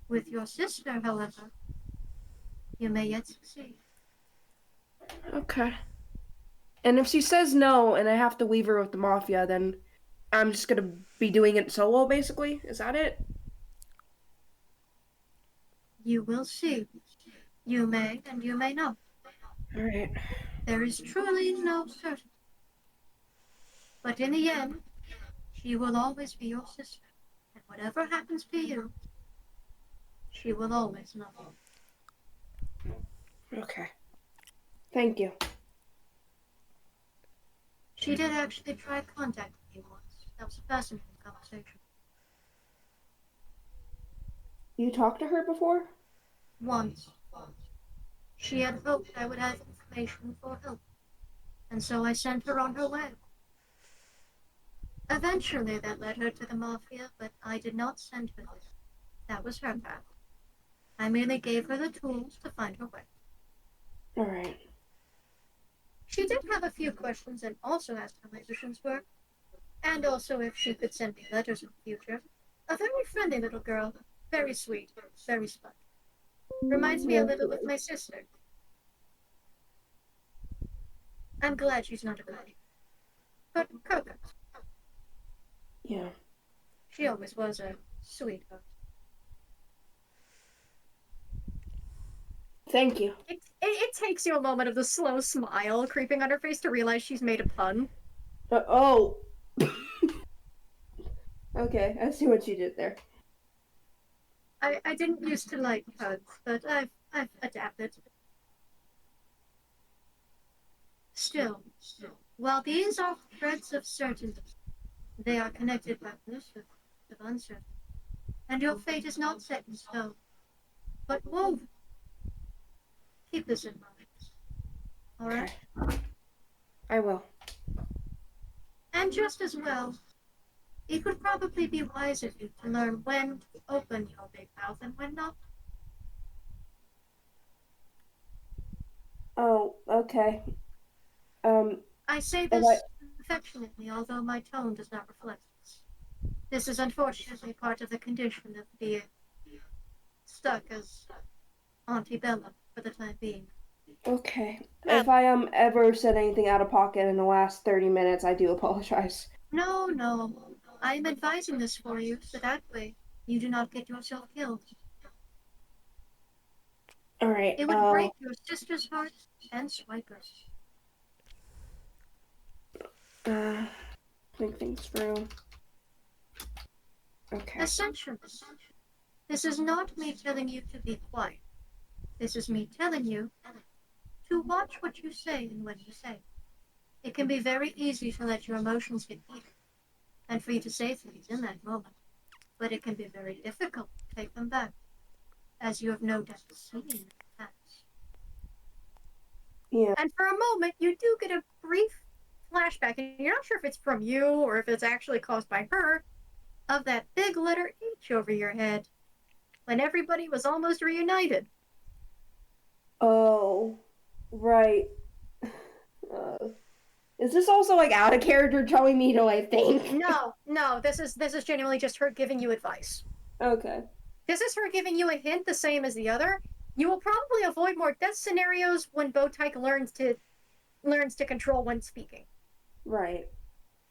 With your sister, however, you may yet succeed. Okay. And if she says no and I have to leave her with the Mafia, then I'm just gonna be doing it solo, basically? Is that it? You will see. You may and you may not. Alright. There is truly no certainty. But in the end, she will always be your sister. And whatever happens to you, she will always love you. Okay. Thank you. She did actually try contacting me once. That was a fascinating conversation. You talked to her before? Once. She had hoped I would have information for help, and so I sent her on her way. Eventually, that led her to the Mafia, but I did not send her there. That was her path. I merely gave her the tools to find her way. Alright. She did have a few questions and also asked how my visions were, and also if she could send me letters in the future. A very friendly little girl, very sweet, very spongy. Reminds me a little of my sister. I'm glad she's not a guardian. But Coco, Yeah. she always was a sweetheart. Thank you. It takes you a moment of the slow smile creeping on her face to realize she's made a pun. Oh. Okay, I see what you did there. I didn't used to like puns, but I've adapted. Still, while these are threads of certainty, they are connected by illusions of uncertainty, and your fate is not set in stone, but woven. Keep this in mind, all Okay. right? I will. And just as well, it would probably be wise of you to learn when to open your big mouth and when not. Oh, okay. I say If I this affectionately, although my tone does not reflect this. This is unfortunately part of the condition of being stuck as Auntie Bella for the time being. Okay. Mad If I ever said anything out of pocket in the last 30 minutes, I do apologize. No, no. I am advising this for you, so that way you do not get yourself killed. All right. It would break your sister's heart and Swiper's. Think things through. Okay. Essentially, this is not me telling you to be quiet. This is me telling you to watch what you say and when you say. It can be very easy to let your emotions get heated and for you to say things in that moment, but it can be very difficult to take them back, as you have no doubt seen in the past. Yeah. And for a moment, you do get a brief flashback, and you're not sure if it's from you or if it's actually caused by her, of that big letter H over your head when everybody was almost reunited. Oh, right. Uh, is this also like out of character telling me to like think? No, this is genuinely just her giving you advice. Okay. This is her giving you a hint the same as the other. You will probably avoid more death scenarios when Bow Tyke learns to control when speaking. Right.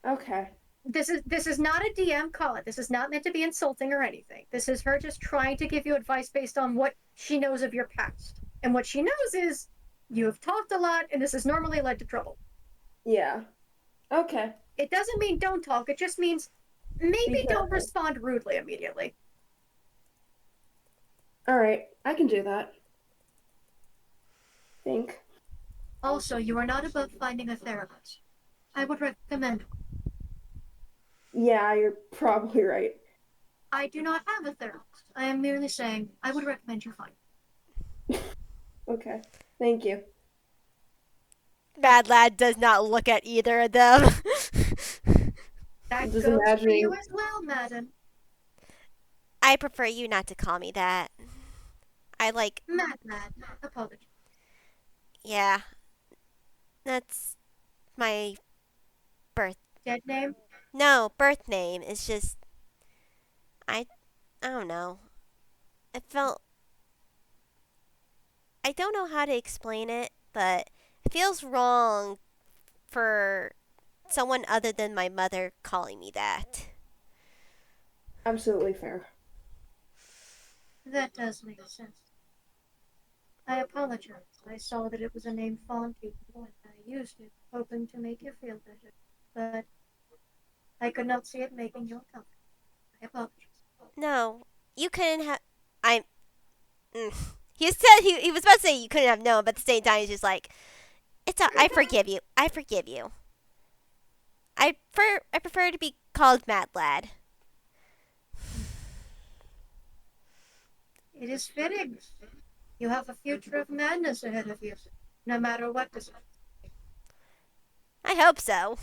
Okay. This is not a DM call it. This is not meant to be insulting or anything. This is her just trying to give you advice based on what she knows of your past. And what she knows is you have talked a lot and this has normally led to trouble. Yeah. Okay. It doesn't mean don't talk, it just means maybe don't respond rudely immediately. All right. I can do that. Think. Also, you are not above finding a therapist. I would recommend one. Yeah, you're probably right. I do not have a therapist. I am merely saying I would recommend you find. Okay. Thank you. Mad Lad does not look at either of them. That Just goes for imagining- you as well, madam. I prefer you not to call me that. I like, Mad. Apologies. yeah. That's my birth. Dead name? No, birth name. It's just, I don't know. It felt, I don't know how to explain it, but it feels wrong for someone other than my mother calling me that. Absolutely fair. That does make sense. I apologize. I saw that it was a name font to you and I used it, hoping to make you feel better. But I could not see it making you uncomfortable. I apologize. No, you couldn't have. I. He said he was about to say you couldn't have known, but at the same time he's just like, I forgive you. I forgive you. I prefer to be called Mad Lad. It is fitting. You have a future of madness ahead of you, no matter what decision. I hope so.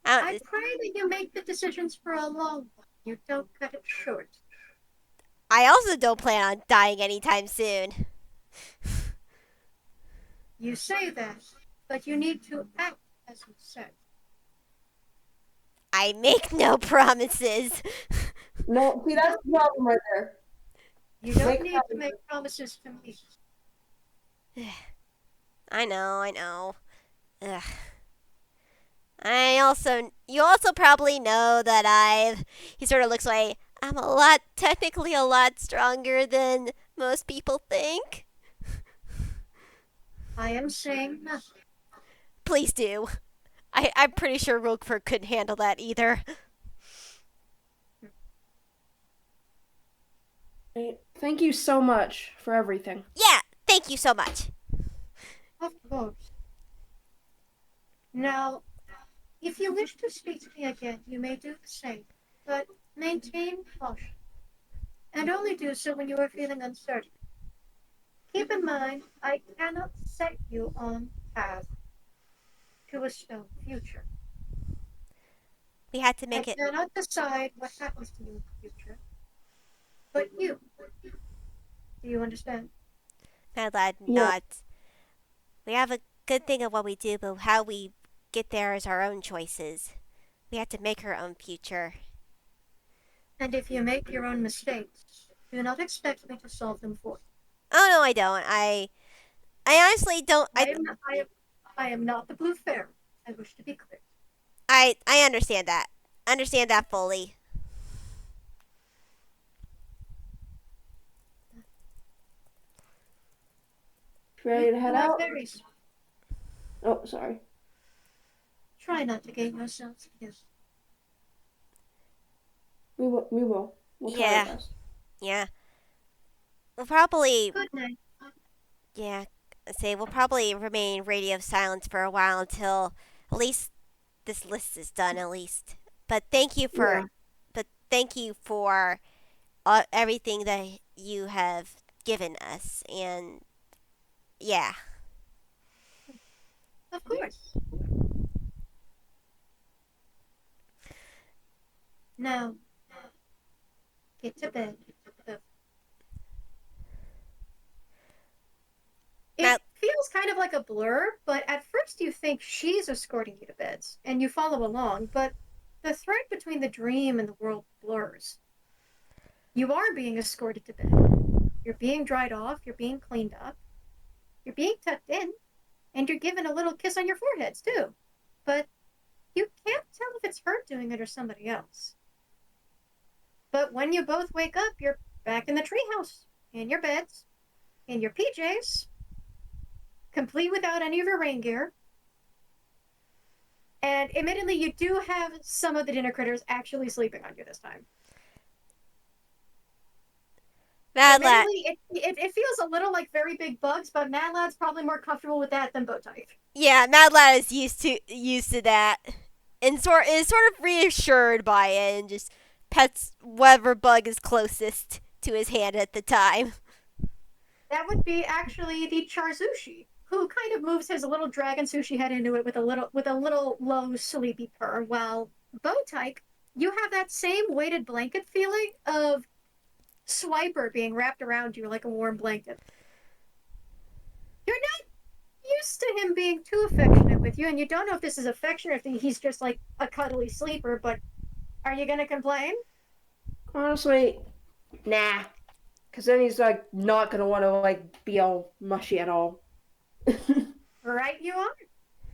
I pray that you make the decisions for a long one. You don't cut it short. I also don't plan on dying anytime soon. You say that, but you need to act as you said. I make no promises. No, see, that's the problem right there. You don't Make need to make promises to me. I know. Ugh. You also probably know that he sort of looks like, I'm technically a lot stronger than most people think. I am saying nothing. Please do. I'm pretty sure Roguefort couldn't handle that either. Thank you so much for everything. Yeah, thank you so much. Of course. Now, if you wish to speak to me again, you may do the same, but maintain caution. And only do so when you are feeling uncertain. Keep in mind, I cannot set you on path to a stone future. We had to make I it. cannot decide what happens to you in the future, but you. Do you understand? Mad Lad Yeah. nods. We have a good thing of what we do, but how we get there is our own choices. We have to make our own future. And if you make your own mistakes, Do not expect me to solve them for you. Oh no, I don't. I honestly don't. I am not the Blue Fairy. I wish to be clear. I understand that. Understand that fully. Ready to head You are out? very smart. Oh, sorry. Try not to get yourselves killed. We will. We will. We'll try our Yeah, best. yeah. We'll probably, Good night. yeah. Say we'll probably remain radio silence for a while until at least this list is done. At least. But thank you for. Yeah. But thank you for everything that you have given us, and yeah. Of course. Now, get to bed. It Now, feels kind of like a blur, but at first you think she's escorting you to bed, and you follow along, but the thread between the dream and the world blurs. You are being escorted to bed. You're being dried off, you're being cleaned up, you're being tucked in, and you're given a little kiss on your foreheads, too. But you can't tell if it's her doing it or somebody else. But when you both wake up, you're back in the treehouse, in your beds, in your PJs, complete without any of your rain gear. And admittedly, you do have some of the dinner critters actually sleeping on you this time. Mad Lad. Admittedly, it feels a little like very big bugs, but Mad Lad's probably more comfortable with that than Bow Tyke. Yeah, Mad Lad is used to that, and is sort of reassured by it, and just pets whatever bug is closest to his hand at the time. That would be actually the Charzushi, who kind of moves his little dragon sushi head into it with a little low sleepy purr, while Bow Tyke, you have that same weighted blanket feeling of Swiper being wrapped around you like a warm blanket. You're not used to him being too affectionate with you, and you don't know if this is affection or if he's just like a cuddly sleeper, but are you gonna complain? Honestly, nah. Because then he's like not gonna want to like be all mushy at all. Right, you are.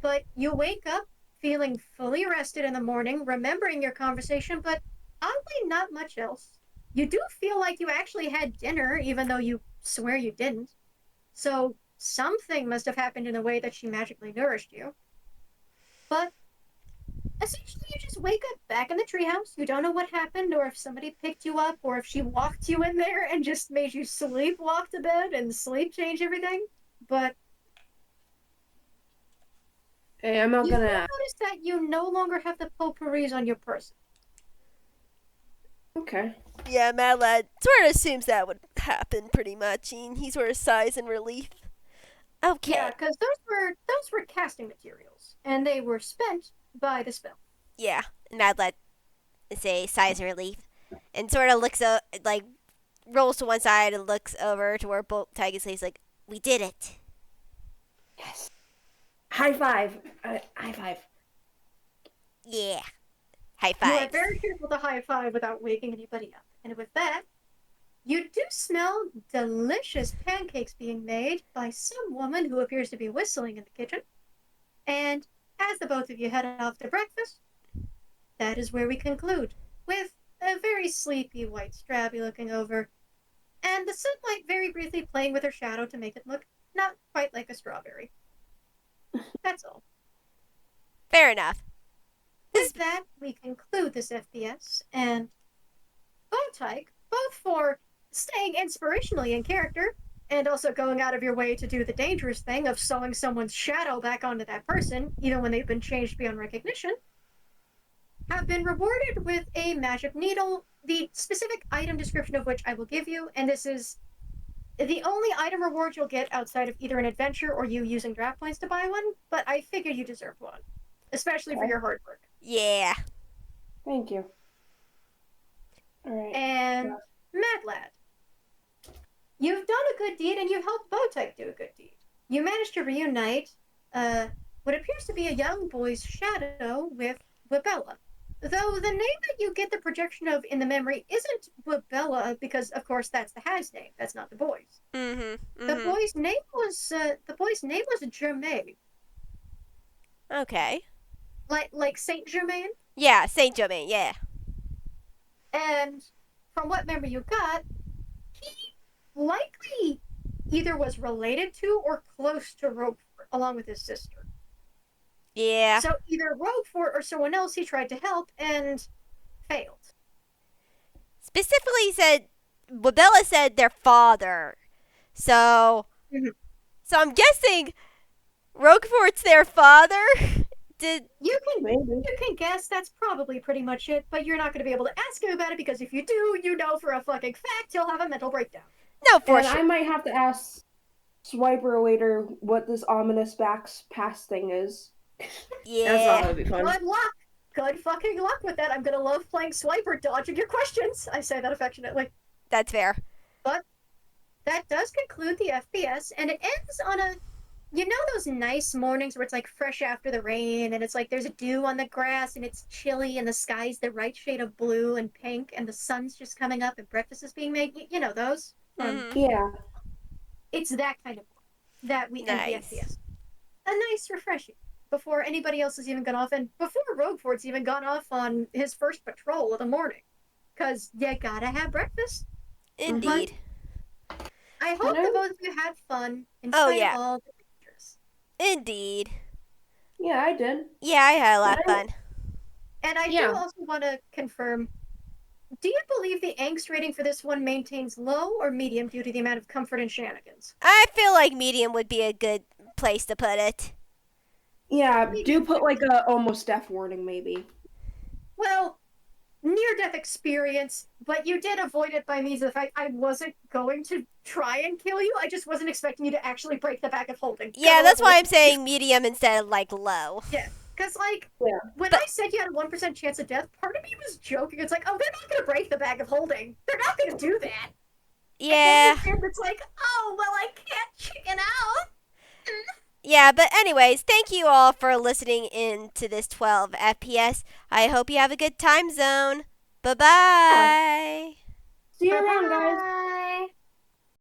But you wake up feeling fully rested in the morning, remembering your conversation, but oddly not much else. You do feel like you actually had dinner, even though you swear you didn't. So something must have happened in a way that she magically nourished you. But essentially, you just wake up back in the treehouse. You don't know what happened, or if somebody picked you up, or if she walked you in there and just made you sleepwalk to bed and sleep change everything. But Hey, I'm not you gonna. notice that you no longer have the potpourris on your person. Okay. Yeah, Mad Lad sort of assumes that would happen pretty much, and he sort of sighs in relief. Okay. Yeah, because those were casting materials, and they were spent by the spell. Yeah, Mad Lad say sighs in relief, and sort of like rolls to one side and looks over to where Bow Tyke is. He's like, "We did it." Yes. High five. High five. Yeah. High You are five. very careful to high five without waking anybody up. And with that, you do smell delicious pancakes being made by some woman who appears to be whistling in the kitchen. And as the both of you head off to breakfast, that is where we conclude, with a very sleepy white Strabby looking over, and the sunlight very briefly playing with her shadow to make it look not quite like a strawberry. That's all. Fair enough. With that, we conclude this FPS, and Bow Tyke, both for staying inspirationally in character, and also going out of your way to do the dangerous thing of sewing someone's shadow back onto that person, even when they've been changed beyond recognition, have been rewarded with a magic needle, the specific item description of which I will give you, and this is the only item reward you'll get outside of either an adventure or you using draft points to buy one, but I figured you deserved one, especially for Okay. your hard work. Yeah. Thank you. All right. And Mad Lad, you've done a good deed and you helped Bow Tyke do a good deed. You managed to reunite what appears to be a young boy's shadow with Wibella. Though the name that you get the projection of in the memory isn't Wibella, because of course that's the Has name. That's not the boy's. Mm-hmm. The Mm-hmm. boy's name was Germain, Okay. like Saint Germain. Yeah, Saint Germain. Yeah. And from what memory you got, he likely either was related to or close to Roguefort, along with his sister. Yeah. So either Roguefort or someone else he tried to help and failed. Specifically said, Wibella said their father. So, Mhm. so I'm guessing Roguefort's their father. Did You can Maybe. you can guess that's probably pretty much it, but you're not going to be able to ask him about it because if you do, you know for a fucking fact he'll have a mental breakdown. no for And sure. I might have to ask Swiper later what this ominous backs pass thing is. That's not Yeah. gonna be fun. Good luck. Good fucking luck with that. I'm gonna love playing Swiper dodging your questions. I say that affectionately. That's fair. But that does conclude the FPS, and it ends on a, you know, those nice mornings where it's like fresh after the rain, and it's like there's a dew on the grass, and it's chilly, and the sky's the right shade of blue and pink, and the sun's just coming up, and breakfast is being made. You know those. Mm-hmm. Yeah. It's that kind of that we end the Nice. FPS. A nice, refreshing. Before anybody else has even gone off, and before Roguefort's even gone off on his first patrol of the morning. Because you gotta have breakfast. Indeed. I hope that both of you had fun in Oh, spite yeah. of all the dangers. Indeed. Yeah, I did. Yeah, I had a lot of fun. And I Yeah. do also want to confirm, do you believe the angst rating for this one maintains low or medium due to the amount of comfort and shenanigans? I feel like medium would be a good place to put it. Yeah, do put like a almost death warning maybe. Well, near-death experience, but you did avoid it by means of the fact I wasn't going to try and kill you. I just wasn't expecting you to actually break the back of holding. Yeah, that's why I'm saying medium instead of like low. Yeah, because like Yeah. when But- I said you had a 1% chance of death, part of me was joking. It's like, oh, they're not gonna break the bag of holding. They're not gonna do that. Yeah. And it's like, oh well, I can't chicken out. Yeah, but anyways, thank you all for listening in to this 12 FPS. I hope you have a good time zone. Bye-bye. See you Bye-bye. around, guys.